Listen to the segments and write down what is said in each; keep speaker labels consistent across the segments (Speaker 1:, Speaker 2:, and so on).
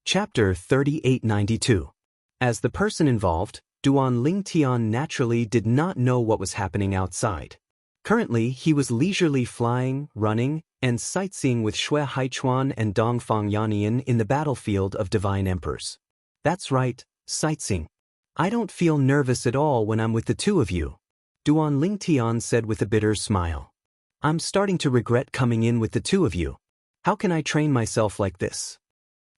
Speaker 1: Chapter 3892. As the person involved, Duan Lingtian naturally did not know what was happening outside. Currently, he was leisurely flying, running, and sightseeing with Shui Haichuan and Dongfang Yannian in the battlefield of Divine Emperors. That's right, sightseeing. I don't feel nervous at all when I'm with the two of you, Duan Lingtian said with a bitter smile. I'm starting to regret coming in with the two of you. How can I train myself like this?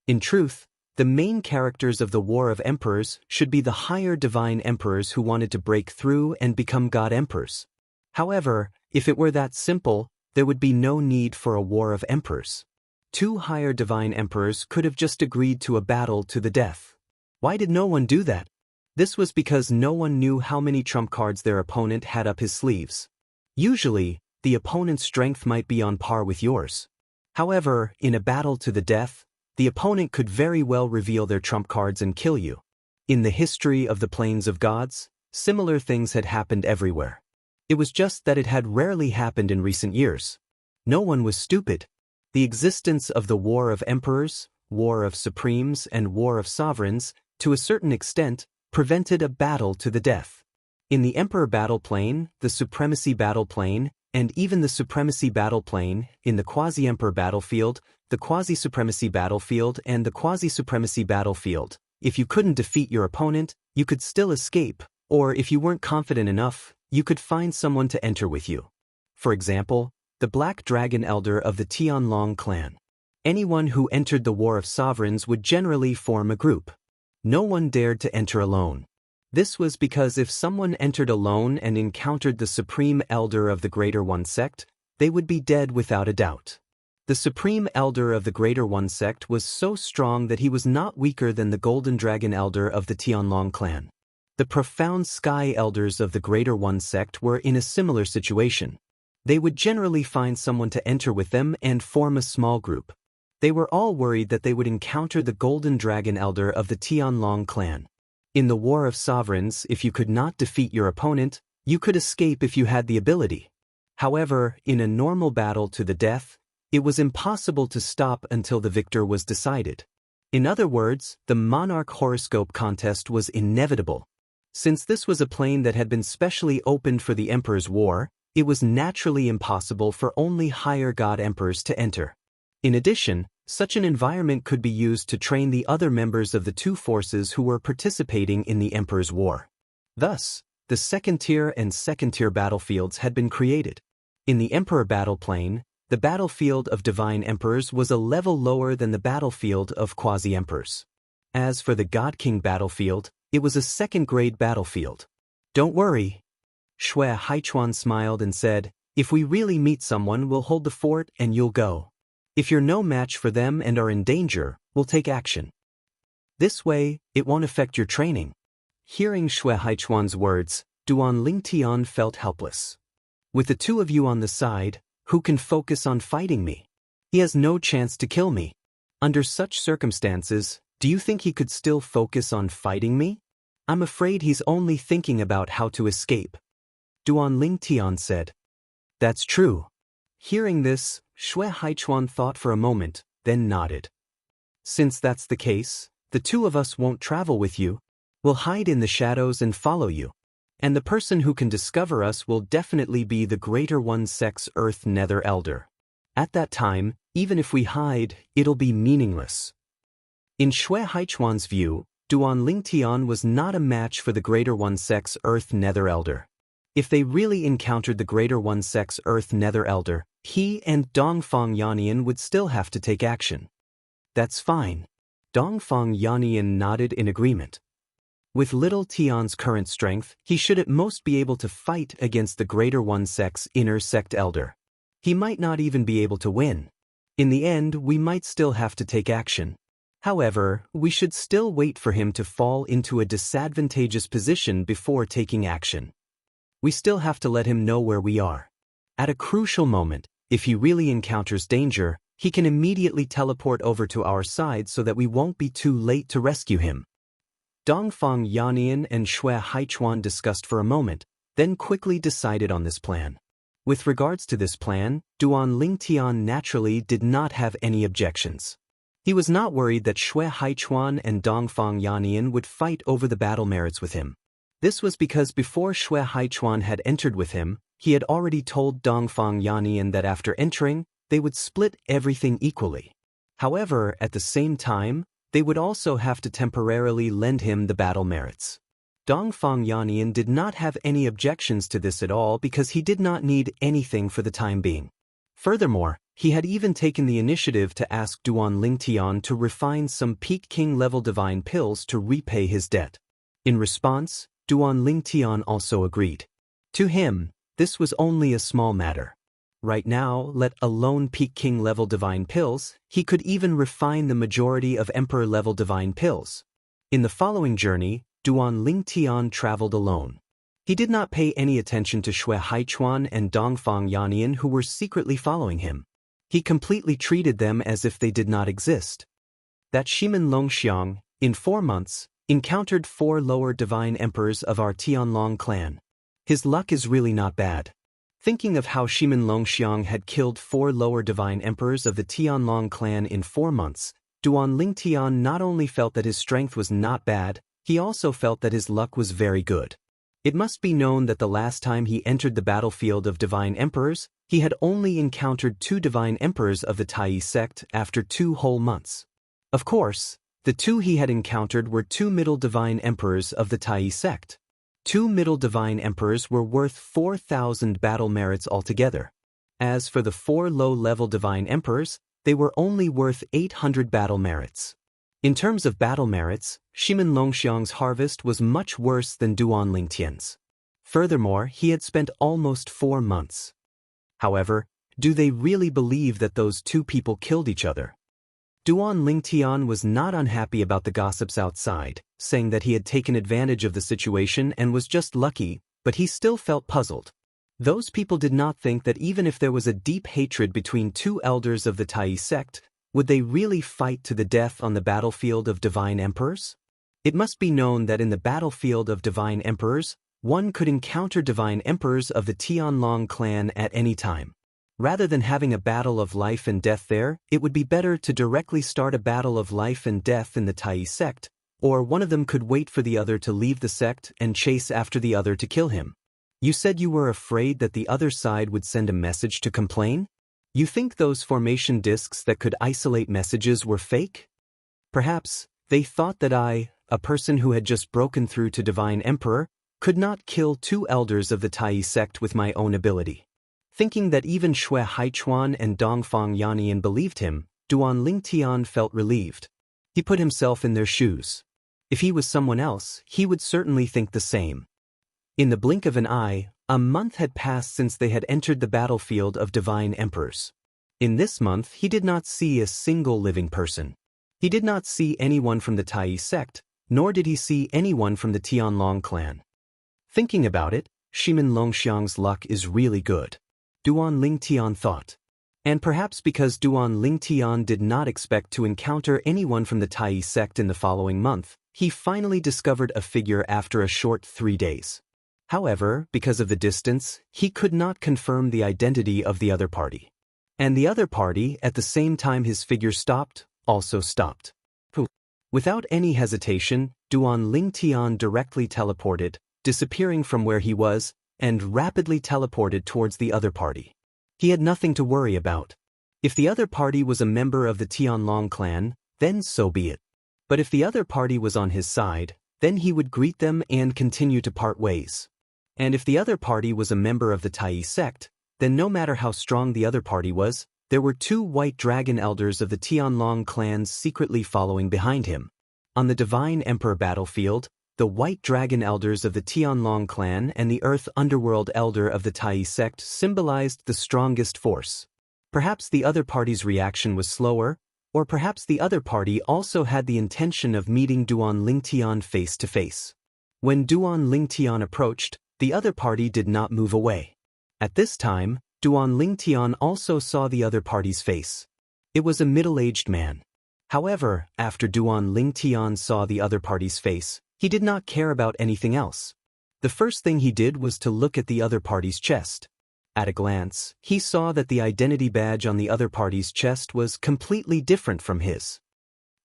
Speaker 1: In truth, the main characters of the War of Emperors should be the higher divine emperors who wanted to break through and become god emperors. However, if it were that simple, there would be no need for a War of Emperors. Two higher divine emperors could have just agreed to a battle to the death. Why did no one do that? This was because no one knew how many trump cards their opponent had up his sleeves. Usually, the opponent's strength might be on par with yours. However, in a battle to the death, the opponent could very well reveal their trump cards and kill you. In the history of the Plains of Gods, similar things had happened everywhere. It was just that it had rarely happened in recent years. No one was stupid. The existence of the War of Emperors, War of Supremes, and War of Sovereigns, to a certain extent, prevented a battle to the death. In the Emperor battle plane, the Supremacy battle plane, and even the Supremacy battle plane, in the Quasi-Emperor battlefield, the Quasi-Supremacy battlefield, and the Quasi-Supremacy battlefield, if you couldn't defeat your opponent, you could still escape, or if you weren't confident enough, you could find someone to enter with you. For example, the Black Dragon Elder of the Tianlong clan. Anyone who entered the War of Sovereigns would generally form a group. No one dared to enter alone. This was because if someone entered alone and encountered the Supreme Elder of the Greater One sect, they would be dead without a doubt. The Supreme Elder of the Greater One sect was so strong that he was not weaker than the Golden Dragon Elder of the Tianlong clan. The Profound Sky Elders of the Greater One sect were in a similar situation. They would generally find someone to enter with them and form a small group. They were all worried that they would encounter the Golden Dragon Elder of the Tianlong clan. In the War of Sovereigns, if you could not defeat your opponent, you could escape if you had the ability. However, in a normal battle to the death, it was impossible to stop until the victor was decided. In other words, the Monarch Horoscope contest was inevitable. Since this was a plane that had been specially opened for the Emperor's War, it was naturally impossible for only higher god emperors to enter. In addition, such an environment could be used to train the other members of the two forces who were participating in the Emperor's War. Thus, the second-tier and second-tier battlefields had been created. In the Emperor battle plane, the battlefield of Divine Emperors was a level lower than the battlefield of Quasi-Emperors. As for the God King battlefield, it was a second-grade battlefield. Don't worry. Shui Haichuan smiled and said, if we really meet someone, we'll hold the fort and you'll go. If you're no match for them and are in danger, we'll take action. This way, it won't affect your training. Hearing Shui Haichuan's words, Duan Lingtian felt helpless. With the two of you on the side, who can focus on fighting me? He has no chance to kill me. Under such circumstances, do you think he could still focus on fighting me? I'm afraid he's only thinking about how to escape. Duan Lingtian said. That's true. Hearing this, Shui Haichuan thought for a moment, then nodded. Since that's the case, the two of us won't travel with you. We'll hide in the shadows and follow you. And the person who can discover us will definitely be the Greater One Sect's Earth Nether Elder. At that time, even if we hide, it'll be meaningless. In Shui Haichuan's view, Duan Lingtian was not a match for the Greater One Sect's Earth Nether Elder. If they really encountered the Greater One Sect's Earth Nether Elder, he and Dongfang Yannian would still have to take action. That's fine. Dongfang Yannian nodded in agreement. With Little Tian's current strength, he should at most be able to fight against the Greater One Sect's inner sect elder. He might not even be able to win. In the end, we might still have to take action. However, we should still wait for him to fall into a disadvantageous position before taking action. We still have to let him know where we are. At a crucial moment, if he really encounters danger, he can immediately teleport over to our side so that we won't be too late to rescue him. Dongfang Yannian and Shui Haichuan discussed for a moment, then quickly decided on this plan. With regards to this plan, Duan Lingtian naturally did not have any objections. He was not worried that Xue Haichuan and Dongfang Yannian would fight over the battle merits with him. This was because before Xue Haichuan had entered with him, he had already told Dongfang Yannian that after entering, they would split everything equally. However, at the same time, they would also have to temporarily lend him the battle merits. Dongfang Yannian did not have any objections to this at all because he did not need anything for the time being. Furthermore, he had even taken the initiative to ask Duan Lingtian to refine some Peak King level divine pills to repay his debt. In response, Duan Lingtian also agreed. To him, this was only a small matter. Right now, let alone Peak King level divine pills, he could even refine the majority of Emperor level divine pills. In the following journey, Duan Lingtian traveled alone. He did not pay any attention to Xue Haichuan and Dongfang Yannian who were secretly following him. He completely treated them as if they did not exist. That Shimin Longxiang, in 4 months, encountered 4 lower divine emperors of our Tianlong clan. His luck is really not bad. Thinking of how Shimin Longxiang had killed 4 lower divine emperors of the Tianlong clan in 4 months, Duan Lingtian not only felt that his strength was not bad, he also felt that his luck was very good. It must be known that the last time he entered the battlefield of divine emperors, he had only encountered 2 divine emperors of the Tai sect after 2 whole months. Of course, the 2 he had encountered were 2 middle divine emperors of the Tai sect. 2 middle divine emperors were worth 4,000 battle merits altogether. As for the 4 low-level divine emperors, they were only worth 800 battle merits. In terms of battle merits, Shimin Longxiang's harvest was much worse than Duan Lingtian's. Furthermore, he had spent almost 4 months. However, do they really believe that those 2 people killed each other? Duan Lingtian was not unhappy about the gossips outside, saying that he had taken advantage of the situation and was just lucky, but he still felt puzzled. Those people did not think that even if there was a deep hatred between 2 elders of the Tai sect, would they really fight to the death on the battlefield of divine emperors? It must be known that in the battlefield of divine emperors, one could encounter divine emperors of the Tianlong clan at any time. Rather than having a battle of life and death there, it would be better to directly start a battle of life and death in the Tai sect, or one of them could wait for the other to leave the sect and chase after the other to kill him. You said you were afraid that the other side would send a message to complain? You think those formation discs that could isolate messages were fake? Perhaps they thought that I, a person who had just broken through to Divine Emperor, could not kill 2 elders of the Tai sect with my own ability. Thinking that even Xue Haichuan and Dongfang Yannian believed him, Duan Lingtian felt relieved. He put himself in their shoes. If he was someone else, he would certainly think the same. In the blink of an eye, a month had passed since they had entered the battlefield of divine emperors. In this month, he did not see a single living person. He did not see anyone from the Tai sect, nor did he see anyone from the Tianlong clan. Thinking about it, Shimin Longxiang's luck is really good. Duan Lingtian thought. And perhaps because Duan Lingtian did not expect to encounter anyone from the Tai sect in the following month, he finally discovered a figure after a short 3 days. However, because of the distance, he could not confirm the identity of the other party. And the other party, at the same time his figure stopped, also stopped. Without any hesitation, Duan Lingtian directly teleported, disappearing from where he was, and rapidly teleported towards the other party. He had nothing to worry about. If the other party was a member of the Tianlong clan, then so be it. But if the other party was on his side, then he would greet them and continue to part ways. And if the other party was a member of the Tai sect, then no matter how strong the other party was, there were 2 white dragon elders of the Tianlong clans secretly following behind him. On the Divine Emperor battlefield, the white dragon elders of the Tianlong clan and the Earth Underworld elder of the Tai sect symbolized the strongest force. Perhaps the other party's reaction was slower, or perhaps the other party also had the intention of meeting Duan Lingtian face to face. When Duan Lingtian approached, the other party did not move away. At this time, Duan Lingtian also saw the other party's face. It was a middle-aged man. However, after Duan Lingtian saw the other party's face, he did not care about anything else. The first thing he did was to look at the other party's chest. At a glance, he saw that the identity badge on the other party's chest was completely different from his.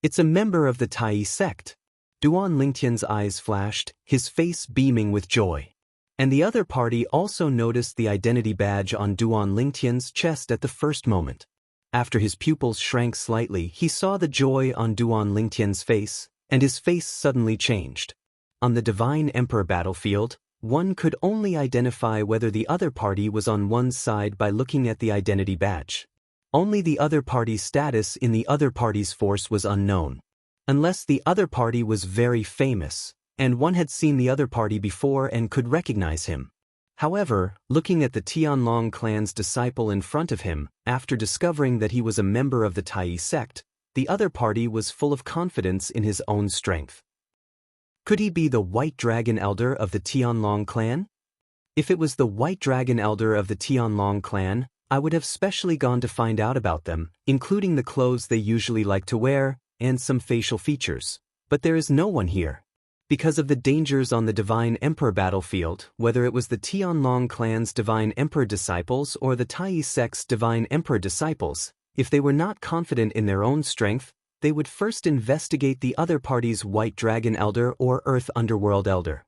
Speaker 1: It's a member of the Tai sect. Duan Lingtian's eyes flashed, his face beaming with joy. And the other party also noticed the identity badge on Duan Lingtian's chest at the first moment. After his pupils shrank slightly, he saw the joy on Duan Lingtian's face, and his face suddenly changed. On the Divine Emperor battlefield, one could only identify whether the other party was on one's side by looking at the identity badge. Only the other party's status in the other party's force was unknown. Unless the other party was very famous, and one had seen the other party before and could recognize him. However, looking at the Tianlong clan's disciple in front of him, after discovering that he was a member of the Tai sect, the other party was full of confidence in his own strength. Could he be the White Dragon Elder of the Tianlong clan? If it was the White Dragon Elder of the Tianlong clan, I would have specially gone to find out about them, including the clothes they usually like to wear, and some facial features. But there is no one here. Because of the dangers on the Divine Emperor battlefield, whether it was the Tianlong clan's Divine Emperor disciples or the Tai sect's Divine Emperor disciples, if they were not confident in their own strength, they would first investigate the other party's White Dragon Elder or Earth Underworld Elder.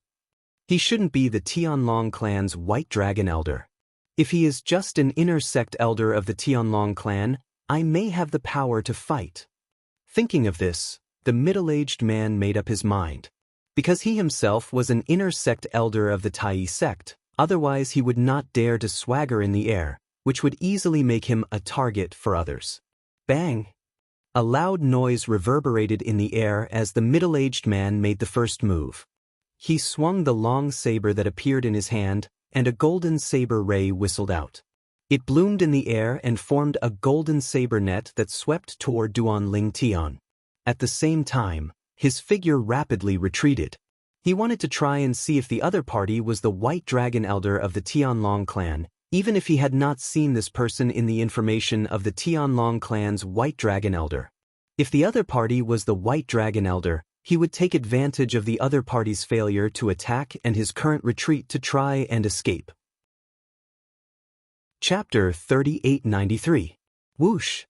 Speaker 1: He shouldn't be the Tianlong clan's White Dragon Elder. If he is just an inner sect elder of the Tianlong clan, I may have the power to fight. Thinking of this, the middle-aged man made up his mind. Because he himself was an inner sect elder of the Tai sect, otherwise he would not dare to swagger in the air, which would easily make him a target for others. Bang! A loud noise reverberated in the air as the middle-aged man made the first move. He swung the long saber that appeared in his hand, and a golden saber ray whistled out. It bloomed in the air and formed a golden saber net that swept toward Duan Lingtian. At the same time, his figure rapidly retreated. He wanted to try and see if the other party was the White Dragon Elder of the Tianlong clan, even if he had not seen this person in the information of the Tianlong clan's White Dragon Elder. If the other party was the White Dragon Elder, he would take advantage of the other party's failure to attack and his current retreat to try and escape. Chapter 3893. Whoosh!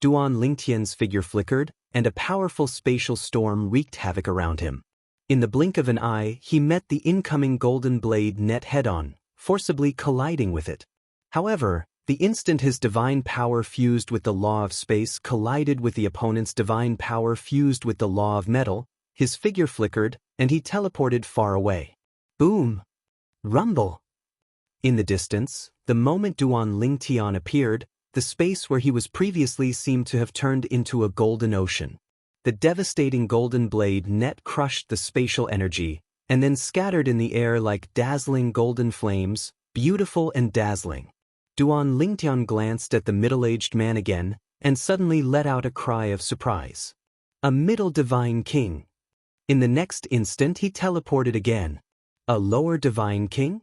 Speaker 1: Duan Lingtian's figure flickered, and a powerful spatial storm wreaked havoc around him. In the blink of an eye, he met the incoming golden blade net head-on, forcibly colliding with it. However, the instant his divine power fused with the law of space collided with the opponent's divine power fused with the law of metal, his figure flickered, and he teleported far away. Boom! Rumble! In the distance, the moment Duan Lingtian appeared, the space where he was previously seemed to have turned into a golden ocean. The devastating golden blade net crushed the spatial energy, and then scattered in the air like dazzling golden flames, beautiful and dazzling. Duan Lingtian glanced at the middle-aged man again, and suddenly let out a cry of surprise. A middle divine king. In the next instant he teleported again. A lower divine king?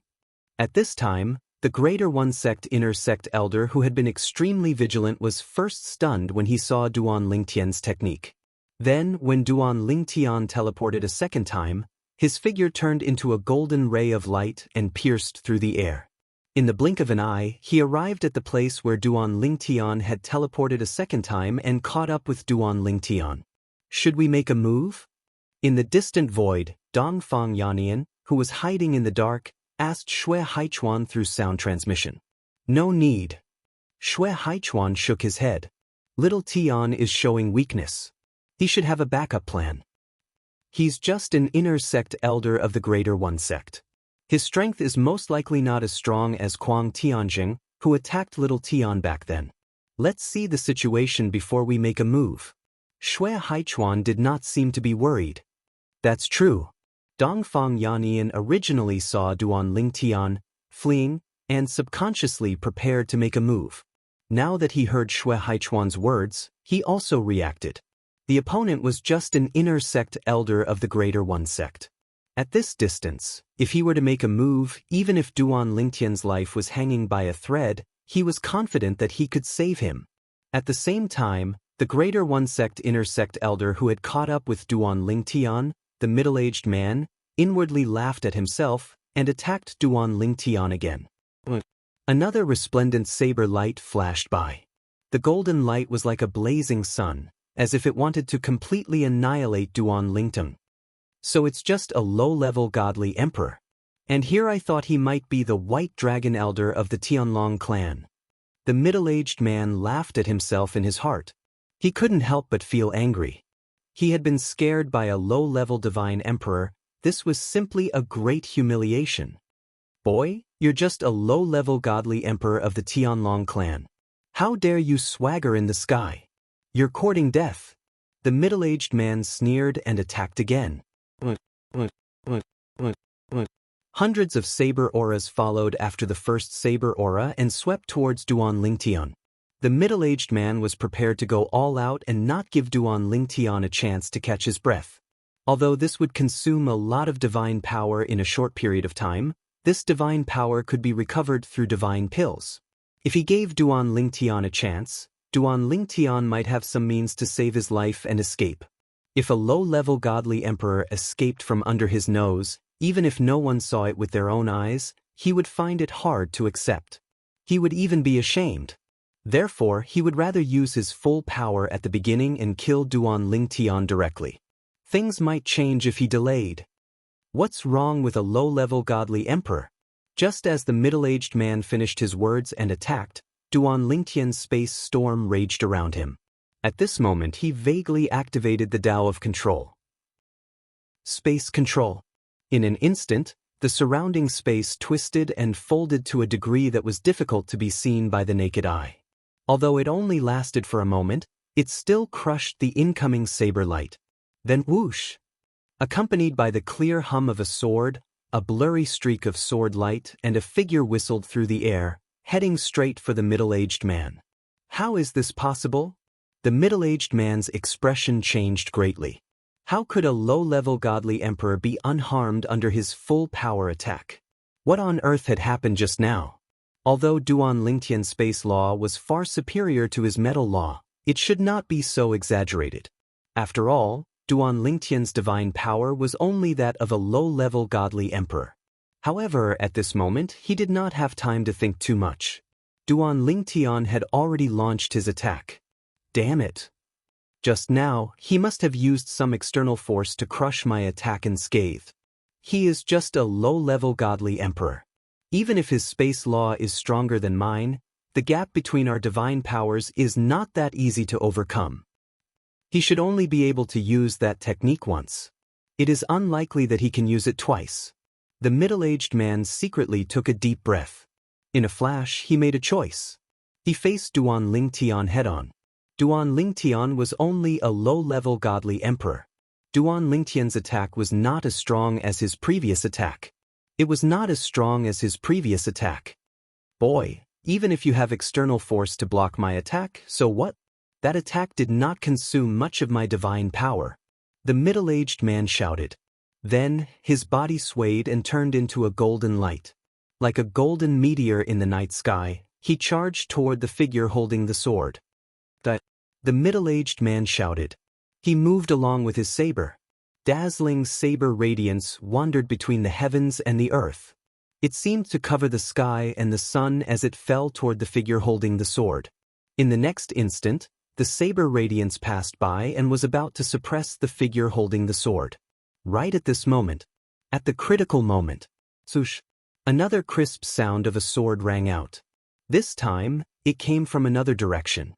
Speaker 1: At this time, the Greater One Sect inner sect elder who had been extremely vigilant was first stunned when he saw Duan Lingtian's technique. Then, when Duan Lingtian teleported a second time, his figure turned into a golden ray of light and pierced through the air. In the blink of an eye, he arrived at the place where Duan Lingtian had teleported a second time and caught up with Duan Lingtian. Should we make a move? In the distant void, Dongfang Yannian, who was hiding in the dark, asked Shui Haichuan through sound transmission. No need. Shui Haichuan shook his head. Little Tian is showing weakness. He should have a backup plan. He's just an inner sect elder of the Greater One Sect. His strength is most likely not as strong as Kuang Tianjing, who attacked little Tian back then. Let's see the situation before we make a move. Shui Haichuan did not seem to be worried. That's true. Dongfang Yannian originally saw Duan Lingtian fleeing and subconsciously prepared to make a move. Now that he heard Shui Haichuan's words, he also reacted. The opponent was just an inner sect elder of the Greater One Sect. At this distance, if he were to make a move, even if Duan Lingtian's life was hanging by a thread, he was confident that he could save him. At the same time, the Greater One Sect inner sect elder who had caught up with Duan Lingtian, the middle-aged man, inwardly laughed at himself and attacked Duan Lingtian again. Another resplendent saber light flashed by. The golden light was like a blazing sun, as if it wanted to completely annihilate Duan Lingtong. So it's just a low-level godly emperor. And here I thought he might be the white dragon elder of the Tianlong clan. The middle-aged man laughed at himself in his heart. He couldn't help but feel angry. He had been scared by a low-level divine emperor. This was simply a great humiliation. Boy, you're just a low-level godly emperor of the Tianlong clan. How dare you swagger in the sky? You're courting death. The middle-aged man sneered and attacked again. Hundreds of saber auras followed after the first saber aura and swept towards Duan Lingtian. The middle-aged man was prepared to go all out and not give Duan Lingtian a chance to catch his breath. Although this would consume a lot of divine power in a short period of time, this divine power could be recovered through divine pills. If he gave Duan Lingtian a chance, Duan Lingtian might have some means to save his life and escape. If a low-level godly emperor escaped from under his nose, even if no one saw it with their own eyes, he would find it hard to accept. He would even be ashamed. Therefore, he would rather use his full power at the beginning and kill Duan Lingtian directly. Things might change if he delayed. What's wrong with a low-level godly emperor? Just as the middle-aged man finished his words and attacked, Duan Lingtian's space storm raged around him. At this moment he vaguely activated the Tao of control. Space control. In an instant, the surrounding space twisted and folded to a degree that was difficult to be seen by the naked eye. Although it only lasted for a moment, it still crushed the incoming saber light. Then whoosh! Accompanied by the clear hum of a sword, a blurry streak of sword light and a figure whistled through the air, heading straight for the middle-aged man. How is this possible? The middle-aged man's expression changed greatly. How could a low-level godly emperor be unharmed under his full power attack? What on earth had happened just now? Although Duan Lingtian's space law was far superior to his metal law, it should not be so exaggerated. After all, Duan Lingtian's divine power was only that of a low-level godly emperor. However, at this moment, he did not have time to think too much. Duan Lingtian had already launched his attack. Damn it! Just now, he must have used some external force to crush my attack unscathed. He is just a low-level godly emperor. Even if his space law is stronger than mine, the gap between our divine powers is not that easy to overcome. He should only be able to use that technique once. It is unlikely that he can use it twice. The middle-aged man secretly took a deep breath. In a flash, he made a choice. He faced Duan Lingtian head-on. Duan Lingtian was only a low-level godly emperor. Duan Lingtian's attack was not as strong as his previous attack. It was not as strong as his previous attack. Boy, even if you have external force to block my attack, so what? That attack did not consume much of my divine power. The middle-aged man shouted. Then, his body swayed and turned into a golden light. Like a golden meteor in the night sky, he charged toward the figure holding the sword. The middle-aged man shouted. He moved along with his saber. Dazzling saber radiance wandered between the heavens and the earth. It seemed to cover the sky and the sun as it fell toward the figure holding the sword. In the next instant, the saber radiance passed by and was about to suppress the figure holding the sword. Right at this moment, at the critical moment, swoosh, another crisp sound of a sword rang out. This time, it came from another direction.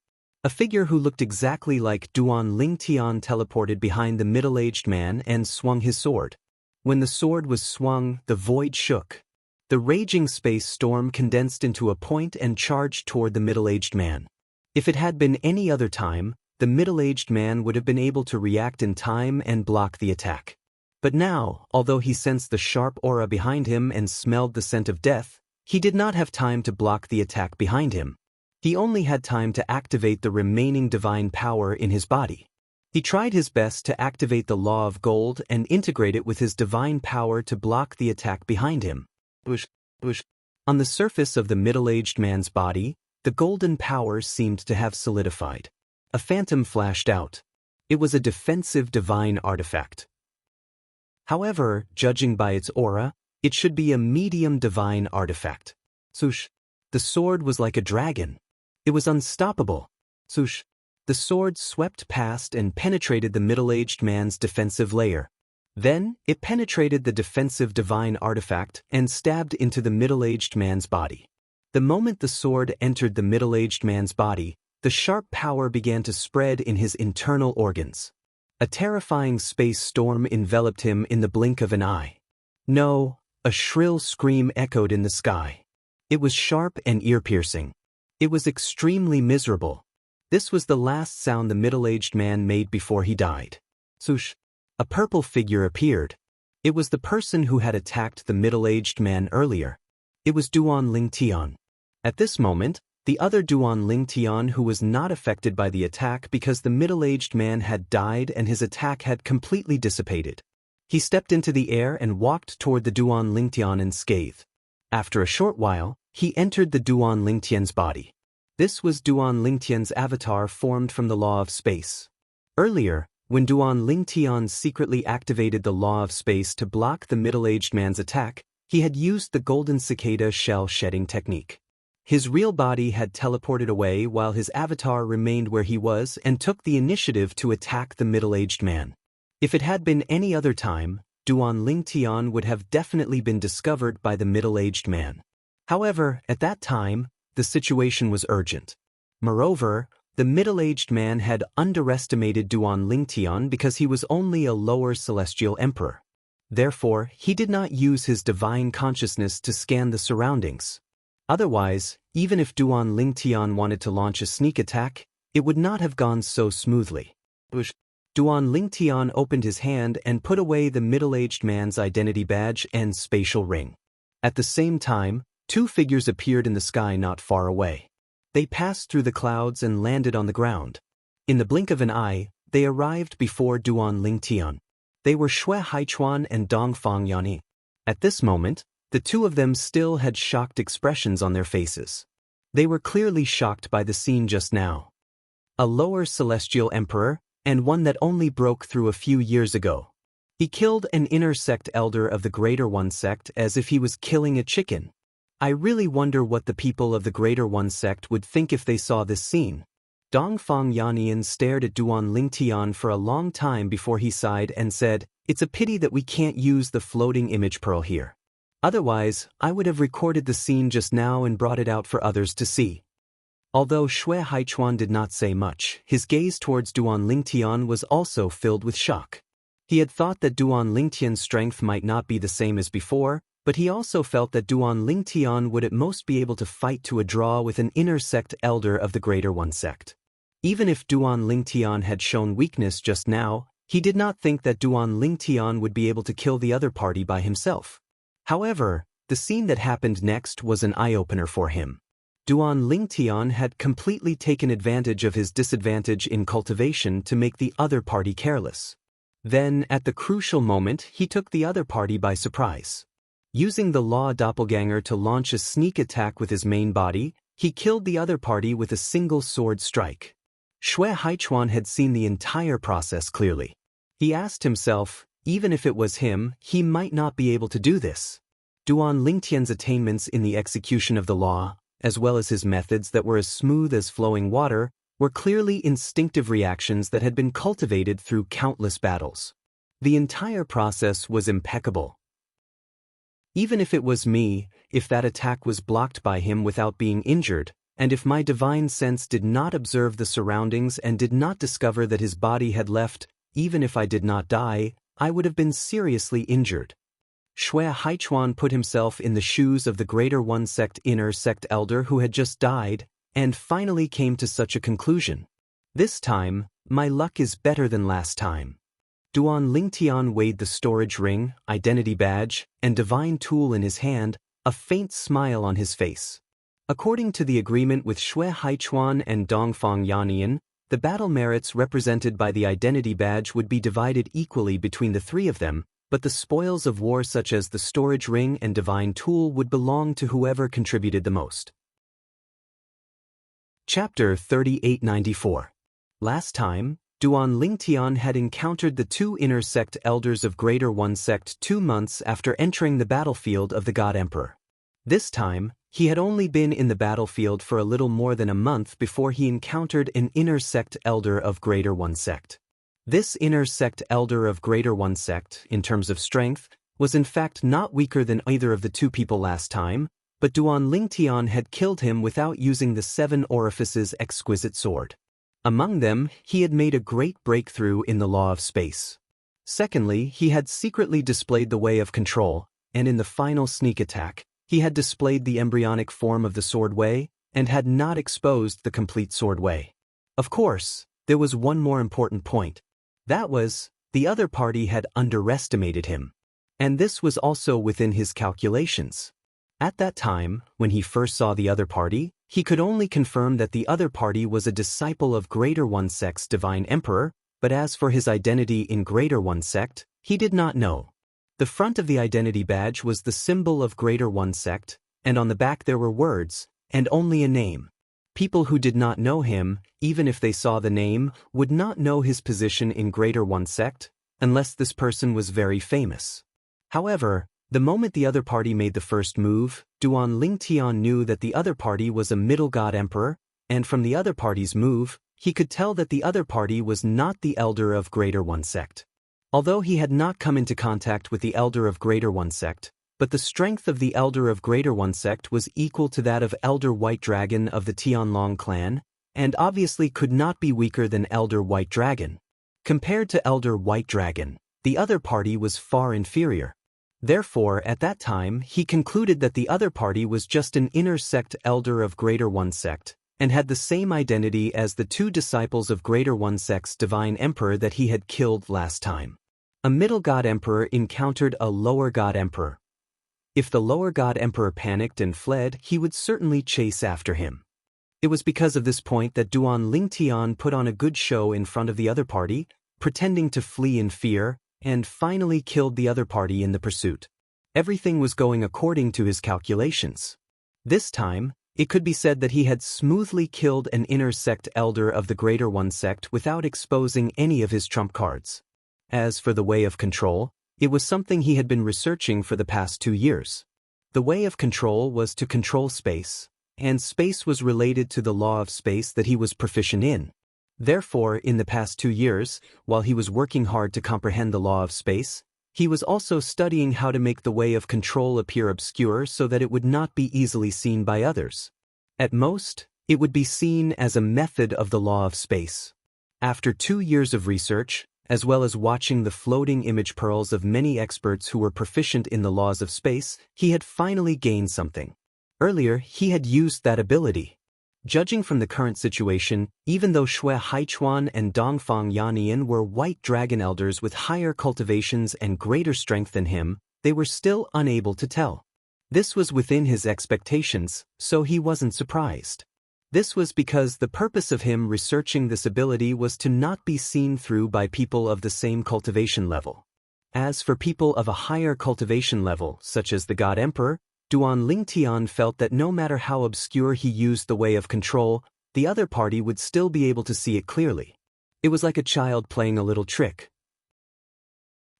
Speaker 1: A figure who looked exactly like Duan Lingtian teleported behind the middle-aged man and swung his sword. When the sword was swung, the void shook. The raging space storm condensed into a point and charged toward the middle-aged man. If it had been any other time, the middle-aged man would have been able to react in time and block the attack. But now, although he sensed the sharp aura behind him and smelled the scent of death, he did not have time to block the attack behind him. He only had time to activate the remaining divine power in his body. He tried his best to activate the law of gold and integrate it with his divine power to block the attack behind him. Whoosh, whoosh. On the surface of the middle-aged man's body, the golden power seemed to have solidified. A phantom flashed out. It was a defensive divine artifact. However, judging by its aura, it should be a medium divine artifact. Swoosh. The sword was like a dragon. It was unstoppable. Swoosh. The sword swept past and penetrated the middle-aged man's defensive layer. Then, it penetrated the defensive divine artifact and stabbed into the middle-aged man's body. The moment the sword entered the middle-aged man's body, the sharp power began to spread in his internal organs. A terrifying space storm enveloped him in the blink of an eye. No, a shrill scream echoed in the sky. It was sharp and ear-piercing. It was extremely miserable. This was the last sound the middle-aged man made before he died. Swoosh! A purple figure appeared. It was the person who had attacked the middle-aged man earlier. It was Duan Lingtian. At this moment, the other Duan Lingtian who was not affected by the attack because the middle-aged man had died and his attack had completely dissipated. He stepped into the air and walked toward the Duan Lingtian unscathed. After a short while, he entered the Duan Lingtian's body. This was Duan Lingtian's avatar formed from the law of space. Earlier, when Duan Lingtian secretly activated the law of space to block the middle-aged man's attack, he had used the golden cicada shell shedding technique. His real body had teleported away while his avatar remained where he was and took the initiative to attack the middle-aged man. If it had been any other time, Duan Lingtian would have definitely been discovered by the middle-aged man. However, at that time, the situation was urgent. Moreover, the middle-aged man had underestimated Duan Lingtian because he was only a lower celestial emperor. Therefore, he did not use his divine consciousness to scan the surroundings. Otherwise, even if Duan Lingtian wanted to launch a sneak attack, it would not have gone so smoothly. Duan Lingtian opened his hand and put away the middle-aged man's identity badge and spatial ring. At the same time, two figures appeared in the sky not far away. They passed through the clouds and landed on the ground. In the blink of an eye, they arrived before Duan Lingtian. They were Xue Haichuan and Dongfang Yanyi. At this moment, the two of them still had shocked expressions on their faces. They were clearly shocked by the scene just now. A lower celestial emperor, and one that only broke through a few years ago. He killed an inner sect elder of the Greater One sect as if he was killing a chicken. I really wonder what the people of the Greater One sect would think if they saw this scene. Dongfang Yanyan stared at Duan Lingtian for a long time before he sighed and said, "It's a pity that we can't use the floating image pearl here. Otherwise, I would have recorded the scene just now and brought it out for others to see." Although Xue Haichuan did not say much, his gaze towards Duan Lingtian was also filled with shock. He had thought that Duan Lingtian's strength might not be the same as before, but he also felt that Duan Lingtian would at most be able to fight to a draw with an inner sect elder of the Greater One sect. Even if Duan Lingtian had shown weakness just now, he did not think that Duan Lingtian would be able to kill the other party by himself. However, the scene that happened next was an eye-opener for him. Duan Lingtian had completely taken advantage of his disadvantage in cultivation to make the other party careless. Then, at the crucial moment, he took the other party by surprise. Using the law doppelganger to launch a sneak attack with his main body, he killed the other party with a single sword strike. Xue Haichuan had seen the entire process clearly. He asked himself, even if it was him, he might not be able to do this. Duan Lingtian's attainments in the execution of the law, as well as his methods that were as smooth as flowing water, were clearly instinctive reactions that had been cultivated through countless battles. The entire process was impeccable. Even if it was me, if that attack was blocked by him without being injured, and if my divine sense did not observe the surroundings and did not discover that his body had left, even if I did not die, I would have been seriously injured. Xue Haichuan put himself in the shoes of the Greater One sect inner sect elder who had just died, and finally came to such a conclusion. This time, my luck is better than last time. Duan Lingtian weighed the storage ring, identity badge, and divine tool in his hand, a faint smile on his face. According to the agreement with Xue Haichuan and Dongfang Yanyan, the battle merits represented by the identity badge would be divided equally between the three of them, but the spoils of war such as the storage ring and divine tool would belong to whoever contributed the most. Chapter 3894. Last time, Duan Lingtian had encountered the two inner sect elders of Greater One sect 2 months after entering the battlefield of the God Emperor. This time, He had only been in the battlefield for a little more than a month before he encountered an inner sect elder of Greater One Sect. This inner sect elder of Greater One Sect, in terms of strength, was in fact not weaker than either of the two people last time, but Duan Lingtian had killed him without using the 7 orifices exquisite sword. Among them, he had made a great breakthrough in the law of space. Secondly, he had secretly displayed the way of control, and in the final sneak attack, he had displayed the embryonic form of the sword way, and had not exposed the complete sword way. Of course, there was one more important point. That was, the other party had underestimated him. And this was also within his calculations. At that time, when he first saw the other party, he could only confirm that the other party was a disciple of Greater One Sect's Divine Emperor, but as for his identity in Greater One Sect, he did not know. The front of the identity badge was the symbol of Greater One Sect, and on the back there were words, and only a name. People who did not know him, even if they saw the name, would not know his position in Greater One Sect, unless this person was very famous. However, the moment the other party made the first move, Duan Lingtian knew that the other party was a middle god emperor, and from the other party's move, he could tell that the other party was not the elder of Greater One Sect. Although he had not come into contact with the elder of Greater One Sect, but the strength of the elder of Greater One Sect was equal to that of Elder White Dragon of the Tianlong clan, and obviously could not be weaker than Elder White Dragon. Compared to Elder White Dragon, the other party was far inferior. Therefore, at that time, he concluded that the other party was just an inner sect elder of Greater One Sect, and had the same identity as the 2 disciples of Greater One Sect's Divine Emperor that he had killed last time. A middle god emperor encountered a lower god emperor. If the lower god emperor panicked and fled, he would certainly chase after him. It was because of this point that Duan Lingtian put on a good show in front of the other party, pretending to flee in fear, and finally killed the other party in the pursuit. Everything was going according to his calculations. This time, it could be said that he had smoothly killed an inner sect elder of the Greater One Sect without exposing any of his trump cards. As for the way of control, it was something he had been researching for the past 2 years. The way of control was to control space, and space was related to the law of space that he was proficient in. Therefore, in the past 2 years, while he was working hard to comprehend the law of space, he was also studying how to make the way of control appear obscure so that it would not be easily seen by others. At most, it would be seen as a method of the law of space. After 2 years of research, as well as watching the floating image pearls of many experts who were proficient in the laws of space, he had finally gained something. Earlier, he had used that ability. Judging from the current situation, even though Shui Haichuan and Dongfang Yannian were white dragon elders with higher cultivations and greater strength than him, they were still unable to tell. This was within his expectations, so he wasn't surprised. This was because the purpose of him researching this ability was to not be seen through by people of the same cultivation level. As for people of a higher cultivation level, such as the God Emperor, Duan Lingtian felt that no matter how obscure he used the way of control, the other party would still be able to see it clearly. It was like a child playing a little trick.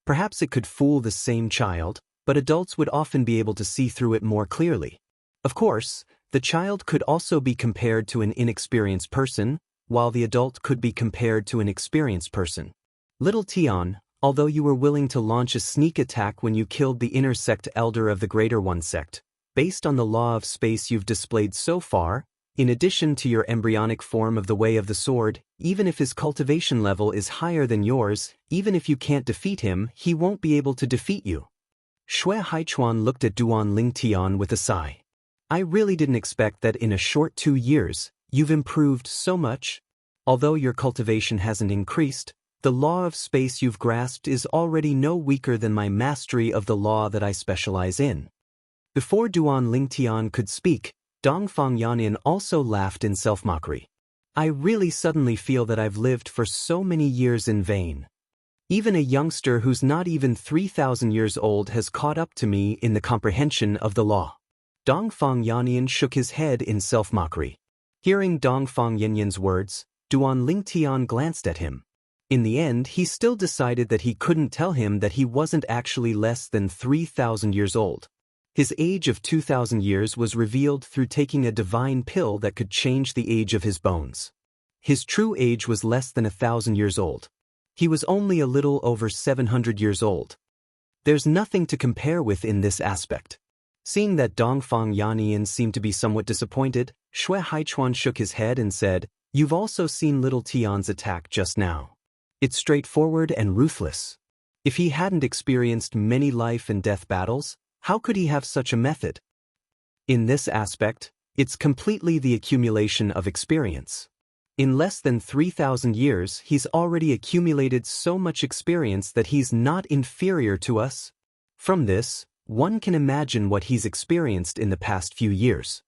Speaker 1: Perhaps it could fool the same child, but adults would often be able to see through it more clearly. Of course, the child could also be compared to an inexperienced person, while the adult could be compared to an experienced person. Little Tian, although you were willing to launch a sneak attack when you killed the inner sect elder of the Greater One Sect, based on the law of space you've displayed so far, in addition to your embryonic form of the Way of the Sword, even if his cultivation level is higher than yours, even if you can't defeat him, he won't be able to defeat you. Shui Haichuan looked at Duan Lingtian with a sigh. I really didn't expect that in a short 2 years, you've improved so much. Although your cultivation hasn't increased, the law of space you've grasped is already no weaker than my mastery of the law that I specialize in. Before Duan Lingtian could speak, Dongfang Yannian also laughed in self-mockery. I really suddenly feel that I've lived for so many years in vain. Even a youngster who's not even 3,000 years old has caught up to me in the comprehension of the law. Dongfang Yannian shook his head in self-mockery. Hearing Dongfang Yannian's words, Duan Lingtian glanced at him. In the end, he still decided that he couldn't tell him that he wasn't actually less than 3,000 years old. His age of 2,000 years was revealed through taking a divine pill that could change the age of his bones. His true age was less than 1,000 years old. He was only a little over 700 years old. There's nothing to compare with in this aspect. Seeing that Dongfang Yannian seemed to be somewhat disappointed, Xue Haichuan shook his head and said, "You've also seen little Tian's attack just now. It's straightforward and ruthless. If he hadn't experienced many life and death battles, how could he have such a method? In this aspect, it's completely the accumulation of experience. In less than 3,000 years, he's already accumulated so much experience that he's not inferior to us. From this, one can imagine what he's experienced in the past few years."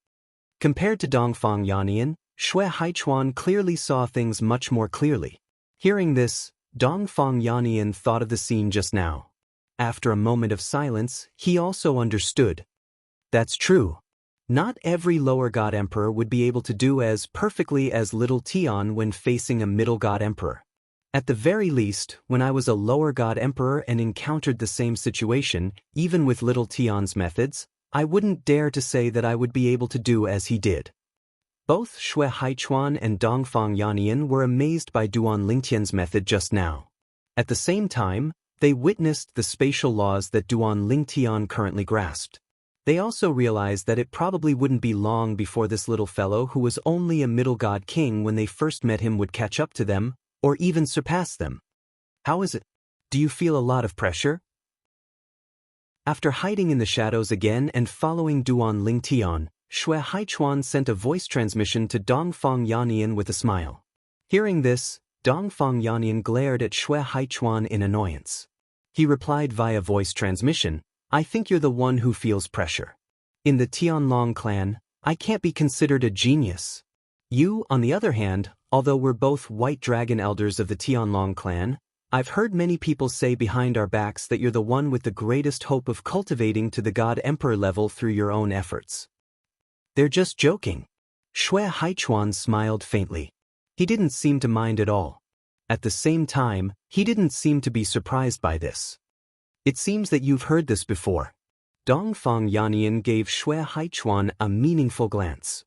Speaker 1: Compared to Dongfang Yannian, Xue Haichuan clearly saw things much more clearly. Hearing this, Dongfang Yannian thought of the scene just now. After a moment of silence, he also understood. That's true. Not every lower god emperor would be able to do as perfectly as little Tian when facing a middle god emperor. At the very least, when I was a lower god emperor and encountered the same situation, even with little Tian's methods, I wouldn't dare to say that I would be able to do as he did. Both Xue Haichuan and Dongfang Yannian were amazed by Duan Lingtian's method just now. At the same time, they witnessed the spatial laws that Duan Lingtian currently grasped. They also realized that it probably wouldn't be long before this little fellow who was only a middle god king when they first met him would catch up to them, or even surpass them. How is it? Do you feel a lot of pressure? After hiding in the shadows again and following Duan Lingtian, Xue Haichuan sent a voice transmission to Dongfang Yannian with a smile. Hearing this, Dongfang Yannian glared at Xue Haichuan in annoyance. He replied via voice transmission, "I think you're the one who feels pressure. In the Tianlong clan, I can't be considered a genius. You, on the other hand, although we're both white dragon elders of the Tianlong clan, I've heard many people say behind our backs that you're the one with the greatest hope of cultivating to the god emperor level through your own efforts." "They're just joking." Xue Haichuan smiled faintly. He didn't seem to mind at all. At the same time, he didn't seem to be surprised by this. "It seems that you've heard this before." Dongfang Yannian gave Xue Haichuan a meaningful glance.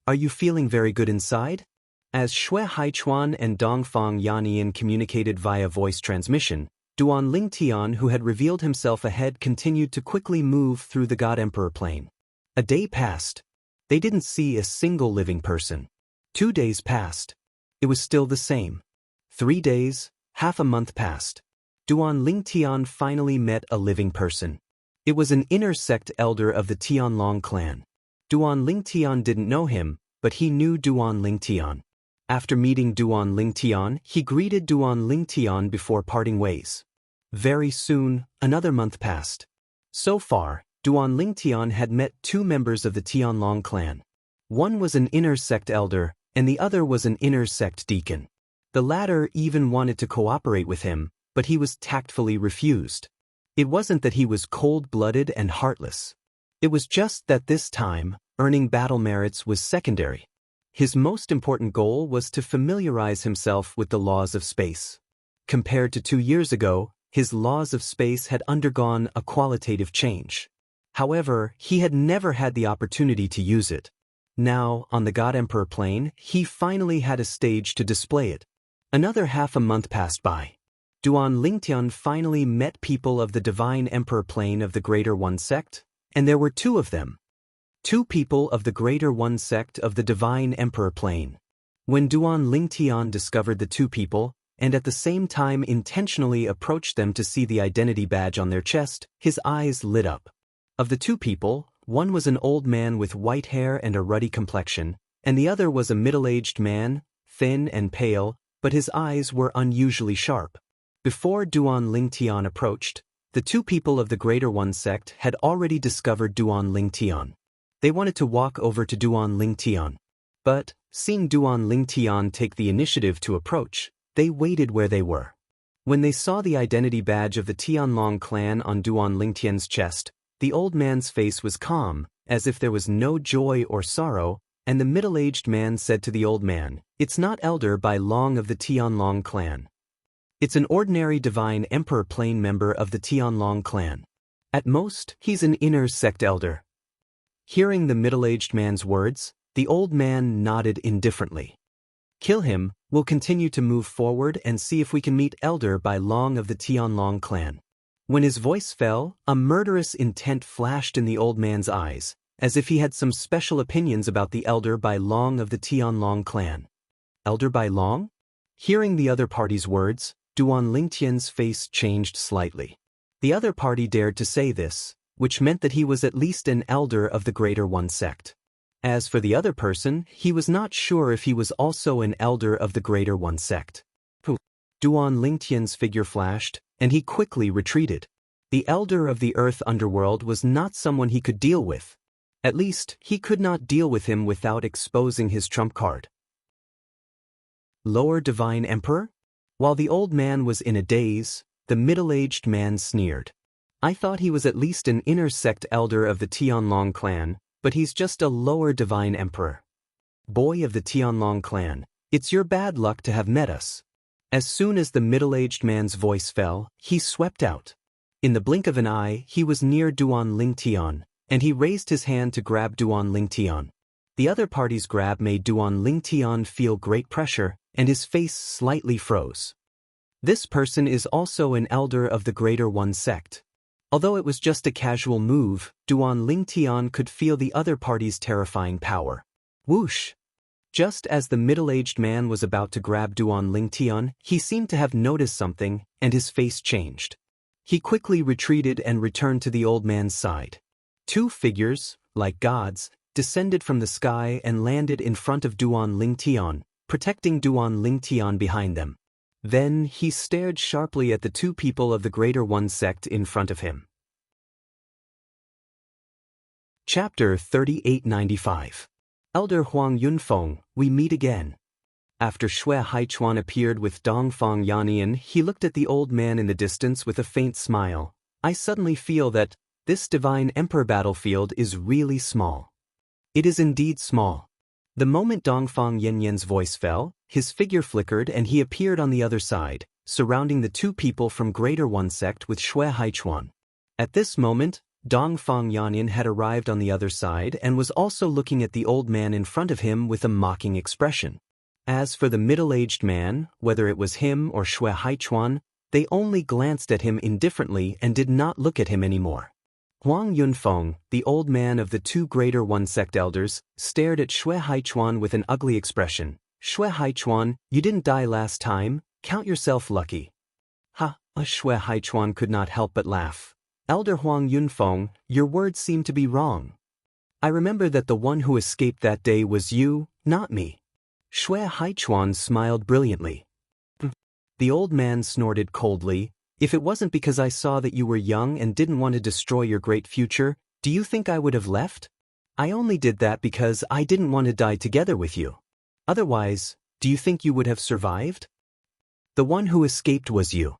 Speaker 1: Are you feeling very good inside?" As Xue Haichuan and Dongfang Yannian communicated via voice transmission, Duan Lingtian, who had revealed himself ahead, continued to quickly move through the God Emperor plane. A day passed. They didn't see a single living person. 2 days passed. It was still the same. 3 days, half a month passed. Duan Lingtian finally met a living person. It was an inner sect elder of the Tianlong clan. Duan Lingtian didn't know him, but he knew Duan Lingtian. After meeting Duan Lingtian, he greeted Duan Lingtian before parting ways. Very soon, another month passed. So far, Duan Lingtian had met 2 members of the Tianlong clan. One was an inner sect elder, and the other was an inner sect deacon. The latter even wanted to cooperate with him, but he was tactfully refused. It wasn't that he was cold-blooded and heartless. It was just that this time, earning battle merits was secondary. His most important goal was to familiarize himself with the laws of space. Compared to 2 years ago, his laws of space had undergone a qualitative change. However, he had never had the opportunity to use it. Now, on the God Emperor plane, he finally had a stage to display it. Another half a month passed by. Duan Lingtian finally met people of the Divine Emperor plane of the Greater One sect, and there were 2 of them. 2 people of the Greater One sect of the Divine Emperor plane. When Duan Lingtian discovered the 2 people, and at the same time intentionally approached them to see the identity badge on their chest, his eyes lit up. Of the 2 people, one was an old man with white hair and a ruddy complexion, and the other was a middle-aged man, thin and pale, but his eyes were unusually sharp. Before Duan Lingtian approached, the 2 people of the Greater One sect had already discovered Duan Lingtian. They wanted to walk over to Duan Lingtian. But, seeing Duan Lingtian take the initiative to approach, they waited where they were. When they saw the identity badge of the Tianlong clan on Duan Lingtian's chest, the old man's face was calm, as if there was no joy or sorrow, and the middle-aged man said to the old man, "It's not elder by long of the Tianlong clan. It's an ordinary Divine Emperor plane member of the Tianlong clan." At most, he's an inner sect elder. Hearing the middle-aged man's words, the old man nodded indifferently. Kill him, we'll continue to move forward and see if we can meet Elder Bai Long of the Tianlong clan. When his voice fell, a murderous intent flashed in the old man's eyes, as if he had some special opinions about the Elder Bai Long of the Tianlong clan. Elder Bai Long? Hearing the other party's words, Duan Lingtian's face changed slightly. The other party dared to say this, which meant that he was at least an elder of the Greater One sect. As for the other person, he was not sure if he was also an elder of the Greater One sect. Duan Lingtian's figure flashed, and he quickly retreated. The elder of the Earth Underworld was not someone he could deal with. At least, he could not deal with him without exposing his trump card. Lower Divine Emperor? While the old man was in a daze, the middle-aged man sneered. I thought he was at least an inner sect elder of the Tianlong clan, but he's just a lower Divine Emperor. Boy of the Tianlong clan, it's your bad luck to have met us. As soon as the middle-aged man's voice fell, he swept out. In the blink of an eye, he was near Duan Lingtian, and he raised his hand to grab Duan Lingtian. The other party's grab made Duan Lingtian feel great pressure, and his face slightly froze. This person is also an elder of the Greater One sect. Although it was just a casual move, Duan Lingtian could feel the other party's terrifying power. Whoosh! Just as the middle-aged man was about to grab Duan Lingtian, he seemed to have noticed something, and his face changed. He quickly retreated and returned to the old man's side. Two figures, like gods, descended from the sky and landed in front of Duan Lingtian, protecting Duan Lingtian behind them. Then he stared sharply at the two people of the Greater One sect in front of him. Chapter 3895. Elder Huang Yunfeng, we meet again. After Xue Haichuan appeared with Dongfang Yannian, he looked at the old man in the distance with a faint smile. I suddenly feel that this Divine Emperor battlefield is really small. It is indeed small. The moment Dongfang Yannian's voice fell, his figure flickered and he appeared on the other side, surrounding the two people from Greater One sect with Xue Haichuan. At this moment, Dongfang Yannian had arrived on the other side and was also looking at the old man in front of him with a mocking expression. As for the middle-aged man, whether it was him or Xue Haichuan, they only glanced at him indifferently and did not look at him anymore. Huang Yunfeng, the old man of the two Greater One sect elders, stared at Xue Haichuan with an ugly expression. Xue Haichuan, you didn't die last time, count yourself lucky. Ha! Xue Haichuan could not help but laugh. Elder Huang Yunfeng, your words seem to be wrong. I remember that the one who escaped that day was you, not me. Xue Haichuan smiled brilliantly. The old man snorted coldly. If it wasn't because I saw that you were young and didn't want to destroy your great future, do you think I would have left? I only did that because I didn't want to die together with you. Otherwise, do you think you would have survived? The one who escaped was you.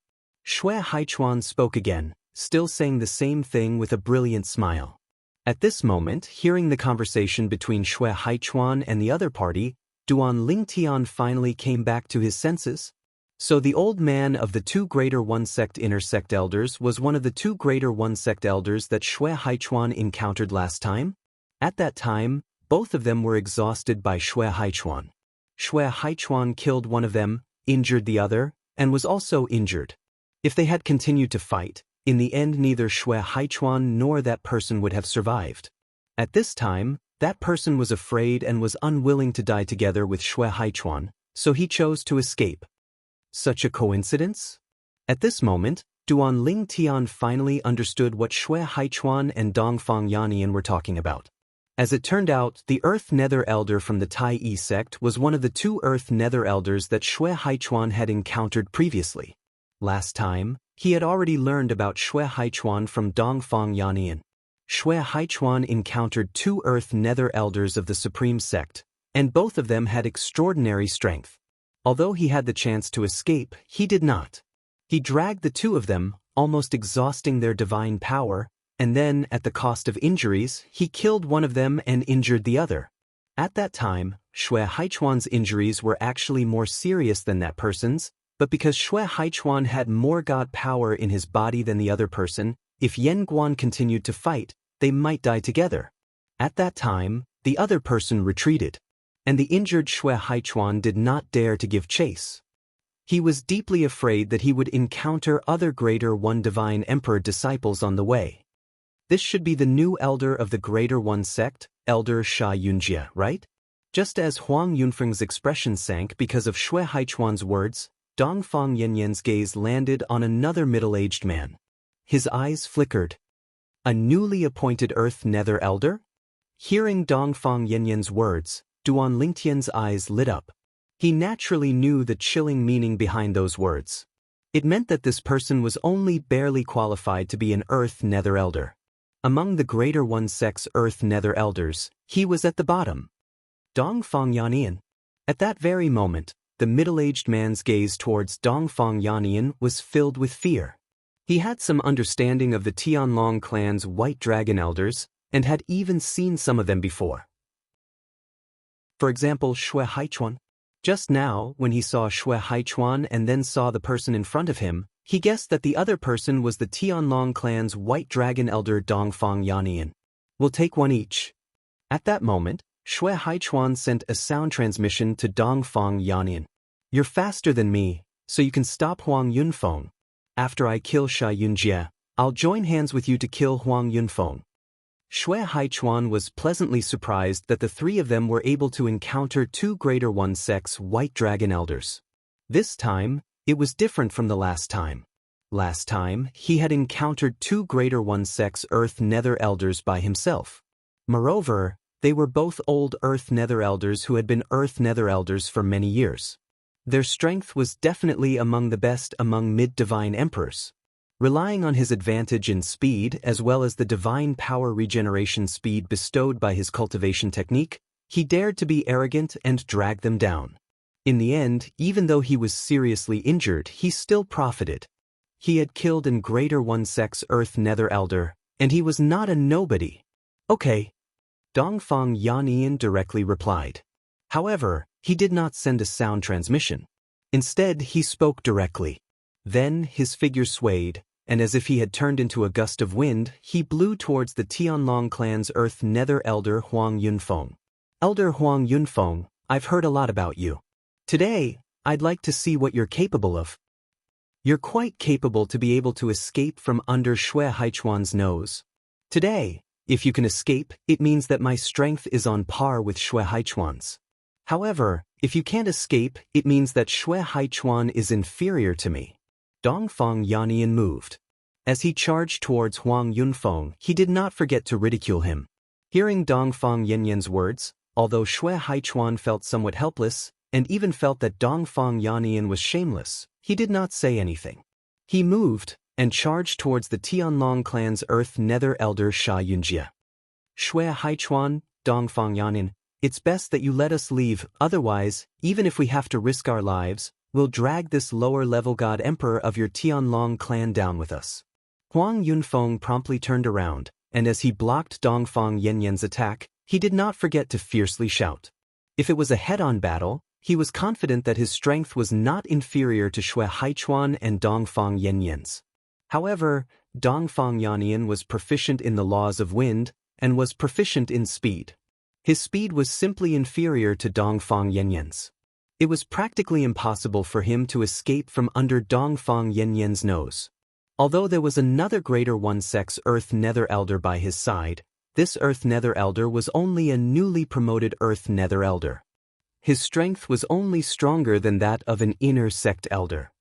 Speaker 1: Xue Haichuan spoke again, still saying the same thing with a brilliant smile. At this moment, hearing the conversation between Xue Haichuan and the other party, Duan Lingtian finally came back to his senses. So the old man of the two Greater One sect inner sect elders was one of the two Greater One sect elders that Xue Haichuan encountered last time? At that time, both of them were exhausted by Xue Haichuan. Xue Haichuan killed one of them, injured the other, and was also injured. If they had continued to fight, in the end neither Xue Haichuan nor that person would have survived. At this time, that person was afraid and was unwilling to die together with Xue Haichuan, so he chose to escape. Such a coincidence? At this moment, Duan Lingtian finally understood what Xue Haichuan and Dongfang Yannian were talking about. As it turned out, the Earth Nether Elder from the Tai Yi sect was one of the two Earth Nether Elders that Xue Haichuan had encountered previously. Last time, he had already learned about Xue Haichuan from Dongfang Yannian. Xue Haichuan encountered two Earth Nether Elders of the Supreme Sect, and both of them had extraordinary strength. Although he had the chance to escape, he did not. He dragged the two of them, almost exhausting their divine power, and then, at the cost of injuries, he killed one of them and injured the other. At that time, Xue Haichuan's injuries were actually more serious than that person's, But because Shui Haichuan had more god power in his body than the other person, if Yan Guan continued to fight, they might die together. At that time, the other person retreated, and the injured Shui Haichuan did not dare to give chase. He was deeply afraid that he would encounter other Greater One Divine Emperor disciples on the way. This should be the new elder of the Greater One sect, Elder Sha Yunjie, right? Just as Huang Yunfeng's expression sank because of Shui Haichuan's words, Dongfang Yanyan's gaze landed on another middle-aged man. His eyes flickered. A newly appointed Earth Nether Elder? Hearing Dongfang Yanyan's words, Duan Lingtian's eyes lit up. He naturally knew the chilling meaning behind those words. It meant that this person was only barely qualified to be an Earth Nether Elder. Among the Greater One sect's Earth Nether Elders, he was at the bottom. Dongfang Yanyan. At that very moment, the middle-aged man's gaze towards Dongfang Yanyan was filled with fear. He had some understanding of the Tianlong clan's White Dragon Elders, and had even seen some of them before. For example, Shui Haichuan. Just now, when he saw Shui Haichuan and then saw the person in front of him, he guessed that the other person was the Tianlong clan's White Dragon Elder Dongfang Yanyan. We'll take one each. At that moment, Shui Haichuan sent a sound transmission to Dongfang Yanyan. You're faster than me, so you can stop Huang Yunfeng. After I kill Sha Yunjie, I'll join hands with you to kill Huang Yunfeng. Shui Haichuan was pleasantly surprised that the three of them were able to encounter two Greater One sect's White Dragon Elders. This time, it was different from the last time. Last time, he had encountered two Greater One sect's Earth Nether Elders by himself. Moreover, they were both old Earth Nether Elders who had been Earth Nether Elders for many years. Their strength was definitely among the best among mid-divine emperors. Relying on his advantage in speed as well as the divine power regeneration speed bestowed by his cultivation technique, he dared to be arrogant and drag them down. In the end, even though he was seriously injured, he still profited. He had killed an Greater One sect's Earth Nether Elder, and he was not a nobody. Okay. Dongfang Yanyan directly replied. However, he did not send a sound transmission. Instead, he spoke directly. Then, his figure swayed, and as if he had turned into a gust of wind, he blew towards the Tianlong clan's Earth Nether Elder Huang Yunfeng. Elder Huang Yunfeng, I've heard a lot about you. Today, I'd like to see what you're capable of. You're quite capable to be able to escape from under Shui Haichuan's nose. Today, if you can escape, it means that my strength is on par with Shui Haichuan's. However, if you can't escape, it means that Shui Haichuan is inferior to me. Dongfang Yanyan moved. As he charged towards Huang Yunfeng, he did not forget to ridicule him. Hearing Dongfang Yanyan's words, although Shui Haichuan felt somewhat helpless, and even felt that Dongfang Yanyan was shameless, he did not say anything. He moved, and charged towards the Tianlong clan's Earth Nether Elder Sha Yunjie. Shui Haichuan, Dongfang Yanyan, it's best that you let us leave, otherwise, even if we have to risk our lives, we'll drag this lower-level god emperor of your Tianlong clan down with us. Huang Yunfeng promptly turned around, and as he blocked Dongfang Yanyan's attack, he did not forget to fiercely shout. If it was a head-on battle, he was confident that his strength was not inferior to Shui Haichuan and Dongfang Yanyan's. However, Dongfang Yanyan was proficient in the laws of wind, and was proficient in speed. His speed was simply inferior to Dongfang Yanyan's. It was practically impossible for him to escape from under Dongfang Yanyan's nose. Although there was another Greater One sect's Earth Nether Elder by his side, this Earth Nether Elder was only a newly promoted Earth Nether Elder. His strength was only stronger than that of an inner sect elder.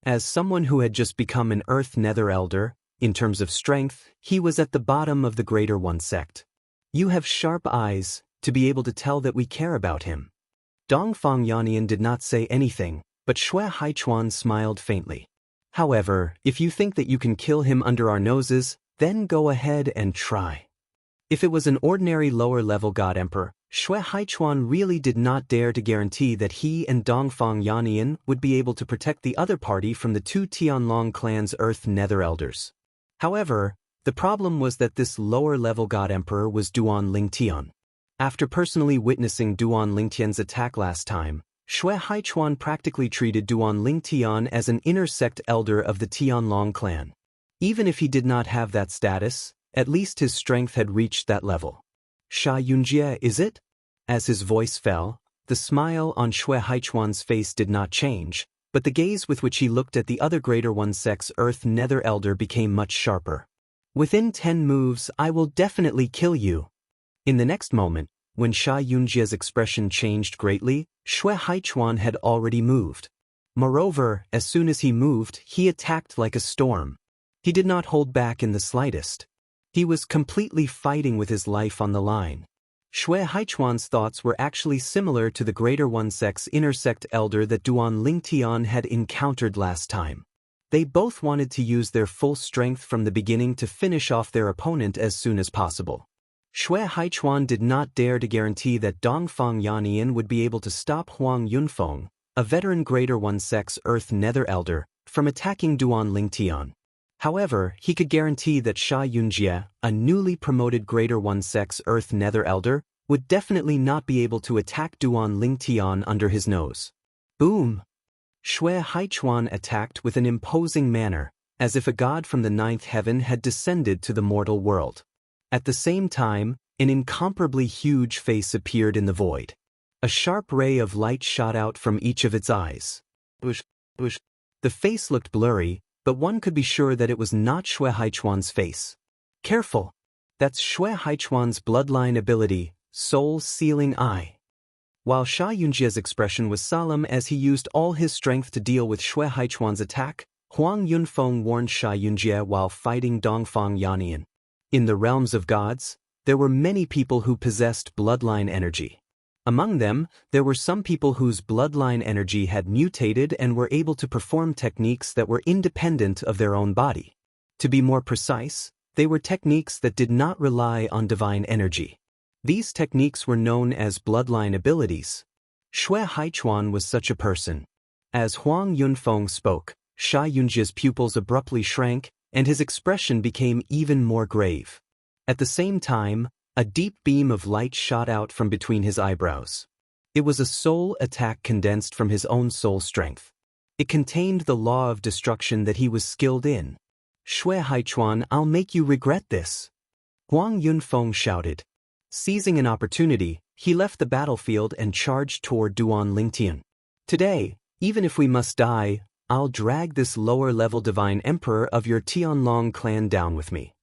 Speaker 1: As someone who had just become an Earth Nether Elder, in terms of strength, he was at the bottom of the Greater One sect. You have sharp eyes, to be able to tell that we care about him. Dongfang Yanyan did not say anything, but Shui Haichuan smiled faintly. However, if you think that you can kill him under our noses, then go ahead and try. If it was an ordinary lower-level god emperor, Shui Haichuan really did not dare to guarantee that he and Dongfang Yanyan would be able to protect the other party from the two Tianlong clan's Earth Nether Elders. However, the problem was that this lower-level god emperor was Duan Lingtian. After personally witnessing Duan Lingtian's attack last time, Xue Haichuan practically treated Duan Ling Tian as an inner sect elder of the Tianlong clan. Even if he did not have that status, at least his strength had reached that level. Sha Yunjie, is it? As his voice fell, the smile on Xue Haichuan's face did not change, but the gaze with which he looked at the other Greater One Sect's Earth Nether Elder became much sharper. Within 10 moves, I will definitely kill you. In the next moment, when Sha Yunjie's expression changed greatly, Xue Haichuan had already moved. Moreover, as soon as he moved, he attacked like a storm. He did not hold back in the slightest. He was completely fighting with his life on the line. Xue Haichuan's thoughts were actually similar to the Greater One Sect's inner sect elder that Duan Ling Tian had encountered last time. They both wanted to use their full strength from the beginning to finish off their opponent as soon as possible. Xue Haichuan did not dare to guarantee that Dongfang Yannian would be able to stop Huang Yunfeng, a veteran Greater One Sect's Earth Nether Elder, from attacking Duan Ling Tian. However, he could guarantee that Sha Yunjie, a newly promoted Greater One Sect's Earth Nether Elder, would definitely not be able to attack Duan Ling Tian under his nose. Boom! Xue Haichuan attacked with an imposing manner, as if a god from the 9th heaven had descended to the mortal world. At the same time, an incomparably huge face appeared in the void. A sharp ray of light shot out from each of its eyes. The face looked blurry, but one could be sure that it was not Xue Haichuan's face. Careful! That's Xue Haichuan's bloodline ability, Soul Sealing Eye. While Sha Yunjie's expression was solemn as he used all his strength to deal with Xue Haichuan's attack, Huang Yunfeng warned Sha Yunjie while fighting Dongfang Yannian. In the realms of gods, there were many people who possessed bloodline energy. Among them, there were some people whose bloodline energy had mutated and were able to perform techniques that were independent of their own body. To be more precise, they were techniques that did not rely on divine energy. These techniques were known as bloodline abilities. Xue Haichuan was such a person. As Huang Yunfeng spoke, Sha Yunjie's pupils abruptly shrank, and his expression became even more grave. At the same time, a deep beam of light shot out from between his eyebrows. It was a soul attack condensed from his own soul strength. It contained the law of destruction that he was skilled in. Xue Haichuan, I'll make you regret this. Huang Yunfeng shouted. Seizing an opportunity, he left the battlefield and charged toward Duan Ling Tian. Today, even if we must die, I'll drag this lower-level divine emperor of your Tianlong clan down with me.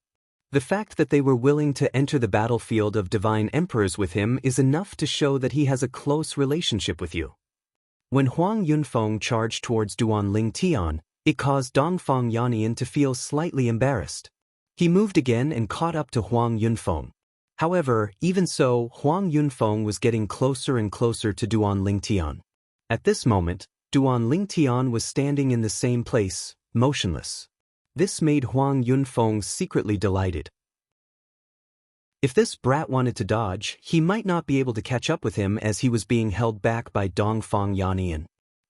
Speaker 1: The fact that they were willing to enter the battlefield of divine emperors with him is enough to show that he has a close relationship with you. When Huang Yunfeng charged towards Duan Ling Tian, it caused Dongfang Yannian to feel slightly embarrassed. He moved again and caught up to Huang Yunfeng. However, even so, Huang Yunfeng was getting closer and closer to Duan Ling Tian. At this moment, Duan Ling Tian was standing in the same place, motionless. This made Huang Yunfeng secretly delighted. If this brat wanted to dodge, he might not be able to catch up with him as he was being held back by Dongfang Yannian.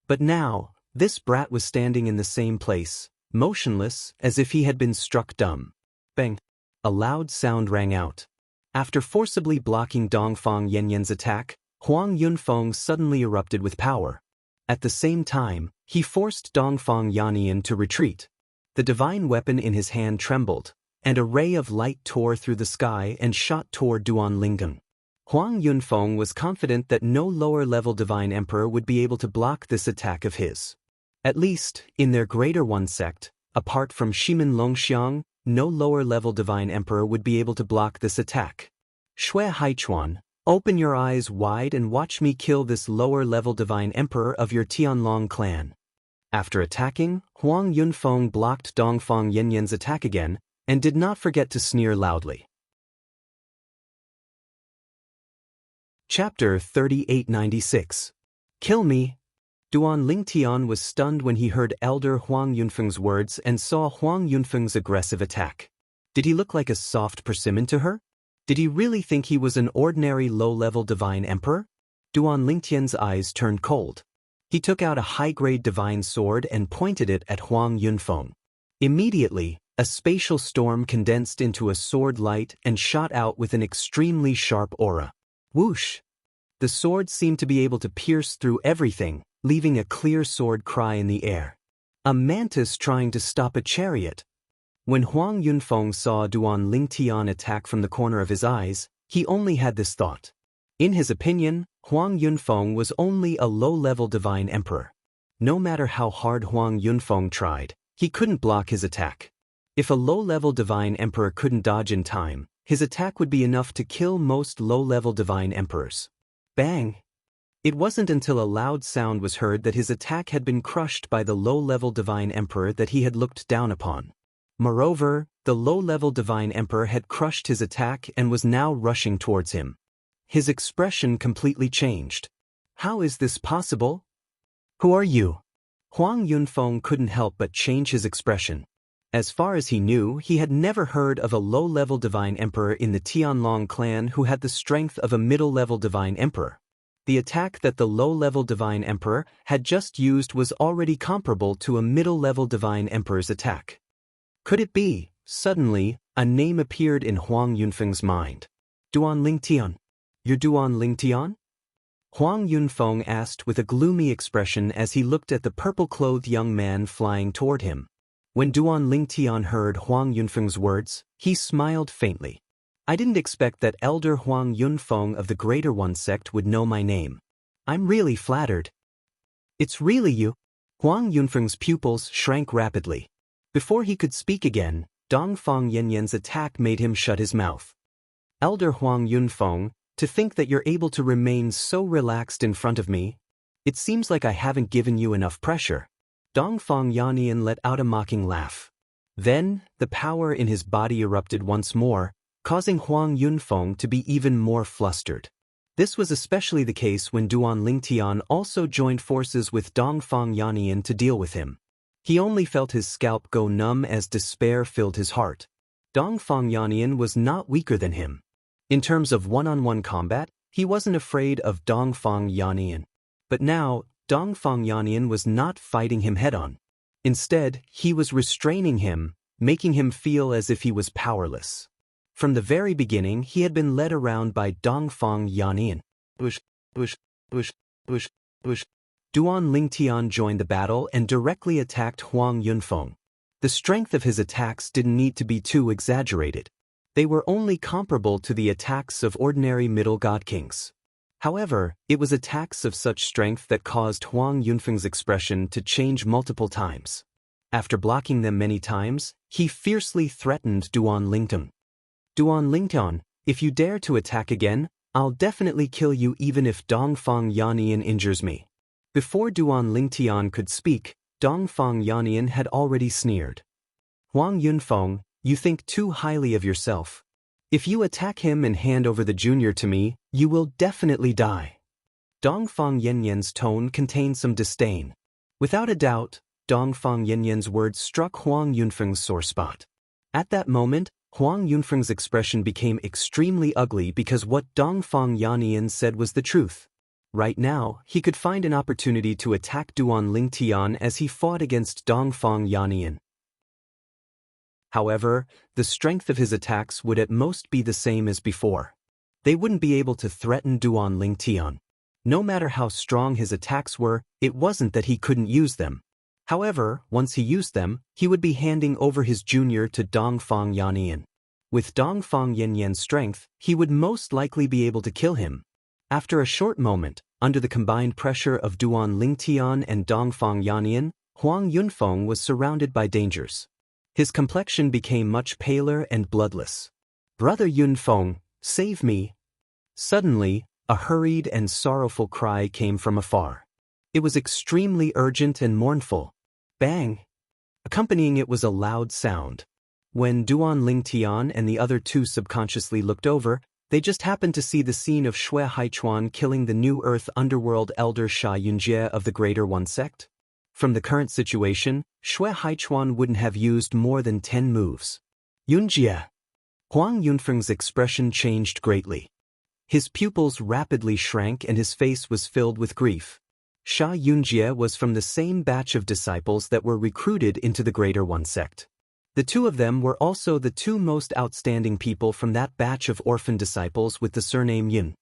Speaker 1: But now, this brat was standing in the same place, motionless, as if he had been struck dumb. Bang! A loud sound rang out. After forcibly blocking Dongfang Yannian's attack, Huang Yunfeng suddenly erupted with power. At the same time, he forced Dongfang Yannian to retreat. The divine weapon in his hand trembled, and a ray of light tore through the sky and shot toward Duan Linggen. Huang Yunfeng was confident that no lower-level divine emperor would be able to block this attack of his. At least, in their Greater One Sect, apart from Shimin Longxiang, no lower-level divine emperor would be able to block this attack. Xue Haichuan, open your eyes wide and watch me kill this lower-level divine emperor of your Tianlong clan. After attacking, Huang Yunfeng blocked Dongfang Yannian's attack again, and did not forget to sneer loudly. Chapter 3896. Kill me. Duan Ling Tian was stunned when he heard Elder Huang Yunfeng's words and saw Huang Yunfeng's aggressive attack. Did he look like a soft persimmon to her? Did he really think he was an ordinary low-level divine emperor? Duan Ling Tian's eyes turned cold. He took out a high-grade divine sword and pointed it at Huang Yunfeng. Immediately, a spatial storm condensed into a sword light and shot out with an extremely sharp aura. Whoosh! The sword seemed to be able to pierce through everything, leaving a clear sword cry in the air. A mantis trying to stop a chariot. When Huang Yunfeng saw Duan Lingtian attack from the corner of his eyes, he only had this thought. In his opinion, Huang Yunfeng was only a low-level divine emperor. No matter how hard Huang Yunfeng tried, he couldn't block his attack. If a low-level divine emperor couldn't dodge in time, his attack would be enough to kill most low-level divine emperors. Bang! It wasn't until a loud sound was heard that his attack had been crushed by the low-level divine emperor that he had looked down upon. Moreover, the low-level divine emperor had crushed his attack and was now rushing towards him. His expression completely changed. How is this possible? Who are you? Huang Yunfeng couldn't help but change his expression. As far as he knew, he had never heard of a low-level divine emperor in the Tianlong clan who had the strength of a middle-level divine emperor. The attack that the low-level divine emperor had just used was already comparable to a middle-level divine emperor's attack. Could it be? Suddenly, a name appeared in Huang Yunfeng's mind. Duan Lingtian. You're Duan Lingtian? Huang Yunfeng asked with a gloomy expression as he looked at the purple-clothed young man flying toward him. When Duan Lingtian heard Huang Yunfeng's words, he smiled faintly. I didn't expect that Elder Huang Yunfeng of the Greater One sect would know my name. I'm really flattered. It's really you? Huang Yunfeng's pupils shrank rapidly. Before he could speak again, Dongfang Yanyan's attack made him shut his mouth. Elder Huang Yunfeng, to think that you're able to remain so relaxed in front of me. It seems like I haven't given you enough pressure. Dongfang Yanyan let out a mocking laugh. Then, the power in his body erupted once more, causing Huang Yunfeng to be even more flustered. This was especially the case when Duan Lingtian also joined forces with Dongfang Yanyan to deal with him. He only felt his scalp go numb as despair filled his heart. Dongfang Yanyan was not weaker than him. In terms of one-on-one combat, he wasn't afraid of Dongfang Yanyan. But now, Dongfang Yanyan was not fighting him head-on. Instead, he was restraining him, making him feel as if he was powerless. From the very beginning, he had been led around by Dongfang Yanyan. Duan Lingtian joined the battle and directly attacked Huang Yunfeng. The strength of his attacks didn't need to be too exaggerated. They were only comparable to the attacks of ordinary middle god kings. However, it was attacks of such strength that caused Huang Yunfeng's expression to change multiple times. After blocking them many times, he fiercely threatened Duan Lingtian. Duan Lingtian, if you dare to attack again, I'll definitely kill you even if Dongfang Yanyan injures me. Before Duan Lingtian could speak, Dongfang Yanyan had already sneered. Huang Yunfeng, you think too highly of yourself. If you attack him and hand over the junior to me, you will definitely die. Dongfang Yanyan's tone contained some disdain. Without a doubt, Dongfang Yanyan's words struck Huang Yunfeng's sore spot. At that moment, Huang Yunfeng's expression became extremely ugly because what Dongfang Yanyan said was the truth. Right now, he could find an opportunity to attack Duan Lingtian as he fought against Dongfang Yanyan. However, the strength of his attacks would at most be the same as before. They wouldn't be able to threaten Duan Lingtian. No matter how strong his attacks were, it wasn't that he couldn't use them. However, once he used them, he would be handing over his junior to Dongfang Yanyan. With Dongfang Yanyan's strength, he would most likely be able to kill him. After a short moment, under the combined pressure of Duan Lingtian and Dongfang Yanyan, Huang Yunfeng was surrounded by dangers. His complexion became much paler and bloodless. Brother Yunfeng, save me! Suddenly, a hurried and sorrowful cry came from afar. It was extremely urgent and mournful. Bang! Accompanying it was a loud sound. When Duan Lingtian and the other two subconsciously looked over, they just happened to see the scene of Shui Haichuan killing the New Earth Underworld elder Sha Yunjie of the Greater One sect. From the current situation, Shui Haichuan wouldn't have used more than 10 moves. Yunjie! Huang Yunfeng's expression changed greatly. His pupils rapidly shrank and his face was filled with grief. Sha Yunjie was from the same batch of disciples that were recruited into the Greater One sect. The two of them were also the two most outstanding people from that batch of orphan disciples with the surname Yun.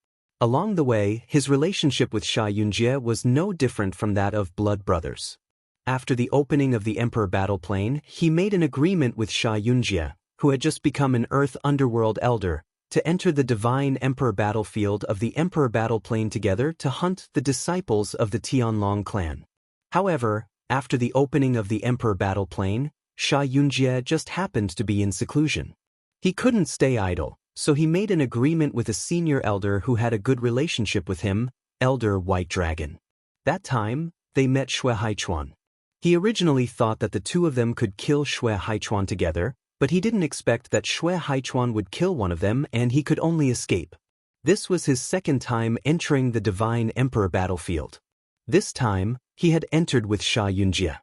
Speaker 1: Along the way, his relationship with Sha Yunjie was no different from that of blood brothers. After the opening of the Emperor Battle Plane, he made an agreement with Sha Yunjie, who had just become an Earth Underworld Elder, to enter the Divine Emperor battlefield of the Emperor Battle Plane together to hunt the disciples of the Tianlong clan. However, after the opening of the Emperor Battle Plane, Sha Yunjie just happened to be in seclusion. He couldn't stay idle, so he made an agreement with a senior elder who had a good relationship with him, Elder White Dragon. That time, they met Xue Haichuan. He originally thought that the two of them could kill Xue Haichuan together, but he didn't expect that Xue Haichuan would kill one of them and he could only escape. This was his second time entering the Divine Emperor battlefield. This time, he had entered with Sha Yunjie.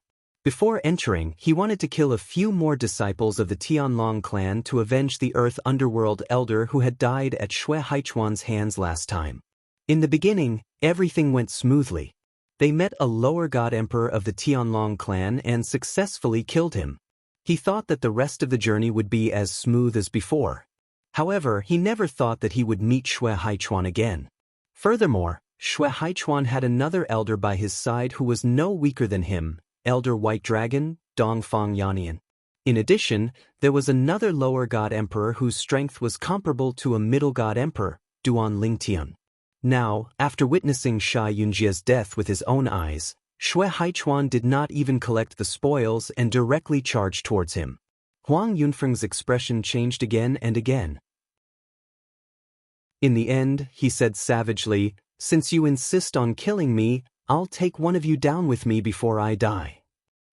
Speaker 1: Before entering, he wanted to kill a few more disciples of the Tianlong clan to avenge the Earth Underworld Elder who had died at Xue Haichuan's hands last time. In the beginning, everything went smoothly. They met a lower god emperor of the Tianlong clan and successfully killed him. He thought that the rest of the journey would be as smooth as before. However, he never thought that he would meet Xue Haichuan again. Furthermore, Xue Haichuan had another elder by his side who was no weaker than him, Elder White Dragon, Dongfang Yannian. In addition, there was another lower god emperor whose strength was comparable to a middle god emperor, Duan Lingtian. Now, after witnessing Sha Yunjie's death with his own eyes, Xue Haichuan did not even collect the spoils and directly charged towards him. Huang Yunfeng's expression changed again and again. In the end, he said savagely, "Since you insist on killing me, I'll take one of you down with me before I die."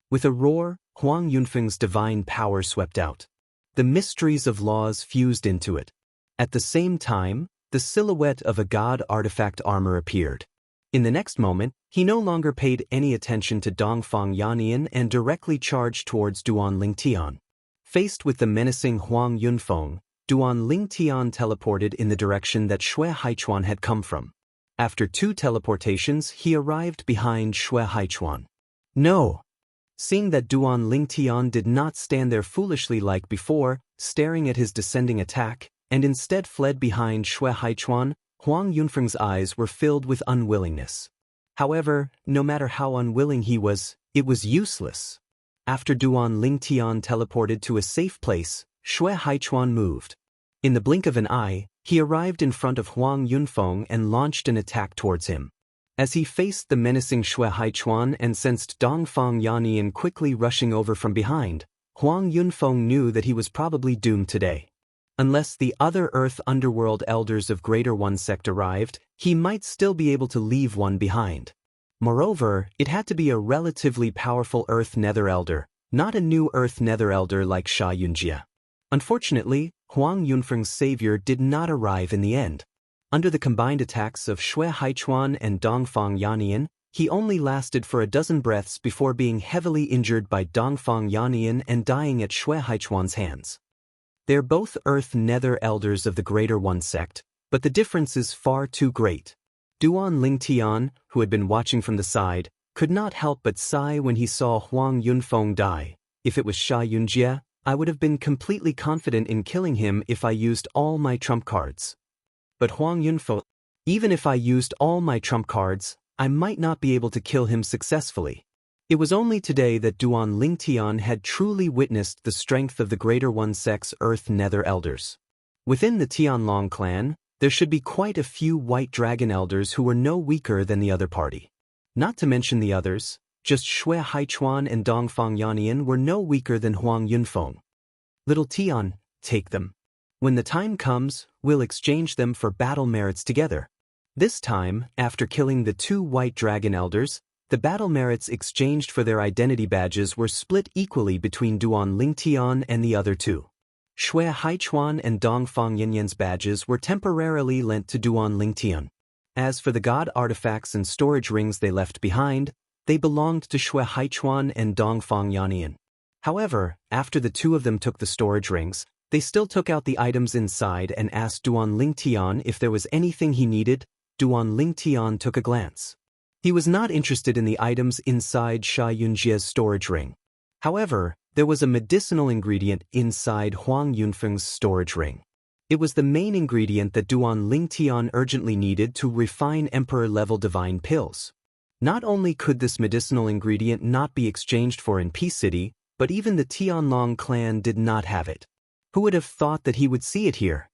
Speaker 1: With a roar, Huang Yunfeng's divine power swept out. The mysteries of laws fused into it. At the same time, the silhouette of a god artifact armor appeared. In the next moment, he no longer paid any attention to Dongfang Yannian and directly charged towards Duan Lingtian. Faced with the menacing Huang Yunfeng, Duan Lingtian teleported in the direction that Xue Haichuan had come from. After 2 teleportations, he arrived behind Xue Haichuan. No! Seeing that Duan Lingtian did not stand there foolishly like before, staring at his descending attack, and instead fled behind Xue Haichuan, Huang Yunfeng's eyes were filled with unwillingness. However, no matter how unwilling he was, it was useless. After Duan Lingtian teleported to a safe place, Xue Haichuan moved. In the blink of an eye, he arrived in front of Huang Yunfeng and launched an attack towards him. As he faced the menacing Xue Haichuan and sensed Dongfang Yannian quickly rushing over from behind, Huang Yunfeng knew that he was probably doomed today. Unless the other Earth Underworld Elders of Greater One Sect arrived, he might still be able to leave one behind. Moreover, it had to be a relatively powerful Earth Nether Elder, not a new Earth Nether Elder like Sha Yunjie. Unfortunately, Huang Yunfeng's savior did not arrive in the end. Under the combined attacks of Xue Haichuan and Dongfang Yannian, he only lasted for a dozen breaths before being heavily injured by Dongfang Yannian and dying at Xue Haichuan's hands. They're both Earth Nether Elders of the Greater One Sect, but the difference is far too great. Duan Lingtian, who had been watching from the side, could not help but sigh when he saw Huang Yunfeng die. If it was Sha Yunjie, I would have been completely confident in killing him if I used all my trump cards. But Huang Yunfeng, even if I used all my trump cards, I might not be able to kill him successfully. It was only today that Duan Lingtian had truly witnessed the strength of the Greater One Sect's Earth Nether Elders. Within the Tianlong clan, there should be quite a few White Dragon Elders who were no weaker than the other party. Not to mention the others, just Xue Haichuan and Dongfang Yannian were no weaker than Huang Yunfeng. Little Tian, take them. When the time comes, we'll exchange them for battle merits together. This time, after killing the 2 White Dragon Elders, the battle merits exchanged for their identity badges were split equally between Duan Lingtian and the other 2. Xue Haichuan and Dongfang Yannian's badges were temporarily lent to Duan Lingtian. As for the god artifacts and storage rings they left behind, they belonged to Xue Haichuan and Dongfang Yannian. However, after the 2 of them took the storage rings, they still took out the items inside and asked Duan Lingtian if there was anything he needed. Duan Lingtian took a glance. He was not interested in the items inside Sha Yunjie's storage ring. However, there was a medicinal ingredient inside Huang Yunfeng's storage ring. It was the main ingredient that Duan Lingtian urgently needed to refine emperor-level divine pills. Not only could this medicinal ingredient not be exchanged for in Peace City, but even the Tianlong clan did not have it. Who would have thought that he would see it here?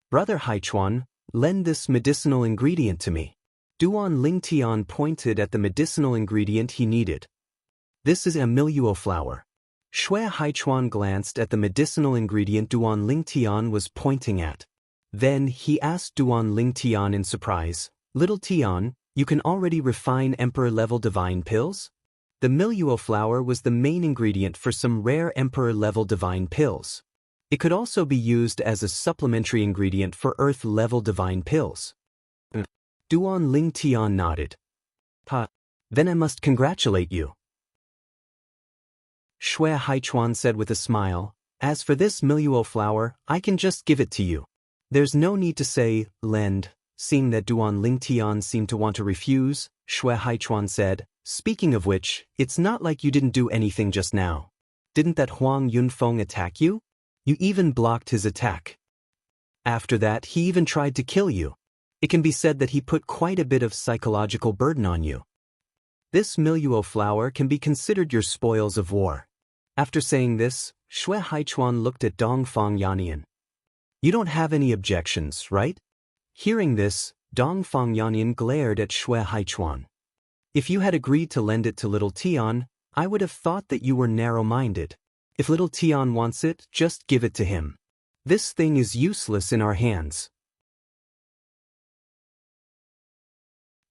Speaker 1: Brother Haichuan, lend this medicinal ingredient to me. Duan Lingtian pointed at the medicinal ingredient he needed. This is a milieu flower. Shui Haichuan glanced at the medicinal ingredient Duan Lingtian was pointing at. Then he asked Duan Lingtian in surprise, "Little Tian, you can already refine emperor-level divine pills?" The milieu flower was the main ingredient for some rare emperor-level divine pills. It could also be used as a supplementary ingredient for earth-level divine pills. Duan Lingtian nodded. Then I must congratulate you. Shui Haichuan said with a smile, "As for this milieu flower, I can just give it to you. There's no need to say, lend." Seeing that Duan Lingtian seemed to want to refuse, Shui Haichuan said, "Speaking of which, it's not like you didn't do anything just now. Didn't that Huang Yunfeng attack you? You even blocked his attack. After that, he even tried to kill you. It can be said that he put quite a bit of psychological burden on you. This milieu flower can be considered your spoils of war." After saying this, Shui Haichuan looked at Dongfang Yannian. "You don't have any objections, right?" Hearing this, Dongfang Yannian glared at Shui Haichuan. "If you had agreed to lend it to little Tian, I would have thought that you were narrow-minded. If little Tian wants it, just give it to him. This thing is useless in our hands."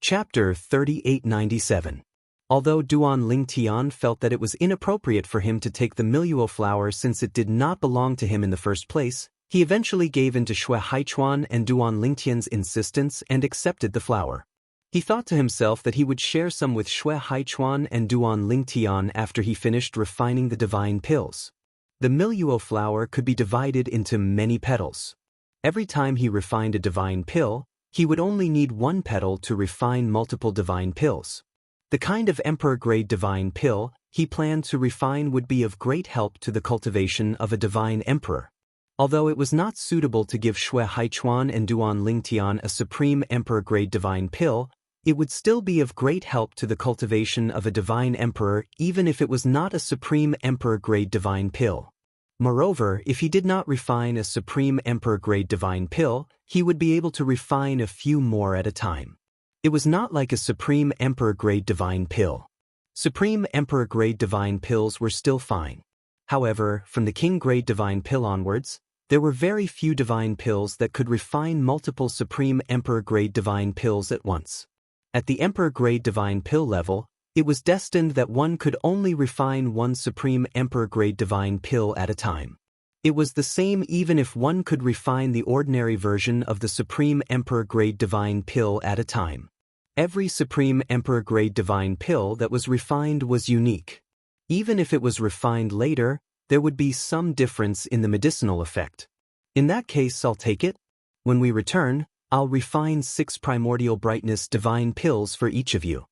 Speaker 1: Chapter 3897. Although Duan Lingtian felt that it was inappropriate for him to take the milieu flower since it did not belong to him in the first place, he eventually gave in to Shui Haichuan and Duan Lingtian's insistence and accepted the flower. He thought to himself that he would share some with Shui Haichuan and Duan Lingtian after he finished refining the divine pills. The milieu flower could be divided into many petals. Every time he refined a divine pill, he would only need one petal to refine multiple divine pills. The kind of emperor-grade divine pill he planned to refine would be of great help to the cultivation of a divine emperor. Although it was not suitable to give Shui Haichuan and Duan Lingtian a supreme emperor-grade divine pill, it would still be of great help to the cultivation of a divine emperor even if it was not a supreme emperor-grade divine pill. Moreover, if he did not refine a supreme emperor-grade divine pill, he would be able to refine a few more at a time. It was not like a supreme emperor-grade divine pill. Supreme emperor-grade divine pills were still fine. However, from the king-grade divine pill onwards, there were very few divine pills that could refine multiple supreme emperor-grade divine pills at once. At the emperor-grade divine pill level, it was destined that one could only refine one supreme emperor-grade divine pill at a time. It was the same even if one could refine the ordinary version of the supreme emperor-grade divine pill at a time. Every supreme emperor-grade divine pill that was refined was unique. Even if it was refined later, there would be some difference in the medicinal effect. In that case, I'll take it. When we return, I'll refine 6 primordial brightness divine pills for each of you.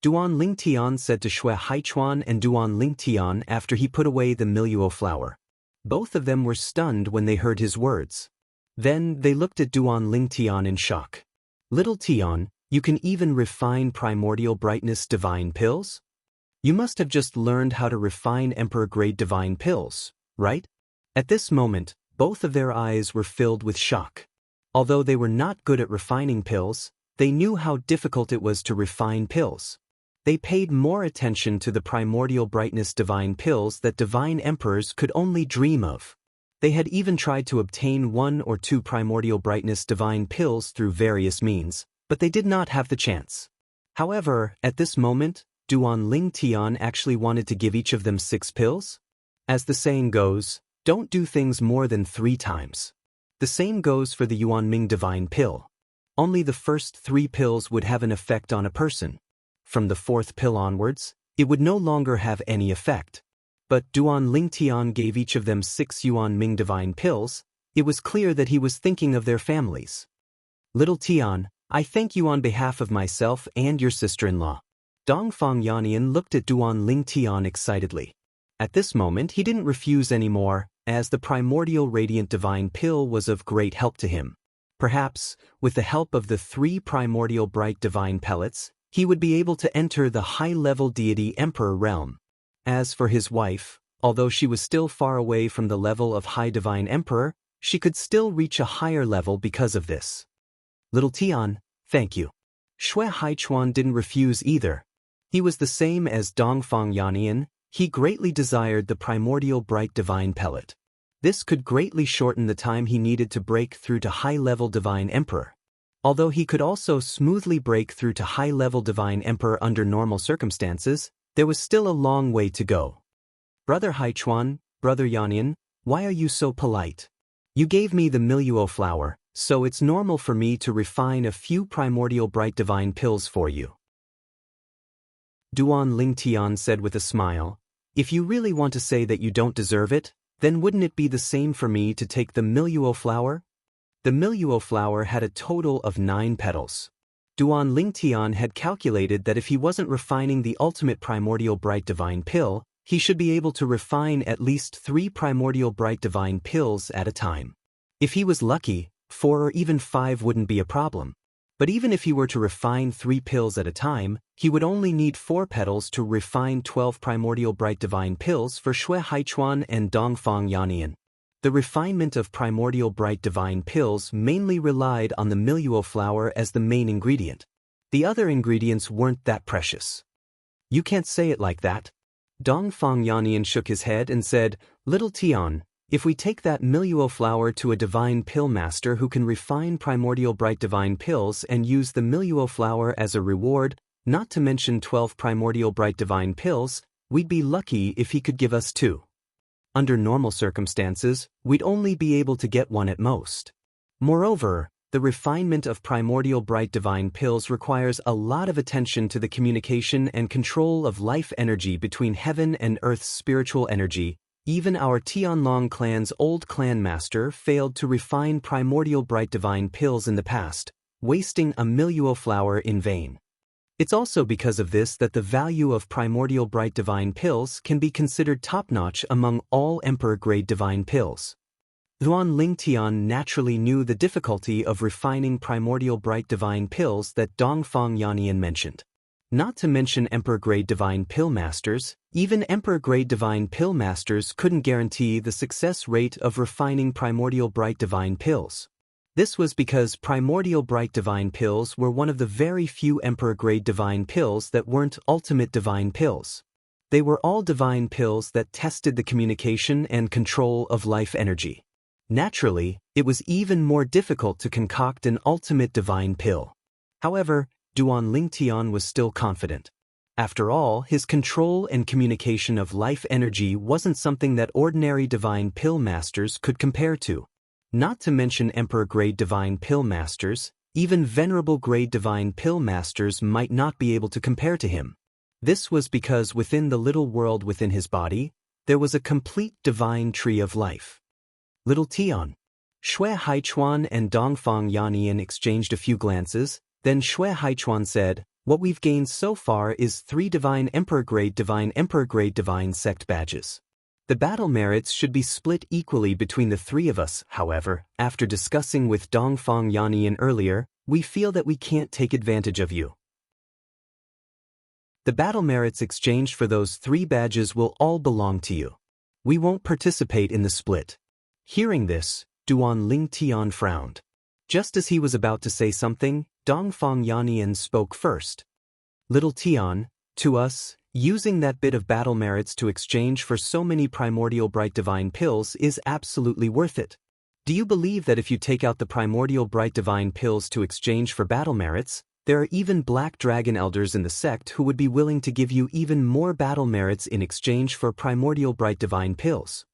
Speaker 1: Duan Lingtian said to Shui Haichuan and Duan Lingtian after he put away the milieu flower. Both of them were stunned when they heard his words. Then they looked at Duan Lingtian in shock. "Little Tian, you can even refine primordial brightness divine pills? You must have just learned how to refine emperor-grade divine pills, right?" At this moment, both of their eyes were filled with shock. Although they were not good at refining pills, they knew how difficult it was to refine pills. They paid more attention to the primordial brightness divine pills that divine emperors could only dream of. They had even tried to obtain 1 or 2 primordial brightness divine pills through various means, but they did not have the chance. However, at this moment, Duan Lingtian actually wanted to give each of them 6 pills. As the saying goes, don't do things more than 3 times. The same goes for the Yuanming divine pill. Only the first 3 pills would have an effect on a person. From the 4th pill onwards, it would no longer have any effect. But Duan Lingtian gave each of them 6 Yuanming divine pills. It was clear that he was thinking of their families. "Little Tian, I thank you on behalf of myself and your sister-in-law." Dongfang Yannian looked at Duan Lingtian excitedly. At this moment he didn't refuse anymore, as the primordial radiant divine pill was of great help to him. Perhaps, with the help of the 3 primordial bright divine pellets, he would be able to enter the high-level deity emperor realm. As for his wife, although she was still far away from the level of high divine emperor, she could still reach a higher level because of this. Little Tian, thank you. Shui Haichuan didn't refuse either. He was the same as Dongfang Yannian. He greatly desired the primordial bright divine pellet. This could greatly shorten the time he needed to break through to high-level divine emperor. Although he could also smoothly break through to high-level divine emperor under normal circumstances, there was still a long way to go. Brother Haichuan, Brother Yannian, why are you so polite? You gave me the Miluo flower, so it's normal for me to refine a few primordial bright divine pills for you. Duan Lingtian said with a smile, if you really want to say that you don't deserve it, then wouldn't it be the same for me to take the Miluo flower? The Miluo flower had a total of 9 petals. Duan Lingtian had calculated that if he wasn't refining the ultimate primordial bright divine pill, he should be able to refine at least 3 primordial bright divine pills at a time. If he was lucky, 4 or even 5 wouldn't be a problem. But even if he were to refine 3 pills at a time, he would only need 4 petals to refine 12 primordial bright divine pills for Shui Haichuan and Dongfang Yannian. The refinement of primordial bright divine pills mainly relied on the Miluo flower as the main ingredient. The other ingredients weren't that precious. You can't say it like that. Dongfang Yannian shook his head and said, Little Tian, if we take that Miluo flower to a divine pill master who can refine primordial bright divine pills and use the Miluo flower as a reward, not to mention 12 primordial bright divine pills, we'd be lucky if he could give us 2. Under normal circumstances, we'd only be able to get 1 at most. Moreover, the refinement of primordial bright divine pills requires a lot of attention to the communication and control of life energy between heaven and earth's spiritual energy. Even our Tianlong clan's old clan master failed to refine primordial bright divine pills in the past, wasting a Miluo flower in vain. It's also because of this that the value of primordial bright divine pills can be considered top-notch among all emperor-grade divine pills. Duan Lingtian naturally knew the difficulty of refining primordial bright divine pills that Dongfang Yannian mentioned. Not to mention emperor-grade divine pill masters, even emperor-grade divine pill masters couldn't guarantee the success rate of refining primordial bright divine pills. This was because primordial bright divine pills were one of the very few emperor-grade divine pills that weren't ultimate divine pills. They were all divine pills that tested the communication and control of life energy. Naturally, it was even more difficult to concoct an ultimate divine pill. However, Duan Lingtian was still confident. After all, his control and communication of life energy wasn't something that ordinary divine pill masters could compare to. Not to mention emperor-grade divine pill masters, even venerable-grade divine pill masters might not be able to compare to him. This was because within the little world within his body, there was a complete divine tree of life. Little Tian. Shui Haichuan and Dongfang Yannian exchanged a few glances. Then Shui Haichuan said, what we've gained so far is 3 divine emperor-grade divine sect badges. The battle merits should be split equally between the 3 of us. However, after discussing with Dongfang Yannian earlier, we feel that we can't take advantage of you. The battle merits exchanged for those 3 badges will all belong to you. We won't participate in the split. Hearing this, Duan Lingtian frowned. Just as he was about to say something, Dongfang Yannian spoke first. Little Tian, to us, using that bit of battle merits to exchange for so many primordial bright divine pills is absolutely worth it. Do you believe that if you take out the primordial bright divine pills to exchange for battle merits, there are even black dragon elders in the sect who would be willing to give you even more battle merits in exchange for primordial bright divine pills?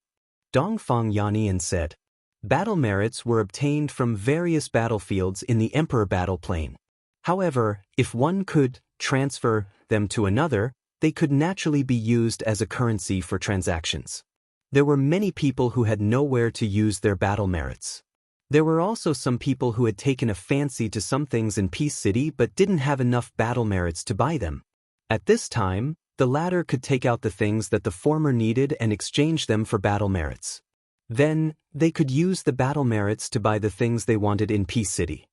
Speaker 1: Dongfang Yannian said. Battle merits were obtained from various battlefields in the Emperor battle plane. However, if one could transfer them to another, they could naturally be used as a currency for transactions. There were many people who had nowhere to use their battle merits. There were also some people who had taken a fancy to some things in Peace City but didn't have enough battle merits to buy them. At this time, the latter could take out the things that the former needed and exchange them for battle merits. Then, they could use the battle merits to buy the things they wanted in Peace City.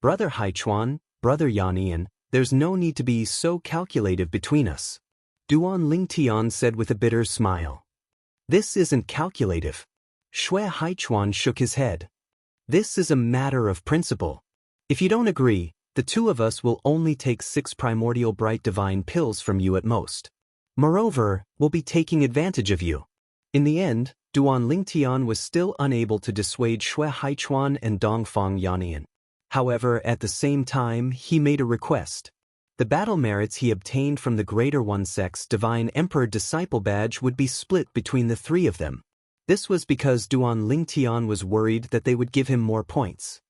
Speaker 1: Brother Haichuan, Brother Yanian, there's no need to be so calculative between us. Duan Lingtian said with a bitter smile. This isn't calculative. Shui Haichuan shook his head. This is a matter of principle. If you don't agree, the two of us will only take 6 primordial bright divine pills from you at most. Moreover, we'll be taking advantage of you. In the end, Duan Lingtian was still unable to dissuade Shui Haichuan and Dongfang Yanian. However, at the same time, he made a request. The battle merits he obtained from the Greater One Sect's Divine Emperor Disciple Badge would be split between the 3 of them. This was because Duan Lingtian was worried that they would give him more points.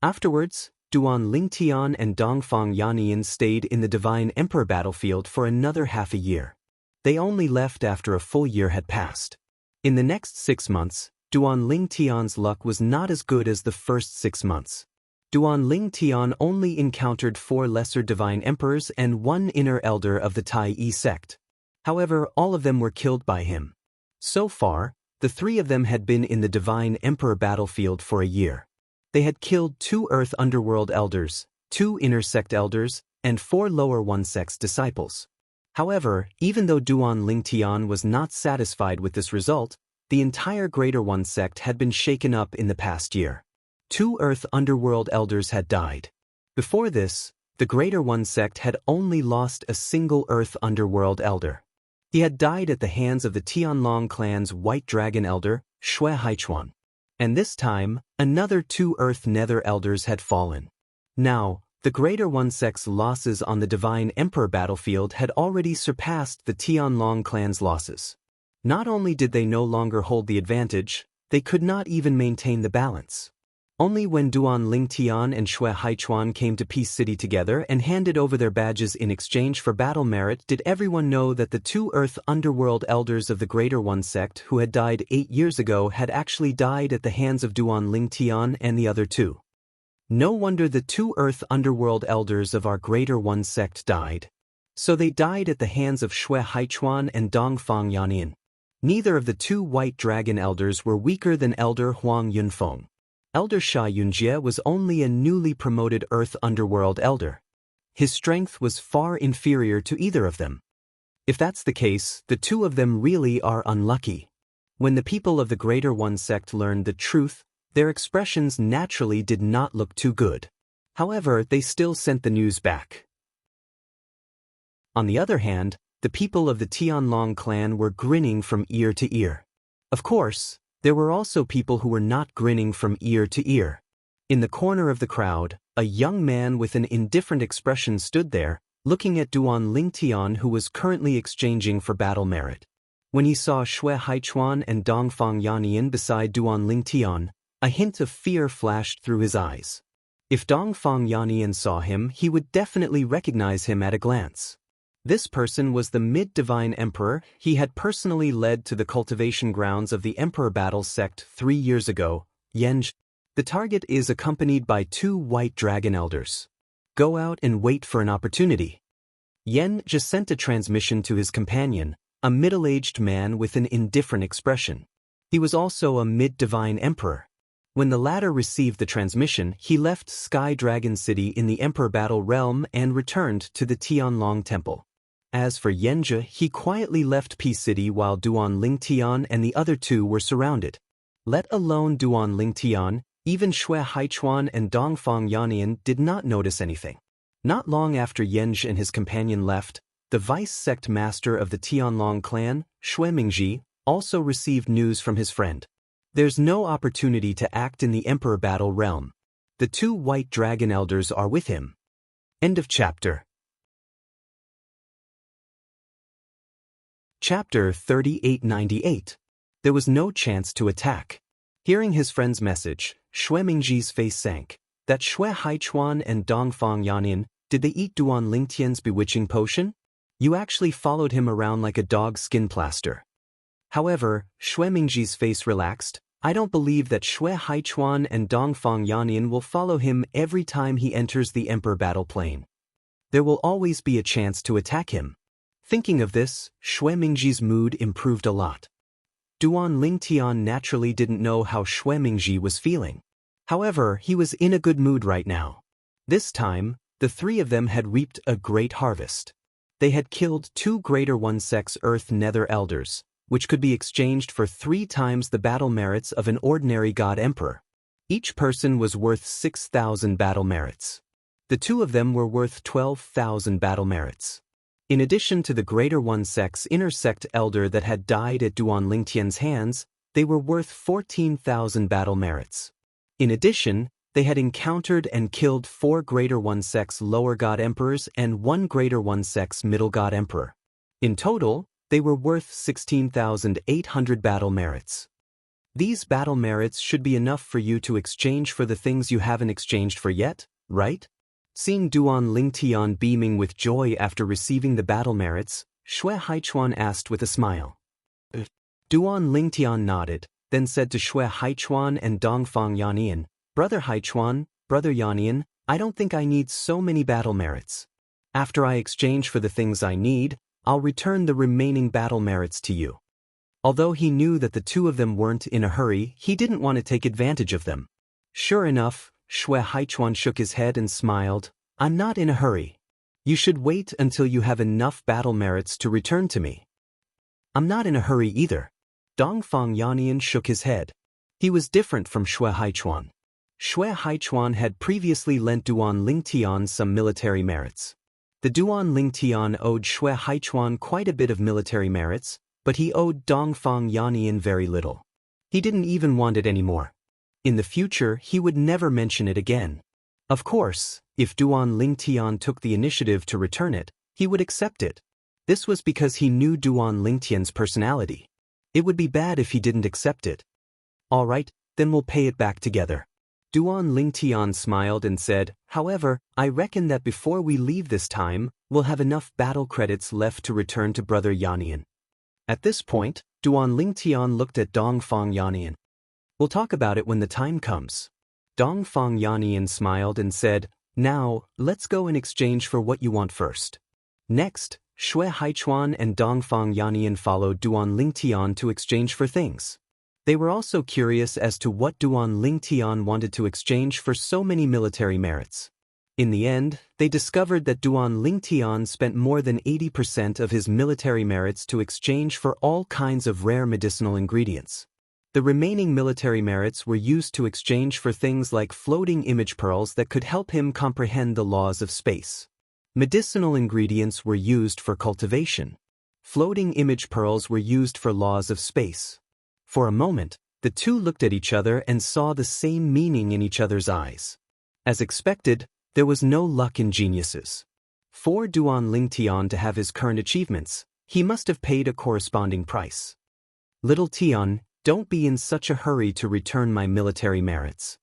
Speaker 1: Afterwards, Duan Lingtian and Dongfang Yanian stayed in the Divine Emperor battlefield for another half a year. They only left after a full year had passed. In the next 6 months, Duan Lingtian's luck was not as good as the first 6 months. Duan Lingtian only encountered 4 lesser divine emperors and 1 inner elder of the Tai Yi sect. However, all of them were killed by him. So far, the 3 of them had been in the divine emperor battlefield for a year. They had killed 2 earth underworld elders, 2 inner sect elders, and 4 lower one sect's disciples. However, even though Duan Lingtian was not satisfied with this result, the entire Greater One sect had been shaken up in the past year. 2 earth underworld elders had died. Before this, the Greater One sect had only lost a single earth underworld elder. He had died at the hands of the Tianlong clan's White Dragon elder, Shui Haichuan. And this time, another 2 earth nether elders had fallen. Now, the Greater One sect's losses on the Divine Emperor battlefield had already surpassed the Tianlong clan's losses. Not only did they no longer hold the advantage, they could not even maintain the balance. Only when Duan Lingtian and Shui Haichuan came to Peace City together and handed over their badges in exchange for battle merit did everyone know that the 2 earth underworld elders of the Greater One sect who had died 8 years ago had actually died at the hands of Duan Lingtian and the other 2. No wonder the 2 earth underworld elders of our Greater One sect died. So they died at the hands of Shui Haichuan and Dongfang Yanian. Neither of the 2 White Dragon elders were weaker than Elder Huang Yunfeng. Elder Sha Yunjie was only a newly promoted Earth Underworld elder. His strength was far inferior to either of them. If that's the case, the 2 of them really are unlucky. When the people of the Greater One sect learned the truth, their expressions naturally did not look too good. However, they still sent the news back. On the other hand, the people of the Tianlong clan were grinning from ear to ear. Of course, there were also people who were not grinning from ear to ear. In the corner of the crowd, a young man with an indifferent expression stood there, looking at Duan Lingtian who was currently exchanging for battle merit. When he saw Shui Haichuan and Dongfang Yanian beside Duan Lingtian, a hint of fear flashed through his eyes. If Dongfang Yanian saw him, he would definitely recognize him at a glance. This person was the mid-divine emperor he had personally led to the cultivation grounds of the Emperor Battle sect 3 years ago, Yenj. The target is accompanied by 2 White Dragon elders. Go out and wait for an opportunity. Yen just sent a transmission to his companion, a middle-aged man with an indifferent expression. He was also a mid-divine emperor. When the latter received the transmission, he left Sky Dragon City in the Emperor Battle realm and returned to the Tianlong Temple. As for Yenja, he quietly left Peace City while Duan Lingtian and the other 2 were surrounded. Let alone Duan Lingtian, even Shui Haichuan and Dongfang Yanian did not notice anything. Not long after Yenj and his companion left, the vice sect master of the Tianlong clan, Shui Mingji, also received news from his friend. There's no opportunity to act in the Emperor Battle realm. The 2 White Dragon elders are with him. End of chapter. Chapter 3898. There was no chance to attack. Hearing his friend's message, Shui Mingji's face sank. That Shui Haichuan and Dongfang Yanian, did they eat Duan Lingtian's bewitching potion? You actually followed him around like a dog's skin plaster. However, Shui Mingji's face relaxed. I don't believe that Shui Haichuan and Dongfang Yanian will follow him every time he enters the Emperor Battle plane. There will always be a chance to attack him. Thinking of this, Shui Mingji's mood improved a lot. Duan Lingtian naturally didn't know how Xue Mingji was feeling. However, he was in a good mood right now. This time, the three of them had reaped a great harvest. They had killed 2 greater one-sex Earth Nether Elders, which could be exchanged for 3 times the battle merits of an ordinary God Emperor. Each person was worth 6,000 battle merits. The 2 of them were worth 12,000 battle merits. In addition to the greater one-sex intersect elder that had died at Duan Lingtian's hands, they were worth 14,000 battle merits. In addition, they had encountered and killed 4 greater one-sex lower god emperors and 1 greater one-sex middle god emperor. In total, they were worth 16,800 battle merits. These battle merits should be enough for you to exchange for the things you haven't exchanged for yet, right? Seeing Duan Lingtian beaming with joy after receiving the battle merits, Xue Haichuan asked with a smile. Duan Lingtian nodded, then said to Xue Haichuan and Dongfang Yannian, "Brother Haichuan, Brother Yannian, I don't think I need so many battle merits. After I exchange for the things I need, I'll return the remaining battle merits to you." Although he knew that the 2 of them weren't in a hurry, he didn't want to take advantage of them. Sure enough, Xue Haichuan shook his head and smiled. "I'm not in a hurry. You should wait until you have enough battle merits to return to me." "I'm not in a hurry either." Dongfang Yannian shook his head. He was different from Xue Haichuan. Xue Haichuan had previously lent Duan Lingtian some military merits. The Duan Lingtian owed Xue Haichuan quite a bit of military merits, but he owed Dongfang Yannian very little. He didn't even want it anymore. In the future, he would never mention it again. Of course, if Duan Lingtian took the initiative to return it, he would accept it. This was because he knew Duan Lingtian's personality. It would be bad if he didn't accept it. "All right, then we'll pay it back together." Duan Lingtian smiled and said, "However, I reckon that before we leave this time, we'll have enough battle credits left to return to Brother Yannian." At this point, Duan Lingtian looked at Dongfang Yannian. "We'll talk about it when the time comes." Dongfang Yannian smiled and said, "Now, let's go in exchange for what you want first." Next, Xue Haichuan and Dongfang Yannian followed Duan Lingtian to exchange for things. They were also curious as to what Duan Lingtian wanted to exchange for so many military merits. In the end, they discovered that Duan Lingtian spent more than 80% of his military merits to exchange for all kinds of rare medicinal ingredients. The remaining military merits were used to exchange for things like floating image pearls that could help him comprehend the laws of space. Medicinal ingredients were used for cultivation. Floating image pearls were used for laws of space. For a moment, the 2 looked at each other and saw the same meaning in each other's eyes. As expected, there was no luck in geniuses. For Duan Lingtian to have his current achievements, he must have paid a corresponding price. "Little Tian, don't be in such a hurry to return my military merits."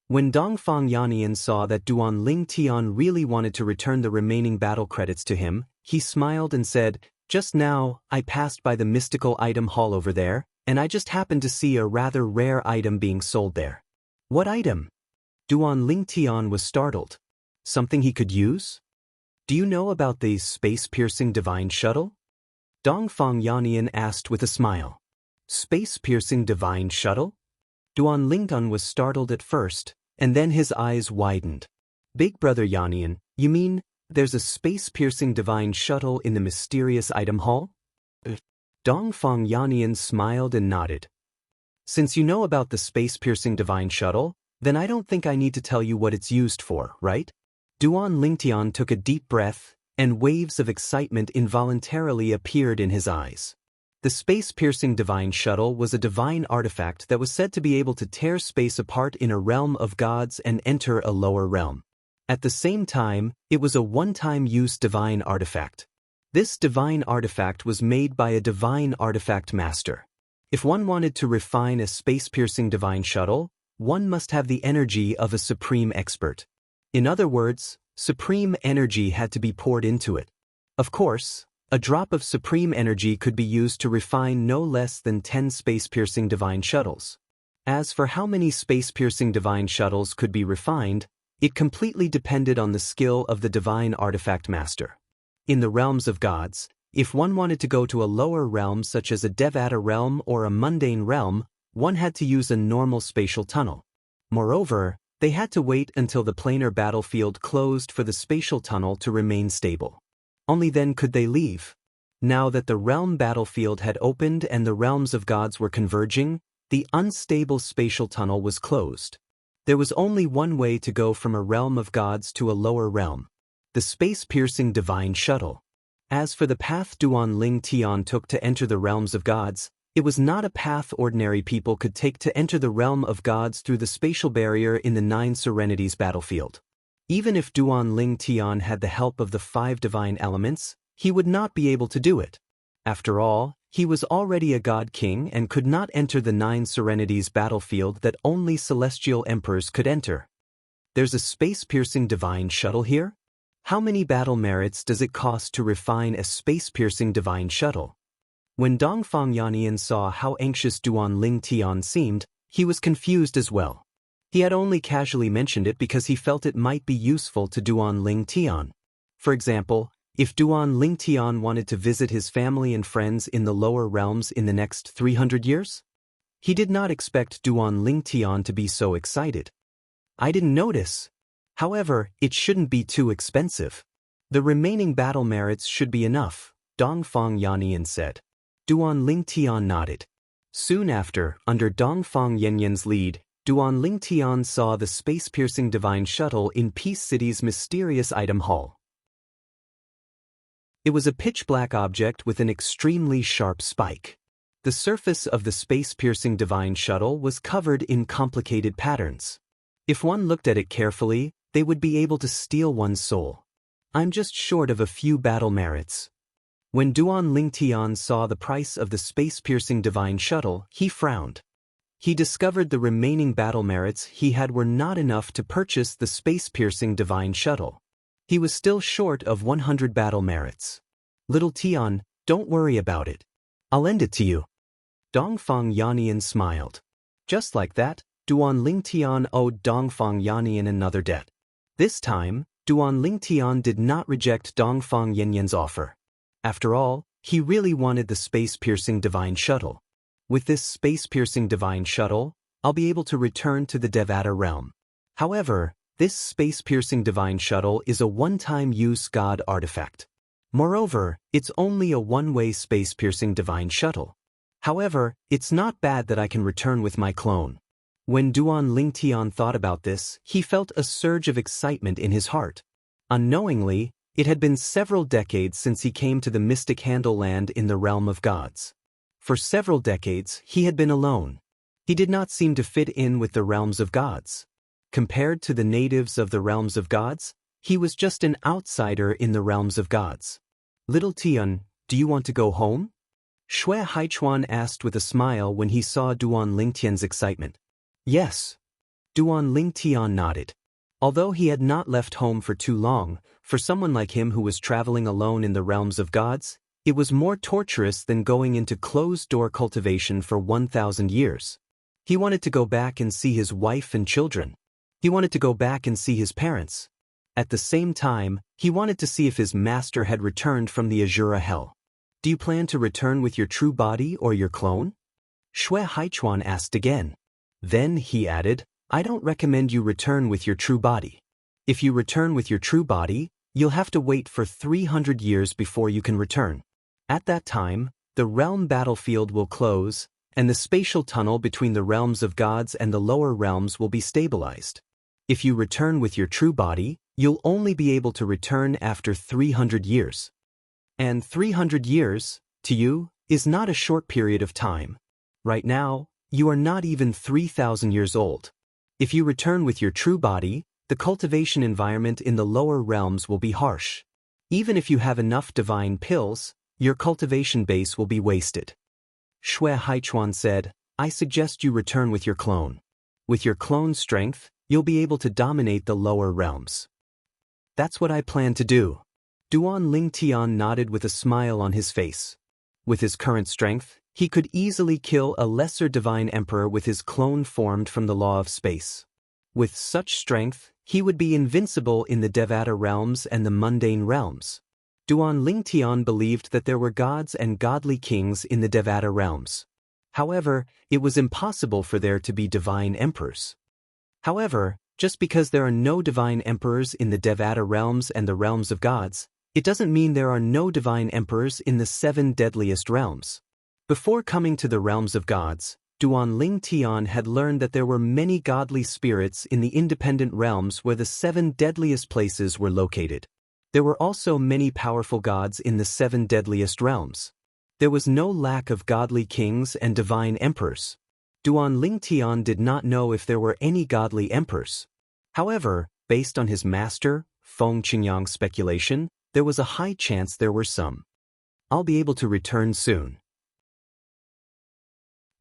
Speaker 1: When Dongfang Yannian saw that Duan Lingtian really wanted to return the remaining battle credits to him, he smiled and said, "Just now, I passed by the mystical item hall over there, and I just happened to see a rather rare item being sold there." "What item?" Duan Lingtian was startled. "Something he could use? Do you know about the space-piercing divine shuttle?" Dongfang Yannian asked with a smile. "Space-piercing divine shuttle?" Duan Lingtian was startled at first, and then his eyes widened. "Big Brother Yannian, you mean there's a space-piercing divine shuttle in the mysterious item hall?" Dongfang Yannian smiled and nodded. "Since you know about the space-piercing divine shuttle, then I don't think I need to tell you what it's used for, right?" Duan Lingtian took a deep breath, and waves of excitement involuntarily appeared in his eyes. The space-piercing divine shuttle was a divine artifact that was said to be able to tear space apart in a realm of gods and enter a lower realm. At the same time, it was a one-time use divine artifact. This divine artifact was made by a divine artifact master. If one wanted to refine a space-piercing divine shuttle, one must have the energy of a supreme expert. In other words, supreme energy had to be poured into it. Of course, a drop of supreme energy could be used to refine no less than 10 space-piercing divine shuttles. As for how many space-piercing divine shuttles could be refined, it completely depended on the skill of the divine artifact master. In the realms of gods, If one wanted to go to a lower realm such as a Devata realm or a mundane realm, one had to use a normal spatial tunnel. Moreover, they had to wait until the planar battlefield closed for the spatial tunnel to remain stable. Only then could they leave. Now that the realm battlefield had opened and the realms of gods were converging, the unstable spatial tunnel was closed. There was only one way to go from a realm of gods to a lower realm: the space-piercing divine shuttle. As for the path Duan Ling Tian took to enter the realms of gods, it was not a path ordinary people could take to enter the realm of gods through the spatial barrier in the 9 Serenities battlefield. Even if Duan Ling Tian had the help of the 5 divine elements, he would not be able to do it. After all, he was already a god king and could not enter the 9 Serenities battlefield that only celestial emperors could enter. There's a space-piercing divine shuttle here? How many battle merits does it cost to refine a space-piercing divine shuttle? When Dongfang Yannian saw how anxious Duan Ling Tian seemed, he was confused as well. He had only casually mentioned it because he felt it might be useful to Duan Ling Tian. For example, if Duan Ling Tian wanted to visit his family and friends in the lower realms in the next 300 years? He did not expect Duan Ling Tian to be so excited. I didn't notice. However, it shouldn't be too expensive. The remaining battle merits should be enough, Dongfang Yannian said. Duan Ling Tian nodded. Soon after, under Dongfang Yannian's lead, Duan Ling Tian saw the space-piercing divine shuttle in Peace City's mysterious item hall. It was a pitch-black object with an extremely sharp spike. The surface of the space-piercing divine shuttle was covered in complicated patterns. If one looked at it carefully, they would be able to steal one's soul. I'm just short of a few battle merits. When Duan Ling Tian saw the price of the space-piercing divine shuttle, he frowned. He discovered the remaining battle merits he had were not enough to purchase the space-piercing divine shuttle. He was still short of 100 battle merits. Little Tian, don't worry about it. I'll lend it to you. Dongfang Yannian smiled. Just like that, Duan Ling Tian owed Dongfang Yannian another debt. This time, Duan Ling Tian did not reject Dongfang Yannian's offer. After all, he really wanted the space-piercing divine shuttle. With this space-piercing divine shuttle, I'll be able to return to the Devata realm. However, this space-piercing divine shuttle is a one-time use god artifact. Moreover, it's only a one-way space-piercing divine shuttle. However, it's not bad that I can return with my clone. When Duan Ling Tian thought about this, he felt a surge of excitement in his heart. Unknowingly, it had been several decades since he came to the mystic Handle Land in the realm of gods. For several decades, he had been alone. He did not seem to fit in with the realms of gods. Compared to the natives of the realms of gods, he was just an outsider in the realms of gods. Little Tian, do you want to go home? Shui Haichuan asked with a smile when he saw Duan Ling Tian's excitement. Yes. Duan Ling Tian nodded. Although he had not left home for too long, for someone like him who was traveling alone in the realms of gods, it was more torturous than going into closed-door cultivation for 1,000 years. He wanted to go back and see his wife and children. He wanted to go back and see his parents. At the same time, he wanted to see if his master had returned from the Azura Hell. Do you plan to return with your true body or your clone? Shui Haichuan asked again. Then, he added, I don't recommend you return with your true body. If you return with your true body, you'll have to wait for 300 years before you can return. At that time, the realm battlefield will close, and the spatial tunnel between the realms of gods and the lower realms will be stabilized. If you return with your true body, you'll only be able to return after 300 years. And 300 years, to you, is not a short period of time. Right now, you are not even 3,000 years old. If you return with your true body, the cultivation environment in the lower realms will be harsh. Even if you have enough divine pills, your cultivation base will be wasted. Shui Haichuan said, I suggest you return with your clone. With your clone's strength, you'll be able to dominate the lower realms. That's what I plan to do. Duan Ling Tian nodded with a smile on his face. With his current strength, he could easily kill a lesser divine emperor with his clone formed from the law of space. With such strength, he would be invincible in the Devata realms and the mundane realms. Duan Lingtian believed that there were gods and godly kings in the Devata realms. However, it was impossible for there to be divine emperors. However, just because there are no divine emperors in the Devata realms and the realms of gods, it doesn't mean there are no divine emperors in the 7 deadliest realms. Before coming to the realms of gods, Duan Lingtian had learned that there were many godly spirits in the independent realms where the 7 deadliest places were located. There were also many powerful gods in the 7 deadliest realms. There was no lack of godly kings and divine emperors. Duan Lingtian did not know if there were any godly emperors. However, based on his master, Feng Qingyang's speculation, there was a high chance there were some. I'll be able to return soon.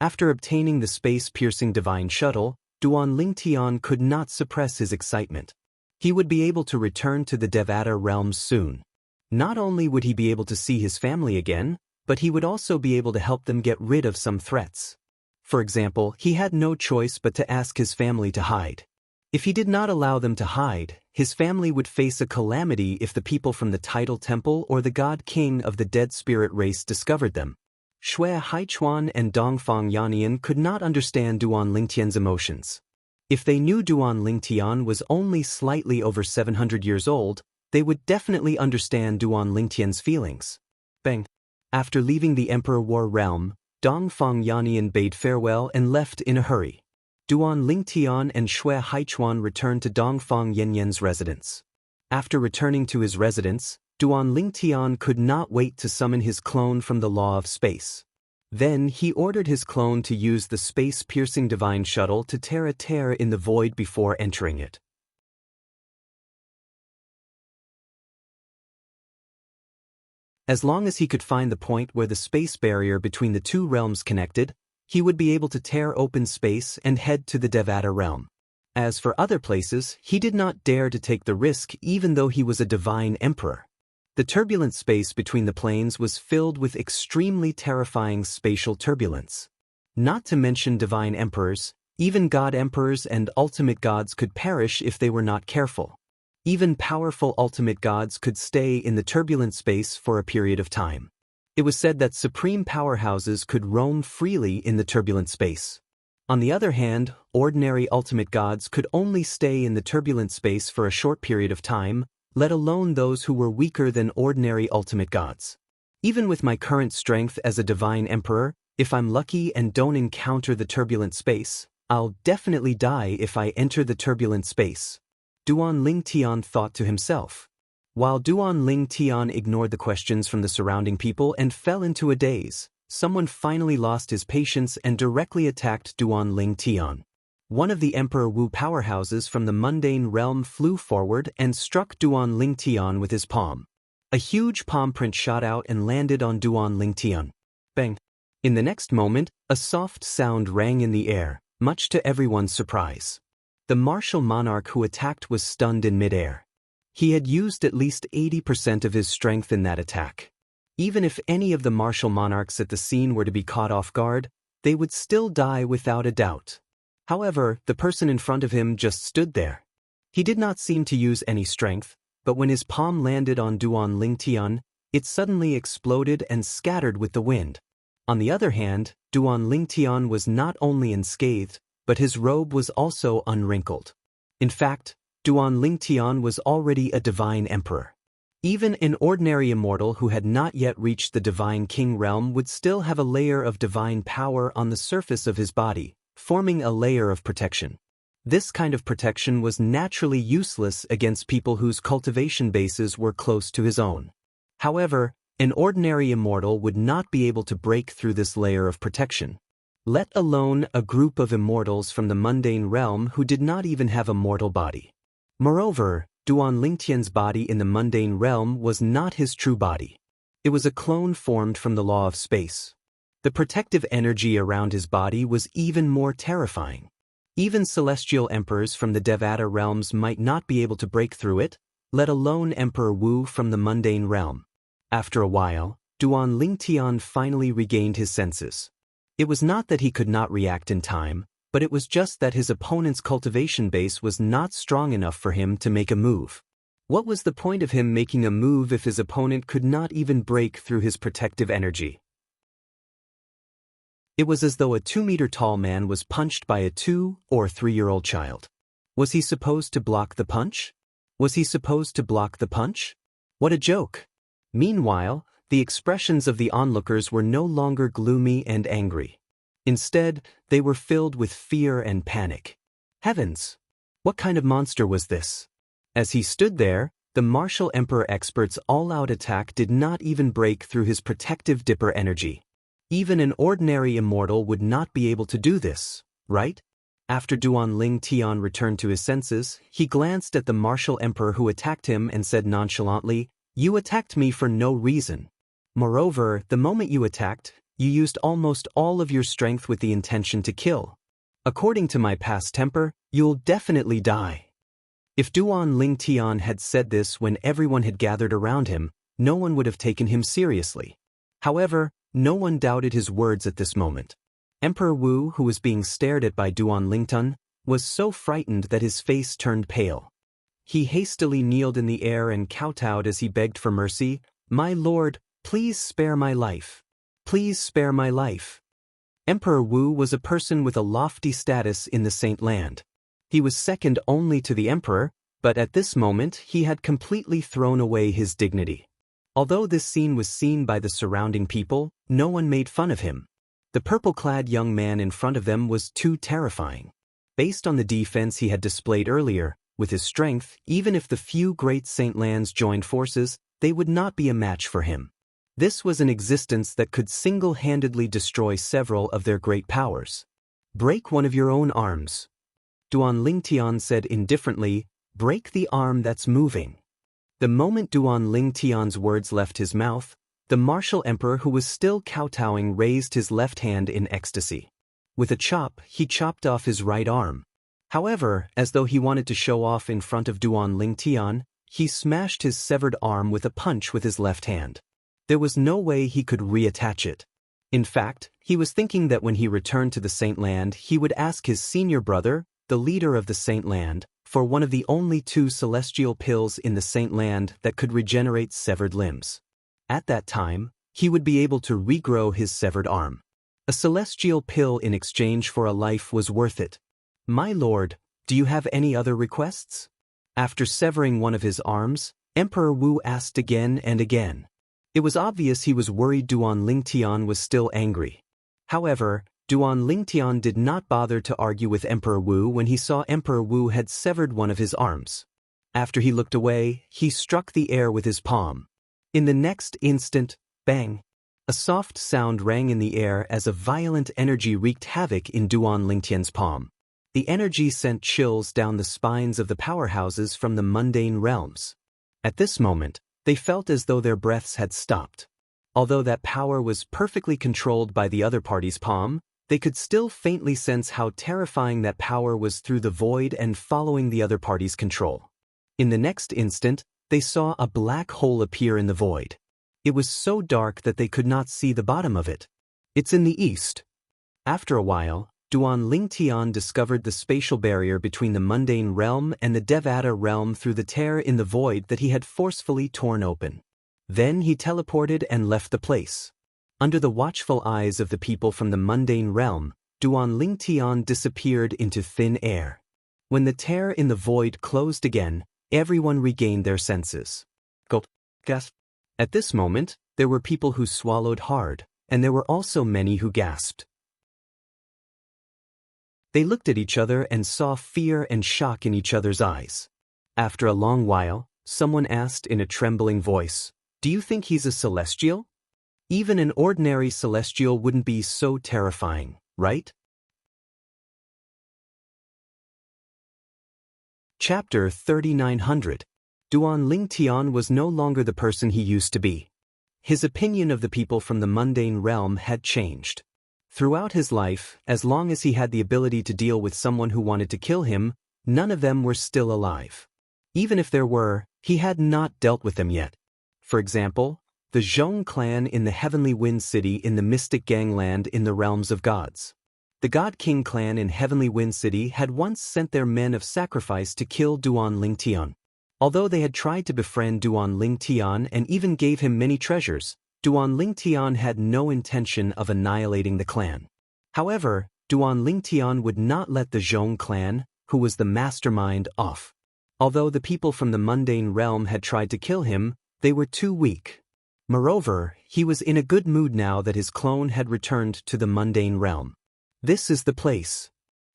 Speaker 1: After obtaining the space-piercing divine shuttle, Duan Lingtian could not suppress his excitement. He would be able to return to the Devata realms soon. Not only would he be able to see his family again, but he would also be able to help them get rid of some threats. For example, he had no choice but to ask his family to hide. If he did not allow them to hide, his family would face a calamity if the people from the Tidal Temple or the God King of the Dead Spirit race discovered them. Xue Haichuan and Dongfang Yannian could not understand Duan Lingtian's emotions. If they knew Duan Lingtian was only slightly over 700 years old, they would definitely understand Duan Lingtian's feelings. Bang! After leaving the Emperor War realm, Dongfang Yannian bade farewell and left in a hurry. Duan Lingtian and Xue Haichuan returned to Dongfang Yannian's residence. After returning to his residence, Duan Lingtian could not wait to summon his clone from the law of space. Then he ordered his clone to use the space-piercing divine shuttle to tear a tear in the void before entering it. As long as he could find the point where the space barrier between the 2 realms connected, he would be able to tear open space and head to the Devata realm. As for other places, he did not dare to take the risk even though he was a divine emperor. The turbulent space between the planes was filled with extremely terrifying spatial turbulence. Not to mention divine emperors, even god emperors and ultimate gods could perish if they were not careful. Even powerful ultimate gods could stay in the turbulent space for a period of time. It was said that supreme powerhouses could roam freely in the turbulent space. On the other hand, ordinary ultimate gods could only stay in the turbulent space for a short period of time, let alone those who were weaker than ordinary ultimate gods. Even with my current strength as a divine emperor, if I'm lucky and don't encounter the turbulent space, I'll definitely die if I enter the turbulent space. Duan Lingtian thought to himself. While Duan Lingtian ignored the questions from the surrounding people and fell into a daze, someone finally lost his patience and directly attacked Duan Lingtian. One of the Emperor Wu powerhouses from the mundane realm flew forward and struck Duan Lingtian with his palm. A huge palm print shot out and landed on Duan Lingtian. Bang! In the next moment, a soft sound rang in the air, much to everyone's surprise. The martial monarch who attacked was stunned in midair. He had used at least 80% of his strength in that attack. Even if any of the martial monarchs at the scene were to be caught off guard, they would still die without a doubt. However, the person in front of him just stood there. He did not seem to use any strength, but when his palm landed on Duan Lingtian, it suddenly exploded and scattered with the wind. On the other hand, Duan Lingtian was not only unscathed, but his robe was also unwrinkled. In fact, Duan Lingtian was already a divine emperor. Even an ordinary immortal who had not yet reached the divine king realm would still have a layer of divine power on the surface of his body, forming a layer of protection. This kind of protection was naturally useless against people whose cultivation bases were close to his own. However, an ordinary immortal would not be able to break through this layer of protection, let alone a group of immortals from the mundane realm who did not even have a mortal body. Moreover, Duan Lingtian's body in the mundane realm was not his true body. It was a clone formed from the law of space. The protective energy around his body was even more terrifying. Even celestial emperors from the Devata realms might not be able to break through it, let alone Emperor Wu from the mundane realm. After a while, Duan Lingtian finally regained his senses. It was not that he could not react in time, but it was just that his opponent's cultivation base was not strong enough for him to make a move. What was the point of him making a move if his opponent could not even break through his protective energy? It was as though a 2-meter-tall man was punched by a 2- or 3-year-old child. Was he supposed to block the punch? Was he supposed to block the punch? What a joke! Meanwhile, the expressions of the onlookers were no longer gloomy and angry. Instead, they were filled with fear and panic. Heavens! What kind of monster was this? As he stood there, the martial emperor expert's all-out attack did not even break through his protective dipper energy. Even an ordinary immortal would not be able to do this, right? After Duan Ling Tian returned to his senses, he glanced at the martial emperor who attacked him and said nonchalantly, "You attacked me for no reason. Moreover, the moment you attacked, you used almost all of your strength with the intention to kill. According to my past temper, you'll definitely die." If Duan Ling Tian had said this when everyone had gathered around him, no one would have taken him seriously. However, no one doubted his words at this moment. Emperor Wu, who was being stared at by Duan Lingtun, was so frightened that his face turned pale. He hastily kneeled in the air and kowtowed as he begged for mercy, "My lord, please spare my life. Please spare my life." Emperor Wu was a person with a lofty status in the Saint Land. He was second only to the emperor, but at this moment he had completely thrown away his dignity. Although this scene was seen by the surrounding people, no one made fun of him. The purple-clad young man in front of them was too terrifying. Based on the defense he had displayed earlier, with his strength, even if the few great Saint Lands joined forces, they would not be a match for him. This was an existence that could single-handedly destroy several of their great powers. "Break one of your own arms." Duan Lingtian said indifferently, "Break the arm that's moving." The moment Duan Lingtian's words left his mouth, the martial emperor who was still kowtowing raised his left hand in ecstasy. With a chop, he chopped off his right arm. However, as though he wanted to show off in front of Duan Lingtian, he smashed his severed arm with a punch with his left hand. There was no way he could reattach it. In fact, he was thinking that when he returned to the Saint Land, he would ask his senior brother, the leader of the Saint Land, for one of the only 2 celestial pills in the Saint Land that could regenerate severed limbs. At that time, he would be able to regrow his severed arm. A celestial pill in exchange for a life was worth it. "My lord, do you have any other requests?" After severing one of his arms, Emperor Wu asked again and again. It was obvious he was worried Duan Lingtian was still angry. However, Duan Lingtian did not bother to argue with Emperor Wu when he saw Emperor Wu had severed one of his arms. After he looked away, he struck the air with his palm. In the next instant, bang! A soft sound rang in the air as a violent energy wreaked havoc in Duan Lingtian's palm. The energy sent chills down the spines of the powerhouses from the mundane realms. At this moment, they felt as though their breaths had stopped. Although that power was perfectly controlled by the other party's palm, they could still faintly sense how terrifying that power was through the void and following the other party's control. In the next instant, they saw a black hole appear in the void. It was so dark that they could not see the bottom of it. "It's in the east." After a while, Duan Lingtian discovered the spatial barrier between the mundane realm and the Devata realm through the tear in the void that he had forcefully torn open. Then he teleported and left the place. Under the watchful eyes of the people from the mundane realm, Duan Lingtian disappeared into thin air. When the tear in the void closed again, everyone regained their senses. Gasp. At this moment, there were people who swallowed hard, and there were also many who gasped. They looked at each other and saw fear and shock in each other's eyes. After a long while, someone asked in a trembling voice, "Do you think he's a celestial? Even an ordinary celestial wouldn't be so terrifying, right?" Chapter 3900. Duan Lingtian was no longer the person he used to be. His opinion of the people from the mundane realm had changed. Throughout his life, as long as he had the ability to deal with someone who wanted to kill him, none of them were still alive. Even if there were, he had not dealt with them yet. For example, the Zhong clan in the Heavenly Wind City in the Mystic Gangland in the Realms of Gods. The God King clan in Heavenly Wind City had once sent their men of sacrifice to kill Duan Lingtian. Although they had tried to befriend Duan Lingtian and even gave him many treasures, Duan Lingtian had no intention of annihilating the clan. However, Duan Lingtian would not let the Zhong clan, who was the mastermind, off. Although the people from the mundane realm had tried to kill him, they were too weak. Moreover, he was in a good mood now that his clone had returned to the mundane realm. This is the place.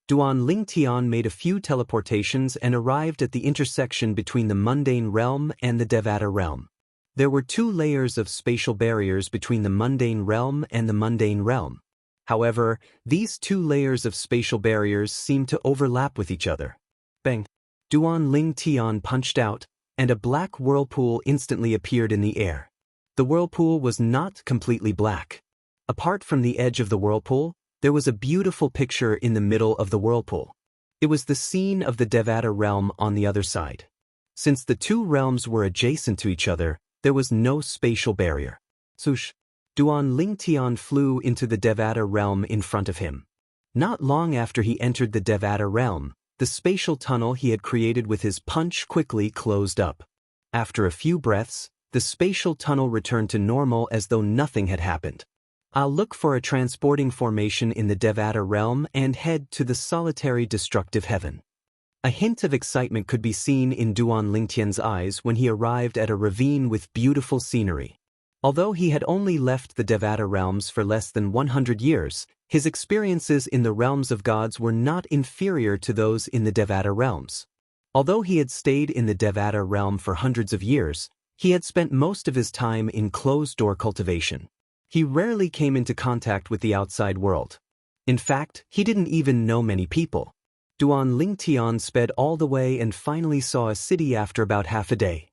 Speaker 1: Duan Lingtian made a few teleportations and arrived at the intersection between the mundane realm and the Devata realm. There were 2 layers of spatial barriers between the mundane realm and the mundane realm. However, these 2 layers of spatial barriers seemed to overlap with each other. Bang! Duan Lingtian punched out, and a black whirlpool instantly appeared in the air. The whirlpool was not completely black. Apart from the edge of the whirlpool, there was a beautiful picture in the middle of the whirlpool. It was the scene of the Devata realm on the other side. Since the 2 realms were adjacent to each other, there was no spatial barrier. Swoosh! Duan Lingtian flew into the Devata realm in front of him. Not long after he entered the Devata realm, the spatial tunnel he had created with his punch quickly closed up. After a few breaths, the spatial tunnel returned to normal as though nothing had happened. I'll look for a transporting formation in the Devata realm and head to the solitary destructive heaven. A hint of excitement could be seen in Duan Lingtian's eyes when he arrived at a ravine with beautiful scenery. Although he had only left the Devata realms for less than 100 years, his experiences in the realms of gods were not inferior to those in the Devata realms. Although he had stayed in the Devata realm for hundreds of years, he had spent most of his time in closed-door cultivation. He rarely came into contact with the outside world. In fact, he didn't even know many people. Duan Lingtian sped all the way and finally saw a city after about half a day.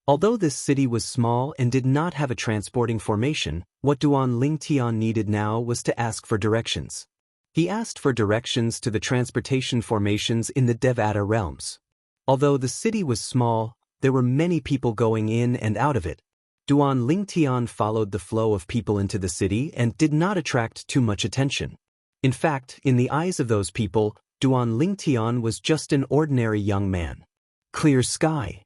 Speaker 1: Although this city was small and did not have a transporting formation, what Duan Lingtian needed now was to ask for directions. He asked for directions to the transportation formations in the Devata realms. Although the city was small, there were many people going in and out of it. Duan Lingtian followed the flow of people into the city and did not attract too much attention. In fact, in the eyes of those people, Duan Lingtian was just an ordinary young man. Clear sky.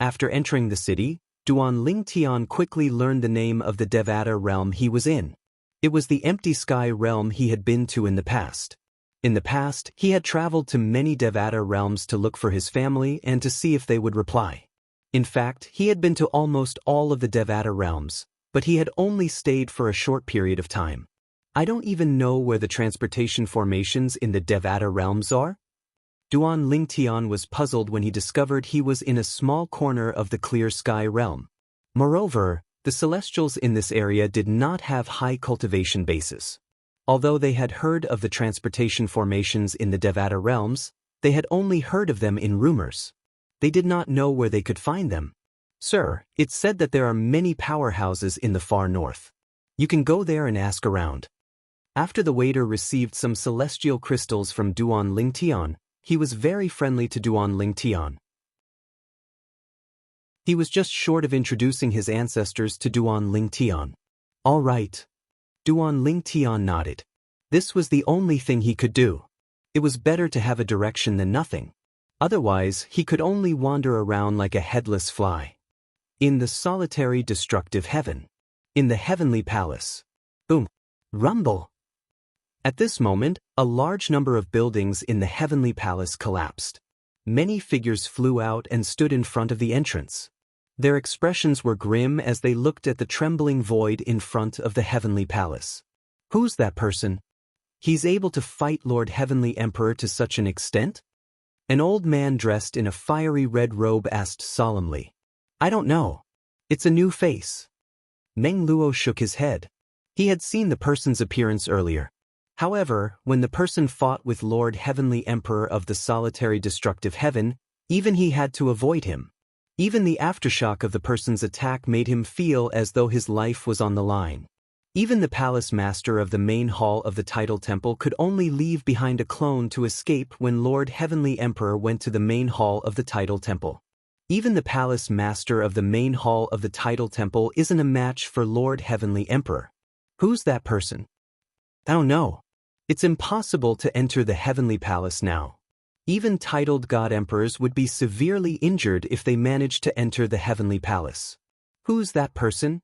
Speaker 1: After entering the city, Duan Lingtian quickly learned the name of the Devata realm he was in. It was the empty sky realm he had been to in the past. In the past, he had traveled to many Devata realms to look for his family and to see if they would reply. In fact, he had been to almost all of the Devata realms, but he had only stayed for a short period of time. I don't even know where the transportation formations in the Devata realms are. Duan Lingtian was puzzled when he discovered he was in a small corner of the clear sky realm. Moreover, the celestials in this area did not have high cultivation bases. Although they had heard of the transportation formations in the Devata realms, they had only heard of them in rumors. They did not know where they could find them. Sir, it's said that there are many powerhouses in the far north. You can go there and ask around. After the waiter received some celestial crystals from Duan Lingtian, he was very friendly to Duan Lingtian. He was just short of introducing his ancestors to Duan Lingtian. All right. Duan Lingtian nodded. This was the only thing he could do. It was better to have a direction than nothing. Otherwise, he could only wander around like a headless fly. In the solitary destructive heaven. In the heavenly palace. Boom. Rumble. At this moment, a large number of buildings in the heavenly palace collapsed. Many figures flew out and stood in front of the entrance. Their expressions were grim as they looked at the trembling void in front of the heavenly palace. Who's that person? He's able to fight Lord Heavenly Emperor to such an extent? An old man dressed in a fiery red robe asked solemnly. I don't know. It's a new face. Meng Luo shook his head. He had seen the person's appearance earlier. However, when the person fought with Lord Heavenly Emperor of the solitary destructive heaven, even he had to avoid him. Even the aftershock of the person's attack made him feel as though his life was on the line. Even the palace master of the main hall of the Tidal Temple could only leave behind a clone to escape when Lord Heavenly Emperor went to the main hall of the Tidal Temple. Even the palace master of the main hall of the Tidal Temple isn't a match for Lord Heavenly Emperor. Who's that person? I don't know. It's impossible to enter the heavenly palace now. Even titled god emperors would be severely injured if they managed to enter the heavenly palace. Who's that person?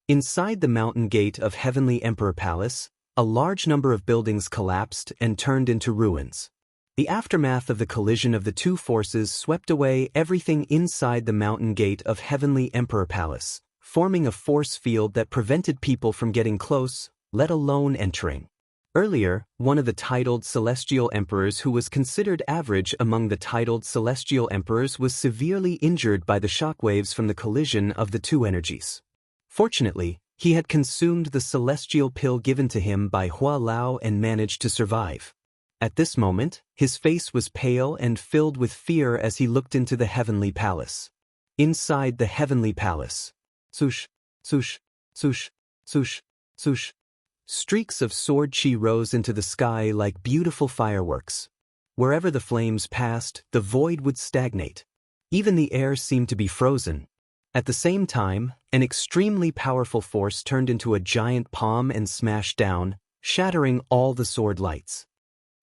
Speaker 1: Inside the mountain gate of Heavenly Emperor Palace, a large number of buildings collapsed and turned into ruins. The aftermath of the collision of the two forces swept away everything inside the mountain gate of Heavenly Emperor Palace, forming a force field that prevented people from getting close, let alone entering. Earlier, one of the titled celestial emperors who was considered average among the titled celestial emperors was severely injured by the shockwaves from the collision of the two energies. Fortunately, he had consumed the celestial pill given to him by Hua Lao and managed to survive. At this moment, his face was pale and filled with fear as he looked into the heavenly palace. Inside the heavenly palace, swoosh, swoosh, swoosh, swoosh, swoosh. Streaks of sword chi rose into the sky like beautiful fireworks. Wherever the flames passed, the void would stagnate. Even the air seemed to be frozen. At the same time, an extremely powerful force turned into a giant palm and smashed down, shattering all the sword lights.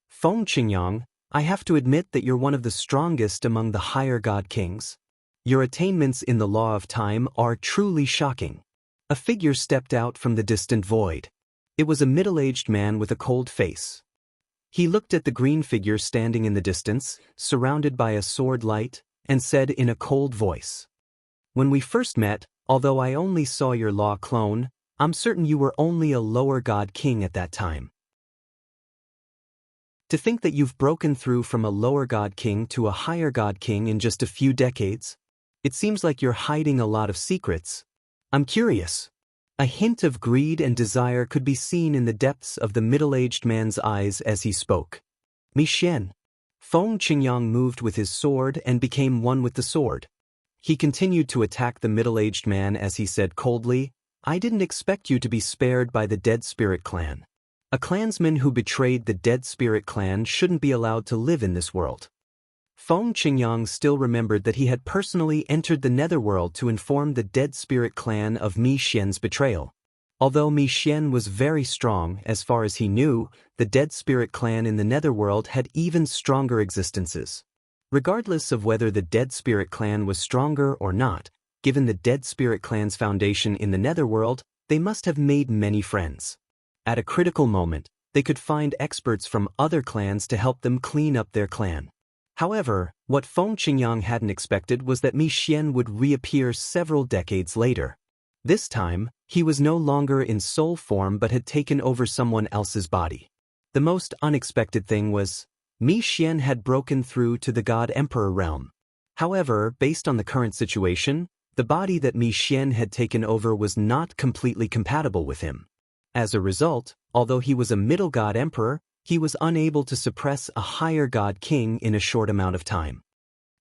Speaker 1: Feng Qingyang, I have to admit that you're one of the strongest among the higher god kings. Your attainments in the law of time are truly shocking. A figure stepped out from the distant void. It was a middle-aged man with a cold face. He looked at the green figure standing in the distance, surrounded by a sword light, and said in a cold voice, "When we first met, although I only saw your law clone, I'm certain you were only a lower god king at that time. To think that you've broken through from a lower god king to a higher god king in just a few decades? It seems like you're hiding a lot of secrets. I'm curious." A hint of greed and desire could be seen in the depths of the middle-aged man's eyes as he spoke. "Mi Xian." Feng Qingyang moved with his sword and became one with the sword. He continued to attack the middle-aged man as he said coldly, "I didn't expect you to be spared by the Dead Spirit clan. A clansman who betrayed the Dead Spirit clan shouldn't be allowed to live in this world." Feng Qingyang still remembered that he had personally entered the netherworld to inform the Dead Spirit clan of Mi Xian's betrayal. Although Mi Xian was very strong, as far as he knew, the Dead Spirit clan in the netherworld had even stronger existences. Regardless of whether the Dead Spirit clan was stronger or not, given the Dead Spirit clan's foundation in the netherworld, they must have made many friends. At a critical moment, they could find experts from other clans to help them clean up their clan. However, what Feng Qingyang hadn't expected was that Mi Xian would reappear several decades later. This time, he was no longer in soul form but had taken over someone else's body. The most unexpected thing was, Mi Xian had broken through to the God Emperor realm. However, based on the current situation, the body that Mi Xian had taken over was not completely compatible with him. As a result, although he was a middle God Emperor, he was unable to suppress a higher God King in a short amount of time.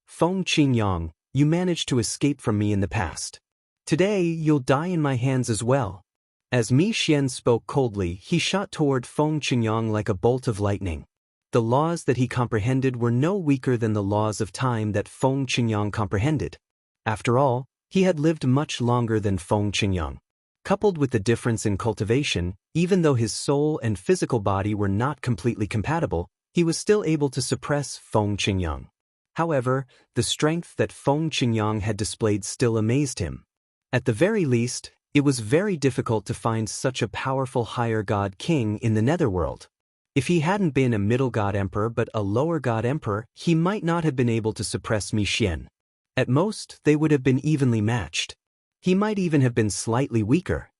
Speaker 1: "Feng Qingyang, you managed to escape from me in the past. Today, you'll die in my hands as well." As Mi Xian spoke coldly, he shot toward Feng Qingyang like a bolt of lightning. The laws that he comprehended were no weaker than the laws of time that Feng Qingyang comprehended. After all, he had lived much longer than Feng Qingyang. Coupled with the difference in cultivation, even though his soul and physical body were not completely compatible, he was still able to suppress Feng Qingyang. However, the strength that Feng Qingyang had displayed still amazed him. At the very least, it was very difficult to find such a powerful higher god king in the netherworld. If he hadn't been a middle god emperor but a lower god emperor, he might not have been able to suppress Mi Xian. At most, they would have been evenly matched. He might even have been slightly weaker.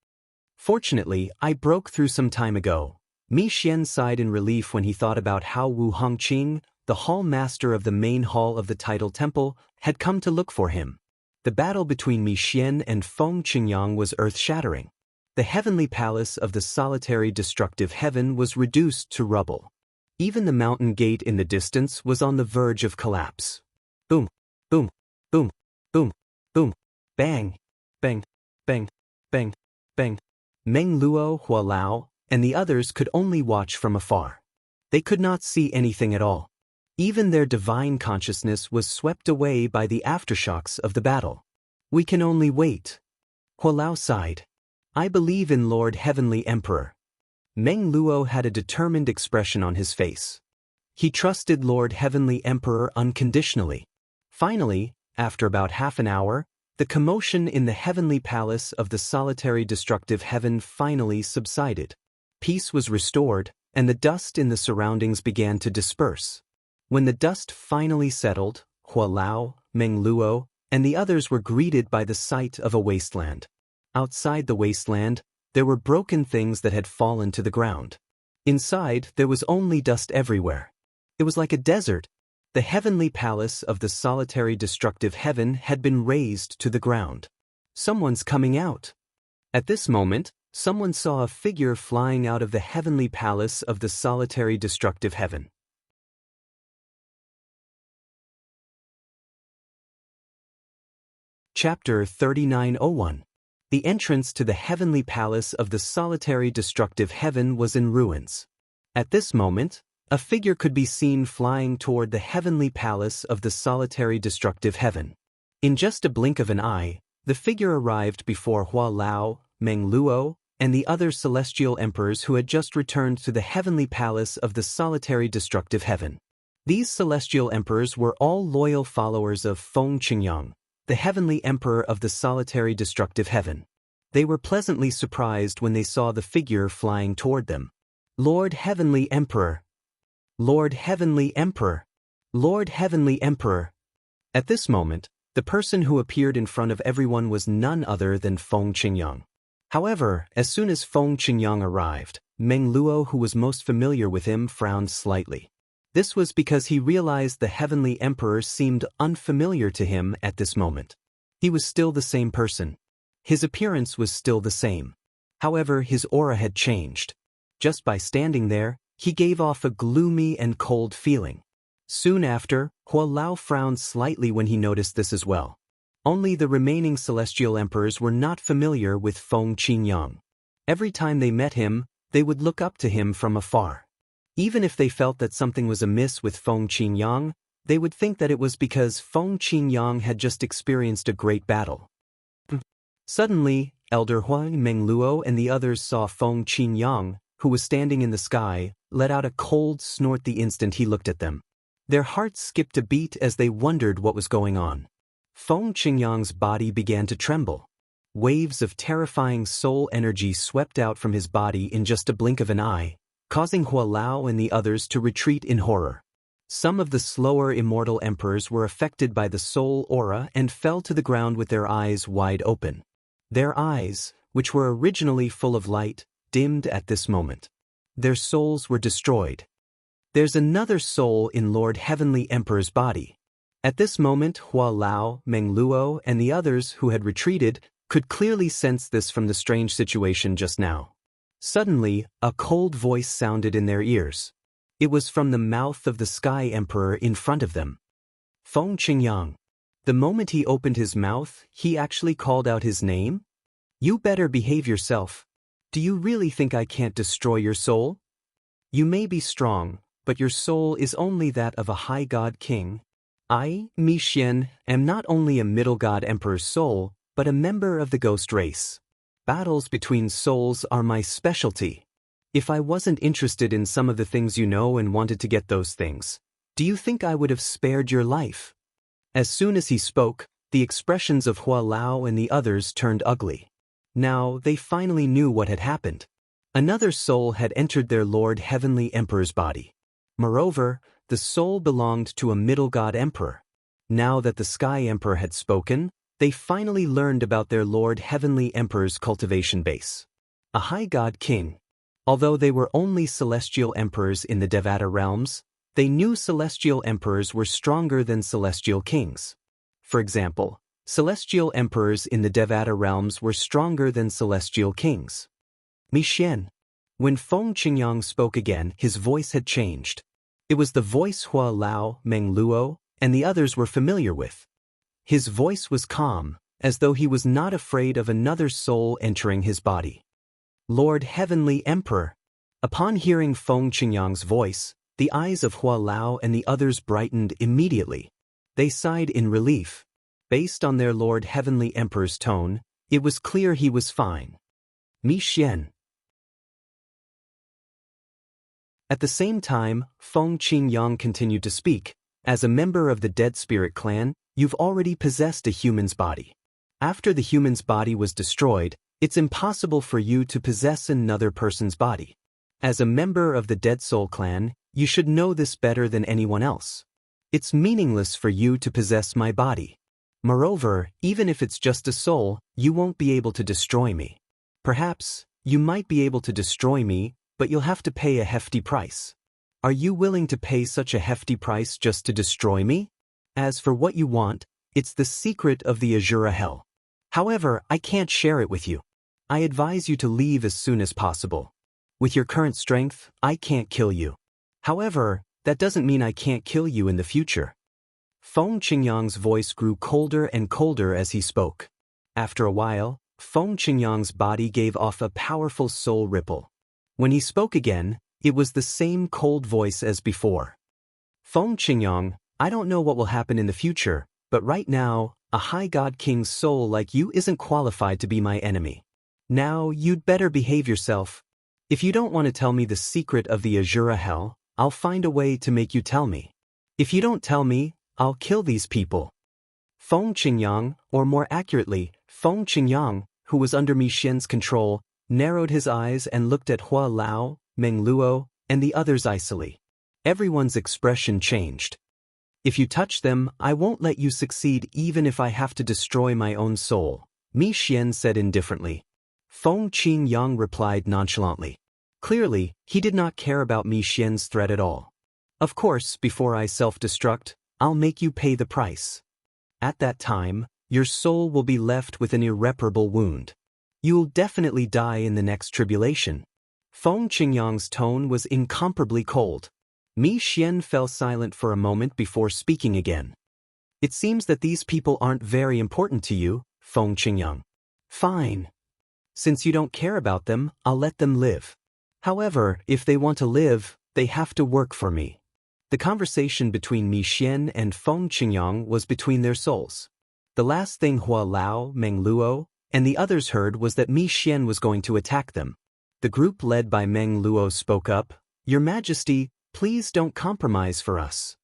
Speaker 1: "Fortunately, I broke through some time ago." Mi Xian sighed in relief when he thought about how Wu Hongqing, the hall master of the main hall of the Tidal Temple, had come to look for him. The battle between Mi Xian and Feng Qingyang was earth-shattering. The heavenly palace of the solitary destructive heaven was reduced to rubble. Even the mountain gate in the distance was on the verge of collapse. Boom, boom, boom, boom, boom, bang. Bang, bang, bang, bang. Meng Luo, Hua Lao, and the others could only watch from afar. They could not see anything at all. Even their divine consciousness was swept away by the aftershocks of the battle. "We can only wait." Hua Lao sighed. "I believe in Lord Heavenly Emperor." Meng Luo had a determined expression on his face. He trusted Lord Heavenly Emperor unconditionally. Finally, after about half an hour, the commotion in the heavenly palace of the solitary destructive heaven finally subsided. Peace was restored, and the dust in the surroundings began to disperse. When the dust finally settled, Hua Lao, Meng Luo, and the others were greeted by the sight of a wasteland. Outside the wasteland, there were broken things that had fallen to the ground. Inside, there was only dust everywhere. It was like a desert. The heavenly palace of the solitary destructive heaven had been razed to the ground. Someone's coming out. At this moment, someone saw a figure flying out of the heavenly palace of the solitary destructive heaven. Chapter 3901. The entrance to the heavenly palace of the solitary destructive heaven was in ruins. At this moment, a figure could be seen flying toward the heavenly palace of the solitary destructive heaven. In just a blink of an eye, the figure arrived before Hua Lao, Meng Luo, and the other celestial emperors who had just returned to the heavenly palace of the solitary destructive heaven. These celestial emperors were all loyal followers of Feng Qingyang, the heavenly emperor of the solitary destructive heaven. They were pleasantly surprised when they saw the figure flying toward them. Lord Heavenly Emperor! Lord Heavenly Emperor! Lord Heavenly Emperor! At this moment, the person who appeared in front of everyone was none other than Feng Qingyang. However, as soon as Feng Qingyang arrived, Meng Luo, who was most familiar with him, frowned slightly. This was because he realized the heavenly emperor seemed unfamiliar to him at this moment. He was still the same person. His appearance was still the same. However, his aura had changed. Just by standing there, he gave off a gloomy and cold feeling. Soon after, Hua Lao frowned slightly when he noticed this as well. Only the remaining celestial emperors were not familiar with Feng Qingyang. Every time they met him, they would look up to him from afar. Even if they felt that something was amiss with Feng Qingyang, they would think that it was because Feng Qingyang had just experienced a great battle. Suddenly, Elder Huang Meng Luo and the others saw Feng Qingyang, who was standing in the sky, let out a cold snort the instant he looked at them. Their hearts skipped a beat as they wondered what was going on. Feng Qingyang's body began to tremble. Waves of terrifying soul energy swept out from his body in just a blink of an eye, causing Hua Lao and the others to retreat in horror. Some of the slower immortal emperors were affected by the soul aura and fell to the ground with their eyes wide open. Their eyes, which were originally full of light, dimmed at this moment. Their souls were destroyed. There's another soul in Lord Heavenly Emperor's body. At this moment, Hua Lao, Meng Luo, and the others who had retreated could clearly sense this from the strange situation just now. Suddenly, a cold voice sounded in their ears. It was from the mouth of the Sky Emperor in front of them. Feng Qingyang. The moment he opened his mouth, he actually called out his name? You better behave yourself. Do you really think I can't destroy your soul? You may be strong, but your soul is only that of a high god king. I, Mi Xian, am not only a middle god emperor's soul, but a member of the ghost race. Battles between souls are my specialty. If I wasn't interested in some of the things you know and wanted to get those things, do you think I would have spared your life? As soon as he spoke, the expressions of Hua Lao and the others turned ugly. Now, they finally knew what had happened. Another soul had entered their Lord Heavenly Emperor's body. Moreover, the soul belonged to a middle god emperor. Now that the Sky Emperor had spoken, they finally learned about their Lord Heavenly Emperor's cultivation base. A high god king. Although they were only celestial emperors in the Devata realms, they knew celestial emperors were stronger than celestial kings. For example, celestial emperors in the Devata realms were stronger than celestial kings. Mi Xian. When Feng Qingyang spoke again, his voice had changed. It was the voice Hua Lao, Meng Luo, and the others were familiar with. His voice was calm, as though he was not afraid of another soul entering his body. Lord Heavenly Emperor. Upon hearing Feng Qingyang's voice, the eyes of Hua Lao and the others brightened immediately. They sighed in relief. Based on their Lord Heavenly Emperor's tone, it was clear he was fine. Mi Xian. At the same time, Feng Qingyang continued to speak. As a member of the Dead Spirit clan, you've already possessed a human's body. After the human's body was destroyed, it's impossible for you to possess another person's body. As a member of the Dead Soul clan, you should know this better than anyone else. It's meaningless for you to possess my body. Moreover, even if it's just a soul, you won't be able to destroy me. Perhaps, you might be able to destroy me, but you'll have to pay a hefty price. Are you willing to pay such a hefty price just to destroy me? As for what you want, it's the secret of the Azura Hell. However, I can't share it with you. I advise you to leave as soon as possible. With your current strength, I can't kill you. However, that doesn't mean I can't kill you in the future. Feng Qingyang's voice grew colder and colder as he spoke. After a while, Feng Qingyang's body gave off a powerful soul ripple. When he spoke again, it was the same cold voice as before. Feng Qingyang, I don't know what will happen in the future, but right now, a high god king's soul like you isn't qualified to be my enemy. Now, you'd better behave yourself. If you don't want to tell me the secret of the Azura Hell, I'll find a way to make you tell me. If you don't tell me, I'll kill these people. Feng Qingyang, or more accurately, Feng Qingyang, who was under Mi Xian's control, narrowed his eyes and looked at Hua Lao, Meng Luo, and the others icily. Everyone's expression changed. If you touch them, I won't let you succeed even if I have to destroy my own soul, Mi Xian said indifferently. Feng Qingyang replied nonchalantly. Clearly, he did not care about Mi Xian's threat at all. Of course, before I self-destruct, I'll make you pay the price. At that time, your soul will be left with an irreparable wound. You'll definitely die in the next tribulation. Feng Qingyang's tone was incomparably cold. Mi Xian fell silent for a moment before speaking again. It seems that these people aren't very important to you, Feng Qingyang. Fine. Since you don't care about them, I'll let them live. However, if they want to live, they have to work for me. The conversation between Mi Xian and Feng Qingyang was between their souls. The last thing Hua Lao, Meng Luo, and the others heard was that Mi Xian was going to attack them. The group led by Meng Luo spoke up, Your Majesty, please don't compromise for us.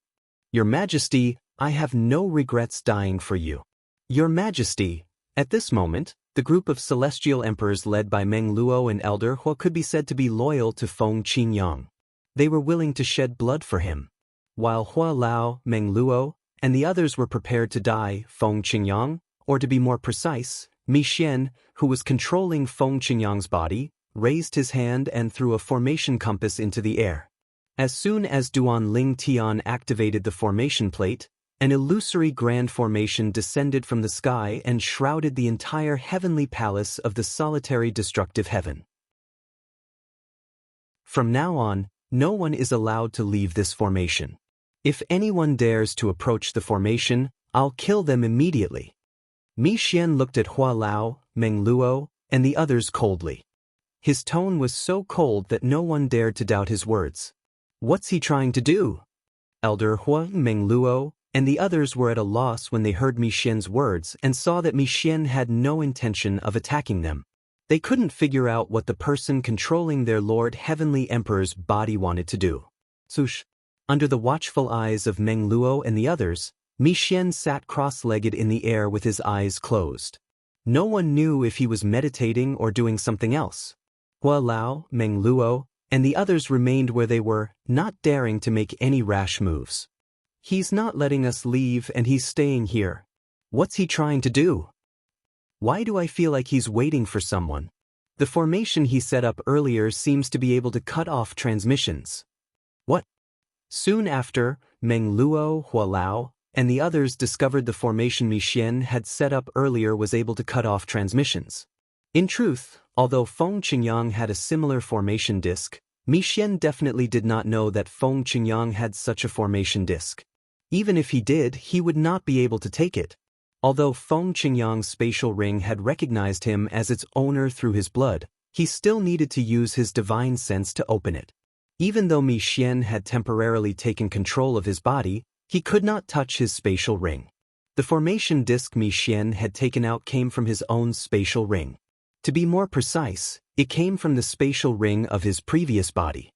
Speaker 1: Your Majesty, I have no regrets dying for you. Your Majesty, at this moment, the group of celestial emperors led by Meng Luo and Elder Hua could be said to be loyal to Feng Qingyang. They were willing to shed blood for him. While Hua Lao, Meng Luo, and the others were prepared to die, Feng Qingyang, or to be more precise, Mi Xian, who was controlling Feng Qingyang's body, raised his hand and threw a formation compass into the air. As soon as Duan Ling Tian activated the formation plate, an illusory grand formation descended from the sky and shrouded the entire heavenly palace of the solitary destructive heaven. From now on, no one is allowed to leave this formation. If anyone dares to approach the formation, I'll kill them immediately. Mi Xian looked at Hua Lao, Meng Luo, and the others coldly. His tone was so cold that no one dared to doubt his words. What's he trying to do? Elder Hua, Meng Luo, and the others were at a loss when they heard Mi Xian's words and saw that Mi Xian had no intention of attacking them. They couldn't figure out what the person controlling their Lord Heavenly Emperor's body wanted to do. Sush. Under the watchful eyes of Meng Luo and the others, Mi Xian sat cross-legged in the air with his eyes closed. No one knew if he was meditating or doing something else. Hua Lao, Meng Luo, and the others remained where they were, not daring to make any rash moves. He's not letting us leave and he's staying here. What's he trying to do? Why do I feel like he's waiting for someone? The formation he set up earlier seems to be able to cut off transmissions. What? Soon after, Meng Luo, Hua Lao, and the others discovered the formation Mi Xian had set up earlier was able to cut off transmissions. In truth, although Feng Qingyang had a similar formation disk, Mi Xian definitely did not know that Feng Qingyang had such a formation disk. Even if he did, he would not be able to take it. Although Feng Qingyang's spatial ring had recognized him as its owner through his blood, he still needed to use his divine sense to open it. Even though Mi Xian had temporarily taken control of his body, he could not touch his spatial ring. The formation disk Mi Xian had taken out came from his own spatial ring. To be more precise, it came from the spatial ring of his previous body.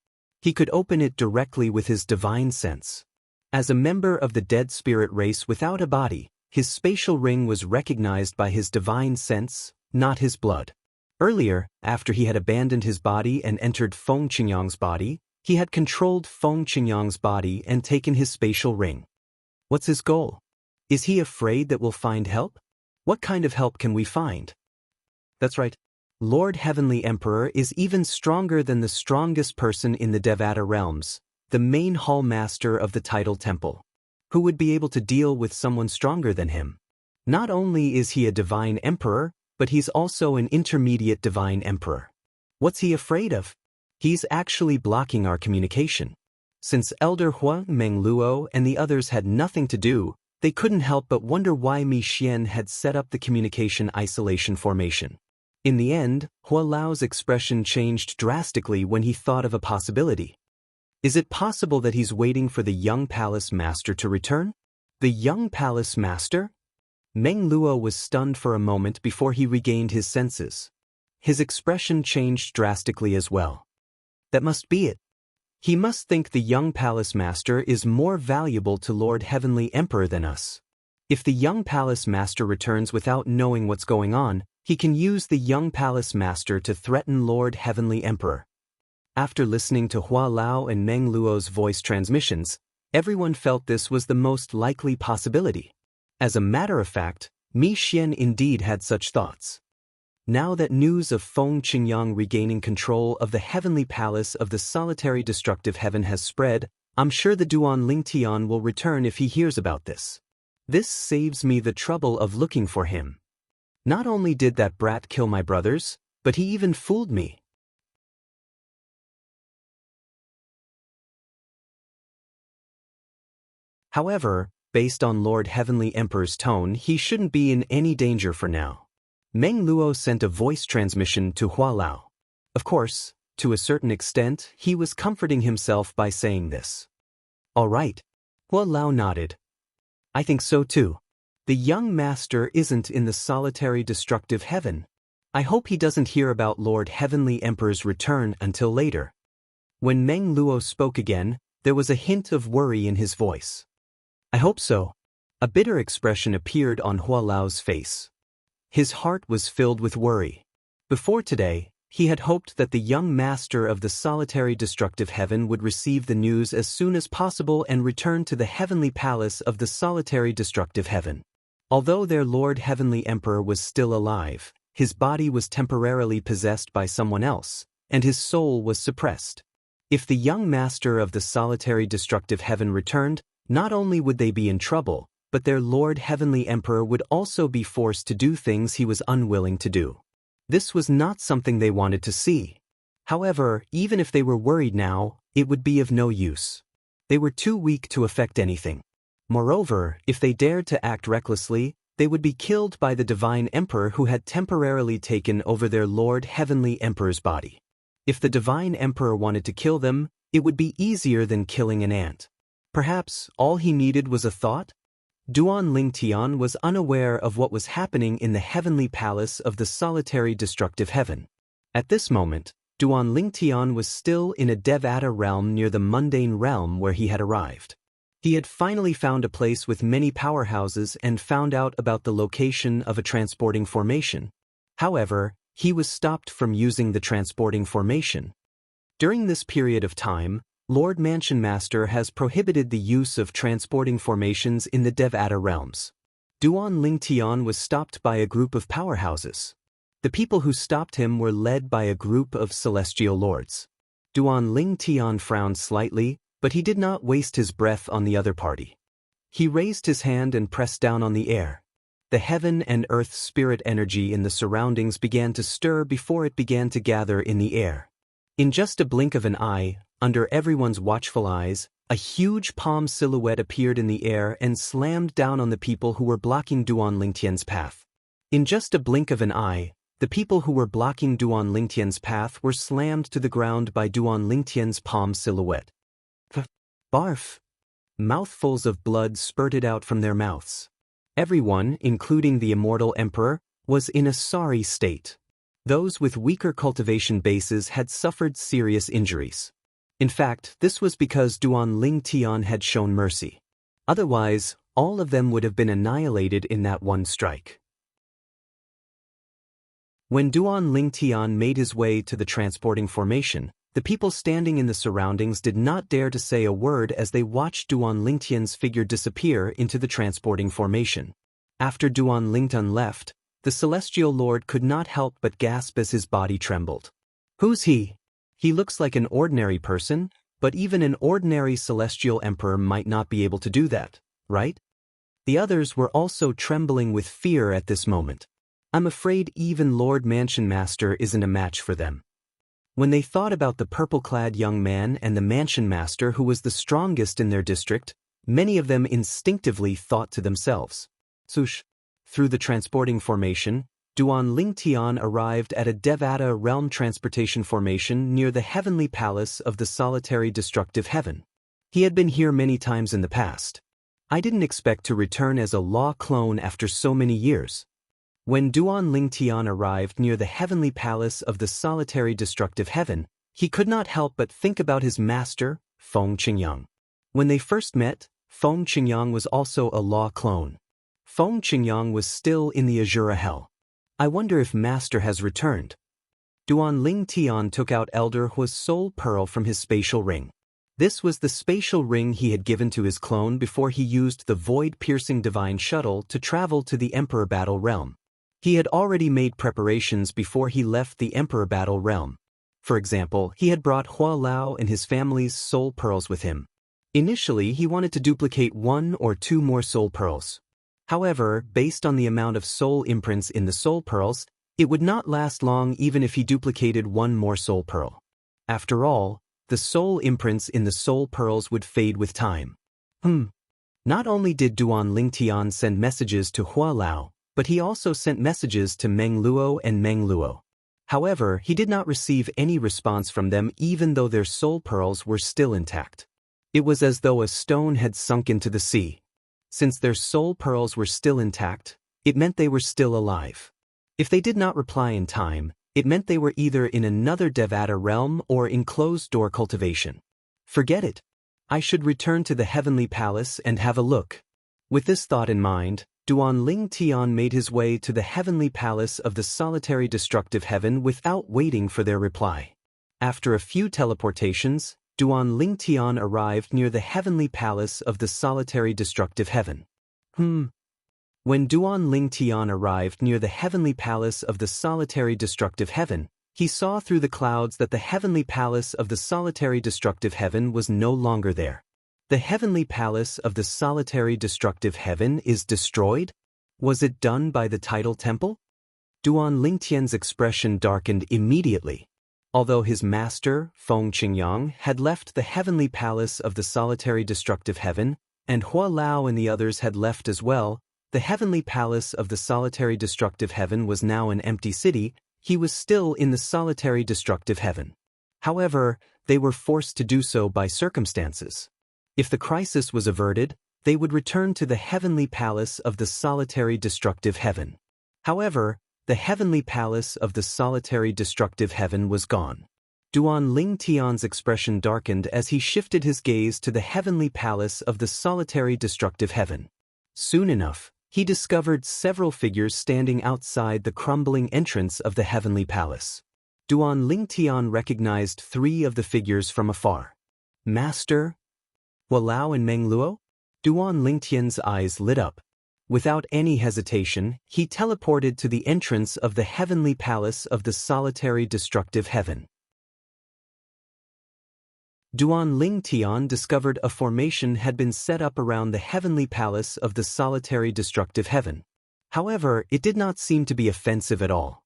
Speaker 1: He could open it directly with his divine sense. As a member of the dead spirit race without a body, his spatial ring was recognized by his divine sense, not his blood. Earlier, after he had abandoned his body and entered Feng Qingyang's body, he had controlled Feng Qingyang's body and taken his spatial ring. What's his goal? Is he afraid that we'll find help? What kind of help can we find? That's right. Lord Heavenly Emperor is even stronger than the strongest person in the Devata realms, the main hall master of the tidal temple. Who would be able to deal with someone stronger than him? Not only is he a divine emperor, but he's also an intermediate divine emperor. What's he afraid of? He's actually blocking our communication. Since Elder Hua, Meng Luo, and the others had nothing to do, they couldn't help but wonder why Mi Xian had set up the communication isolation formation. In the end, Hua Lao's expression changed drastically when he thought of a possibility. Is it possible that he's waiting for the young palace master to return? The young palace master? Meng Luo was stunned for a moment before he regained his senses. His expression changed drastically as well. That must be it. He must think the young palace master is more valuable to Lord Heavenly Emperor than us. If the young palace master returns without knowing what's going on, he can use the young palace master to threaten Lord Heavenly Emperor. After listening to Hua Lao and Meng Luo's voice transmissions, everyone felt this was the most likely possibility. As a matter of fact, Mi Xian indeed had such thoughts. Now that news of Feng Qingyang regaining control of the heavenly palace of the solitary destructive heaven has spread, I'm sure the Duan Lingtian will return if he hears about this. This saves me the trouble of looking for him. Not only did that brat kill my brothers, but he even fooled me. However, based on Lord Heavenly Emperor's tone, he shouldn't be in any danger for now. Meng Luo sent a voice transmission to Hua Lao. Of course, to a certain extent, he was comforting himself by saying this. All right. Hua Lao nodded. I think so too. The young master isn't in the solitary destructive heaven. I hope he doesn't hear about Lord Heavenly Emperor's return until later. When Meng Luo spoke again, there was a hint of worry in his voice. I hope so. A bitter expression appeared on Hua Lao's face. His heart was filled with worry. Before today, he had hoped that the young master of the solitary destructive heaven would receive the news as soon as possible and return to the heavenly palace of the solitary destructive heaven. Although their Lord Heavenly Emperor was still alive, his body was temporarily possessed by someone else, and his soul was suppressed. If the young master of the solitary destructive heaven returned, not only would they be in trouble, but their Lord Heavenly Emperor would also be forced to do things he was unwilling to do. This was not something they wanted to see. However, even if they were worried now, it would be of no use. They were too weak to affect anything. Moreover, if they dared to act recklessly, they would be killed by the Divine Emperor who had temporarily taken over their Lord Heavenly Emperor's body. If the Divine Emperor wanted to kill them, it would be easier than killing an ant. Perhaps all he needed was a thought? Duan Lingtian was unaware of what was happening in the heavenly palace of the solitary destructive heaven. At this moment, Duan Lingtian was still in a Devata realm near the mundane realm where he had arrived. He had finally found a place with many powerhouses and found out about the location of a transporting formation. However, he was stopped from using the transporting formation. During this period of time, Lord Mansion Master has prohibited the use of transporting formations in the Devata realms. Duan Lingtian was stopped by a group of powerhouses. The people who stopped him were led by a group of celestial lords. Duan Lingtian frowned slightly, but he did not waste his breath on the other party. He raised his hand and pressed down on the air. The heaven and earth spirit energy in the surroundings began to stir before it began to gather in the air. In just a blink of an eye, under everyone's watchful eyes, a huge palm silhouette appeared in the air and slammed down on the people who were blocking Duan Lingtian's path. In just a blink of an eye, the people who were blocking Duan Lingtian's path were slammed to the ground by Duan Lingtian's palm silhouette. Barf! Mouthfuls of blood spurted out from their mouths. Everyone, including the immortal emperor, was in a sorry state. Those with weaker cultivation bases had suffered serious injuries. In fact, this was because Duan Ling Tian had shown mercy. Otherwise, all of them would have been annihilated in that one strike. When Duan Ling Tian made his way to the transporting formation, the people standing in the surroundings did not dare to say a word as they watched Duan Ling Tian's figure disappear into the transporting formation. After Duan Ling Tian left, the Celestial Lord could not help but gasp as his body trembled. Who's he? He looks like an ordinary person, but even an ordinary Celestial Emperor might not be able to do that, right? The others were also trembling with fear at this moment. I'm afraid even Lord Mansion Master isn't a match for them. When they thought about the purple-clad young man and the Mansion Master who was the strongest in their district, many of them instinctively thought to themselves, "Sush." Through the transporting formation, Duan Ling Tian arrived at a Devata realm transportation formation near the heavenly palace of the solitary destructive heaven. He had been here many times in the past. I didn't expect to return as a law clone after so many years. When Duan Ling Tian arrived near the heavenly palace of the solitary destructive heaven, he could not help but think about his master, Feng Qingyang. When they first met, Feng Qingyang was also a law clone. Feng Qingyang was still in the Azura Hell. I wonder if Master has returned. Duan Ling Tian took out Elder Hua's soul pearl from his spatial ring. This was the spatial ring he had given to his clone before he used the void-piercing divine shuttle to travel to the Emperor Battle Realm. He had already made preparations before he left the Emperor Battle Realm. For example, he had brought Hua Lao and his family's soul pearls with him. Initially, he wanted to duplicate 1 or 2 more soul pearls. However, based on the amount of soul imprints in the soul pearls, it would not last long even if he duplicated 1 more soul pearl. After all, the soul imprints in the soul pearls would fade with time. Not only did Duan Ling Tian send messages to Hua Lao, but he also sent messages to Meng Luo and Meng Luo. However, he did not receive any response from them even though their soul pearls were still intact. It was as though a stone had sunk into the sea. Since their soul pearls were still intact, it meant they were still alive. If they did not reply in time, it meant they were either in another Devata realm or in closed-door cultivation. Forget it. I should return to the heavenly palace and have a look. With this thought in mind, Duan Ling Tian made his way to the heavenly palace of the solitary destructive heaven without waiting for their reply. After a few teleportations, Duan Ling Tian arrived near the heavenly palace of the solitary destructive heaven. When Duan Ling Tian arrived near the heavenly palace of the solitary destructive heaven, he saw through the clouds that the heavenly palace of the solitary destructive heaven was no longer there. The heavenly palace of the solitary destructive heaven is destroyed? Was it done by the tidal temple? Duan Ling Tian's expression darkened immediately. Although his master, Feng Qingyang, had left the heavenly palace of the solitary destructive heaven, and Hua Lao and the others had left as well, the heavenly palace of the solitary destructive heaven was now an empty city. He was still in the solitary destructive heaven. However, they were forced to do so by circumstances. If the crisis was averted, they would return to the heavenly palace of the solitary destructive heaven. However, the heavenly palace of the solitary destructive heaven was gone. Duan Ling Tian's expression darkened as he shifted his gaze to the heavenly palace of the solitary destructive heaven. Soon enough, he discovered several figures standing outside the crumbling entrance of the heavenly palace. Duan Ling Tian recognized 3 of the figures from afar. Master Hua Lao and Meng Luo? Duan Ling Tian's eyes lit up. Without any hesitation, he teleported to the entrance of the heavenly palace of the solitary destructive heaven. Duan Ling Tian discovered a formation had been set up around the heavenly palace of the solitary destructive heaven. However, it did not seem to be offensive at all.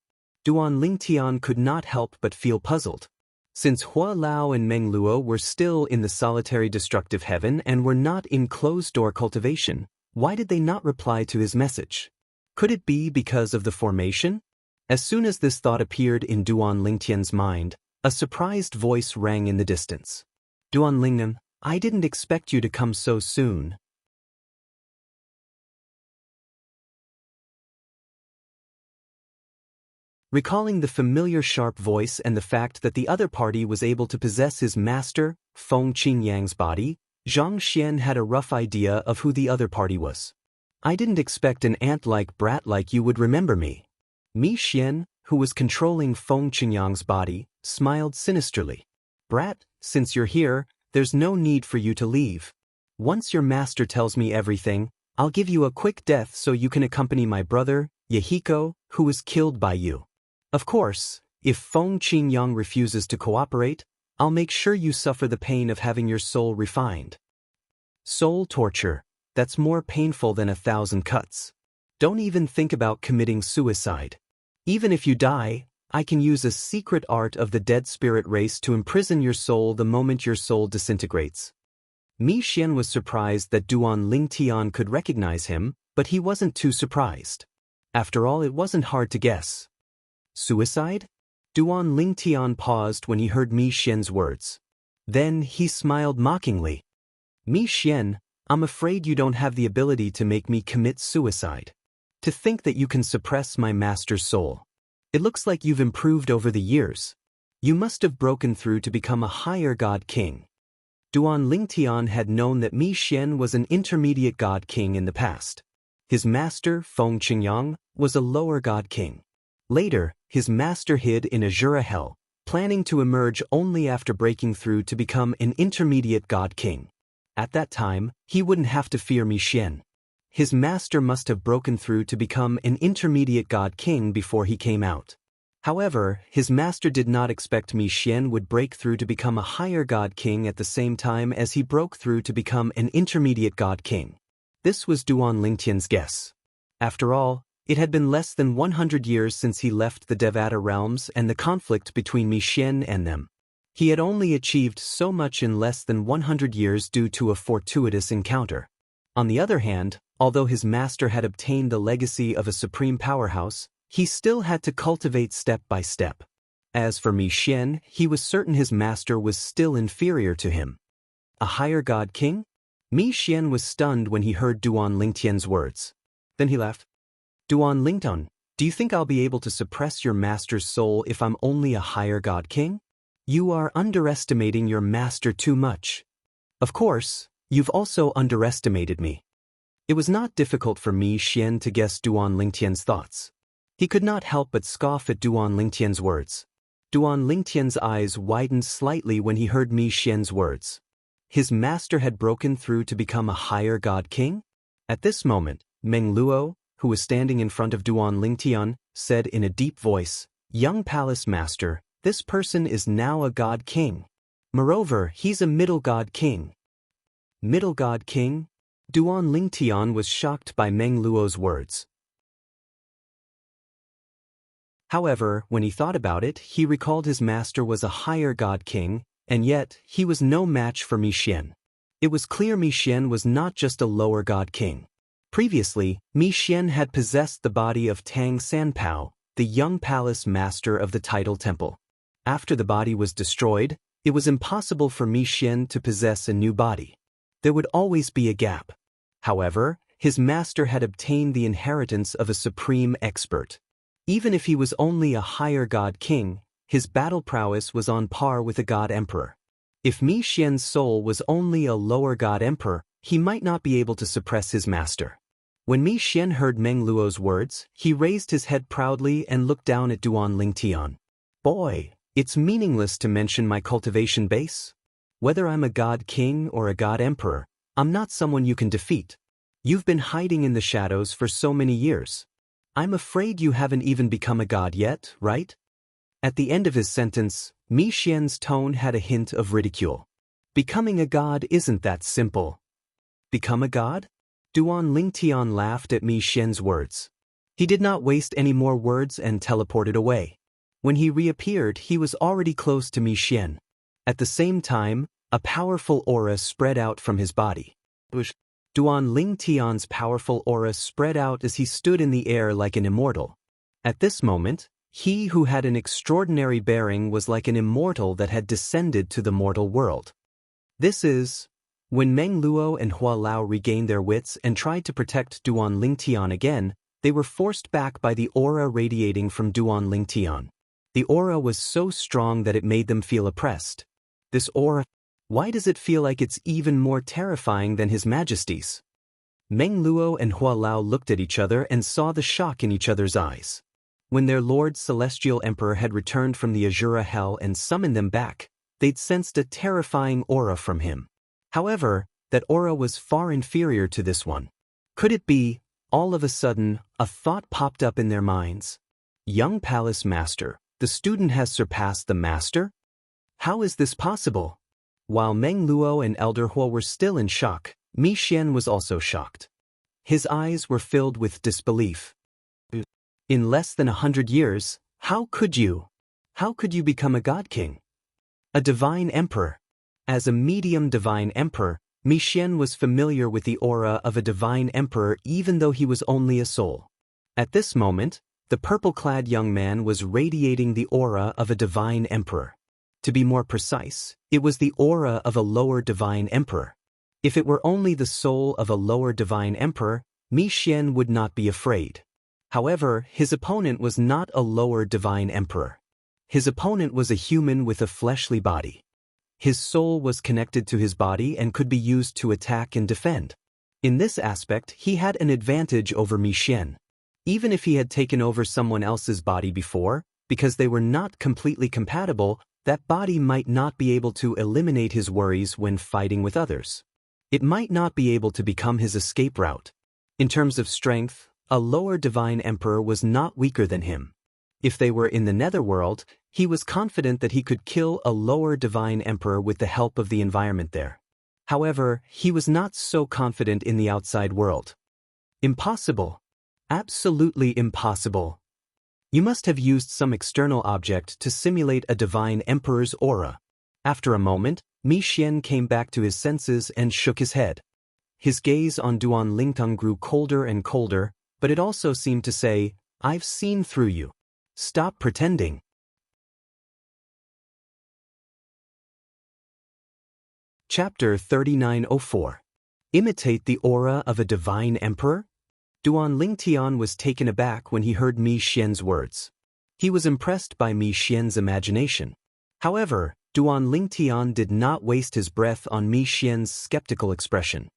Speaker 1: Duan Ling Tian could not help but feel puzzled. Since Hua Lao and Meng Luo were still in the solitary destructive heaven and were not in closed-door cultivation, why did they not reply to his message? Could it be because of the formation? As soon as this thought appeared in Duan Ling Tian's mind, a surprised voice rang in the distance. Duan Lingnan, I didn't expect you to come so soon. Recalling the familiar sharp voice and the fact that the other party was able to possess his master, Feng Qingyang's body, Zhang Xian had a rough idea of who the other party was. I didn't expect an ant-like brat like you would remember me. Mi Xian, who was controlling Feng Qingyang's body, smiled sinisterly. Brat, since you're here, there's no need for you to leave. Once your master tells me everything, I'll give you a quick death so you can accompany my brother, Yehiko, who was killed by you. Of course, if Feng Qingyang refuses to cooperate, I'll make sure you suffer the pain of having your soul refined. Soul torture, that's more painful than 1,000 cuts. Don't even think about committing suicide. Even if you die, I can use a secret art of the dead spirit race to imprison your soul the moment your soul disintegrates. Mi Xian was surprised that Duan Lingtian could recognize him, but he wasn't too surprised. After all, it wasn't hard to guess. Suicide? Duan Lingtian paused when he heard Mi Xian's words. Then he smiled mockingly. Mi Xian, I'm afraid you don't have the ability to make me commit suicide. To think that you can suppress my master's soul. It looks like you've improved over the years. You must have broken through to become a higher god king. Duan Lingtian had known that Mi Xian was an intermediate god king in the past. His master, Feng Qingyang, was a lower god king. Later, his master hid in Azura Hell, planning to emerge only after breaking through to become an intermediate god king. At that time, he wouldn't have to fear Mi Xian. His master must have broken through to become an intermediate god king before he came out. However, his master did not expect Mi Xian would break through to become a higher god king at the same time as he broke through to become an intermediate god king. This was Duan Lingtian's guess. After all, it had been less than 100 years since he left the Devata realms and the conflict between Mi Xian and them. He had only achieved so much in less than 100 years due to a fortuitous encounter. On the other hand, although his master had obtained the legacy of a supreme powerhouse, he still had to cultivate step by step. As for Mi Xian, he was certain his master was still inferior to him. A higher god king? Mi Xian was stunned when he heard Duan Lingtian's words. Then he laughed. Duan Lingtian, do you think I'll be able to suppress your master's soul if I'm only a higher god king? You are underestimating your master too much. Of course, you've also underestimated me. It was not difficult for Mi Xian to guess Duan Lingtian's thoughts. He could not help but scoff at Duan Lingtian's words. Duan Lingtian's eyes widened slightly when he heard Mi Xian's words. His master had broken through to become a higher god king? At this moment, Meng Luo, who was standing in front of Duan Lingtian, said in a deep voice, "Young palace master, this person is now a god king. Moreover, he's a middle god king." Middle god king? Duan Lingtian was shocked by Meng Luo's words. However, when he thought about it, he recalled his master was a higher god king, and yet, he was no match for Mi Xian. It was clear Mi Xian was not just a lower god king. Previously, Mi Xian had possessed the body of Tang Sanpao, the young palace master of the Tidal Temple. After the body was destroyed, it was impossible for Mi Xian to possess a new body. There would always be a gap. However, his master had obtained the inheritance of a supreme expert. Even if he was only a higher god king, his battle prowess was on par with a god emperor. If Mi Xian's soul was only a lower god emperor, he might not be able to suppress his master. When Mi Xian heard Meng Luo's words, he raised his head proudly and looked down at Duan Lingtian. Boy, it's meaningless to mention my cultivation base. Whether I'm a god king or a god emperor, I'm not someone you can defeat. You've been hiding in the shadows for so many years. I'm afraid you haven't even become a god yet, right? At the end of his sentence, Mi Xian's tone had a hint of ridicule. Becoming a god isn't that simple. Become a god? Duan Lingtian laughed at Mi Xian's words. He did not waste any more words and teleported away. When he reappeared, he was already close to Mi Xian. At the same time, a powerful aura spread out from his body. Duan Lingtian's powerful aura spread out as he stood in the air like an immortal. At this moment, he who had an extraordinary bearing was like an immortal that had descended to the mortal world. This is... When Meng Luo and Hua Lao regained their wits and tried to protect Duan Lingtian again, They were forced back by the aura radiating from Duan Lingtian. The aura was so strong that it made them feel oppressed. This aura, why does it feel like it's even more terrifying than His Majesty's? Meng Luo and Hua Lao looked at each other and saw the shock in each other's eyes. When their Lord Celestial Emperor had returned from the Azura Hell and summoned them back, they'd sensed a terrifying aura from him. However, that aura was far inferior to this one. Could it be, all of a sudden, a thought popped up in their minds? Young Palace Master, the student has surpassed the Master? How is this possible? While Meng Luo and Elder Hua were still in shock, Mi Xian was also shocked. His eyes were filled with disbelief. In less than 100 years, how could you become a God King? A divine emperor? As a medium divine emperor, Mi Xian was familiar with the aura of a divine emperor even though he was only a soul. At this moment, the purple-clad young man was radiating the aura of a divine emperor. To be more precise, it was the aura of a lower divine emperor. If it were only the soul of a lower divine emperor, Mi Xian would not be afraid. However, his opponent was not a lower divine emperor. His opponent was a human with a fleshly body. His soul was connected to his body and could be used to attack and defend. In this aspect, he had an advantage over Mi Xian. Even if he had taken over someone else's body before, because they were not completely compatible, that body might not be able to eliminate his worries when fighting with others. It might not be able to become his escape route. In terms of strength, a lower divine emperor was not weaker than him. If they were in the netherworld, he was confident that he could kill a lower divine emperor with the help of the environment there. However, he was not so confident in the outside world. Impossible. Absolutely impossible. You must have used some external object to simulate a divine emperor's aura. After a moment, Mi Xian came back to his senses and shook his head. His gaze on Duan Lingtang grew colder and colder, but it also seemed to say, "I've seen through you. Stop pretending." Chapter 3904. Imitate the aura of a divine emperor? Duan Lingtian was taken aback when he heard Mi Xian's words. He was impressed by Mi Xian's imagination. However, Duan Lingtian did not waste his breath on Mi Xian's skeptical expression.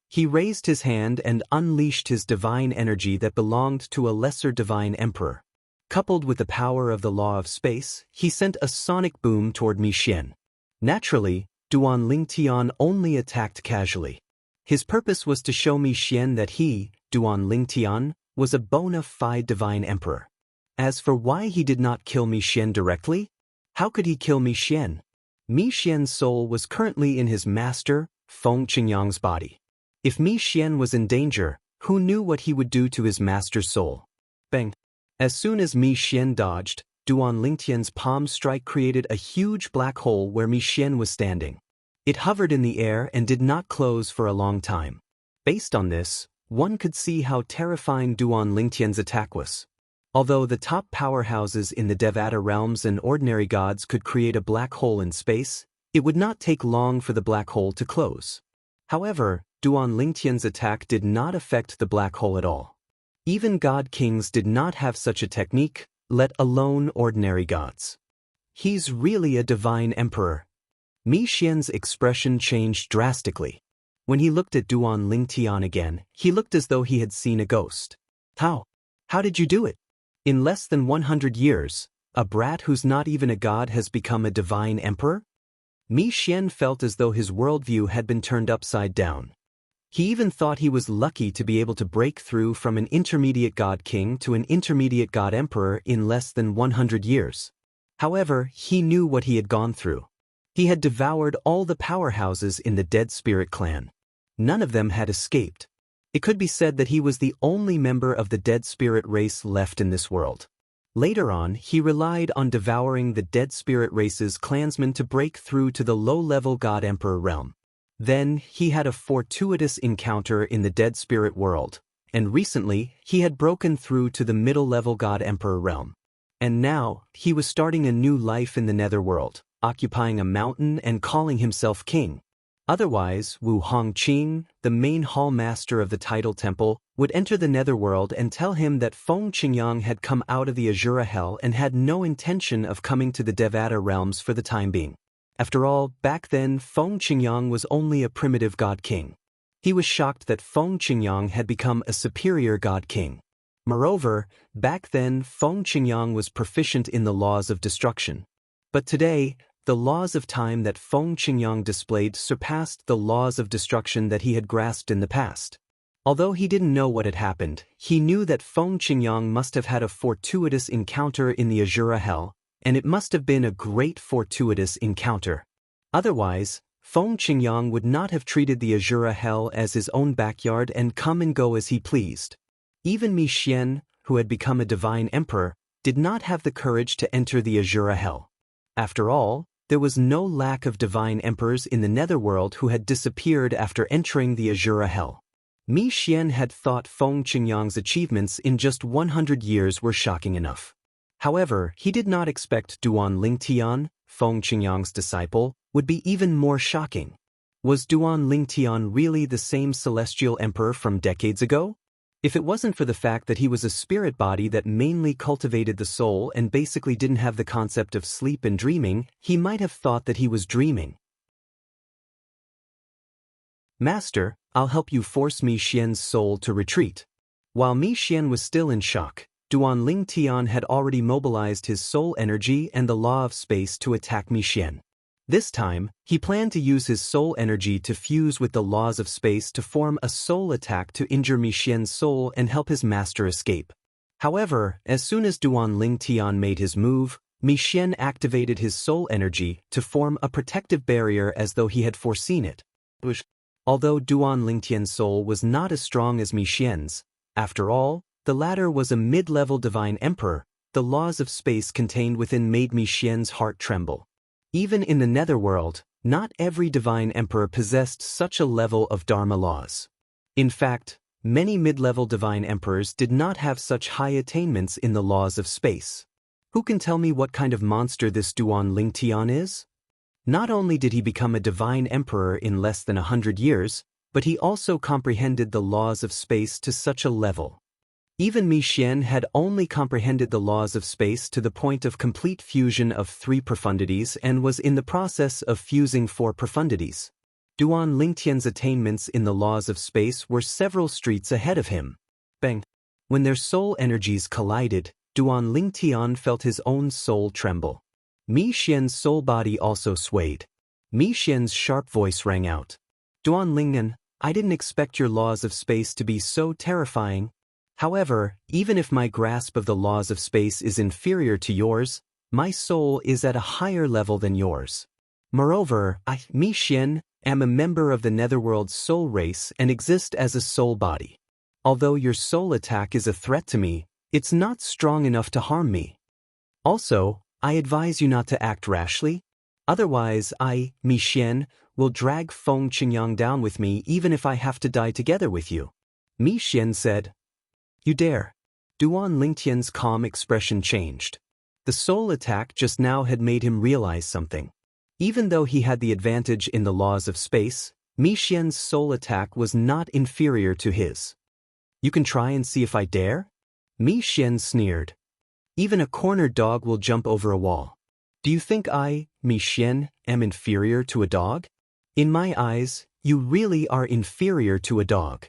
Speaker 1: He raised his hand and unleashed his divine energy that belonged to a lesser divine emperor. Coupled with the power of the law of space, he sent a sonic boom toward Mi Xian. Naturally, Duan Lingtian only attacked casually. His purpose was to show Mi Xian that he, Duan Lingtian, was a bona fide divine emperor. As for why he did not kill Mi Xian directly, how could he kill Mi Xian? Mi Xian's soul was currently in his master, Feng Qingyang's body. If Mi Xian was in danger, who knew what he would do to his master's soul? Bang! As soon as Mi Xian dodged, Duan Lingtian's palm strike created a huge black hole where Mi Xian was standing. It hovered in the air and did not close for a long time. Based on this, one could see how terrifying Duan Lingtian's attack was. Although the top powerhouses in the Devata realms and ordinary gods could create a black hole in space, it would not take long for the black hole to close. However, Duan Lingtian's attack did not affect the black hole at all. Even god kings did not have such a technique, let alone ordinary gods. He's really a divine emperor. Mi Xian's expression changed drastically. When he looked at Duan Lingtian again, he looked as though he had seen a ghost. How did you do it? In less than 100 years, a brat who's not even a god has become a divine emperor? Mi Xian felt as though his worldview had been turned upside down. He even thought he was lucky to be able to break through from an intermediate god king to an intermediate god emperor in less than 100 years. However, he knew what he had gone through. He had devoured all the powerhouses in the Dead Spirit clan. None of them had escaped. It could be said that he was the only member of the Dead Spirit race left in this world. Later on, he relied on devouring the Dead Spirit race's clansmen to break through to the low-level God Emperor realm. Then, he had a fortuitous encounter in the Dead Spirit world, and recently, he had broken through to the middle-level God Emperor realm. And now, he was starting a new life in the Netherworld, occupying a mountain and calling himself king. Otherwise, Wu Hongqing, the main hall master of the tidal temple, would enter the netherworld and tell him that Feng Qingyang had come out of the Azura Hell and had no intention of coming to the Devata realms for the time being. After all, back then, Feng Qingyang was only a primitive god king. He was shocked that Feng Qingyang had become a superior god king. Moreover, back then, Feng Qingyang was proficient in the laws of destruction. But today, the laws of time that Feng Qingyang displayed surpassed the laws of destruction that he had grasped in the past. Although he didn't know what had happened, he knew that Feng Qingyang must have had a fortuitous encounter in the Azura Hell, and it must have been a great fortuitous encounter. Otherwise, Feng Qingyang would not have treated the Azura Hell as his own backyard and come and go as he pleased. Even Mi Xian, who had become a divine emperor, did not have the courage to enter the Azura Hell. After all, there was no lack of divine emperors in the netherworld who had disappeared after entering the Azura Hell. Mi Xian had thought Feng Qingyang's achievements in just 100 years were shocking enough. However, he did not expect Duan Lingtian, Feng Qingyang's disciple, would be even more shocking. Was Duan Lingtian really the same celestial emperor from decades ago? If it wasn't for the fact that he was a spirit body that mainly cultivated the soul and basically didn't have the concept of sleep and dreaming, he might have thought that he was dreaming. Master, I'll help you force Mi Xian's soul to retreat. While Mi Xian was still in shock, Duan Lingtian had already mobilized his soul energy and the law of space to attack Mi Xian. This time, he planned to use his soul energy to fuse with the laws of space to form a soul attack to injure Mi Xian's soul and help his master escape. However, as soon as Duan Lingtian made his move, Mi Xian activated his soul energy to form a protective barrier as though he had foreseen it. Although Duan Lingtian's soul was not as strong as Mi Xian's, after all, the latter was a mid-level divine emperor, the laws of space contained within made Mi Xian's heart tremble. Even in the netherworld, not every divine emperor possessed such a level of Dharma laws. In fact, many mid-level divine emperors did not have such high attainments in the laws of space. Who can tell me what kind of monster this Duan Lingtian is? Not only did he become a divine emperor in less than 100 years, but he also comprehended the laws of space to such a level. Even Mi Xian had only comprehended the laws of space to the point of complete fusion of 3 profundities and was in the process of fusing 4 profundities. Duan Lingtian's attainments in the laws of space were several streets ahead of him. Bang! When their soul energies collided, Duan Lingtian felt his own soul tremble. Mi Xian's soul body also swayed. Mi Xian's sharp voice rang out. Duan Lingyan, I didn't expect your laws of space to be so terrifying. However, even if my grasp of the laws of space is inferior to yours, my soul is at a higher level than yours. Moreover, I, Mi Xian, am a member of the netherworld's soul race and exist as a soul body. Although your soul attack is a threat to me, it's not strong enough to harm me. Also, I advise you not to act rashly. Otherwise I, Mi Xian, will drag Feng Qingyang down with me even if I have to die together with you. Mi Xian said. You dare. Duan Lingtian's calm expression changed. The soul attack just now had made him realize something. Even though he had the advantage in the laws of space, Mi Xian's soul attack was not inferior to his. You can try and see if I dare? Mi Xian sneered. Even a cornered dog will jump over a wall. Do you think I, Mi Xian, am inferior to a dog? In my eyes, you really are inferior to a dog.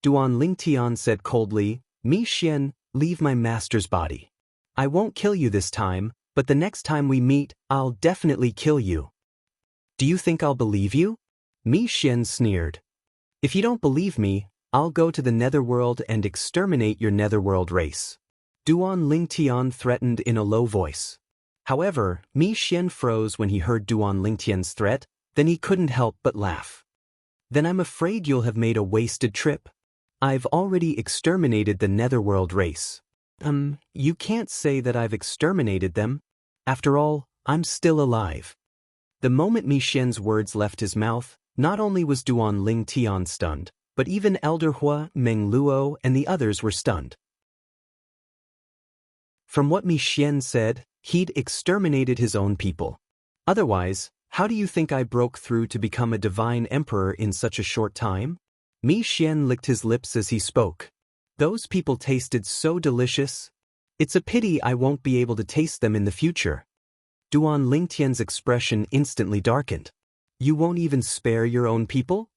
Speaker 1: Duan Lingtian said coldly, Mi Xian, leave my master's body. I won't kill you this time, but the next time we meet, I'll definitely kill you. Do you think I'll believe you? Mi Xian sneered. If you don't believe me, I'll go to the netherworld and exterminate your netherworld race. Duan Lingtian threatened in a low voice. However, Mi Xian froze when he heard Duan Lingtian's threat, then he couldn't help but laugh. Then I'm afraid you'll have made a wasted trip. I've already exterminated the netherworld race. You can't say that I've exterminated them. After all, I'm still alive. The moment Mi Xian's words left his mouth, not only was Duan Lingtian stunned, but even Elder Hua, Meng Luo, and the others were stunned. From what Mi Xian said, he'd exterminated his own people. Otherwise, How do you think I broke through to become a divine emperor in such a short time? Mi Xian licked his lips as he spoke. Those people tasted so delicious. It's a pity I won't be able to taste them in the future. Duan Lingtian's expression instantly darkened. You won't even spare your own people?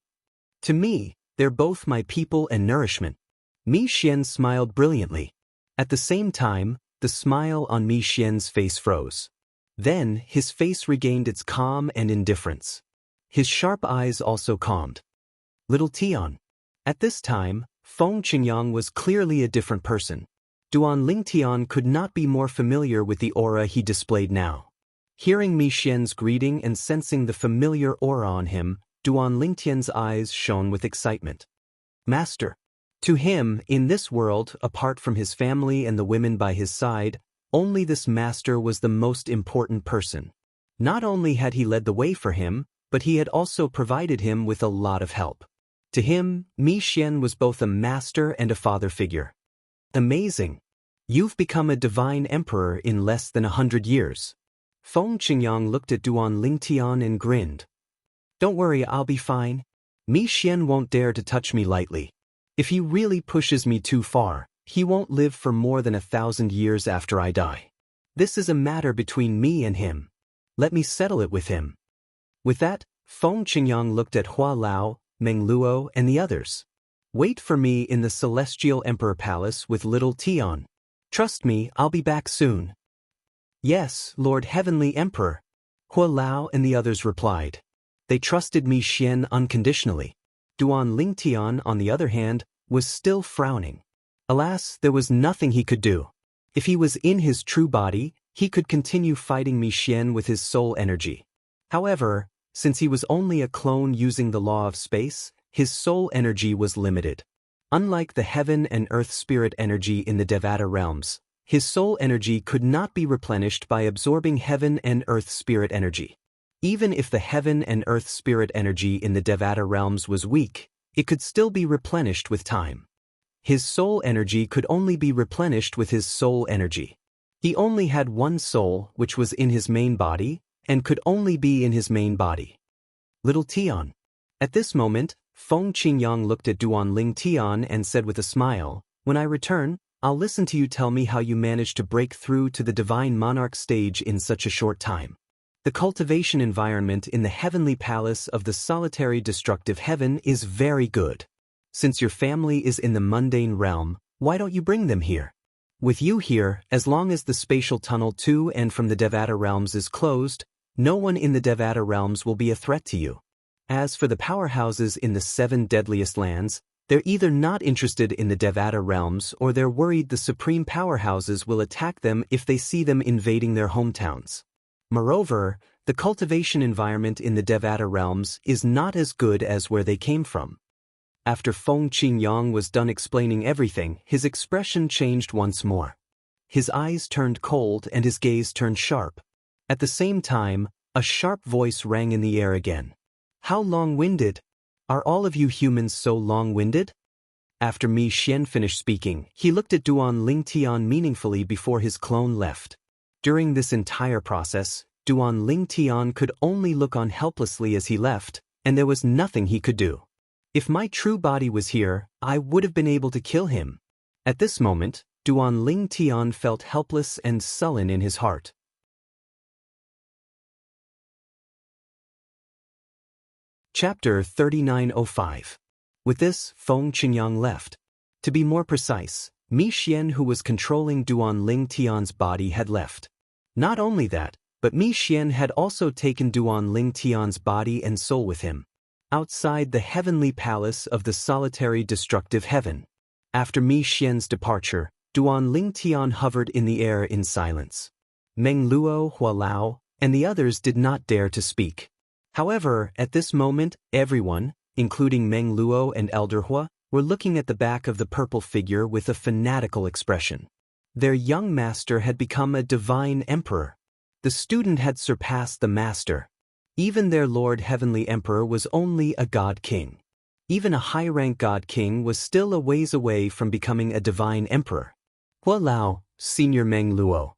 Speaker 1: To me, they're both my people and nourishment. Mi Xian smiled brilliantly. At the same time, the smile on Mi Xian's face froze. Then, his face regained its calm and indifference. His sharp eyes also calmed. Little Tian. At this time, Feng Qingyang was clearly a different person. Duan Lingtian could not be more familiar with the aura he displayed now. Hearing Mi Xian's greeting and sensing the familiar aura on him, Duan Lingtian's eyes shone with excitement. Master. To him, in this world, apart from his family and the women by his side, only this master was the most important person. Not only had he led the way for him, but he had also provided him with a lot of help. To him, Mi Xian was both a master and a father figure. Amazing. You've become a divine emperor in less than 100 years. Feng Qingyang looked at Duan Lingtian and grinned. Don't worry, I'll be fine. Mi Xian won't dare to touch me lightly. If he really pushes me too far, he won't live for more than 1,000 years after I die. This is a matter between me and him. Let me settle it with him. With that, Feng Qingyang looked at Hua Lao, Meng Luo, and the others. Wait for me in the Celestial Emperor Palace with little Tian. Trust me, I'll be back soon. Yes, Lord Heavenly Emperor. Hua Lao and the others replied. They trusted Mi Xian unconditionally. Duan Lingtian, on the other hand, was still frowning. Alas, there was nothing he could do. If he was in his true body, he could continue fighting Mi Xian with his soul energy. However, since he was only a clone using the law of space, his soul energy was limited. Unlike the heaven and earth spirit energy in the Devata realms, his soul energy could not be replenished by absorbing heaven and earth spirit energy. Even if the heaven and earth spirit energy in the Devata realms was weak, it could still be replenished with time. His soul energy could only be replenished with his soul energy. He only had one soul, which was in his main body, and could only be in his main body. Little Tian. At this moment, Feng Qingyang looked at Duan Lingtian and said with a smile, When I return, I'll listen to you tell me how you managed to break through to the divine monarch stage in such a short time. The cultivation environment in the heavenly palace of the solitary destructive heaven is very good. Since your family is in the mundane realm, why don't you bring them here? With you here, as long as the spatial tunnel to and from the Devata realms is closed, no one in the Devata realms will be a threat to you. As for the powerhouses in the 7 deadliest lands, they're either not interested in the Devata realms or they're worried the supreme powerhouses will attack them if they see them invading their hometowns. Moreover, the cultivation environment in the Devata realms is not as good as where they came from. After Feng Qingyang was done explaining everything, his expression changed once more. His eyes turned cold and his gaze turned sharp. At the same time, a sharp voice rang in the air again. How long-winded? Are all of you humans so long-winded? After Mi Xian finished speaking, he looked at Duan Lingtian meaningfully before his clone left. During this entire process, Duan Lingtian could only look on helplessly as he left, and there was nothing he could do. If my true body was here, I would have been able to kill him. At this moment, Duan Lingtian felt helpless and sullen in his heart. Chapter 3905. With this, Feng Qingyang left. To be more precise, Mi Xian, who was controlling Duan Lingtian's body, had left. Not only that, but Mi Xian had also taken Duan Lingtian's body and soul with him. Outside the heavenly palace of the solitary destructive heaven. After Mi Xian's departure, Duan Lingtian hovered in the air in silence. Meng Luo, Hua Lao, and the others did not dare to speak. However, at this moment, everyone, including Meng Luo and Elder Hua, were looking at the back of the purple figure with a fanatical expression. Their young master had become a divine emperor. The student had surpassed the master. Even their Lord Heavenly Emperor was only a god king. Even a high-rank god king was still a ways away from becoming a divine emperor. Hua Lao, Senior Meng Luo.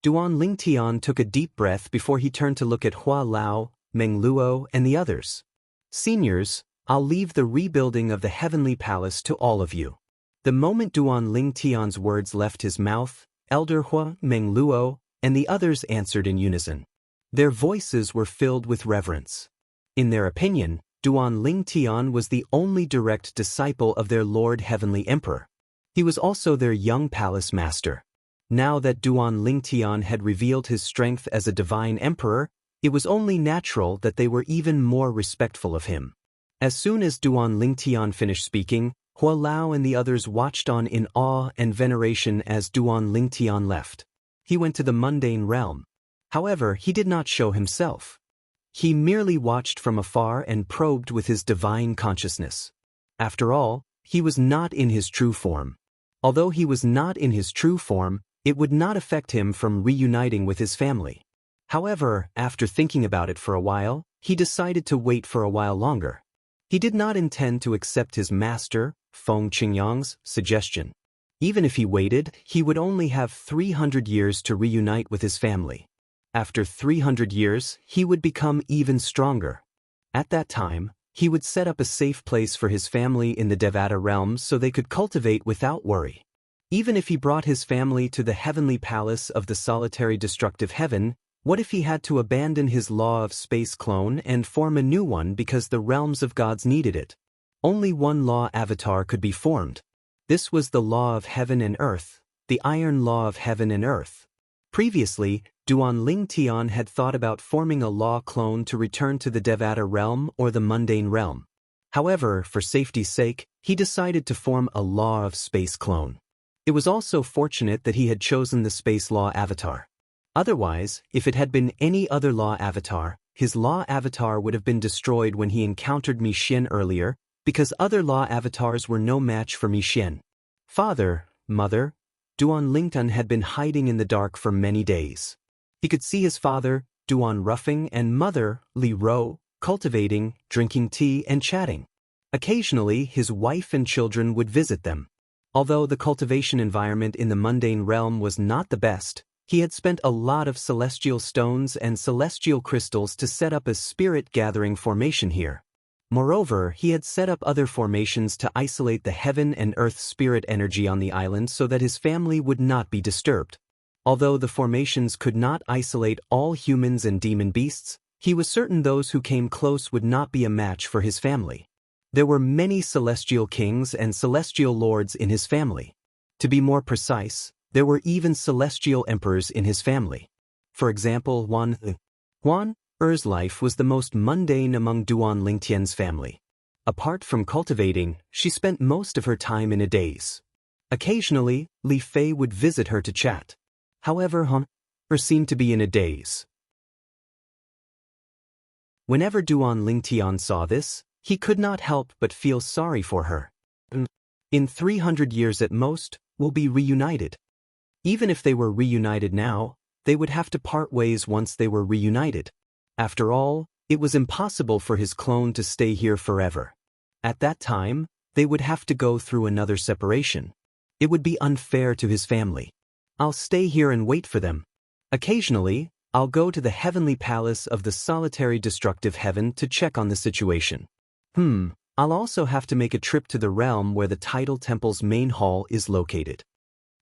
Speaker 1: Duan Lingtian took a deep breath before he turned to look at Hua Lao, Meng Luo, and the others. Seniors, I'll leave the rebuilding of the heavenly palace to all of you. The moment Duan Ling Tian's words left his mouth, Elder Hua, Meng Luo, and the others answered in unison. Their voices were filled with reverence. In their opinion, Duan Ling Tian was the only direct disciple of their Lord Heavenly Emperor. He was also their young palace master. Now that Duan Ling Tian had revealed his strength as a divine emperor, it was only natural that they were even more respectful of him. As soon as Duan Ling Tian finished speaking, Hua Lao and the others watched on in awe and veneration as Duan Ling Tian left. He went to the mundane realm. However, he did not show himself. He merely watched from afar and probed with his divine consciousness. After all, he was not in his true form. Although he was not in his true form, it would not affect him from reuniting with his family. However, after thinking about it for a while, he decided to wait for a while longer. He did not intend to accept his master, Feng Qingyang's, suggestion. Even if he waited, he would only have 300 years to reunite with his family. After 300 years, he would become even stronger. At that time, he would set up a safe place for his family in the Devata realms so they could cultivate without worry. Even if he brought his family to the heavenly palace of the solitary destructive heaven, what if he had to abandon his law of space clone and form a new one because the realms of gods needed it? Only one law avatar could be formed. This was the law of heaven and earth, the iron law of heaven and earth. Previously, Duan Ling Tian had thought about forming a law clone to return to the Devata realm or the mundane realm. However, for safety's sake, he decided to form a law of space clone. It was also fortunate that he had chosen the space law avatar. Otherwise, if it had been any other law avatar, his law avatar would have been destroyed when he encountered Mi Xian earlier, because other law avatars were no match for Mi Xian. Father, mother, Duan Lingtan had been hiding in the dark for many days. He could see his father, Duan Ruffing, and mother, Li Ro, cultivating, drinking tea, and chatting. Occasionally, his wife and children would visit them. Although the cultivation environment in the mundane realm was not the best, he had spent a lot of celestial stones and celestial crystals to set up a spirit-gathering formation here. Moreover, he had set up other formations to isolate the heaven and earth spirit energy on the island so that his family would not be disturbed. Although the formations could not isolate all humans and demon beasts, he was certain those who came close would not be a match for his family. There were many celestial kings and celestial lords in his family. To be more precise, there were even celestial emperors in his family. For example, Huan Er's life was the most mundane among Duan Lingtian's family. Apart from cultivating, she spent most of her time in a daze. Occasionally, Li Fei would visit her to chat. However, Huan Er seemed to be in a daze. Whenever Duan Lingtian saw this, he could not help but feel sorry for her. In 300 years at most, we'll be reunited. Even if they were reunited now, they would have to part ways once they were reunited. After all, it was impossible for his clone to stay here forever. At that time, they would have to go through another separation. It would be unfair to his family. I'll stay here and wait for them. Occasionally, I'll go to the heavenly palace of the solitary destructive heaven to check on the situation. I'll also have to make a trip to the realm where the tidal temple's main hall is located.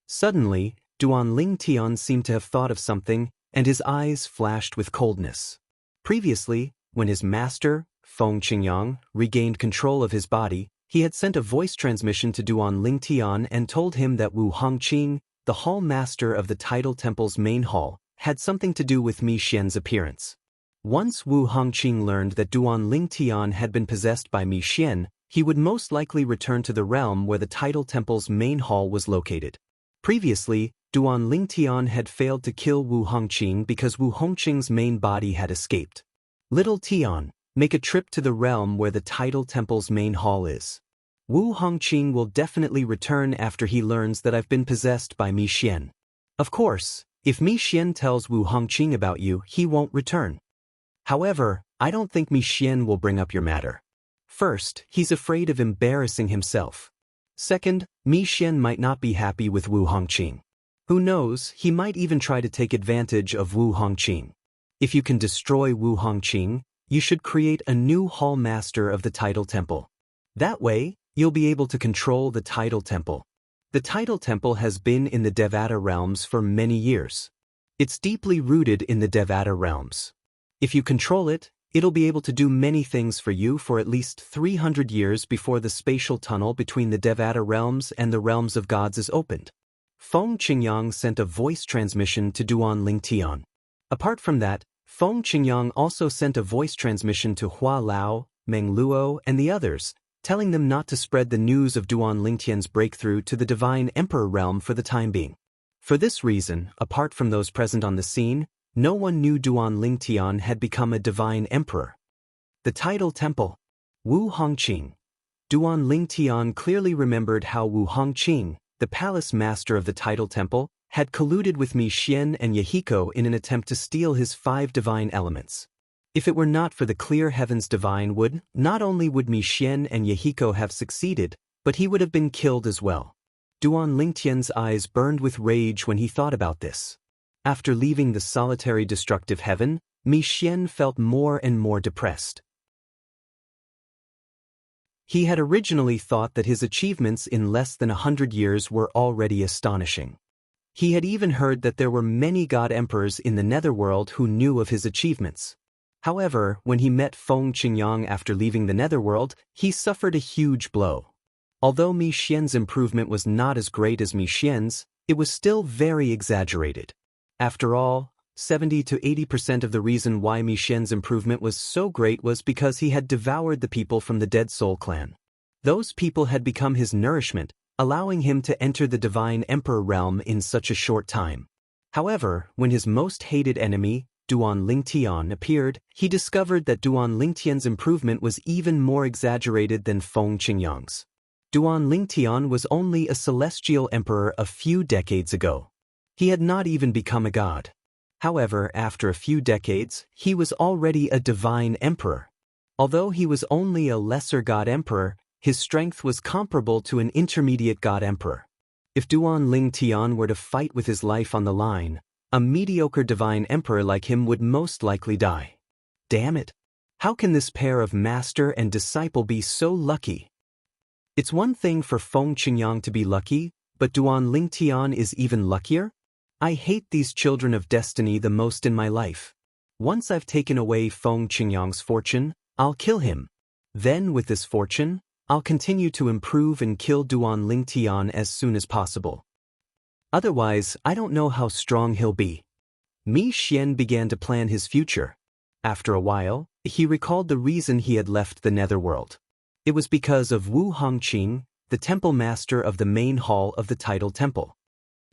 Speaker 1: Suddenly, Duan Ling Tian seemed to have thought of something, and his eyes flashed with coldness. Previously, when his master, Feng Qingyang, regained control of his body, he had sent a voice transmission to Duan Ling Tian and told him that Wu Hongqing, the hall master of the tidal temple's main hall, had something to do with Mi Xian's appearance. Once Wu Hongqing learned that Duan Ling Tian had been possessed by Mi Xian, he would most likely return to the realm where the tidal temple's main hall was located. Previously, Duan Ling Tian had failed to kill Wu Hongqing because Wu Hongqing's main body had escaped. Little Tian, make a trip to the realm where the tidal temple's main hall is. Wu Hongqing will definitely return after he learns that I've been possessed by Mi Xian. Of course, if Mi Xian tells Wu Hongqing about you, he won't return. However, I don't think Mi Xian will bring up your matter. First, he's afraid of embarrassing himself. Second, Mi Xian might not be happy with Wu Hongqing. Who knows, he might even try to take advantage of Wu Hongqing. If you can destroy Wu Hongqing, you should create a new hall master of the tidal temple. That way, you'll be able to control the tidal temple. The tidal temple has been in the Devata realms for many years. It's deeply rooted in the Devata realms. If you control it, it'll be able to do many things for you for at least 300 years before the spatial tunnel between the Devata realms and the realms of gods is opened. Feng Qingyang sent a voice transmission to Duan Lingtian. Apart from that, Feng Qingyang also sent a voice transmission to Hua Lao, Meng Luo, and the others, telling them not to spread the news of Duan Lingtian's breakthrough to the Divine Emperor realm for the time being. For this reason, apart from those present on the scene, no one knew Duan Lingtian had become a Divine Emperor. The Tidal Temple. Wu Hongqing. Duan Lingtian clearly remembered how Wu Hongqing, the palace master of the Tidal Temple, had colluded with Mi Xian and Yahiko in an attempt to steal his 5 divine elements. If it were not for the clear heavens divine would, not only would Mi Xian and Yahiko have succeeded, but he would have been killed as well. Duan Lingtian's eyes burned with rage when he thought about this. After leaving the solitary destructive heaven, Mi Xian felt more and more depressed. He had originally thought that his achievements in less than 100 years were already astonishing. He had even heard that there were many god emperors in the netherworld who knew of his achievements. However, when he met Feng Qingyang after leaving the netherworld, he suffered a huge blow. Although Mi Xian's improvement was not as great as Mi Xian's, it was still very exaggerated. After all, 70 to 80% of the reason why Mi Xian's improvement was so great was because he had devoured the people from the Dead Soul clan. Those people had become his nourishment, allowing him to enter the Divine Emperor realm in such a short time. However, when his most hated enemy, Duan Lingtian, appeared, he discovered that Duan Lingtian's improvement was even more exaggerated than Feng Qingyang's. Duan Lingtian was only a celestial emperor a few decades ago. He had not even become a god. However, after a few decades, he was already a divine emperor. Although he was only a lesser god emperor, his strength was comparable to an intermediate god emperor. If Duan Lingtian were to fight with his life on the line, a mediocre divine emperor like him would most likely die. Damn it! How can this pair of master and disciple be so lucky? It's one thing for Feng Qingyang to be lucky, but Duan Lingtian is even luckier? I hate these children of destiny the most in my life. Once I've taken away Feng Qingyang's fortune, I'll kill him. Then, with this fortune, I'll continue to improve and kill Duan Lingtian as soon as possible. Otherwise, I don't know how strong he'll be. Mi Xian began to plan his future. After a while, he recalled the reason he had left the netherworld. It was because of Wu Hongqing, the temple master of the main hall of the Tidal Temple.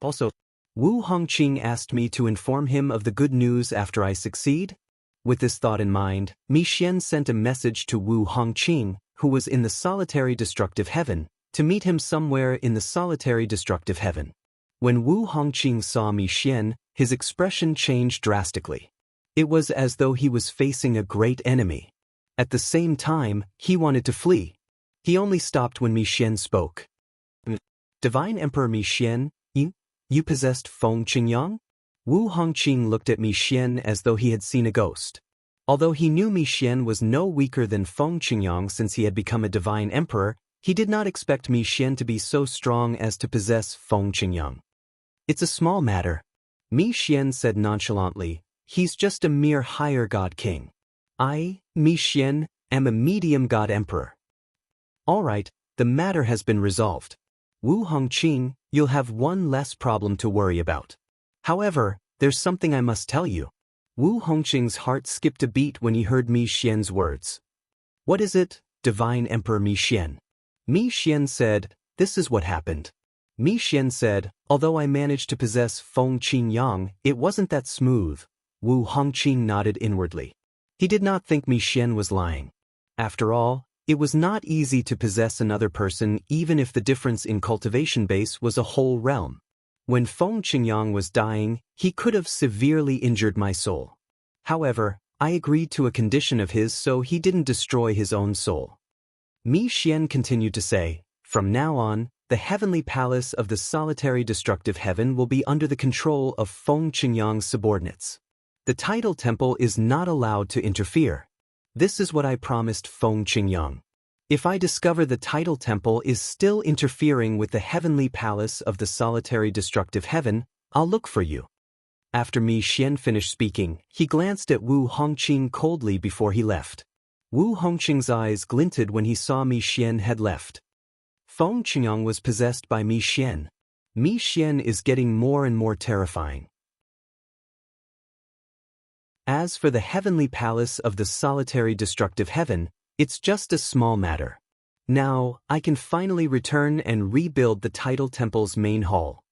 Speaker 1: Also, Wu Hongqing asked me to inform him of the good news after I succeed. With this thought in mind, Mi Xian sent a message to Wu Hongqing, who was in the solitary destructive heaven, to meet him somewhere in the solitary destructive heaven. When Wu Hongqing saw Mi Xian, his expression changed drastically. It was as though he was facing a great enemy. At the same time, he wanted to flee. He only stopped when Mi Xian spoke. Divine Emperor Mi Xian, you possessed Feng Qingyang? Wu Hongqing looked at Mi Xian as though he had seen a ghost. Although he knew Mi Xian was no weaker than Feng Qingyang since he had become a divine emperor, he did not expect Mi Xian to be so strong as to possess Feng Qingyang. It's a small matter. Mi Xian said nonchalantly, he's just a mere higher god king. I, Mi Xian, am a medium god emperor. All right, the matter has been resolved. Wu Hongqing, you'll have one less problem to worry about. However, there's something I must tell you. Wu Hongqing's heart skipped a beat when he heard Mi Xian's words. What is it, Divine Emperor Mi Xian? Mi Xian said, this is what happened. Mi Xian said, although I managed to possess Feng Qingyang, it wasn't that smooth. Wu Hongqing nodded inwardly. He did not think Mi Xian was lying. After all, it was not easy to possess another person even if the difference in cultivation base was a whole realm. When Feng Qingyang was dying, he could have severely injured my soul. However, I agreed to a condition of his so he didn't destroy his own soul. Mi Xian continued to say, from now on, the heavenly palace of the solitary destructive heaven will be under the control of Feng Qingyang's subordinates. The Tidal Temple is not allowed to interfere. This is what I promised Feng Qingyang. If I discover the tidal temple is still interfering with the heavenly palace of the solitary destructive heaven, I'll look for you. After Mi Xian finished speaking, he glanced at Wu Hongqing coldly before he left. Wu Hongqing's eyes glinted when he saw Mi Xian had left. Feng Qingyang was possessed by Mi Xian. Mi Xian is getting more and more terrifying. As for the heavenly palace of the solitary destructive heaven, it's just a small matter. Now, I can finally return and rebuild the tidal temple's main hall.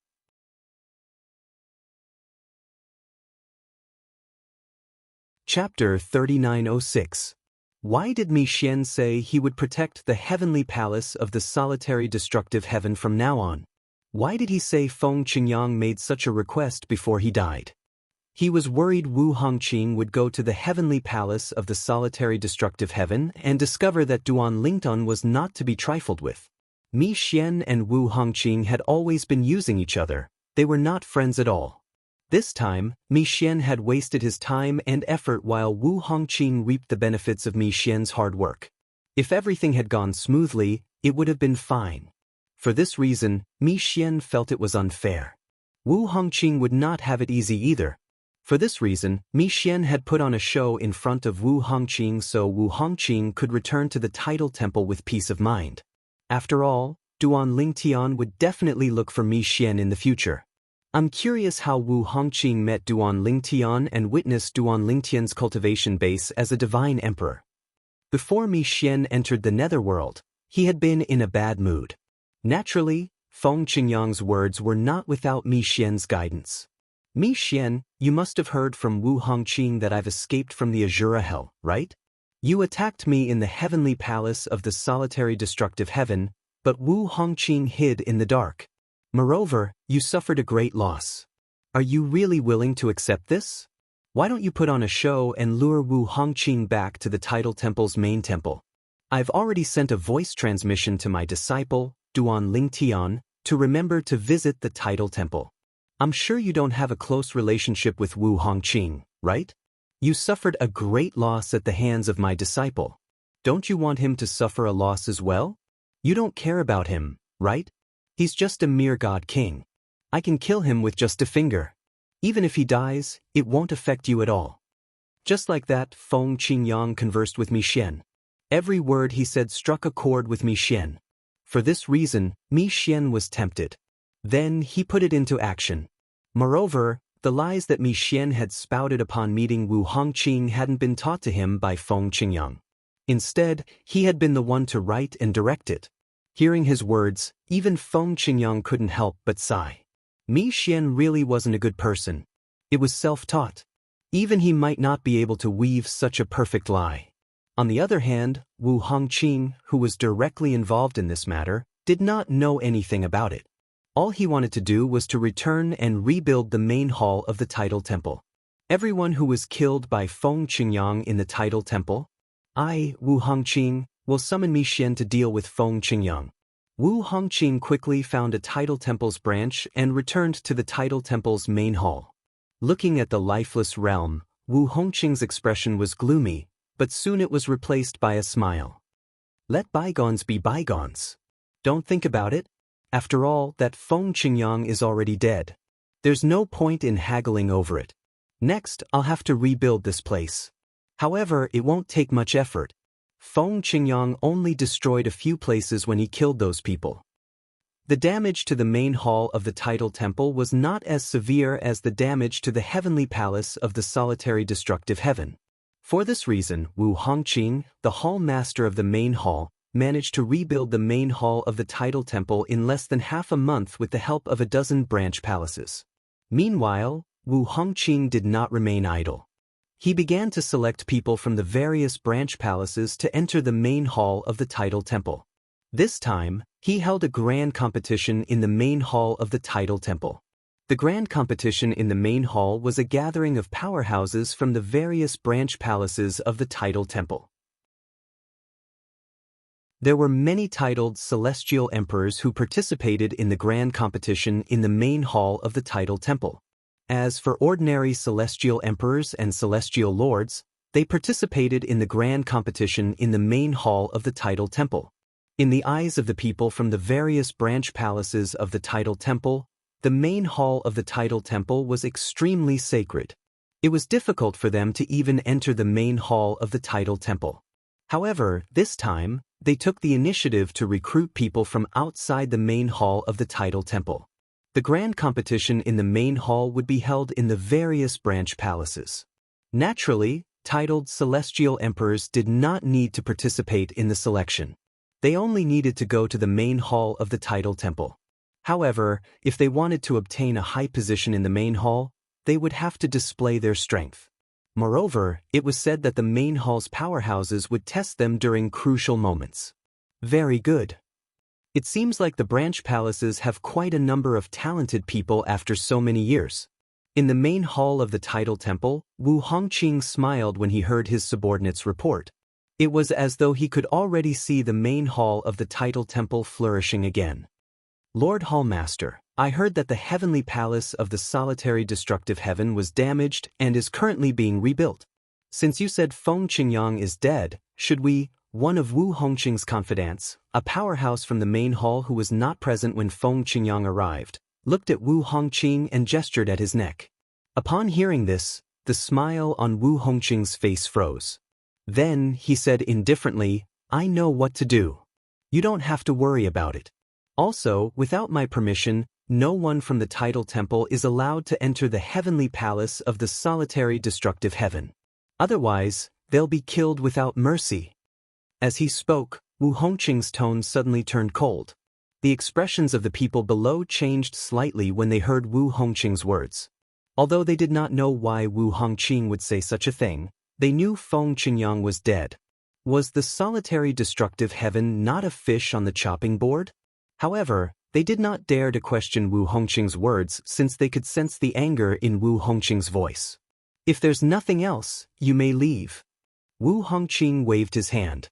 Speaker 1: Chapter 3906. Why did Mi Xian say he would protect the heavenly palace of the solitary destructive heaven from now on? Why did he say Feng Qingyang made such a request before he died? He was worried Wu Hongqing would go to the heavenly palace of the solitary destructive heaven and discover that Duan Lingtun was not to be trifled with. Mi Xian and Wu Hongqing had always been using each other. They were not friends at all. This time, Mi Xian had wasted his time and effort while Wu Hongqing reaped the benefits of Mi Xian's hard work. If everything had gone smoothly, it would have been fine. For this reason, Mi Xian felt it was unfair. Wu Hongqing would not have it easy either. For this reason, Mi Xian had put on a show in front of Wu Hongqing so Wu Hongqing could return to the tidal temple with peace of mind. After all, Duan Lingtian would definitely look for Mi Xian in the future. I'm curious how Wu Hongqing met Duan Lingtian and witnessed Duan Lingtian's cultivation base as a divine emperor. Before Mi Xian entered the netherworld, he had been in a bad mood. Naturally, Feng Qingyang's words were not without Mi Xian's guidance. Mi Xian, you must have heard from Wu Hongqing that I've escaped from the Azura Hell, right? You attacked me in the heavenly palace of the solitary destructive heaven, but Wu Hongqing hid in the dark. Moreover, you suffered a great loss. Are you really willing to accept this? Why don't you put on a show and lure Wu Hongqing back to the tidal temple's main temple? I've already sent a voice transmission to my disciple, Duan Lingtian, to remember to visit the tidal temple. I'm sure you don't have a close relationship with Wu Hongqing, right? You suffered a great loss at the hands of my disciple. Don't you want him to suffer a loss as well? You don't care about him, right? He's just a mere god king. I can kill him with just a finger. Even if he dies, it won't affect you at all. Just like that, Feng Qingyang conversed with Mi Xian. Every word he said struck a chord with Mi Xian. For this reason, Mi Xian was tempted. Then he put it into action. Moreover, the lies that Mi Xian had spouted upon meeting Wu Hongqing hadn't been taught to him by Feng Qingyang. Instead, he had been the one to write and direct it. Hearing his words, even Feng Qingyang couldn't help but sigh. Mi Xian really wasn't a good person. It was self-taught. Even he might not be able to weave such a perfect lie. On the other hand, Wu Hongqing, who was directly involved in this matter, did not know anything about it. All he wanted to do was to return and rebuild the main hall of the tidal temple. Everyone who was killed by Feng Qingyang in the tidal temple, I, Wu Hongqing, will summon Mi Xian to deal with Feng Qingyang. Wu Hongqing quickly found a tidal temple's branch and returned to the tidal temple's main hall. Looking at the lifeless realm, Wu Hongqing's expression was gloomy, but soon it was replaced by a smile. Let bygones be bygones. Don't think about it. After all, that Feng Qingyang is already dead. There's no point in haggling over it. Next, I'll have to rebuild this place. However, it won't take much effort. Feng Qingyang only destroyed a few places when he killed those people. The damage to the main hall of the tidal temple was not as severe as the damage to the heavenly palace of the solitary destructive heaven. For this reason, Wu Hongqing, the hall master of the main hall, managed to rebuild the main hall of the tidal temple in less than half a month with the help of a dozen branch palaces. Meanwhile, Wu Hongqing did not remain idle. He began to select people from the various branch palaces to enter the main hall of the tidal temple. This time, he held a grand competition in the main hall of the tidal temple. The grand competition in the main hall was a gathering of powerhouses from the various branch palaces of the tidal temple. There were many titled celestial emperors who participated in the grand competition in the main hall of the tidal temple. As for ordinary celestial emperors and celestial lords, They participated in the grand competition in the main hall of the Tidal Temple. In the eyes of the people from the various branch palaces of the Tidal Temple, the main hall of the Tidal Temple was extremely sacred. It was difficult for them to even enter the main hall of the Tidal Temple. However, this time, they took the initiative to recruit people from outside the main hall of the Tidal Temple. The grand competition in the main hall would be held in the various branch palaces. Naturally, titled celestial emperors did not need to participate in the selection. They only needed to go to the main hall of the Tidal Temple. However, if they wanted to obtain a high position in the main hall, they would have to display their strength. Moreover, it was said that the main hall's powerhouses would test them during crucial moments. Very good. It seems like the branch palaces have quite a number of talented people after so many years. In the main hall of the Tidal Temple, Wu Hongqing smiled when he heard his subordinates report. It was as though he could already see the main hall of the Tidal Temple flourishing again. Lord Hallmaster, I heard that the heavenly palace of the solitary destructive heaven was damaged and is currently being rebuilt. Since you said Feng Qingyang is dead, should we, one of Wu Hongqing's confidants, a powerhouse from the main hall who was not present when Feng Qingyang arrived, looked at Wu Hongqing and gestured at his neck. Upon hearing this, the smile on Wu Hongqing's face froze. Then, he said indifferently, I know what to do. You don't have to worry about it. Also, without my permission, no one from the Tidal Temple is allowed to enter the heavenly palace of the solitary destructive heaven. Otherwise, they'll be killed without mercy. As he spoke, Wu Hongqing's tone suddenly turned cold. The expressions of the people below changed slightly when they heard Wu Hongqing's words. Although they did not know why Wu Hongqing would say such a thing, they knew Feng Qingyang was dead. Was the solitary destructive heaven not a fish on the chopping board? However, they did not dare to question Wu Hongqing's words since they could sense the anger in Wu Hongqing's voice. If there's nothing else, you may leave. Wu Hongqing waved his hand.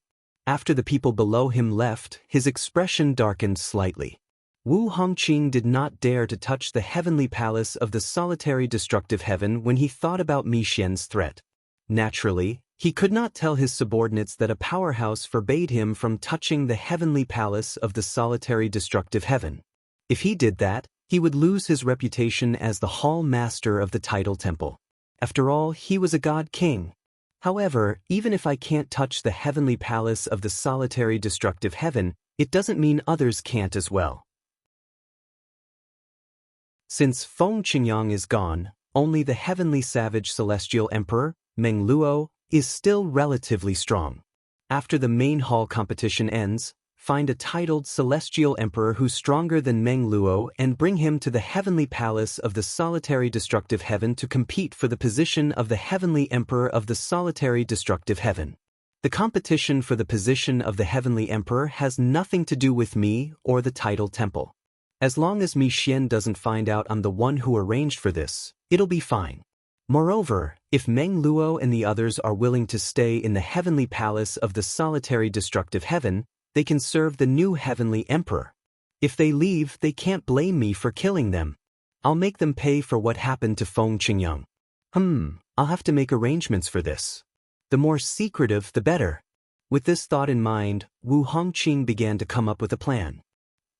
Speaker 1: After the people below him left, his expression darkened slightly. Wu Hongqing did not dare to touch the heavenly palace of the solitary destructive heaven when he thought about Mi Xian's threat. Naturally, he could not tell his subordinates that a powerhouse forbade him from touching the heavenly palace of the solitary destructive heaven. If he did that, he would lose his reputation as the hall master of the Tidal Temple. After all, he was a god king. However, even if I can't touch the heavenly palace of the solitary destructive heaven, it doesn't mean others can't as well. Since Feng Qingyang is gone, only the heavenly savage celestial emperor, Meng Luo, is still relatively strong. After the main hall competition ends, find a titled celestial emperor who's stronger than Meng Luo and bring him to the heavenly palace of the solitary destructive heaven to compete for the position of the heavenly emperor of the solitary destructive heaven. The competition for the position of the heavenly emperor has nothing to do with me or the Tidal Temple. As long as Mi Xian doesn't find out I'm the one who arranged for this, it'll be fine. Moreover, if Meng Luo and the others are willing to stay in the heavenly palace of the solitary destructive heaven, they can serve the new heavenly emperor. If they leave, they can't blame me for killing them. I'll make them pay for what happened to Feng Qingyang. I'll have to make arrangements for this. The more secretive, the better. With this thought in mind, Wu Hongqing began to come up with a plan.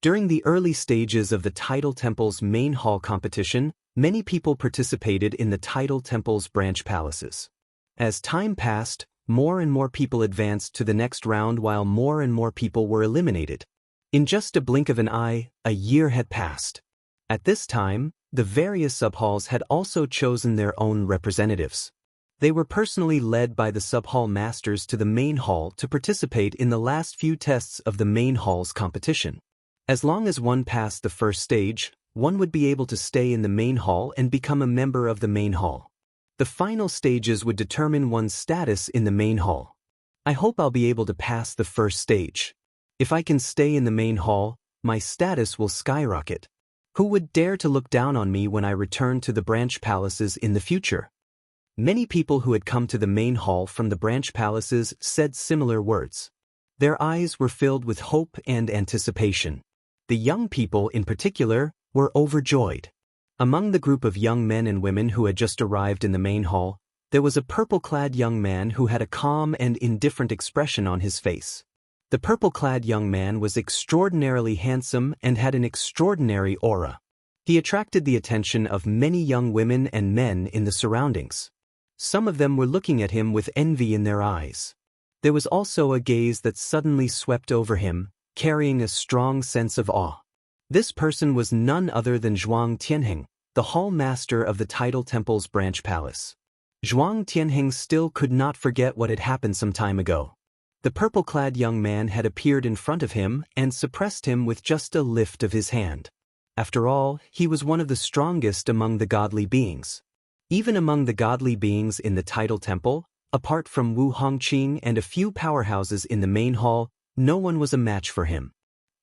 Speaker 1: During the early stages of the Tidal Temple's main hall competition, many people participated in the Tidal Temple's branch palaces. As time passed, more and more people advanced to the next round while more and more people were eliminated. In just a blink of an eye, a year had passed. At this time, the various subhalls had also chosen their own representatives. They were personally led by the subhall masters to the main hall to participate in the last few tests of the main hall's competition. As long as one passed the first stage, one would be able to stay in the main hall and become a member of the main hall. The final stages would determine one's status in the main hall. I hope I'll be able to pass the first stage. If I can stay in the main hall, my status will skyrocket. Who would dare to look down on me when I return to the branch palaces in the future? Many people who had come to the main hall from the branch palaces said similar words. Their eyes were filled with hope and anticipation. The young people, in particular, were overjoyed. Among the group of young men and women who had just arrived in the main hall, There was a purple-clad young man who had a calm and indifferent expression on his face. The purple-clad young man was extraordinarily handsome and had an extraordinary aura. He attracted the attention of many young women and men in the surroundings. Some of them were looking at him with envy in their eyes. There was also a gaze that suddenly swept over him, carrying a strong sense of awe. This person was none other than Zhuang Tianheng, the hall master of the Tidal Temple's branch palace. Zhuang Tianheng still could not forget what had happened some time ago. The purple-clad young man had appeared in front of him and suppressed him with just a lift of his hand. After all, he was one of the strongest among the godly beings. Even among the godly beings in the Tidal Temple, apart from Wu Hongqing and a few powerhouses in the main hall, no one was a match for him.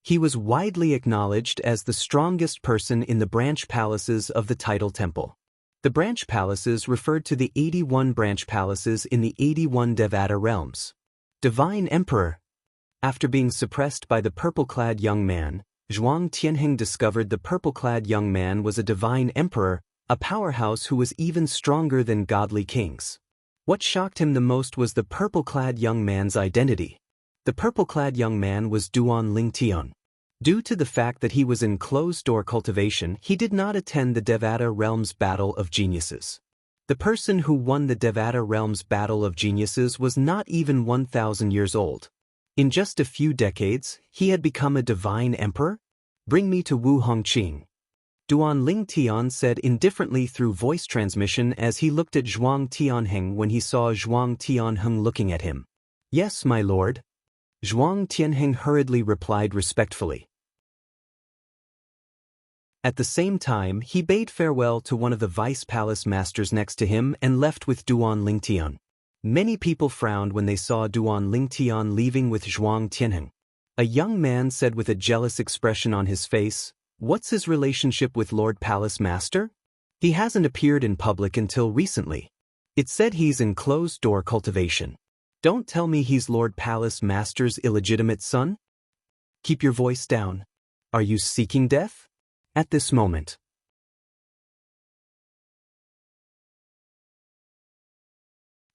Speaker 1: He was widely acknowledged as the strongest person in the branch palaces of the Tidal Temple. The branch palaces referred to the 81 branch palaces in the 81 Devata realms. Divine Emperor. After being suppressed by the purple-clad young man, Zhuang Tianheng discovered the purple-clad young man was a divine emperor, a powerhouse who was even stronger than godly kings. What shocked him the most was the purple-clad young man's identity. The purple-clad young man was Duan Lingtian. Due to the fact that he was in closed-door cultivation, he did not attend the Devata Realms Battle of Geniuses. The person who won the Devata Realms Battle of Geniuses was not even 1,000 years old. In just a few decades, he had become a divine emperor? Bring me to Wu Hongqing. Duan Lingtian said indifferently through voice transmission as he looked at Zhuang Tianheng when he saw Zhuang Tianheng looking at him. Yes, my lord. Zhuang Tianheng hurriedly replied respectfully. At the same time, he bade farewell to one of the vice palace masters next to him and left with Duan Lingtian. Many people frowned when they saw Duan Lingtian leaving with Zhuang Tianheng. A young man said with a jealous expression on his face, "What's his relationship with Lord Palace Master? He hasn't appeared in public until recently. It said he's in closed-door cultivation. Don't tell me he's Lord Palace Master's illegitimate son? Keep your voice down. Are you seeking death?" At this moment.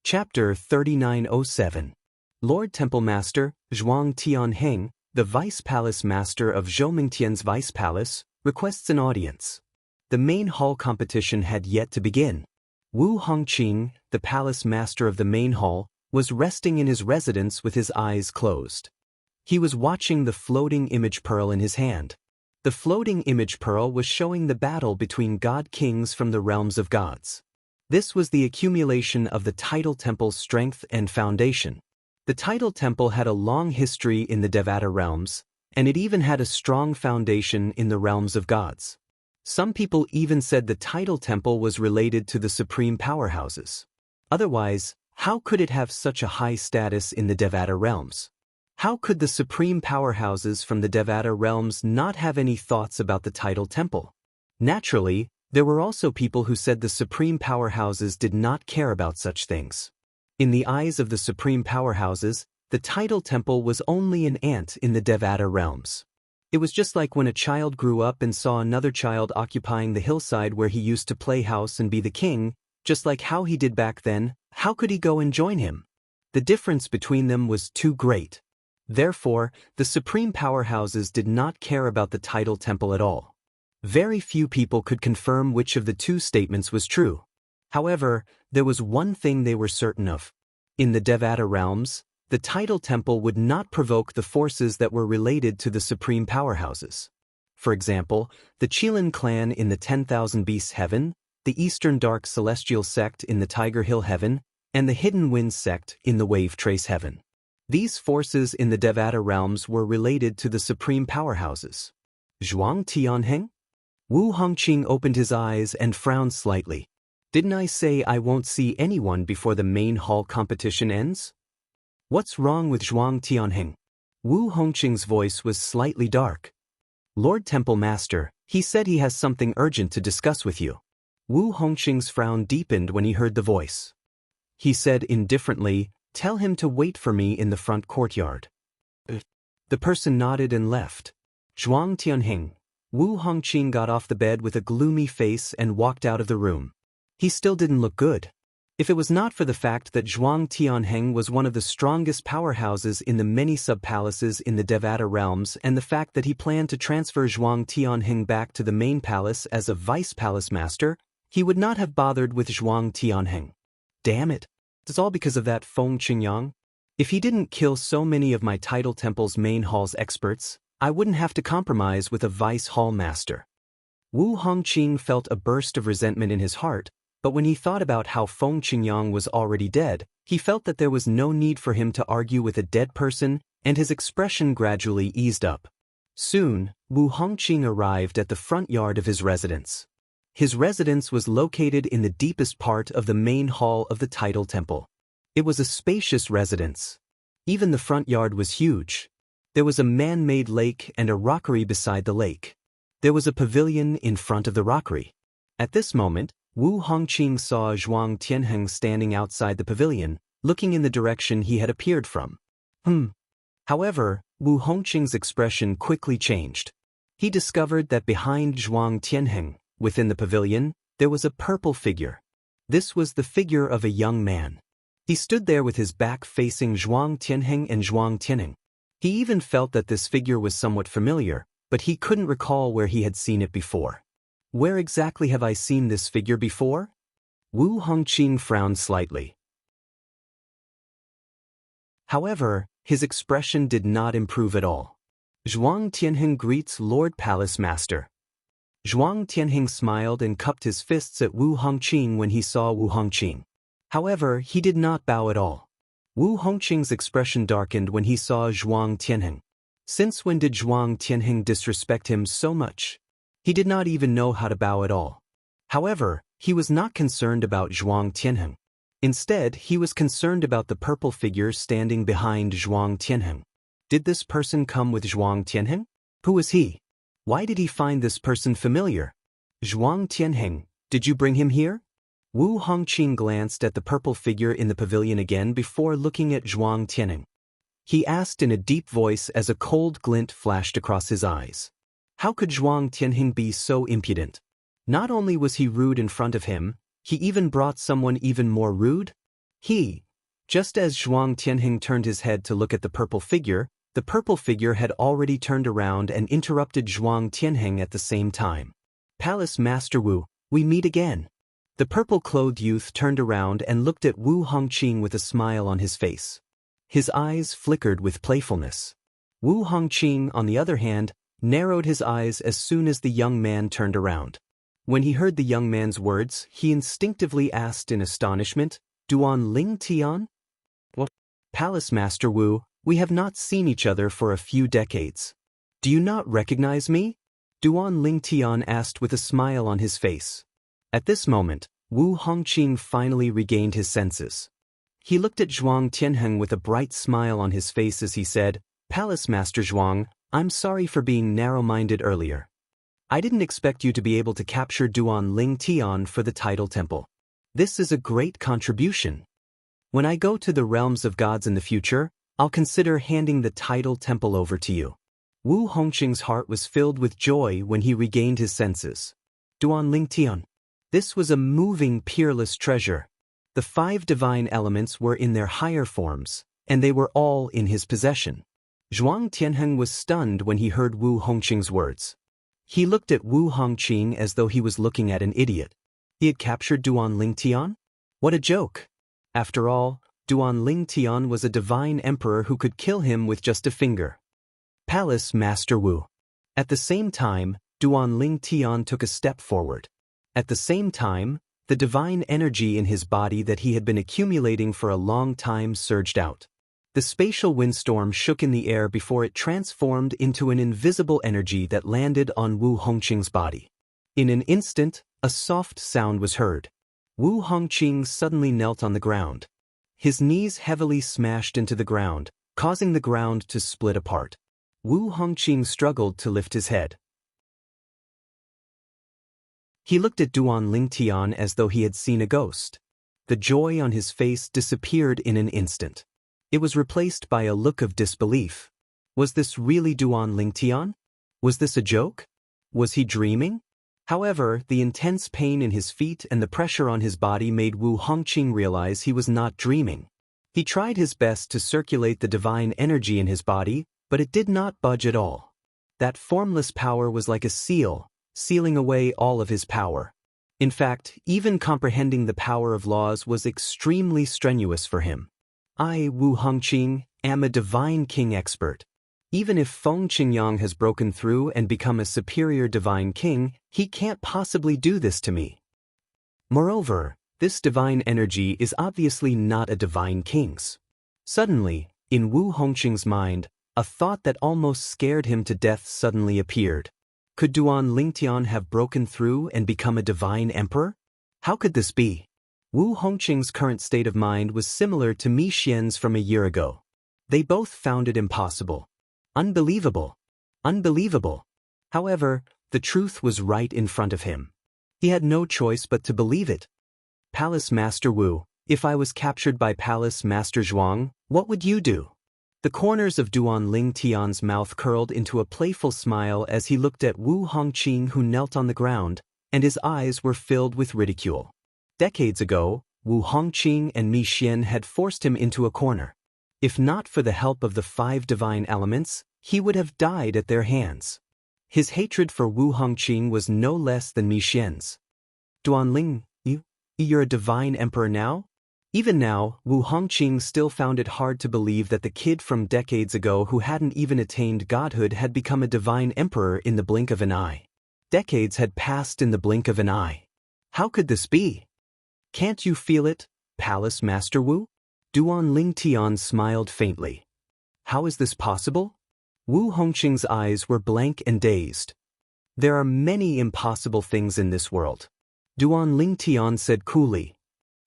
Speaker 1: Chapter 3907. Lord Temple Master, Zhuang Tianheng, the Vice Palace Master of Zhoumingtian's Vice Palace, requests an audience. The main hall competition had yet to begin. Wu Hongqing, the Palace Master of the main hall, was resting in his residence with his eyes closed. He was watching the floating image pearl in his hand. The floating image pearl was showing the battle between god-kings from the realms of gods. This was the accumulation of the Tidal Temple's strength and foundation. The Tidal Temple had a long history in the Devata realms, and it even had a strong foundation in the realms of gods. Some people even said the Tidal Temple was related to the supreme powerhouses. Otherwise, how could it have such a high status in the Devata realms? How could the supreme powerhouses from the Devata realms not have any thoughts about the Tidal Temple? Naturally, there were also people who said the supreme powerhouses did not care about such things. In the eyes of the supreme powerhouses, the Tidal Temple was only an ant in the Devata realms. It was just like when a child grew up and saw another child occupying the hillside where he used to play house and be the king, just like how he did back then. How could he go and join him? The difference between them was too great. Therefore, the supreme powerhouses did not care about the Tidal Temple at all. Very few people could confirm which of the two statements was true. However, there was one thing they were certain of. In the Devata realms, the Tidal Temple would not provoke the forces that were related to the supreme powerhouses. For example, the Qilin clan in the 10,000 Beasts Heaven, the Eastern Dark Celestial Sect in the Tiger Hill Heaven, and the Hidden Winds Sect in the Wave Trace Heaven. These forces in the Devata realms were related to the supreme powerhouses. Zhuang Tianheng? Wu Hongqing opened his eyes and frowned slightly. Didn't I say I won't see anyone before the main hall competition ends? What's wrong with Zhuang Tianheng? Wu Hongqing's voice was slightly dark. Lord Temple Master, he said he has something urgent to discuss with you. Wu Hongqing's frown deepened when he heard the voice. He said indifferently, "Tell him to wait for me in the front courtyard." The person nodded and left. Zhuang Tianheng. Wu Hongqing got off the bed with a gloomy face and walked out of the room. He still didn't look good. If it was not for the fact that Zhuang Tianheng was one of the strongest powerhouses in the many sub-palaces in the Devata realms and the fact that he planned to transfer Zhuang Tianheng back to the main palace as a vice-palace master, he would not have bothered with Zhuang Tianheng. Damn it. It's all because of that Feng Qingyang. If he didn't kill so many of my title temple's main hall's experts, I wouldn't have to compromise with a vice hall master. Wu Hongqing felt a burst of resentment in his heart, but when he thought about how Feng Qingyang was already dead, he felt that there was no need for him to argue with a dead person, and his expression gradually eased up. Soon, Wu Hongqing arrived at the front yard of his residence. His residence was located in the deepest part of the main hall of the title temple. It was a spacious residence. Even the front yard was huge. There was a man-made lake and a rockery beside the lake. There was a pavilion in front of the rockery. At this moment, Wu Hongqing saw Zhuang Tianheng standing outside the pavilion, looking in the direction he had appeared from. However, Wu Hongqing's expression quickly changed. He discovered that behind Zhuang Tianheng, within the pavilion, there was a purple figure. This was the figure of a young man. He stood there with his back facing Zhuang Tianheng and Zhuang Tianheng. He even felt that this figure was somewhat familiar, but he couldn't recall where he had seen it before. Where exactly have I seen this figure before? Wu Hongqing frowned slightly. However, his expression did not improve at all. Zhuang Tianheng greets Lord Palace Master. Zhuang Tianheng smiled and cupped his fists at Wu Hongqing when he saw Wu Hongqing. However, he did not bow at all. Wu Hongqing's expression darkened when he saw Zhuang Tianheng. Since when did Zhuang Tianheng disrespect him so much? He did not even know how to bow at all. However, he was not concerned about Zhuang Tianheng. Instead, he was concerned about the purple figure standing behind Zhuang Tianheng. Did this person come with Zhuang Tianheng? Who was he? Why did he find this person familiar? Zhuang Tianheng, did you bring him here? Wu Hongqing glanced at the purple figure in the pavilion again before looking at Zhuang Tianheng. He asked in a deep voice as a cold glint flashed across his eyes. How could Zhuang Tianheng be so impudent? Not only was he rude in front of him, he even brought someone even more rude? Just as Zhuang Tianheng turned his head to look at the purple figure had already turned around and interrupted Zhuang Tianheng at the same time. Palace Master Wu, we meet again. The purple-clothed youth turned around and looked at Wu Hongqing with a smile on his face. His eyes flickered with playfulness. Wu Hongqing, on the other hand, narrowed his eyes as soon as the young man turned around. When he heard the young man's words, he instinctively asked in astonishment, Duan Ling Tian? What? Palace Master Wu, we have not seen each other for a few decades. Do you not recognize me? Duan Ling Tian asked with a smile on his face. At this moment, Wu Hongqing finally regained his senses. He looked at Zhuang Tianheng with a bright smile on his face as he said, Palace Master Zhuang, I'm sorry for being narrow-minded earlier. I didn't expect you to be able to capture Duan Ling Tian for the title temple. This is a great contribution. When I go to the realms of gods in the future, I'll consider handing the title temple over to you. Wu Hongqing's heart was filled with joy when he regained his senses. Duan Ling Tian. This was a moving, peerless treasure. The 5 divine elements were in their higher forms, and they were all in his possession. Zhuang Tianheng was stunned when he heard Wu Hongqing's words. He looked at Wu Hongqing as though he was looking at an idiot. He had captured Duan Ling Tian? What a joke! After all, Duan Ling Tian was a divine emperor who could kill him with just a finger. Palace Master Wu. At the same time, Duan Ling Tian took a step forward. At the same time, the divine energy in his body that he had been accumulating for a long time surged out. The spatial windstorm shook in the air before it transformed into an invisible energy that landed on Wu Hongqing's body. In an instant, a soft sound was heard. Wu Hongqing suddenly knelt on the ground. His knees heavily smashed into the ground, causing the ground to split apart. Wu Hongqing struggled to lift his head. He looked at Duan Ling Tian as though he had seen a ghost. The joy on his face disappeared in an instant. It was replaced by a look of disbelief. Was this really Duan Ling Tian? Was this a joke? Was he dreaming? However, the intense pain in his feet and the pressure on his body made Wu Hongqing realize he was not dreaming. He tried his best to circulate the divine energy in his body, but it did not budge at all. That formless power was like a seal, sealing away all of his power. In fact, even comprehending the power of laws was extremely strenuous for him. I, Wu Hongqing, am a divine king expert. Even if Feng Qingyang has broken through and become a superior divine king, he can't possibly do this to me. Moreover, this divine energy is obviously not a divine king's. Suddenly, in Wu Hongqing's mind, a thought that almost scared him to death suddenly appeared. Could Duan Lingtian have broken through and become a divine emperor? How could this be? Wu Hongqing's current state of mind was similar to Mi Xian's from a year ago. They both found it impossible. Unbelievable. Unbelievable. However, the truth was right in front of him. He had no choice but to believe it. Palace Master Wu, if I was captured by Palace Master Zhuang, what would you do? The corners of Duan Lingtian's mouth curled into a playful smile as he looked at Wu Hongqing, who knelt on the ground, and his eyes were filled with ridicule. Decades ago, Wu Hongqing and Mi Xian had forced him into a corner. If not for the help of the 5 divine elements, he would have died at their hands. His hatred for Wu Hongqing was no less than Mi Xian's. Duan Ling, you're a divine emperor now? Even now, Wu Hongqing still found it hard to believe that the kid from decades ago who hadn't even attained godhood had become a divine emperor in the blink of an eye. Decades had passed in the blink of an eye. How could this be? Can't you feel it, Palace Master Wu? Duan Lingtian smiled faintly. How is this possible? Wu Hongqing's eyes were blank and dazed. There are many impossible things in this world. Duan Lingtian said coolly.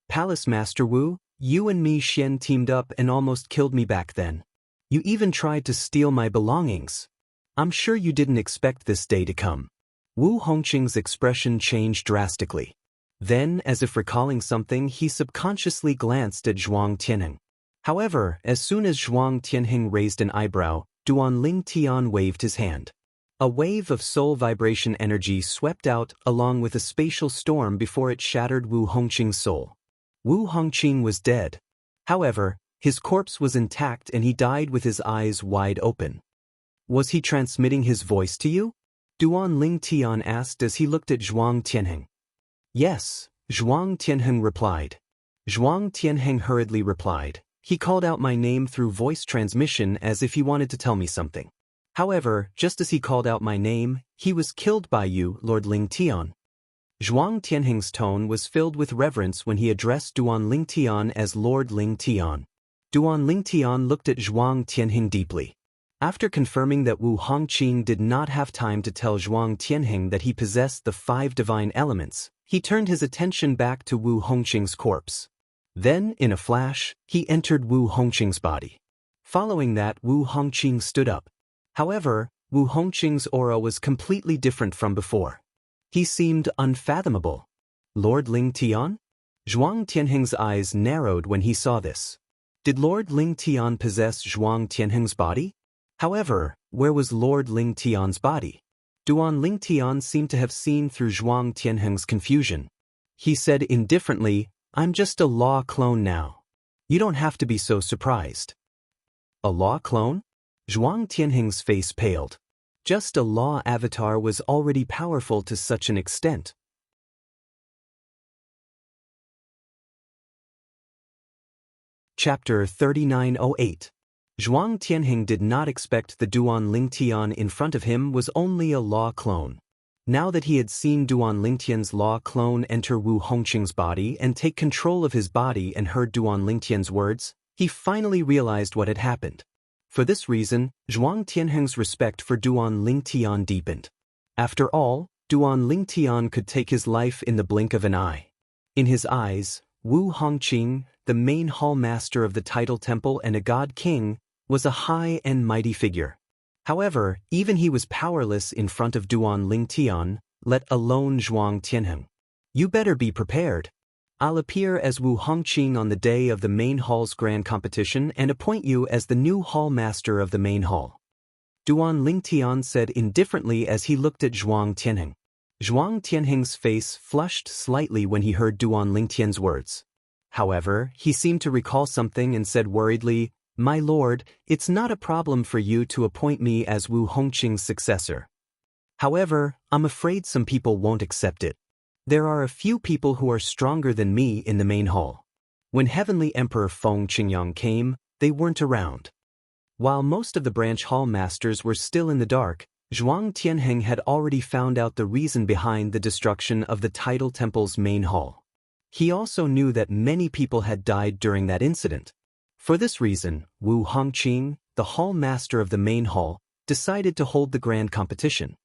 Speaker 1: Palace Master Wu, you and Mi Xian teamed up and almost killed me back then. You even tried to steal my belongings. I'm sure you didn't expect this day to come. Wu Hongqing's expression changed drastically. Then, as if recalling something, he subconsciously glanced at Zhuang Tianheng. However, as soon as Zhuang Tianheng raised an eyebrow, Duan Lingtian waved his hand. A wave of soul vibration energy swept out along with a spatial storm before it shattered Wu Hongqing's soul. Wu Hongqing was dead. However, his corpse was intact and he died with his eyes wide open. Was he transmitting his voice to you? Duan Lingtian asked as he looked at Zhuang Tianheng. Yes, Zhuang Tianheng replied. Zhuang Tianheng hurriedly replied. He called out my name through voice transmission as if he wanted to tell me something. However, just as he called out my name, he was killed by you, Lord Lingtian. Zhuang Tianheng's tone was filled with reverence when he addressed Duan Lingtian as Lord Lingtian. Duan Lingtian looked at Zhuang Tianheng deeply. After confirming that Wu Hongqing did not have time to tell Zhuang Tianheng that he possessed the 5 divine elements, he turned his attention back to Wu Hongqing's corpse. Then, in a flash, he entered Wu Hongqing's body. Following that, Wu Hongqing stood up. However, Wu Hongqing's aura was completely different from before. He seemed unfathomable. Lord Lingtian? Zhuang Tianheng's eyes narrowed when he saw this. Did Lord Lingtian possess Zhuang Tianheng's body? However, where was Lord Lingtian's body? Duan Lingtian seemed to have seen through Zhuang Tianheng's confusion. He said indifferently, I'm just a law clone now. You don't have to be so surprised. A law clone? Zhuang Tianheng's face paled. Just a law avatar was already powerful to such an extent. Chapter 3908. Zhuang Tianheng did not expect the Duan Lingtian in front of him was only a law clone. Now that he had seen Duan Lingtian's law clone enter Wu Hongqing's body and take control of his body and heard Duan Lingtian's words, he finally realized what had happened. For this reason, Zhuang Tianheng's respect for Duan Lingtian deepened. After all, Duan Lingtian could take his life in the blink of an eye. In his eyes, Wu Hongqing, the main hall master of the title temple and a god king, was a high and mighty figure. However, even he was powerless in front of Duan Lingtian, let alone Zhuang Tianheng. You better be prepared. I'll appear as Wu Hongqing on the day of the main hall's grand competition and appoint you as the new hall master of the main hall. Duan Lingtian said indifferently as he looked at Zhuang Tianheng. Zhuang Tianheng's face flushed slightly when he heard Duan Lingtian's words. However, he seemed to recall something and said worriedly, "My lord, it's not a problem for you to appoint me as Wu Hongqing's successor. However, I'm afraid some people won't accept it. There are a few people who are stronger than me in the main hall. When Heavenly Emperor Feng Qingyang came, they weren't around." While most of the branch hall masters were still in the dark, Zhuang Tianheng had already found out the reason behind the destruction of the Tidal Temple's main hall. He also knew that many people had died during that incident. For this reason, Wu Hongqing, the hall master of the main hall, decided to hold the grand competition.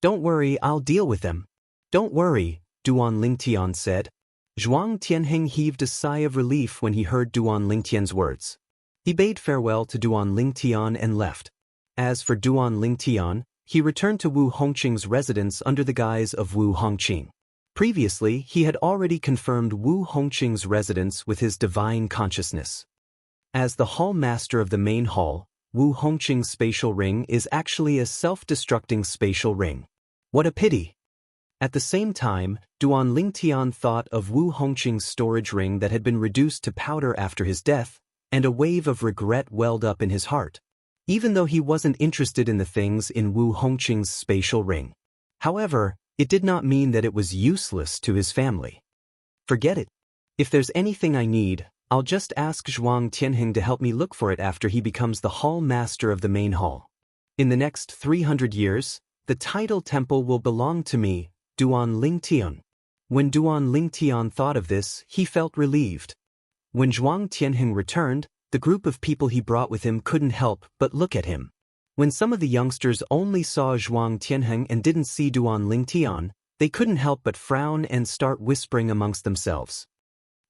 Speaker 1: "Don't worry, I'll deal with them." "Don't worry," Duan Lingtian said. Zhuang Tianheng heaved a sigh of relief when he heard Duan Lingtian's words. He bade farewell to Duan Lingtian and left. As for Duan Lingtian, he returned to Wu Hongqing's residence under the guise of Wu Hongqing. Previously, he had already confirmed Wu Hongqing's residence with his divine consciousness. As the hall master of the main hall, Wu Hongqing's spatial ring is actually a self-destructing spatial ring. What a pity! At the same time, Duan Lingtian thought of Wu Hongqing's storage ring that had been reduced to powder after his death, and a wave of regret welled up in his heart. Even though he wasn't interested in the things in Wu Hongqing's spatial ring. However, it did not mean that it was useless to his family. Forget it. If there's anything I need, I'll just ask Zhuang Tianheng to help me look for it after he becomes the hall master of the main hall. In the next 300 years, the Tidal Temple will belong to me, Duan Lingtian. When Duan Lingtian thought of this, he felt relieved. When Zhuang Tianheng returned, the group of people he brought with him couldn't help but look at him. When some of the youngsters only saw Zhuang Tianheng and didn't see Duan Lingtian, they couldn't help but frown and start whispering amongst themselves.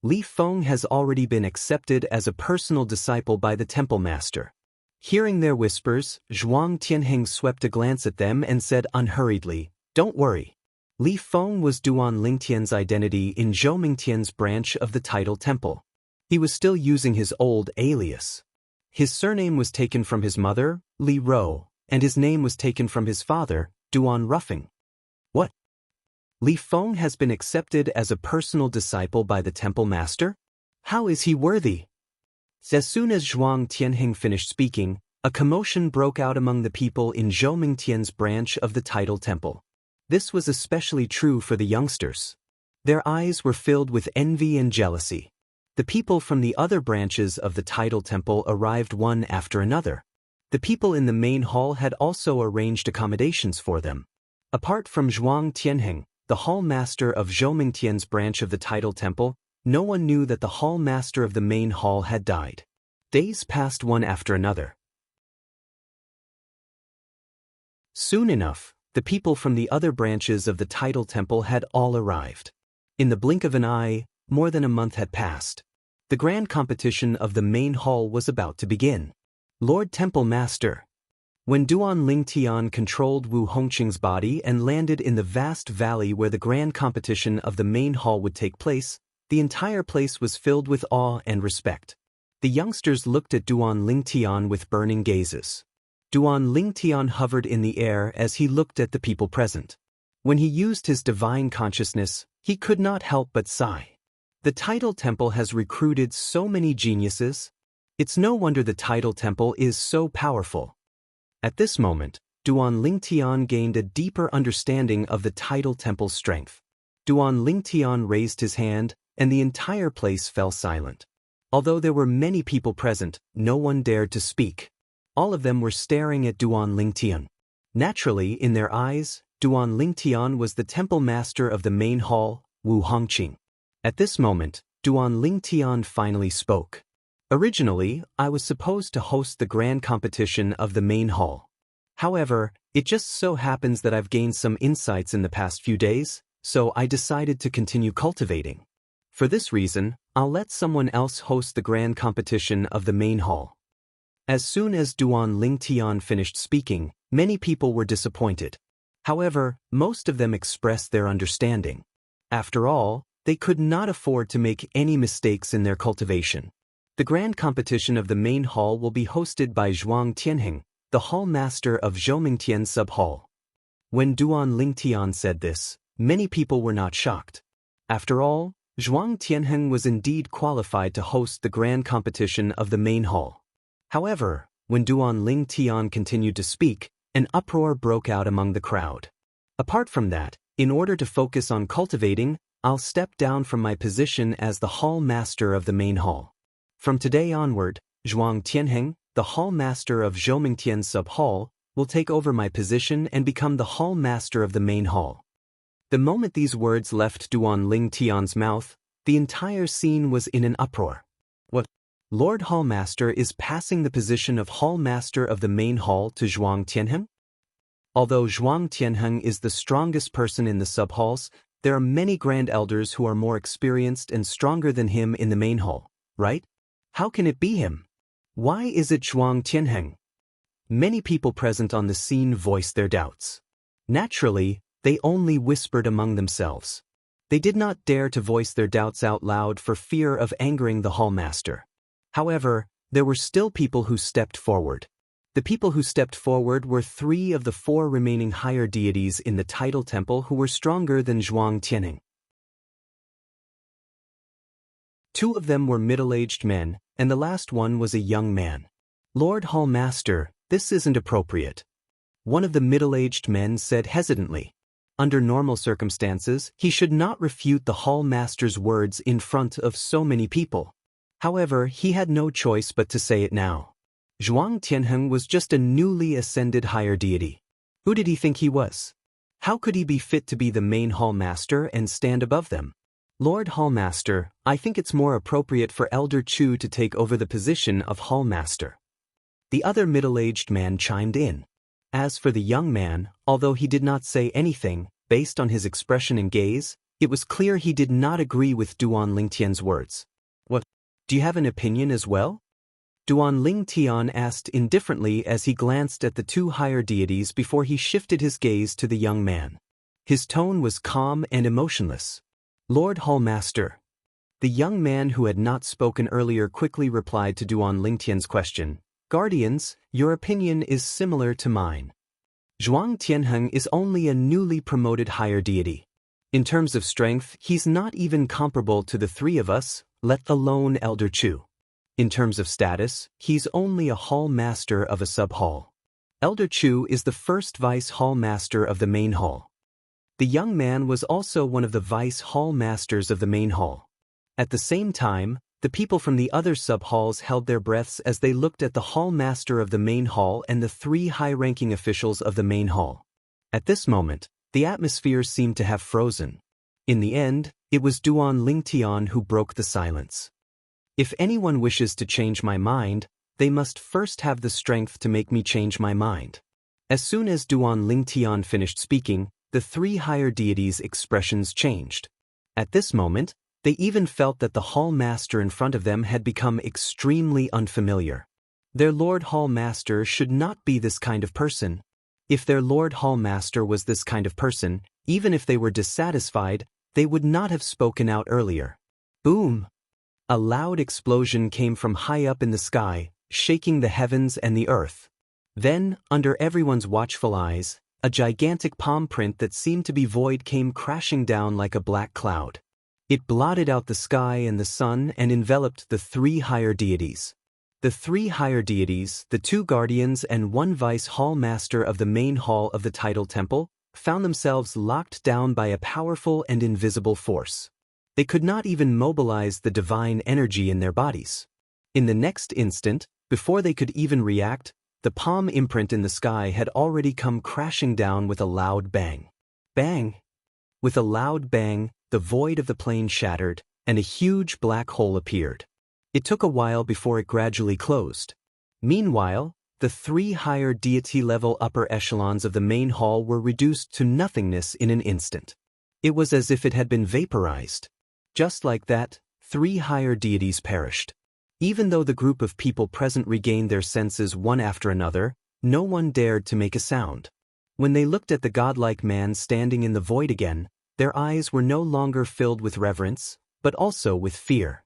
Speaker 1: Li Feng has already been accepted as a personal disciple by the temple master. Hearing their whispers, Zhuang Tianheng swept a glance at them and said unhurriedly, "Don't worry." Li Feng was Duan Lingtian's identity in Zhou Mingtian's branch of the Tidal Temple. He was still using his old alias. His surname was taken from his mother, Li Rou, and his name was taken from his father, Duan Ruffing. What? Li Feng has been accepted as a personal disciple by the temple master? How is he worthy? As soon as Zhuang Tianheng finished speaking, a commotion broke out among the people in Zhou Mingtian's branch of the Tidal Temple. This was especially true for the youngsters. Their eyes were filled with envy and jealousy. The people from the other branches of the Tidal Temple arrived one after another. The people in the main hall had also arranged accommodations for them. Apart from Zhuang Tianheng, the hall master of Zhou Mingtian's branch of the Tidal Temple, no one knew that the hall master of the main hall had died. Days passed one after another. Soon enough, the people from the other branches of the Tidal Temple had all arrived. In the blink of an eye, more than a month had passed. The grand competition of the main hall was about to begin. Lord Temple Master. When Duan Lingtian controlled Wu Hongqing's body and landed in the vast valley where the grand competition of the main hall would take place, the entire place was filled with awe and respect. The youngsters looked at Duan Lingtian with burning gazes. Duan Lingtian hovered in the air as he looked at the people present. When he used his divine consciousness, he could not help but sigh. The Tidal Temple has recruited so many geniuses. It's no wonder the Tidal Temple is so powerful. At this moment, Duan Lingtian gained a deeper understanding of the Tidal Temple's strength. Duan Lingtian raised his hand, and the entire place fell silent. Although there were many people present, no one dared to speak. All of them were staring at Duan Lingtian. Naturally, in their eyes, Duan Lingtian was the temple master of the main hall, Wu Hongqing. At this moment, Duan Lingtian finally spoke. Originally, I was supposed to host the grand competition of the main hall. However, it just so happens that I've gained some insights in the past few days, so I decided to continue cultivating. For this reason, I'll let someone else host the grand competition of the main hall. As soon as Duan Lingtian finished speaking, many people were disappointed. However, most of them expressed their understanding. After all, they could not afford to make any mistakes in their cultivation. The grand competition of the main hall will be hosted by Zhuang Tianheng, the hall master of Zhou Mingtian sub-hall. When Duan Lingtian said this, many people were not shocked. After all, Zhuang Tianheng was indeed qualified to host the grand competition of the main hall. However, when Duan Lingtian continued to speak, an uproar broke out among the crowd. Apart from that, in order to focus on cultivating, I'll step down from my position as the hall master of the main hall. From today onward, Zhuang Tianheng, the hall master of Zhoumingtian sub-hall, will take over my position and become the hall master of the main hall. The moment these words left Duan Lingtian's mouth, the entire scene was in an uproar. What? Lord Hallmaster is passing the position of hall master of the main hall to Zhuang Tianheng? Although Zhuang Tianheng is the strongest person in the sub-halls, there are many grand elders who are more experienced and stronger than him in the main hall, right? How can it be him? Why is it Zhuang Tianheng? Many people present on the scene voiced their doubts. Naturally, they only whispered among themselves. They did not dare to voice their doubts out loud for fear of angering the hallmaster. However, there were still people who stepped forward. The people who stepped forward were 3 of the 4 remaining higher deities in the title temple who were stronger than Zhuang Tianheng. 2 of them were middle-aged men, and the last one was a young man. Lord Hallmaster, this isn't appropriate. One of the middle-aged men said hesitantly. Under normal circumstances, he should not refute the hallmaster's words in front of so many people. However, he had no choice but to say it now. Zhuang Tianheng was just a newly ascended higher deity. Who did he think he was? How could he be fit to be the main hallmaster and stand above them? Lord Hallmaster, I think it's more appropriate for Elder Chu to take over the position of hallmaster. The other middle-aged man chimed in. As for the young man, although he did not say anything, based on his expression and gaze, it was clear he did not agree with Duan Lingtian's words. What? Do you have an opinion as well? Duan Lingtian asked indifferently as he glanced at the 2 higher deities before he shifted his gaze to the young man. His tone was calm and emotionless. Lord Hallmaster. The young man who had not spoken earlier quickly replied to Duan Lingtian's question. Guardians, your opinion is similar to mine. Zhuang Tianheng is only a newly promoted higher deity. In terms of strength, he's not even comparable to the 3 of us, let alone Elder Chu. In terms of status, he's only a hall master of a sub-hall. Elder Chu is the first vice hall master of the main hall. The young man was also one of the vice hall masters of the main hall. At the same time, the people from the other sub-halls held their breaths as they looked at the hall master of the main hall and the 3 high-ranking officials of the main hall. At this moment, the atmosphere seemed to have frozen. In the end, it was Duan Lingtian who broke the silence. If anyone wishes to change my mind, they must first have the strength to make me change my mind. As soon as Duan Lingtian finished speaking, the 3 higher deities' expressions changed. At this moment, they even felt that the hall master in front of them had become extremely unfamiliar. Their Lord Hall Master should not be this kind of person. If their Lord Hall Master was this kind of person, even if they were dissatisfied, they would not have spoken out earlier. Boom! A loud explosion came from high up in the sky, shaking the heavens and the earth. Then, under everyone's watchful eyes, a gigantic palm print that seemed to be void came crashing down like a black cloud. It blotted out the sky and the sun and enveloped the 3 higher deities. The 3 higher deities, the 2 guardians and 1 vice hall master of the main hall of the title temple, found themselves locked down by a powerful and invisible force. They could not even mobilize the divine energy in their bodies. In the next instant, before they could even react, the palm imprint in the sky had already come crashing down with a loud bang. Bang! With a loud bang, the void of the plane shattered, and a huge black hole appeared. It took a while before it gradually closed. Meanwhile, the 3 higher deity-level upper echelons of the main hall were reduced to nothingness in an instant. It was as if it had been vaporized. Just like that, 3 higher deities perished. Even though the group of people present regained their senses one after another, no one dared to make a sound. When they looked at the godlike man standing in the void again, their eyes were no longer filled with reverence, but also with fear.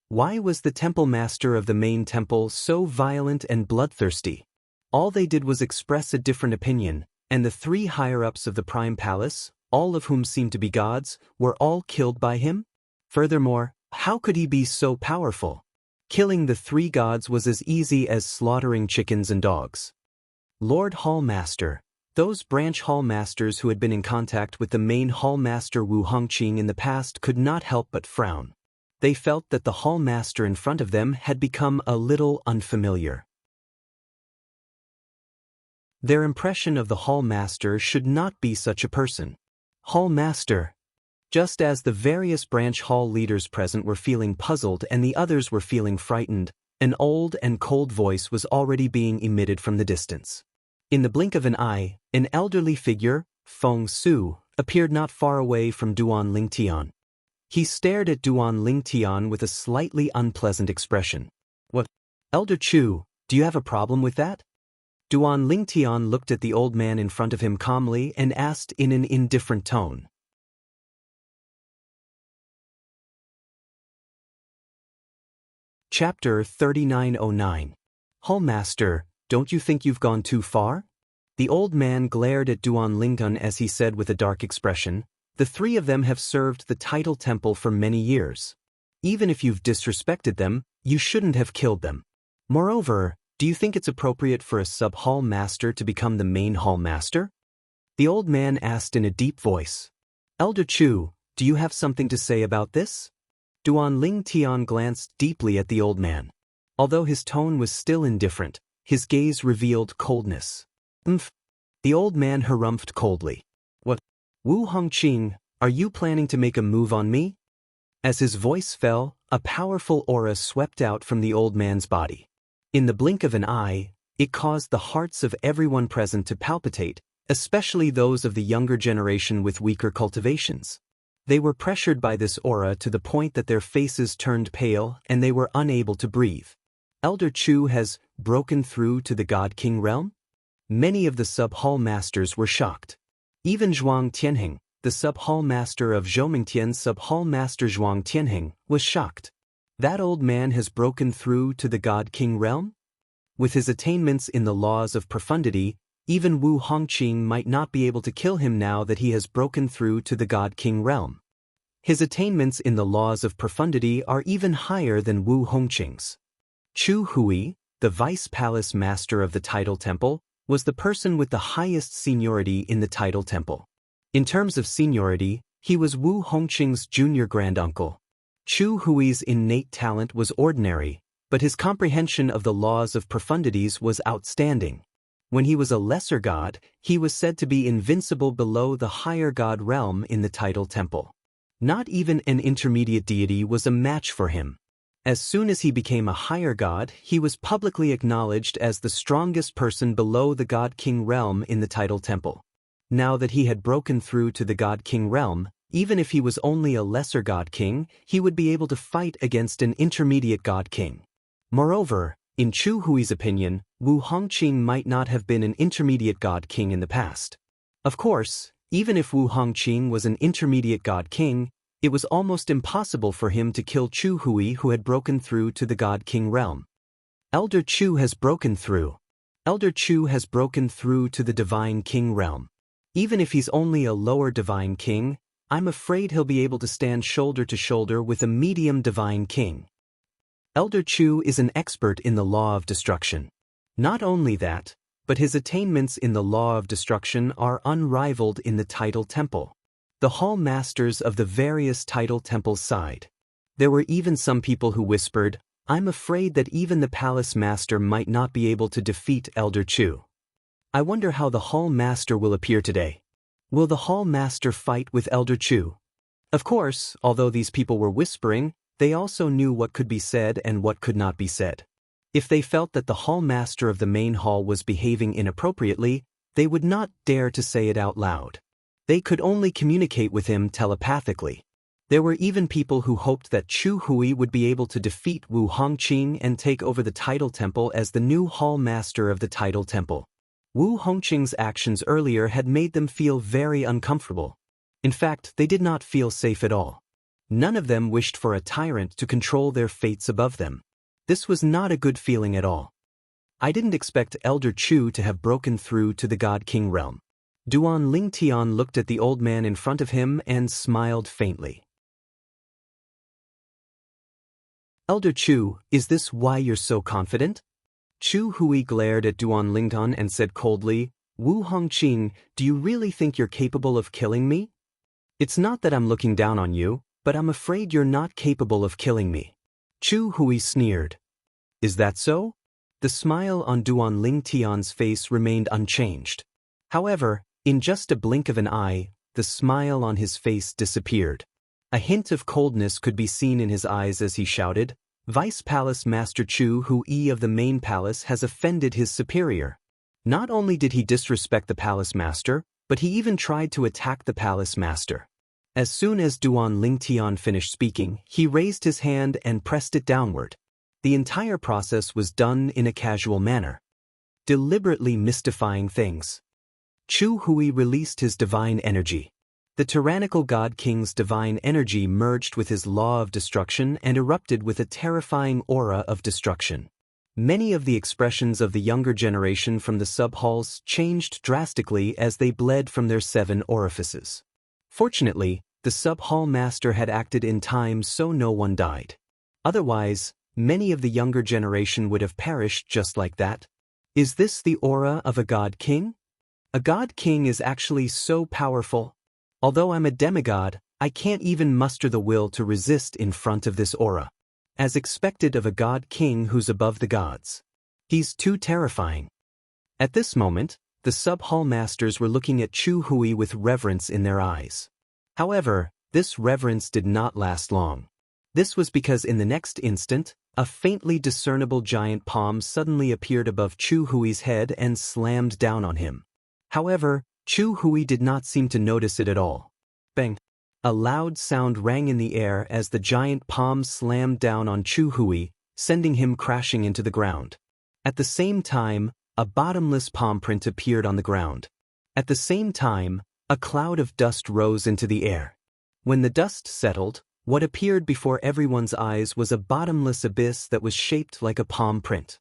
Speaker 1: Why was the temple master of the main temple so violent and bloodthirsty? All they did was express a different opinion, and the 3 higher-ups of the Prime Palace, all of whom seemed to be gods, were all killed by him? Furthermore, how could he be so powerful? Killing the 3 gods was as easy as slaughtering chickens and dogs. Lord Hallmaster, those branch hallmasters who had been in contact with the main hallmaster Wu Hongqing in the past could not help but frown. They felt that the hallmaster in front of them had become a little unfamiliar. Their impression of the hallmaster should not be such a person. Hallmaster. Just as the various branch hall leaders present were feeling puzzled and the others were feeling frightened, an old and cold voice was already being emitted from the distance. In the blink of an eye, an elderly figure, Feng Su, appeared not far away from Duan Lingtian. He stared at Duan Lingtian with a slightly unpleasant expression. "What? Elder Chu, do you have a problem with that?" Duan Lingtian looked at the old man in front of him calmly and asked in an indifferent tone. Chapter 3909. Hallmaster, don't you think you've gone too far? The old man glared at Duan Lingtian as he said with a dark expression, "The 3 of them have served the title temple for many years. Even if you've disrespected them, you shouldn't have killed them. Moreover, do you think it's appropriate for a sub-hall master to become the main hall master?" The old man asked in a deep voice. "Elder Chu, do you have something to say about this?" Duan Lingtian glanced deeply at the old man. Although his tone was still indifferent, his gaze revealed coldness. The old man harumphed coldly. "What? Wu Hongqing, are you planning to make a move on me?" As his voice fell, a powerful aura swept out from the old man's body. In the blink of an eye, it caused the hearts of everyone present to palpitate, especially those of the younger generation with weaker cultivations. They were pressured by this aura to the point that their faces turned pale and they were unable to breathe. Elder Chu has broken through to the God King realm? Many of the sub-hall masters were shocked. Even Zhuang Tianheng, the sub-hall master of Zhoumingtian, sub-hall master Zhuang Tianheng, was shocked. That old man has broken through to the God King realm? With his attainments in the laws of profundity, even Wu Hongqing might not be able to kill him now that he has broken through to the God King realm. His attainments in the laws of profundity are even higher than Wu Hongqing's. Chu Hui, the vice palace master of the Tidal Temple, was the person with the highest seniority in the Tidal Temple. In terms of seniority, he was Wu Hongqing's junior granduncle. Chu Hui's innate talent was ordinary, but his comprehension of the laws of profundities was outstanding. When he was a lesser god, he was said to be invincible below the higher god realm in the Tidal Temple. Not even an intermediate deity was a match for him. As soon as he became a higher god, he was publicly acknowledged as the strongest person below the God King realm in the Tidal Temple. Now that he had broken through to the God King realm, even if he was only a lesser God King, he would be able to fight against an intermediate God King. Moreover, in Chu Hui's opinion, Wu Hongqing might not have been an intermediate God King in the past. Of course, even if Wu Hongqing was an intermediate God King, it was almost impossible for him to kill Chu Hui, who had broken through to the God King realm. Elder Chu has broken through. Elder Chu has broken through to the Divine King realm. Even if he's only a lower Divine King, I'm afraid he'll be able to stand shoulder to shoulder with a medium Divine King. Elder Chu is an expert in the law of destruction. Not only that, but his attainments in the law of destruction are unrivaled in the Tidal Temple. The hall masters of the various Tidal temples sighed. There were even some people who whispered, "I'm afraid that even the palace master might not be able to defeat Elder Chu. I wonder how the hall master will appear today. Will the hall master fight with Elder Chu?" Of course, although these people were whispering, they also knew what could be said and what could not be said. If they felt that the hall master of the main hall was behaving inappropriately, they would not dare to say it out loud. They could only communicate with him telepathically. There were even people who hoped that Chu Hui would be able to defeat Wu Hongqing and take over the Tidal Temple as the new hall master of the Tidal Temple. Wu Hongqing's actions earlier had made them feel very uncomfortable. In fact, they did not feel safe at all. None of them wished for a tyrant to control their fates above them. This was not a good feeling at all. I didn't expect Elder Chu to have broken through to the God King realm. Duan Lingtian looked at the old man in front of him and smiled faintly. Elder Chu, is this why you're so confident? Chu Hui glared at Duan Lingtian and said coldly, Wu Hongqing, do you really think you're capable of killing me? It's not that I'm looking down on you, but I'm afraid you're not capable of killing me. Chu Hui sneered. Is that so? The smile on Duan Lingtian's face remained unchanged. However, in just a blink of an eye, the smile on his face disappeared. A hint of coldness could be seen in his eyes as he shouted, Vice Palace Master Chu Hui of the main palace has offended his superior. Not only did he disrespect the palace master, but he even tried to attack the palace master. As soon as Duan Lingtian finished speaking, he raised his hand and pressed it downward. The entire process was done in a casual manner, deliberately mystifying things. Chu Hui released his divine energy. The tyrannical God King's divine energy merged with his law of destruction and erupted with a terrifying aura of destruction. Many of the expressions of the younger generation from the sub-halls changed drastically as they bled from their 7 orifices. Fortunately, the sub-hall master had acted in time so no one died. Otherwise, many of the younger generation would have perished just like that. Is this the aura of a God King? A God King is actually so powerful. Although I'm a demigod, I can't even muster the will to resist in front of this aura. As expected of a God King who's above the gods. He's too terrifying. At this moment, the sub-hall masters were looking at Chu Hui with reverence in their eyes. However, this reverence did not last long. This was because in the next instant, a faintly discernible giant palm suddenly appeared above Chu Hui's head and slammed down on him. However, Chu Hui did not seem to notice it at all. Bang! A loud sound rang in the air as the giant palm slammed down on Chu Hui, sending him crashing into the ground. At the same time, a bottomless palm print appeared on the ground. At the same time, a cloud of dust rose into the air. When the dust settled, what appeared before everyone's eyes was a bottomless abyss that was shaped like a palm print.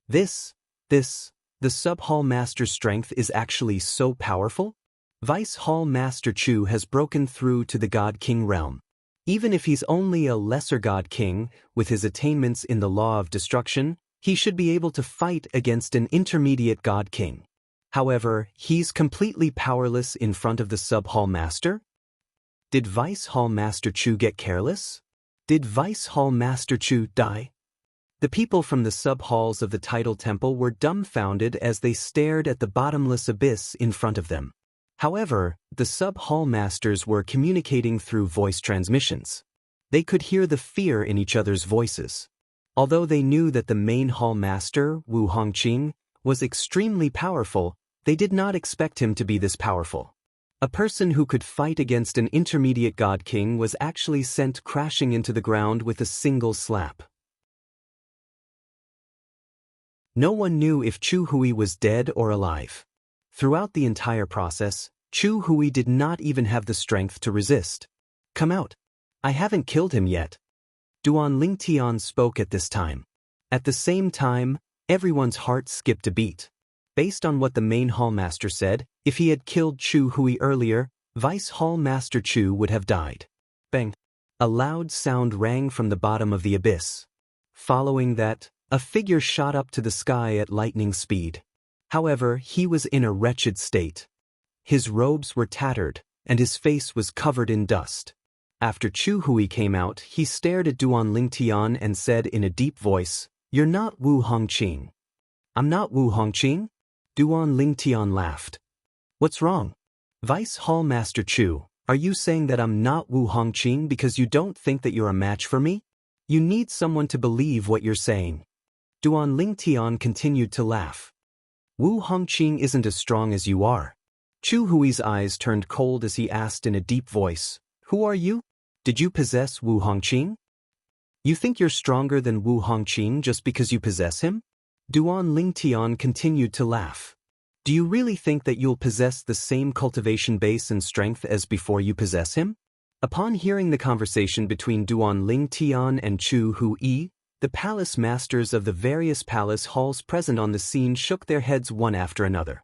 Speaker 1: The sub-hall master's strength is actually so powerful? Vice Hall Master Chu has broken through to the God King realm. Even if he's only a lesser God King, with his attainments in the law of destruction, he should be able to fight against an intermediate God King. However, he's completely powerless in front of the sub-hall master? Did Vice Hall Master Chu get careless? Did Vice Hall Master Chu die? The people from the sub-halls of the Tidal Temple were dumbfounded as they stared at the bottomless abyss in front of them. However, the sub-hall masters were communicating through voice transmissions. They could hear the fear in each other's voices. Although they knew that the main hall master, Wu Hongqing, was extremely powerful, they did not expect him to be this powerful. A person who could fight against an intermediate God King was actually sent crashing into the ground with a single slap. No one knew if Chu Hui was dead or alive. Throughout the entire process, Chu Hui did not even have the strength to resist. Come out. I haven't killed him yet. Duan Lingtian spoke at this time. At the same time, everyone's heart skipped a beat. Based on what the main hall master said, if he had killed Chu Hui earlier, Vice Hall Master Chu would have died. Bang! A loud sound rang from the bottom of the abyss. Following that, a figure shot up to the sky at lightning speed. However, he was in a wretched state. His robes were tattered, and his face was covered in dust. After Chu Hui came out, he stared at Duan Lingtian and said in a deep voice, "You're not Wu Hongqing." "I'm not Wu Hongqing?" Duan Lingtian laughed. "What's wrong? Vice Hall Master Chu, are you saying that I'm not Wu Hongqing because you don't think that you're a match for me? You need someone to believe what you're saying." Duan Lingtian continued to laugh. "Wu Hongqing isn't as strong as you are." Chu Hui's eyes turned cold as he asked in a deep voice, "Who are you? Did you possess Wu Hongqing? You think you're stronger than Wu Hongqing just because you possess him?" Duan Lingtian continued to laugh. "Do you really think that you'll possess the same cultivation base and strength as before you possess him?" Upon hearing the conversation between Duan Lingtian and Chu Hui, the palace masters of the various palace halls present on the scene shook their heads one after another.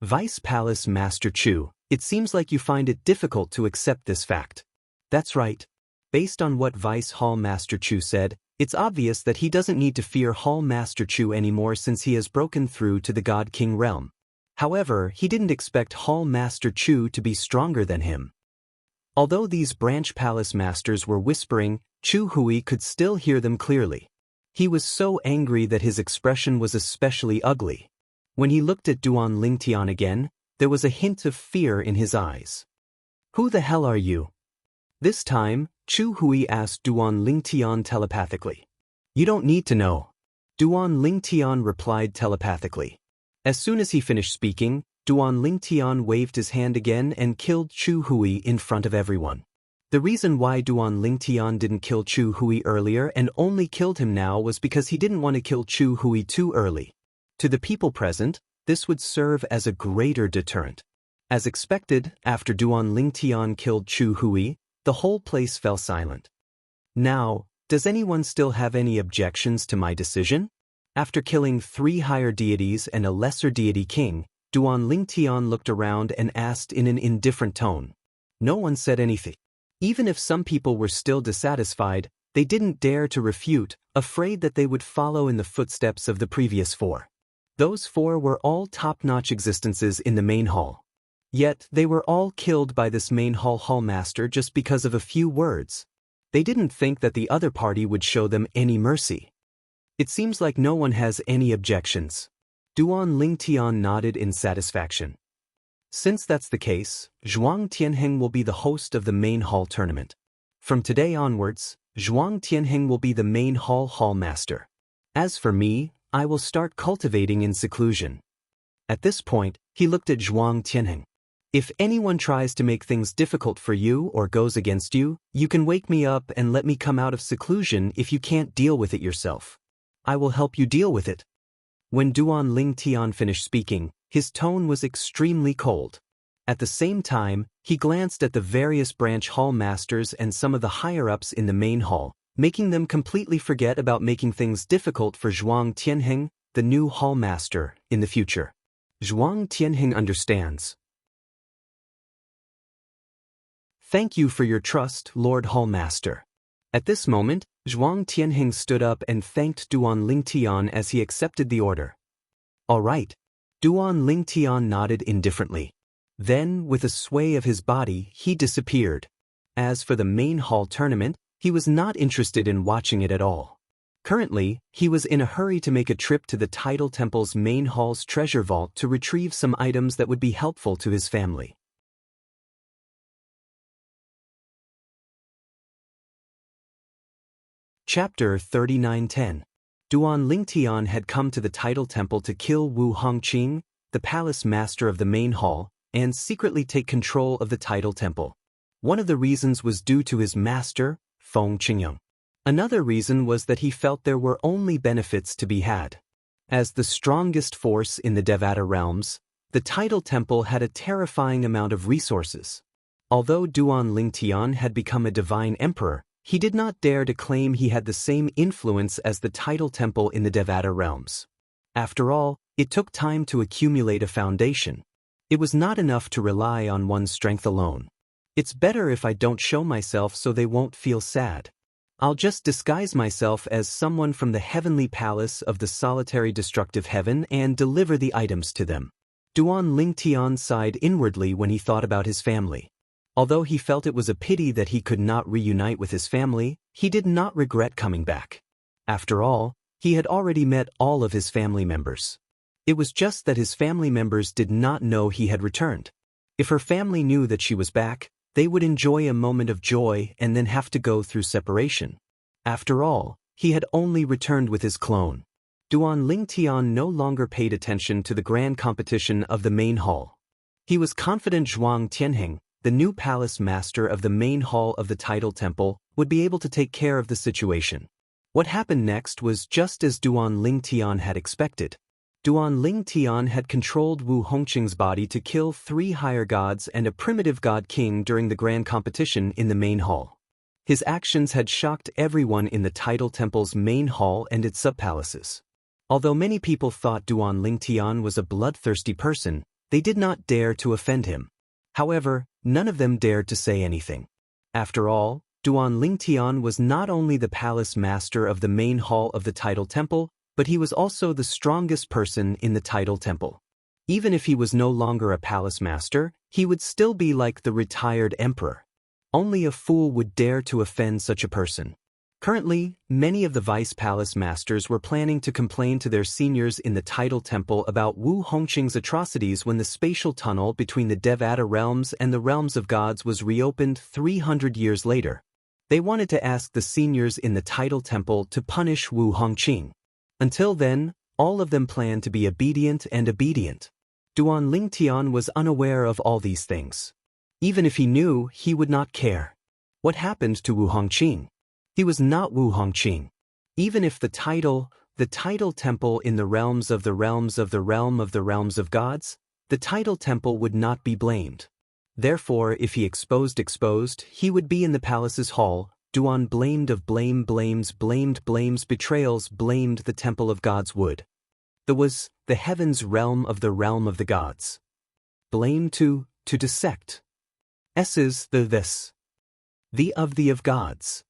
Speaker 1: Vice Palace Master Chu, it seems like you find it difficult to accept this fact. That's right. Based on what Vice Hall Master Chu said, it's obvious that he doesn't need to fear Hall Master Chu anymore since he has broken through to the God King realm. However, he didn't expect Hall Master Chu to be stronger than him. Although these branch palace masters were whispering, Chu Hui could still hear them clearly. He was so angry that his expression was especially ugly. When he looked at Duan Lingtian again, there was a hint of fear in his eyes. "Who the hell are you?" This time, Chu Hui asked Duan Lingtian telepathically. "You don't need to know." Duan Lingtian replied telepathically. As soon as he finished speaking, Duan Lingtian waved his hand again and killed Chu Hui in front of everyone. The reason why Duan Lingtian didn't kill Chu Hui earlier and only killed him now was because he didn't want to kill Chu Hui too early. To the people present, this would serve as a greater deterrent. As expected, after Duan Lingtian killed Chu Hui, the whole place fell silent. Now, does anyone still have any objections to my decision? After killing 3 higher deities and a lesser deity king, Duan Lingtian looked around and asked in an indifferent tone. No one said anything. Even if some people were still dissatisfied, they didn't dare to refute, afraid that they would follow in the footsteps of the previous 4. Those 4 were all top-notch existences in the main hall. Yet, they were all killed by this main hall master just because of a few words. They didn't think that the other party would show them any mercy. It seems like no one has any objections. Duan Lingtian nodded in satisfaction. Since that's the case, Zhuang Tianheng will be the host of the main hall tournament. From today onwards, Zhuang Tianheng will be the main hall master. As for me, I will start cultivating in seclusion. At this point, he looked at Zhuang Tianheng. If anyone tries to make things difficult for you or goes against you, you can wake me up and let me come out of seclusion if you can't deal with it yourself. I will help you deal with it. When Duan Lingtian finished speaking, his tone was extremely cold. At the same time, he glanced at the various branch hall masters and some of the higher-ups in the main hall, making them completely forget about making things difficult for Zhuang Tianheng, the new hall master, in the future. Zhuang Tianheng understands. Thank you for your trust, Lord Hall Master. At this moment, Zhuang Tianheng stood up and thanked Duan Lingtian as he accepted the order. All right. Duan Lingtian nodded indifferently. Then, with a sway of his body, he disappeared. As for the main hall tournament, he was not interested in watching it at all. Currently, he was in a hurry to make a trip to the Tidal Temple's main hall's treasure vault to retrieve some items that would be helpful to his family. Chapter 39:10. Duan Lingtian had come to the Tidal Temple to kill Wu Hongqing, the palace master of the main hall, and secretly take control of the Tidal Temple. One of the reasons was due to his master, Feng Qingyang. Another reason was that he felt there were only benefits to be had. As the strongest force in the Devata realms, the Tidal Temple had a terrifying amount of resources. Although Duan Lingtian had become a divine emperor, he did not dare to claim he had the same influence as the Tidal Temple in the Devata realms. After all, it took time to accumulate a foundation. It was not enough to rely on one's strength alone. It's better if I don't show myself so they won't feel sad. I'll just disguise myself as someone from the heavenly palace of the solitary destructive heaven and deliver the items to them. Duan Lingtian sighed inwardly when he thought about his family. Although he felt it was a pity that he could not reunite with his family, he did not regret coming back. After all, he had already met all of his family members. It was just that his family members did not know he had returned. If her family knew that she was back, they would enjoy a moment of joy and then have to go through separation. After all, he had only returned with his clone. Duan Lingtian no longer paid attention to the grand competition of the main hall. He was confident Zhuang Tianheng, the new palace master of the main hall of the Tidal Temple, would be able to take care of the situation. What happened next was just as Duan Lingtian had expected. Duan Lingtian had controlled Wu Hongqing's body to kill 3 higher gods and a primitive god king during the grand competition in the main hall. His actions had shocked everyone in the Tidal Temple's main hall and its sub-palaces. Although many people thought Duan Lingtian was a bloodthirsty person, they did not dare to offend him. However, none of them dared to say anything. After all, Duan Lingtian was not only the palace master of the main hall of the Tidal Temple, but he was also the strongest person in the Tidal Temple. Even if he was no longer a palace master, he would still be like the retired emperor. Only a fool would dare to offend such a person. Currently, many of the vice palace masters were planning to complain to their seniors in the Tidal Temple about Wu Hongqing's atrocities when the spatial tunnel between the Devata realms and the realms of gods was reopened 300 years later. They wanted to ask the seniors in the Tidal Temple to punish Wu Hongqing. Until then, all of them planned to be obedient. Duan Lingtian was unaware of all these things. Even if he knew, he would not care. What happened to Wu Hongqing? He was not Wu Hongqing. Even if the Tidal Temple in the realms of the realms of the realm of the realms of gods, the Tidal Temple would not be blamed. Therefore, if he exposed, he would be in the palace's hall. Duan blamed of blames, betrayals, blamed the temple of gods would. There was the heavens realm of the gods. Blame to dissect. S's the of gods.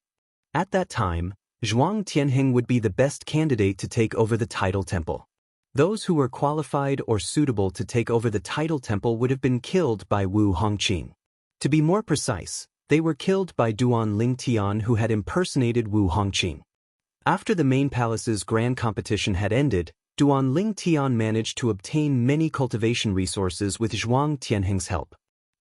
Speaker 1: At that time, Zhuang Tianheng would be the best candidate to take over the Tidal Temple. Those who were qualified or suitable to take over the Tidal Temple would have been killed by Wu Hongqing. To be more precise, they were killed by Duan Lingtian, who had impersonated Wu Hongqing. After the main palace's grand competition had ended, Duan Lingtian managed to obtain many cultivation resources with Zhuang Tianheng's help.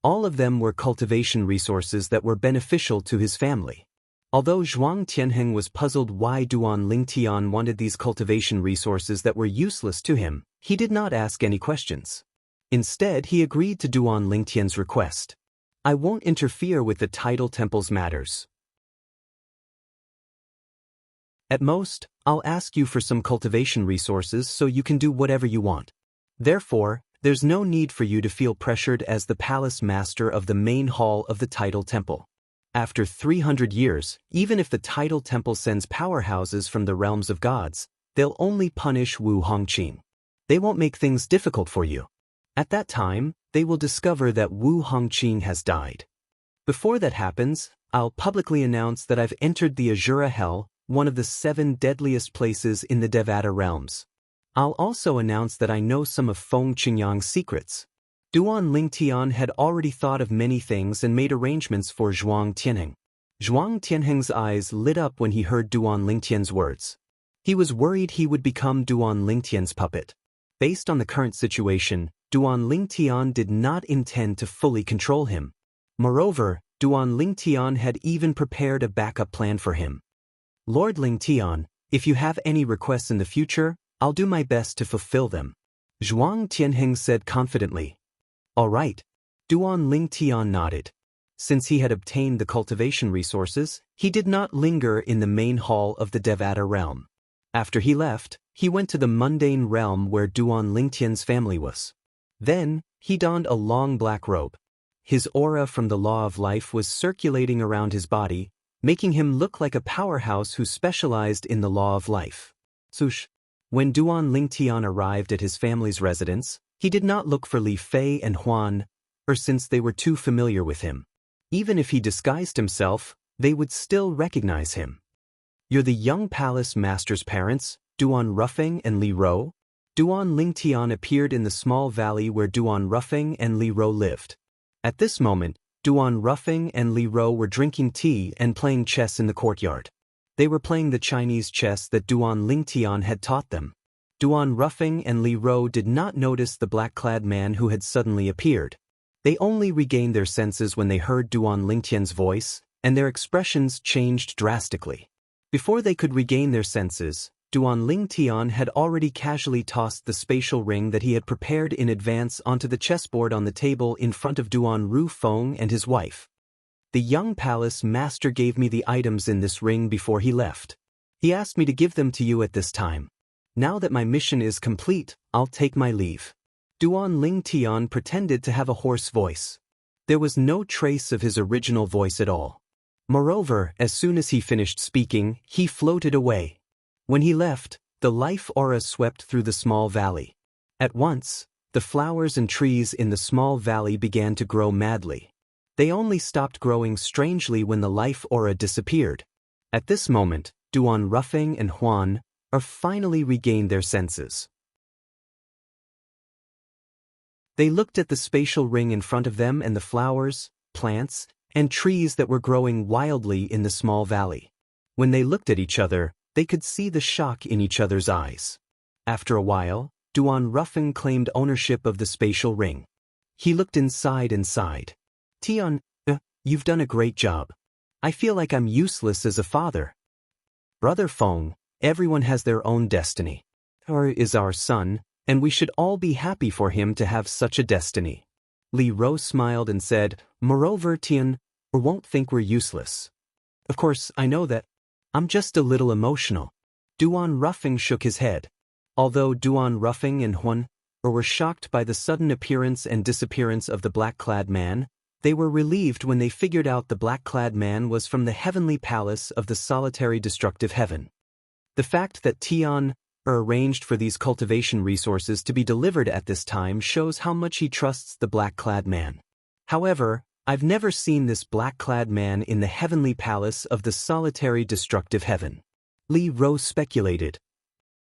Speaker 1: All of them were cultivation resources that were beneficial to his family. Although Zhuang Tianheng was puzzled why Duan Lingtian wanted these cultivation resources that were useless to him, he did not ask any questions. Instead, he agreed to Duan Lingtian's request. I won't interfere with the Tidal Temple's matters. At most, I'll ask you for some cultivation resources so you can do whatever you want. Therefore, there's no need for you to feel pressured as the palace master of the main hall of the Tidal Temple. After 300 years, even if the Tidal Temple sends powerhouses from the realms of gods, they'll only punish Wu Hongqing. They won't make things difficult for you. At that time, they will discover that Wu Hongqing has died. Before that happens, I'll publicly announce that I've entered the Azura Hell, one of the 7 deadliest places in the Devata realms. I'll also announce that I know some of Feng Qingyang's secrets. Duan Lingtian had already thought of many things and made arrangements for Zhuang Tianheng. Zhuang Tianheng's eyes lit up when he heard Duan Lingtian's words. He was worried he would become Duan Lingtian's puppet. Based on the current situation, Duan Lingtian did not intend to fully control him. Moreover, Duan Lingtian had even prepared a backup plan for him. Lord Lingtian, if you have any requests in the future, I'll do my best to fulfill them. Zhuang Tianheng said confidently. All right. Duan Lingtian nodded. Since he had obtained the cultivation resources, he did not linger in the main hall of the Devata realm. After he left, he went to the mundane realm where Duan Lingtian's family was. Then, he donned a long black robe. His aura from the law of life was circulating around his body, making him look like a powerhouse who specialized in the law of life. When Duan Lingtian arrived at his family's residence, he did not look for Li Fei and Huan, since they were too familiar with him. Even if he disguised himself, they would still recognize him. You're the young palace master's parents, Duan Ruffing and Li Ro? Duan Lingtian appeared in the small valley where Duan Ruffing and Li Ro lived. At this moment, Duan Ruffing and Li Ro were drinking tea and playing chess in the courtyard. They were playing the Chinese chess that Duan Lingtian had taught them. Duan Ruffing and Li Ro did not notice the black-clad man who had suddenly appeared. They only regained their senses when they heard Duan Lingtian's voice, and their expressions changed drastically. Before they could regain their senses, Duan Lingtian had already casually tossed the spatial ring that he had prepared in advance onto the chessboard on the table in front of Duan Rufeng and his wife. The young palace master gave me the items in this ring before he left. He asked me to give them to you at this time. Now that my mission is complete, I'll take my leave. Duan Lingtian pretended to have a hoarse voice. There was no trace of his original voice at all. Moreover, as soon as he finished speaking, he floated away. When he left, the life aura swept through the small valley. At once, The flowers and trees in the small valley began to grow madly. They only stopped growing strangely when the life aura disappeared. At this moment, Duan Ruffing and Huan are finally regained their senses. They looked at the spatial ring in front of them and the flowers, plants, and trees that were growing wildly in the small valley. When they looked at each other, they could see the shock in each other's eyes. After a while, Duan Ruffing claimed ownership of the spatial ring. He looked inside and sighed. Tian, you've done a great job. I feel like I'm useless as a father. Brother Feng, everyone has their own destiny. Or is our son, and we should all be happy for him to have such a destiny. Li Rose smiled and said, moreover Tian, won't think we're useless. Of course, I know that. I'm just a little emotional. Duan Ruffing shook his head. Although Duan Ruffing and Huan were shocked by the sudden appearance and disappearance of the black-clad man, they were relieved when they figured out the black-clad man was from the heavenly palace of the solitary destructive heaven. The fact that Tian arranged for these cultivation resources to be delivered at this time shows how much he trusts the black-clad man. However, I've never seen this black-clad man in the heavenly palace of the solitary destructive heaven. Li Rose speculated.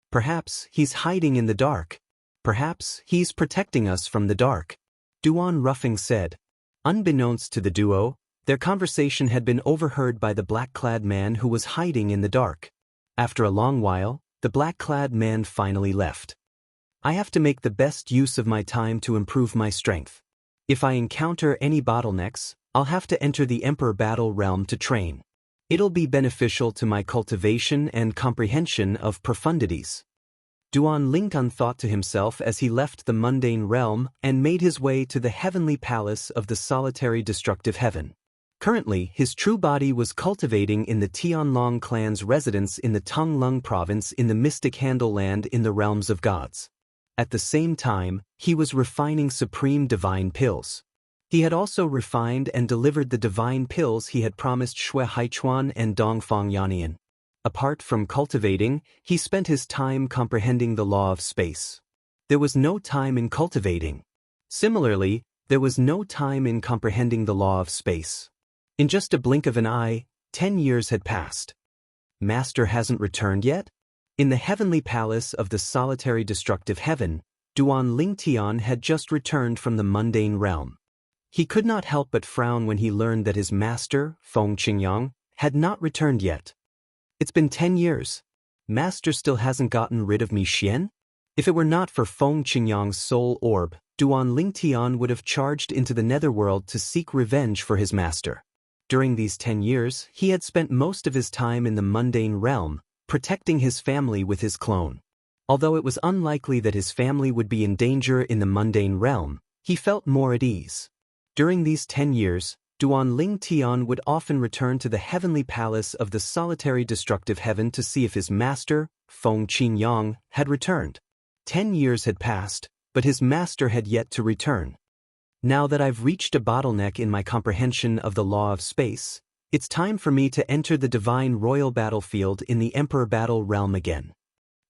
Speaker 1: Perhaps he's hiding in the dark. Perhaps he's protecting us from the dark. Duan Ruffing said. Unbeknownst to the duo, their conversation had been overheard by the black-clad man who was hiding in the dark. After a long while, the black-clad man finally left. I have to make the best use of my time to improve my strength. If I encounter any bottlenecks, I'll have to enter the Emperor Battle Realm to train. It'll be beneficial to my cultivation and comprehension of profundities. Duan Lingtan thought to himself as he left the mundane realm and made his way to the heavenly palace of the solitary destructive heaven. Currently, his true body was cultivating in the Tianlong clan's residence in the Tonglung province in the mystic Handle land in the realms of gods. At the same time, he was refining supreme divine pills. He had also refined and delivered the divine pills he had promised Shui Haichuan and Dongfang Yannian. Apart from cultivating, he spent his time comprehending the law of space. There was no time in cultivating. Similarly, there was no time in comprehending the law of space. In just a blink of an eye, 10 years had passed. Master hasn't returned yet? In the heavenly palace of the solitary destructive heaven, Duan Lingtian had just returned from the mundane realm. He could not help but frown when he learned that his master, Feng Qingyang, had not returned yet. It's been 10 years. Master still hasn't gotten rid of me Xian? If it were not for Feng Qingyang's soul orb, Duan Lingtian would have charged into the netherworld to seek revenge for his master. During these 10 years, he had spent most of his time in the mundane realm, protecting his family with his clone. Although it was unlikely that his family would be in danger in the mundane realm, he felt more at ease. During these 10 years, Duan Lingtian would often return to the heavenly palace of the solitary destructive heaven to see if his master, Feng Qingyang, had returned. 10 years had passed, but his master had yet to return. Now that I've reached a bottleneck in my comprehension of the law of space, it's time for me to enter the divine royal battlefield in the Emperor Battle Realm again.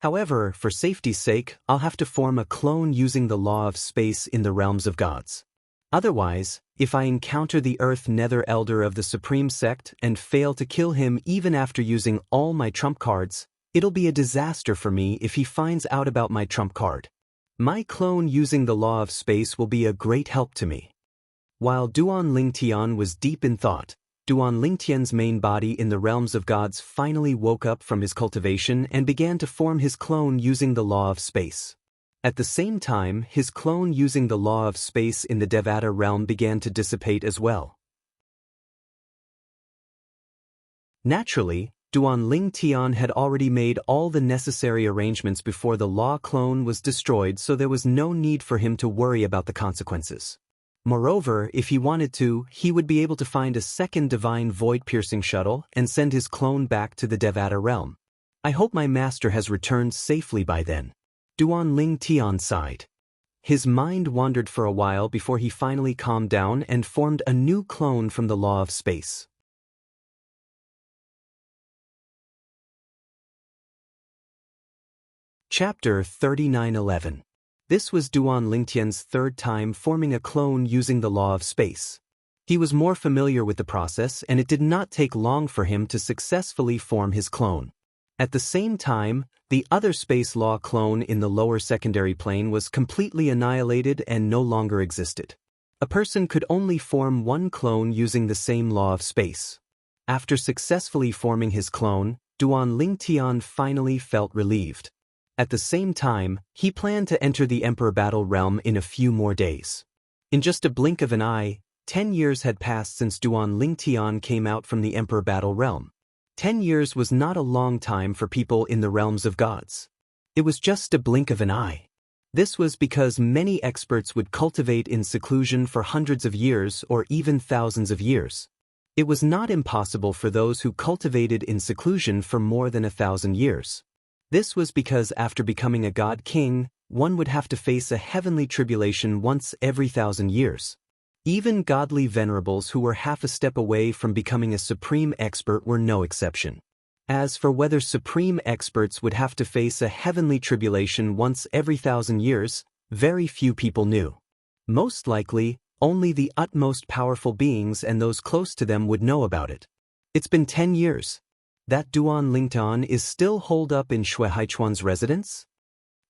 Speaker 1: However, for safety's sake, I'll have to form a clone using the law of space in the realms of gods. Otherwise, if I encounter the Earth Nether Elder of the Supreme Sect and fail to kill him even after using all my trump cards, it'll be a disaster for me if he finds out about my trump card. My clone using the law of space will be a great help to me. While Duan Lingtian was deep in thought, Duan Lingtian's main body in the realms of gods finally woke up from his cultivation and began to form his clone using the law of space. At the same time, his clone using the law of space in the Devata realm began to dissipate as well. Naturally, Duan Lingtian had already made all the necessary arrangements before the law clone was destroyed, so there was no need for him to worry about the consequences. Moreover, if he wanted to, he would be able to find a second divine void-piercing shuttle and send his clone back to the Devata realm. I hope my master has returned safely by then. Duan Lingtian sighed. His mind wandered for a while before he finally calmed down and formed a new clone from the law of space. Chapter 3911. This was Duan Lingtian's third time forming a clone using the law of space. He was more familiar with the process, and it did not take long for him to successfully form his clone. At the same time, the other space law clone in the lower secondary plane was completely annihilated and no longer existed. A person could only form one clone using the same law of space. After successfully forming his clone, Duan Lingtian finally felt relieved. At the same time, he planned to enter the Emperor Battle realm in a few more days. In just a blink of an eye, 10 years had passed since Duan Lingtian came out from the Emperor Battle realm. 10 years was not a long time for people in the realms of gods. It was just a blink of an eye. This was because many experts would cultivate in seclusion for hundreds of years or even thousands of years. It was not impossible for those who cultivated in seclusion for more than 1,000 years. This was because after becoming a god king, one would have to face a heavenly tribulation once every 1,000 years. Even godly venerables who were half a step away from becoming a supreme expert were no exception. As for whether supreme experts would have to face a heavenly tribulation once every 1,000 years, very few people knew. Most likely, only the utmost powerful beings and those close to them would know about it. It's been 10 years. That Duan Lingtian is still holed up in Shui Haichuan's residence?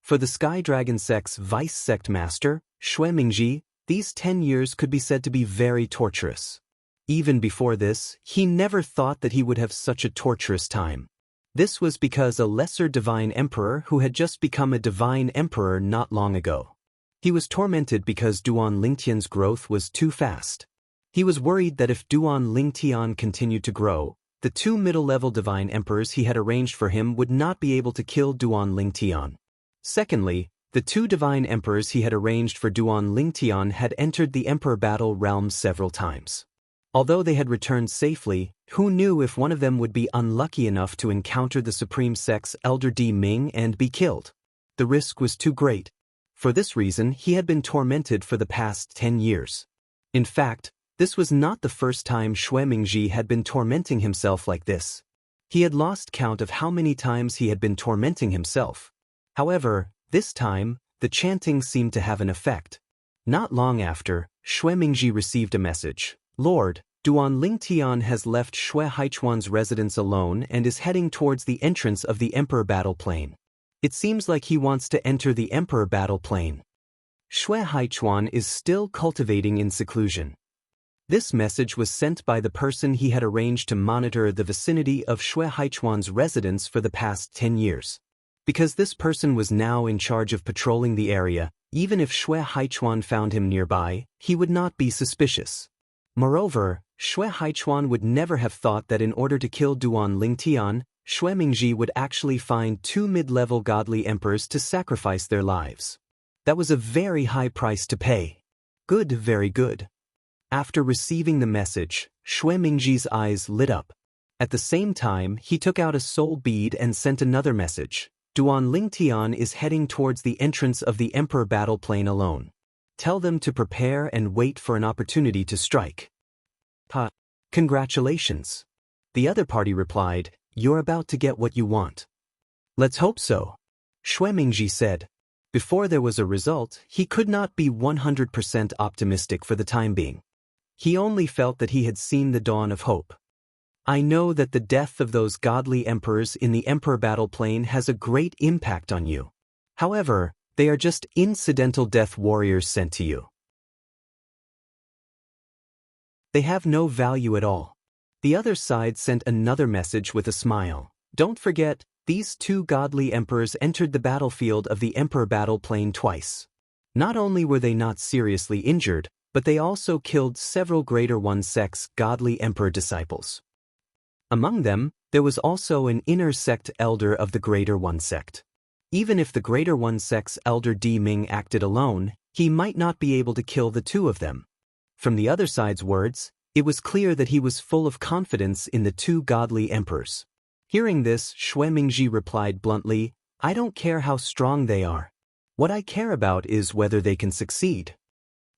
Speaker 1: For the Sky Dragon sect's vice sect master, Shui Mingji, these 10 years could be said to be very torturous. Even before this, he never thought that he would have such a torturous time. This was because a lesser divine emperor who had just become a divine emperor not long ago. He was tormented because Duan Lingtian's growth was too fast. He was worried that if Duan Lingtian continued to grow, the two middle-level divine emperors he had arranged for him would not be able to kill Duan Lingtian. Secondly, the two divine emperors he had arranged for Duan Lingtian had entered the Emperor Battle realm several times. Although they had returned safely, who knew if one of them would be unlucky enough to encounter the Supreme Sect's Elder Di Ming and be killed? The risk was too great. For this reason, he had been tormented for the past 10 years. In fact, this was not the first time Shui Mingji had been tormenting himself like this. He had lost count of how many times he had been tormenting himself. However, this time, the chanting seemed to have an effect. Not long after, Shui Mingji received a message. Lord, Duan Lingtian has left Shui Haichuan's residence alone and is heading towards the entrance of the Emperor Battle Plane. It seems like he wants to enter the Emperor Battle Plane. Shui Haichuan is still cultivating in seclusion. This message was sent by the person he had arranged to monitor the vicinity of Shui Haichuan's residence for the past 10 years. Because this person was now in charge of patrolling the area, even if Shui Haichuan found him nearby, he would not be suspicious. Moreover, Shui Haichuan would never have thought that in order to kill Duan Lingtian, Shui Mingji would actually find two mid-level godly emperors to sacrifice their lives. That was a very high price to pay. Good, very good. After receiving the message, Shui Mingji's eyes lit up. At the same time, he took out a soul bead and sent another message. Duan Lingtian is heading towards the entrance of the Emperor Battle Plane alone. Tell them to prepare and wait for an opportunity to strike. Congratulations. The other party replied, you're about to get what you want. Let's hope so. Shui Mingji said. Before there was a result, he could not be 100% optimistic for the time being. He only felt that he had seen the dawn of hope. I know that the death of those godly emperors in the Emperor Battle Plane has a great impact on you. However, they are just incidental death warriors sent to you. They have no value at all. The other side sent another message with a smile. Don't forget, these two godly emperors entered the battlefield of the Emperor Battle Plane twice. Not only were they not seriously injured, but they also killed several Greater One Sect's godly emperor disciples. Among them, there was also an inner sect elder of the Greater One Sect. Even if the Greater One Sect's Elder Di Ming acted alone, he might not be able to kill the two of them. From the other side's words, it was clear that he was full of confidence in the two godly emperors. Hearing this, Shui Mingji replied bluntly, I don't care how strong they are. What I care about is whether they can succeed.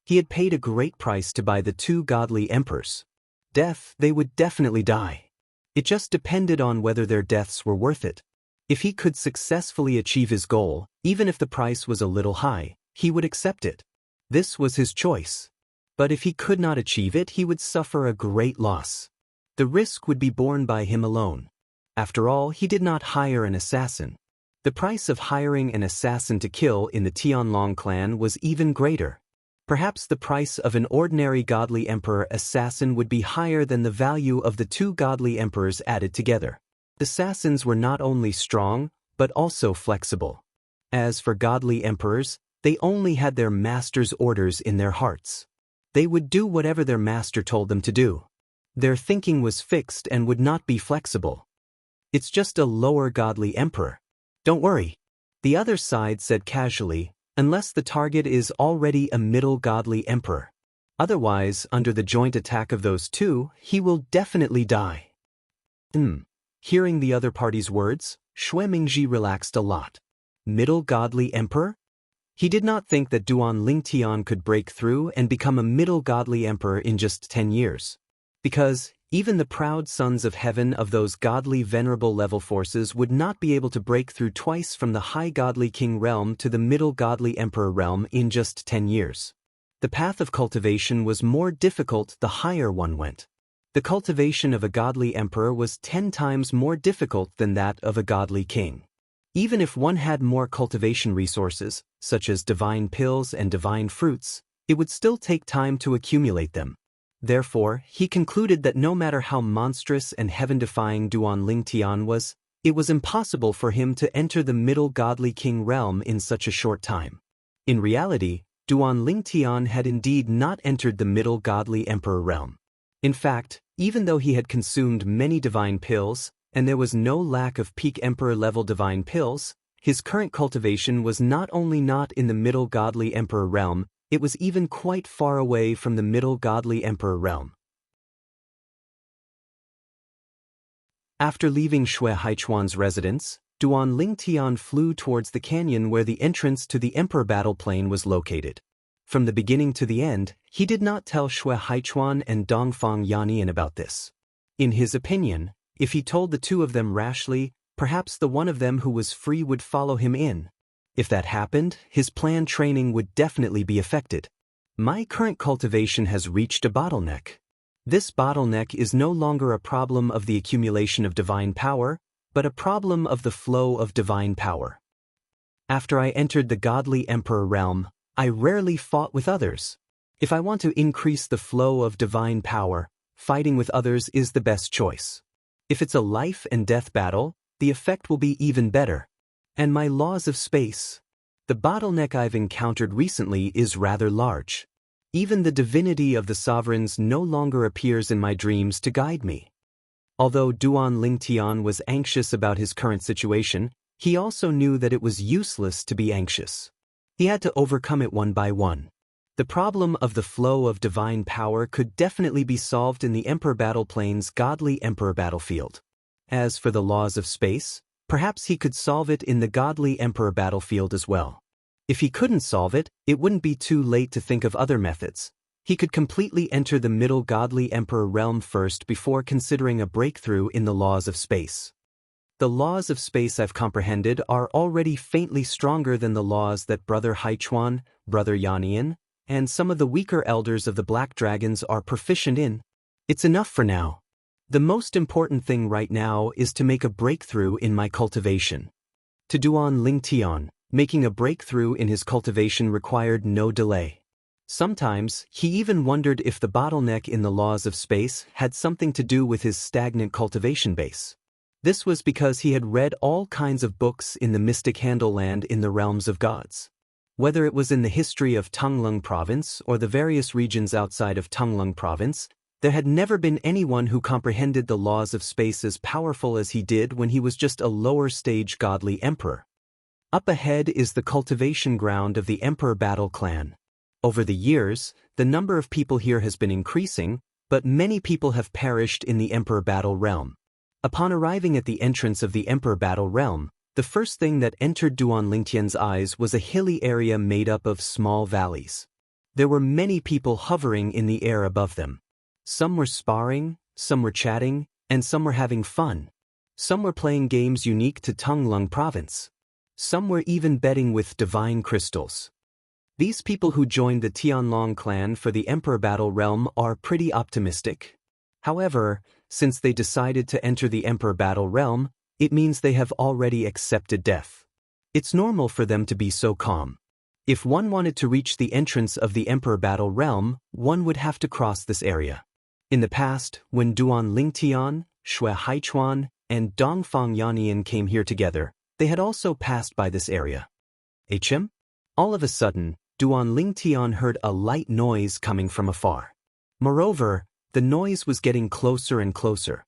Speaker 1: He had paid a great price to buy the two godly emperors. Death, they would definitely die. It just depended on whether their deaths were worth it. If he could successfully achieve his goal, even if the price was a little high, he would accept it. This was his choice. But if he could not achieve it, he would suffer a great loss. The risk would be borne by him alone. After all, he did not hire an assassin. The price of hiring an assassin to kill in the Tianlong clan was even greater. Perhaps the price of an ordinary godly emperor assassin would be higher than the value of the two godly emperors added together. The assassins were not only strong, but also flexible. As for godly emperors, they only had their master's orders in their hearts. They would do whatever their master told them to do. Their thinking was fixed and would not be flexible. It's just a lower godly emperor. Don't worry. The other side said casually, unless the target is already a middle godly emperor. Otherwise, under the joint attack of those two, he will definitely die. Hearing the other party's words, Xue Mingji relaxed a lot. Middle godly emperor? He did not think that Duan Lingtian could break through and become a middle godly emperor in just 10 years. Because even the proud sons of heaven of those godly venerable level forces would not be able to break through twice from the high godly king realm to the middle godly emperor realm in just 10 years. The path of cultivation was more difficult the higher one went. The cultivation of a godly emperor was 10 times more difficult than that of a godly king. Even if one had more cultivation resources, such as divine pills and divine fruits, it would still take time to accumulate them. Therefore, he concluded that no matter how monstrous and heaven-defying Duan Lingtian was, it was impossible for him to enter the middle godly king realm in such a short time. In reality, Duan Lingtian had indeed not entered the middle godly emperor realm. In fact, even though he had consumed many divine pills, and there was no lack of peak emperor-level divine pills, his current cultivation was not only not in the middle godly emperor realm, it was even quite far away from the middle godly emperor realm. After leaving Xue Haichuan's residence, Duan Lingtian flew towards the canyon where the entrance to the emperor battle plain was located. From the beginning to the end, he did not tell Xue Haichuan and Dongfang Yannian about this. In his opinion, if he told the two of them rashly, perhaps the one of them who was free would follow him in. If that happened, his planned training would definitely be affected. My current cultivation has reached a bottleneck. This bottleneck is no longer a problem of the accumulation of divine power, but a problem of the flow of divine power. After I entered the godly emperor realm, I rarely fought with others. If I want to increase the flow of divine power, fighting with others is the best choice. If it's a life and death battle, the effect will be even better. And my laws of space. The bottleneck I've encountered recently is rather large. Even the divinity of the sovereigns no longer appears in my dreams to guide me. Although Duan Lingtian was anxious about his current situation, he also knew that it was useless to be anxious. He had to overcome it one by one. The problem of the flow of divine power could definitely be solved in the Emperor Battle Plane's godly Emperor Battlefield. As for the laws of space, perhaps he could solve it in the godly Emperor Battlefield as well. If he couldn't solve it, it wouldn't be too late to think of other methods. He could completely enter the middle godly Emperor realm first before considering a breakthrough in the laws of space. The laws of space I've comprehended are already faintly stronger than the laws that Brother Haichuan, Brother Yannian, and some of the weaker elders of the Black Dragons are proficient in. It's enough for now. The most important thing right now is to make a breakthrough in my cultivation. To Duan Lingtian, making a breakthrough in his cultivation required no delay. Sometimes, he even wondered if the bottleneck in the laws of space had something to do with his stagnant cultivation base. This was because he had read all kinds of books in the mystic Handle Land in the realms of gods. Whether it was in the history of Tunglung Province or the various regions outside of Tunglung Province, there had never been anyone who comprehended the laws of space as powerful as he did when he was just a lower-stage godly emperor. Up ahead is the cultivation ground of the Emperor Battle Clan. Over the years, the number of people here has been increasing, but many people have perished in the Emperor Battle Realm. Upon arriving at the entrance of the Emperor Battle Realm, the first thing that entered Duan Lingtian's eyes was a hilly area made up of small valleys. There were many people hovering in the air above them. Some were sparring, some were chatting, and some were having fun. Some were playing games unique to Tunglung Province. Some were even betting with divine crystals. These people who joined the Tianlong clan for the Emperor Battle Realm are pretty optimistic. However, since they decided to enter the Emperor Battle Realm, it means they have already accepted death. It's normal for them to be so calm. If one wanted to reach the entrance of the Emperor Battle Realm, one would have to cross this area. In the past, when Duan Lingtian, Shui Haichuan, and Dongfang Yannian came here together, they had also passed by this area. HM? All of a sudden, Duan Lingtian heard a light noise coming from afar. Moreover, the noise was getting closer and closer.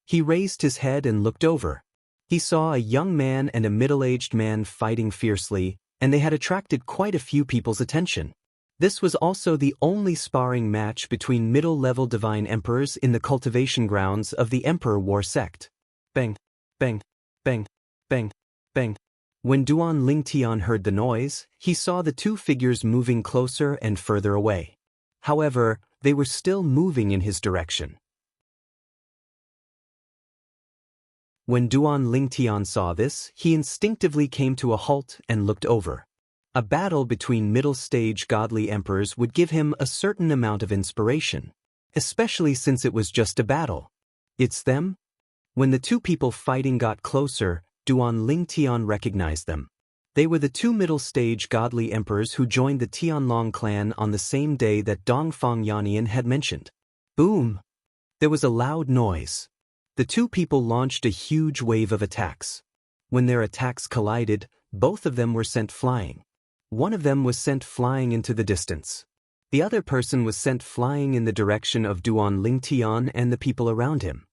Speaker 1: He raised his head and looked over. He saw a young man and a middle-aged man fighting fiercely, and they had attracted quite a few people's attention. This was also the only sparring match between middle-level divine emperors in the cultivation grounds of the Emperor War sect. Bang, bang, bang, bang, bang. When Duan Lingtian heard the noise, he saw the two figures moving closer and further away. However, they were still moving in his direction. When Duan Lingtian saw this, he instinctively came to a halt and looked over. A battle between middle-stage godly emperors would give him a certain amount of inspiration, especially since it was just a battle. It's them? When the two people fighting got closer, Duan Lingtian recognized them. They were the two middle-stage godly emperors who joined the Tianlong clan on the same day that Dongfang Yannian had mentioned. Boom! There was a loud noise. The two people launched a huge wave of attacks. When their attacks collided, both of them were sent flying. One of them was sent flying into the distance. The other person was sent flying in the direction of Duan Lingtian and the people around him.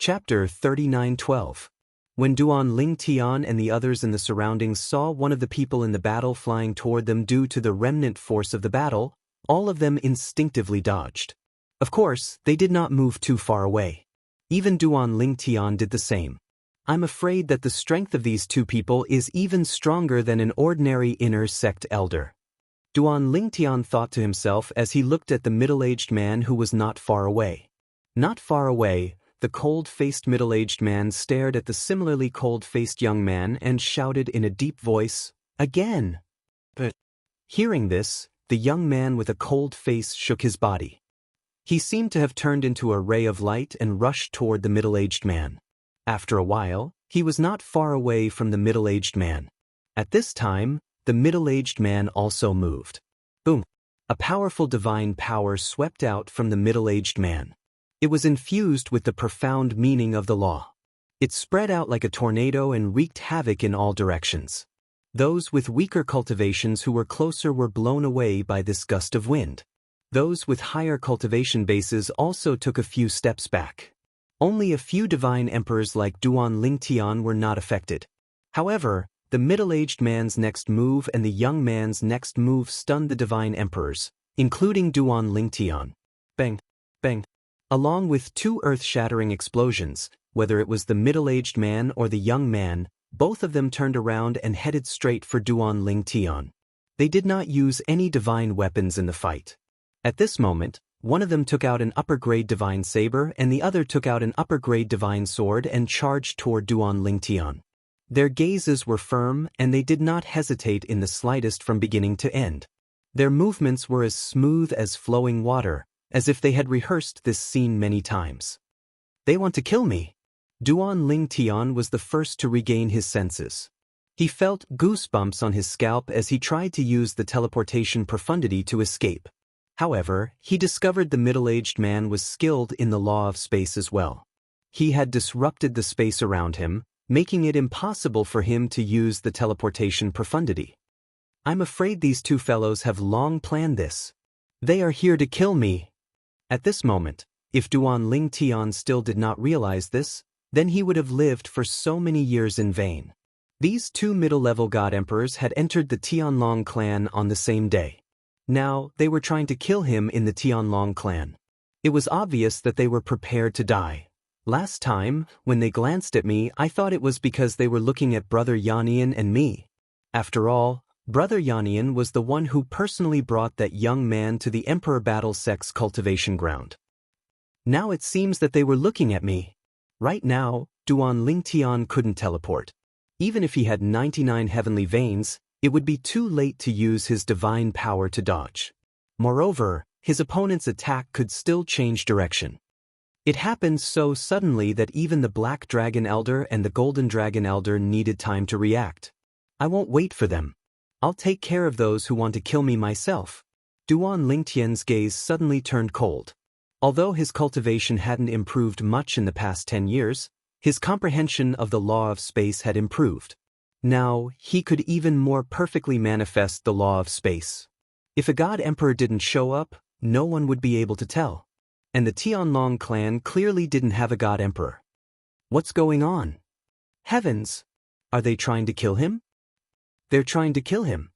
Speaker 1: Chapter 39:12. When Duan Lingtian and the others in the surroundings saw one of the people in the battle flying toward them due to the remnant force of the battle, all of them instinctively dodged. Of course, they did not move too far away. Even Duan Lingtian did the same. I'm afraid that the strength of these two people is even stronger than an ordinary inner sect elder. Duan Lingtian thought to himself as he looked at the middle-aged man who was not far away. Not far away, the cold-faced middle-aged man stared at the similarly cold-faced young man and shouted in a deep voice, "Again!" But hearing this, the young man with a cold face shook his body. He seemed to have turned into a ray of light and rushed toward the middle-aged man. After a while, he was not far away from the middle-aged man. At this time, the middle-aged man also moved. Boom! A powerful divine power swept out from the middle-aged man. It was infused with the profound meaning of the law. It spread out like a tornado and wreaked havoc in all directions. Those with weaker cultivations who were closer were blown away by this gust of wind. Those with higher cultivation bases also took a few steps back. Only a few divine emperors like Duan Lingtian were not affected. However, the middle-aged man's next move and the young man's next move stunned the divine emperors, including Duan Lingtian. Bang! Bang! Along with two earth-shattering explosions, whether it was the middle-aged man or the young man, both of them turned around and headed straight for Duan Lingtian. They did not use any divine weapons in the fight. At this moment, one of them took out an upper-grade divine saber and the other took out an upper-grade divine sword and charged toward Duan Lingtian. Their gazes were firm and they did not hesitate in the slightest from beginning to end. Their movements were as smooth as flowing water, as if they had rehearsed this scene many times. They want to kill me. Duan Lingtian was the first to regain his senses. He felt goosebumps on his scalp as he tried to use the teleportation profundity to escape. However, he discovered the middle-aged man was skilled in the law of space as well. He had disrupted the space around him, making it impossible for him to use the teleportation profundity. I'm afraid these two fellows have long planned this. They are here to kill me. At this moment, if Duan Lingtian still did not realize this, then he would have lived for so many years in vain. These two middle-level god emperors had entered the Tianlong clan on the same day. Now, they were trying to kill him in the Tianlong clan. It was obvious that they were prepared to die. Last time, when they glanced at me, I thought it was because they were looking at Brother Yannian and me. After all, Brother Yannian was the one who personally brought that young man to the Emperor Battle Sect's cultivation ground. Now it seems that they were looking at me. Right now, Duan Lingtian couldn't teleport. Even if he had 99 heavenly veins, it would be too late to use his divine power to dodge. Moreover, his opponent's attack could still change direction. It happened so suddenly that even the Black Dragon Elder and the Golden Dragon Elder needed time to react. I won't wait for them. I'll take care of those who want to kill me myself. Duan Lingtian's gaze suddenly turned cold. Although his cultivation hadn't improved much in the past 10 years, his comprehension of the law of space had improved. Now, he could even more perfectly manifest the law of space. If a God Emperor didn't show up, no one would be able to tell. And the Tianlong clan clearly didn't have a God Emperor. What's going on? Heavens! Are they trying to kill him? They're trying to kill him.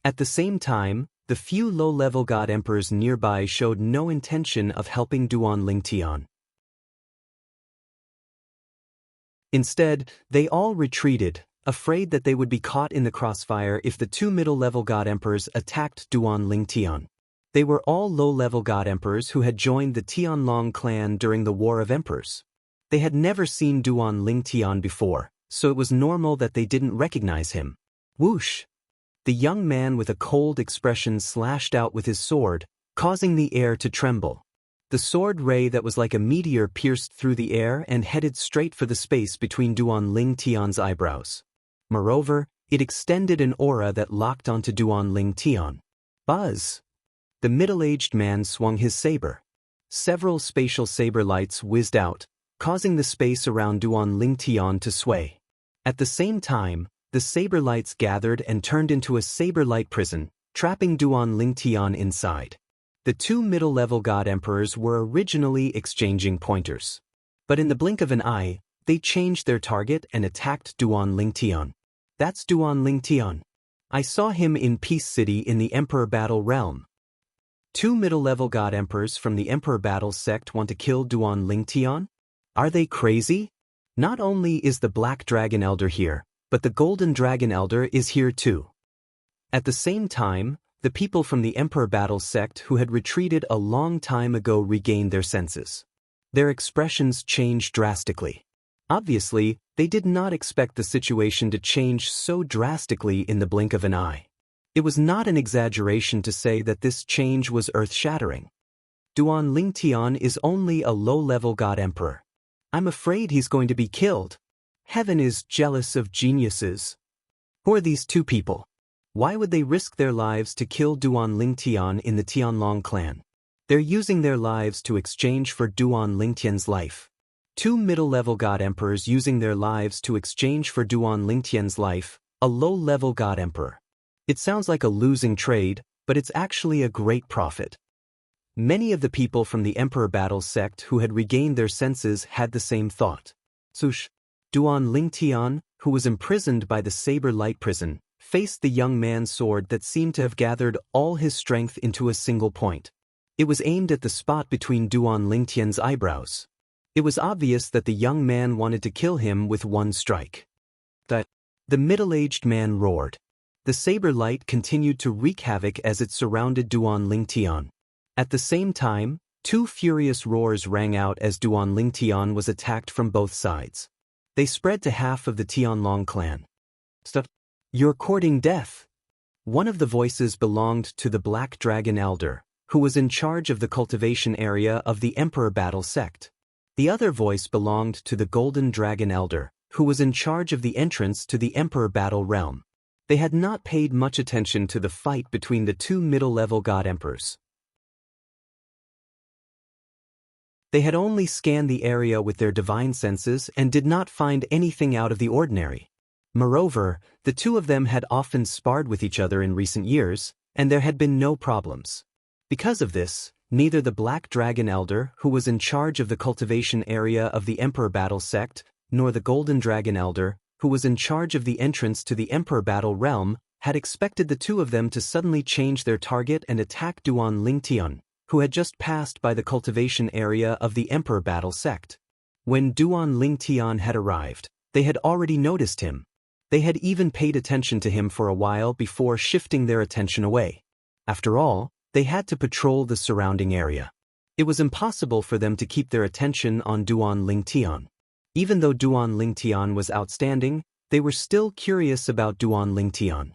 Speaker 1: At the same time, the few low-level God Emperors nearby showed no intention of helping Duan Lingtian. Instead, they all retreated, afraid that they would be caught in the crossfire if the two middle-level God Emperors attacked Duan Lingtian. They were all low-level God Emperors who had joined the Tianlong clan during the War of Emperors. They had never seen Duan Lingtian before, so it was normal that they didn't recognize him. Whoosh! The young man with a cold expression slashed out with his sword, causing the air to tremble. The sword ray that was like a meteor pierced through the air and headed straight for the space between Duan Lingtian's eyebrows. Moreover, it extended an aura that locked onto Duan Lingtian. Buzz! The middle-aged man swung his saber. Several spatial saber lights whizzed out, causing the space around Duan Lingtian to sway. At the same time, the saber lights gathered and turned into a saber light prison, trapping Duan Lingtian inside. The two middle-level God Emperors were originally exchanging pointers. But in the blink of an eye, they changed their target and attacked Duan Lingtian. That's Duan Lingtian. I saw him in Peace City in the Emperor Battle Realm. Two middle-level God Emperors from the Emperor Battle sect want to kill Duan Lingtian? Are they crazy? Not only is the Black Dragon Elder here, but the Golden Dragon Elder is here too. At the same time, the people from the Emperor Battle sect who had retreated a long time ago regained their senses. Their expressions changed drastically. Obviously, they did not expect the situation to change so drastically in the blink of an eye. It was not an exaggeration to say that this change was earth-shattering. Duan Lingtian is only a low-level God Emperor. I'm afraid he's going to be killed. Heaven is jealous of geniuses. Who are these two people? Why would they risk their lives to kill Duan Lingtian in the Tianlong clan? They're using their lives to exchange for Duan Lingtian's life. Two middle-level God Emperors using their lives to exchange for Duan Lingtian's life, a low-level God Emperor. It sounds like a losing trade, but it's actually a great profit. Many of the people from the Emperor Battle sect who had regained their senses had the same thought. Sush! Duan Lingtian, who was imprisoned by the saber light prison, faced the young man's sword that seemed to have gathered all his strength into a single point. It was aimed at the spot between Duan Lingtian's eyebrows. It was obvious that the young man wanted to kill him with one strike. The middle-aged man roared. The saber light continued to wreak havoc as it surrounded Duan Lingtian. At the same time, two furious roars rang out as Duan Lingtian was attacked from both sides. They spread to half of the Tianlong clan. Stop! You're courting death! One of the voices belonged to the Black Dragon Elder, who was in charge of the cultivation area of the Emperor Battle sect. The other voice belonged to the Golden Dragon Elder, who was in charge of the entrance to the Emperor Battle realm. They had not paid much attention to the fight between the two middle-level God Emperors. They had only scanned the area with their divine senses and did not find anything out of the ordinary. Moreover, the two of them had often sparred with each other in recent years, and there had been no problems. Because of this, neither the Black Dragon Elder, who was in charge of the cultivation area of the Emperor Battle sect, nor the Golden Dragon Elder, who was in charge of the entrance to the Emperor Battle realm, had expected the two of them to suddenly change their target and attack Duan Lingtian, who had just passed by the cultivation area of the Emperor Battle sect. When Duan Lingtian had arrived, they had already noticed him. They had even paid attention to him for a while before shifting their attention away. After all, they had to patrol the surrounding area. It was impossible for them to keep their attention on Duan Lingtian. Even though Duan Lingtian was outstanding, they were still curious about Duan Lingtian.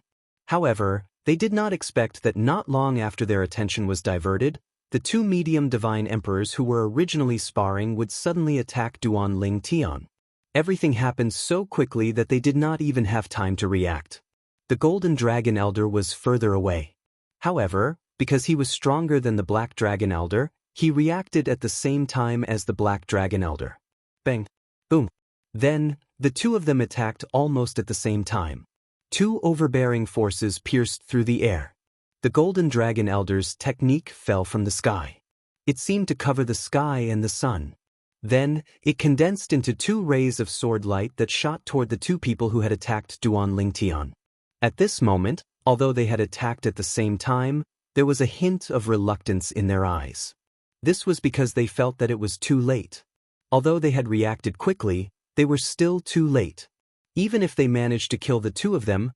Speaker 1: However, they did not expect that not long after their attention was diverted, the two medium divine emperors who were originally sparring would suddenly attack Duan Lingtian. Everything happened so quickly that they did not even have time to react. The Golden Dragon Elder was further away. However, because he was stronger than the Black Dragon Elder, he reacted at the same time as the Black Dragon Elder. Bang! Boom! Then, the two of them attacked almost at the same time. Two overbearing forces pierced through the air. The Golden Dragon Elder's technique fell from the sky. It seemed to cover the sky and the sun. Then, it condensed into two rays of sword light that shot toward the two people who had attacked Duan Lingtian. At this moment, although they had attacked at the same time, there was a hint of reluctance in their eyes. This was because they felt that it was too late. Although they had reacted quickly, they were still too late. Even if they managed to kill the two of them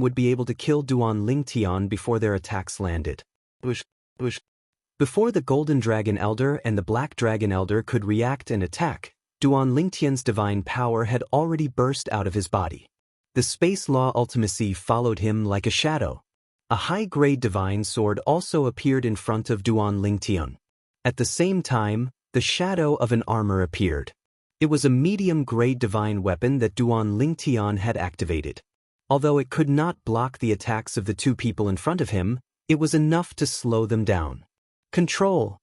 Speaker 1: would be able to kill Duan Lingtian before their attacks landed. Before the Golden Dragon Elder and the Black Dragon Elder could react and attack, Duan Lingtian's divine power had already burst out of his body. The space law ultimacy followed him like a shadow. A high-grade divine sword also appeared in front of Duan Lingtian. At the same time, the shadow of an armor appeared. It was a medium-grade divine weapon that Duan Lingtian had activated. Although it could not block the attacks of the two people in front of him, it was enough to slow them down. Control!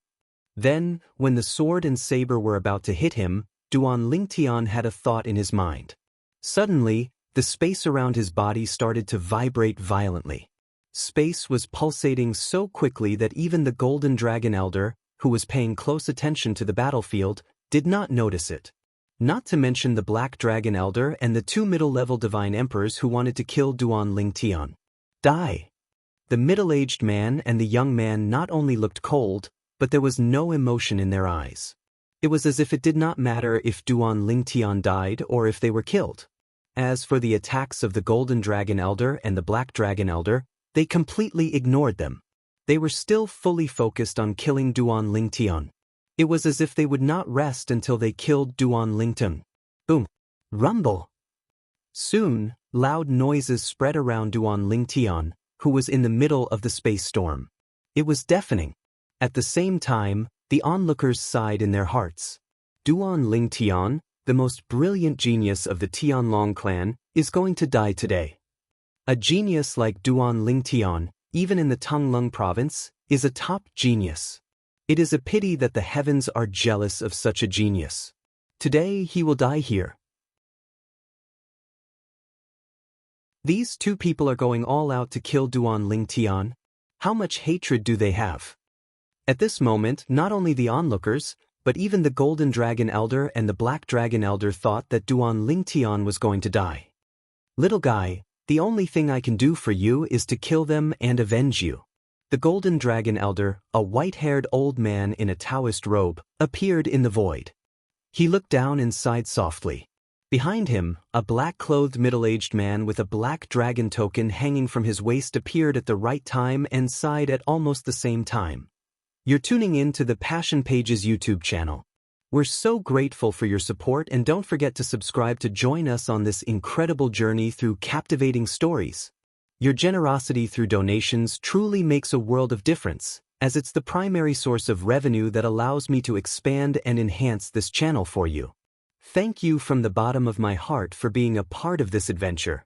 Speaker 1: Then, when the sword and saber were about to hit him, Duan Lingtian had a thought in his mind. Suddenly, the space around his body started to vibrate violently. Space was pulsating so quickly that even the Golden Dragon Elder, who was paying close attention to the battlefield, did not notice it. Not to mention the Black Dragon Elder and the two middle-level divine emperors who wanted to kill Duan Lingtian. Die! The middle-aged man and the young man not only looked cold, but there was no emotion in their eyes. It was as if it did not matter if Duan Lingtian died or if they were killed. As for the attacks of the Golden Dragon Elder and the Black Dragon Elder, they completely ignored them. They were still fully focused on killing Duan Lingtian. It was as if they would not rest until they killed Duan Lingtian. Boom! Rumble! Soon, loud noises spread around Duan Lingtian, who was in the middle of the space storm. It was deafening. At the same time, the onlookers sighed in their hearts. Duan Lingtian, the most brilliant genius of the Tianlong clan, is going to die today. A genius like Duan Lingtian, even in the Tanglong province, is a top genius. It is a pity that the heavens are jealous of such a genius. Today he will die here. These two people are going all out to kill Duan Lingtian. How much hatred do they have? At this moment, not only the onlookers, but even the Golden Dragon Elder and the Black Dragon Elder thought that Duan Lingtian was going to die. Little guy, the only thing I can do for you is to kill them and avenge you. The Golden Dragon Elder, a white-haired old man in a Taoist robe, appeared in the void. He looked down and sighed softly. Behind him, a black-clothed middle-aged man with a black dragon token hanging from his waist appeared at the right time and sighed at almost the same time. You're tuning in to the Passion Pages YouTube channel. We're so grateful for your support, and don't forget to subscribe to join us on this incredible journey through captivating stories. Your generosity through donations truly makes a world of difference, as it's the primary source of revenue that allows me to expand and enhance this channel for you. Thank you from the bottom of my heart for being a part of this adventure.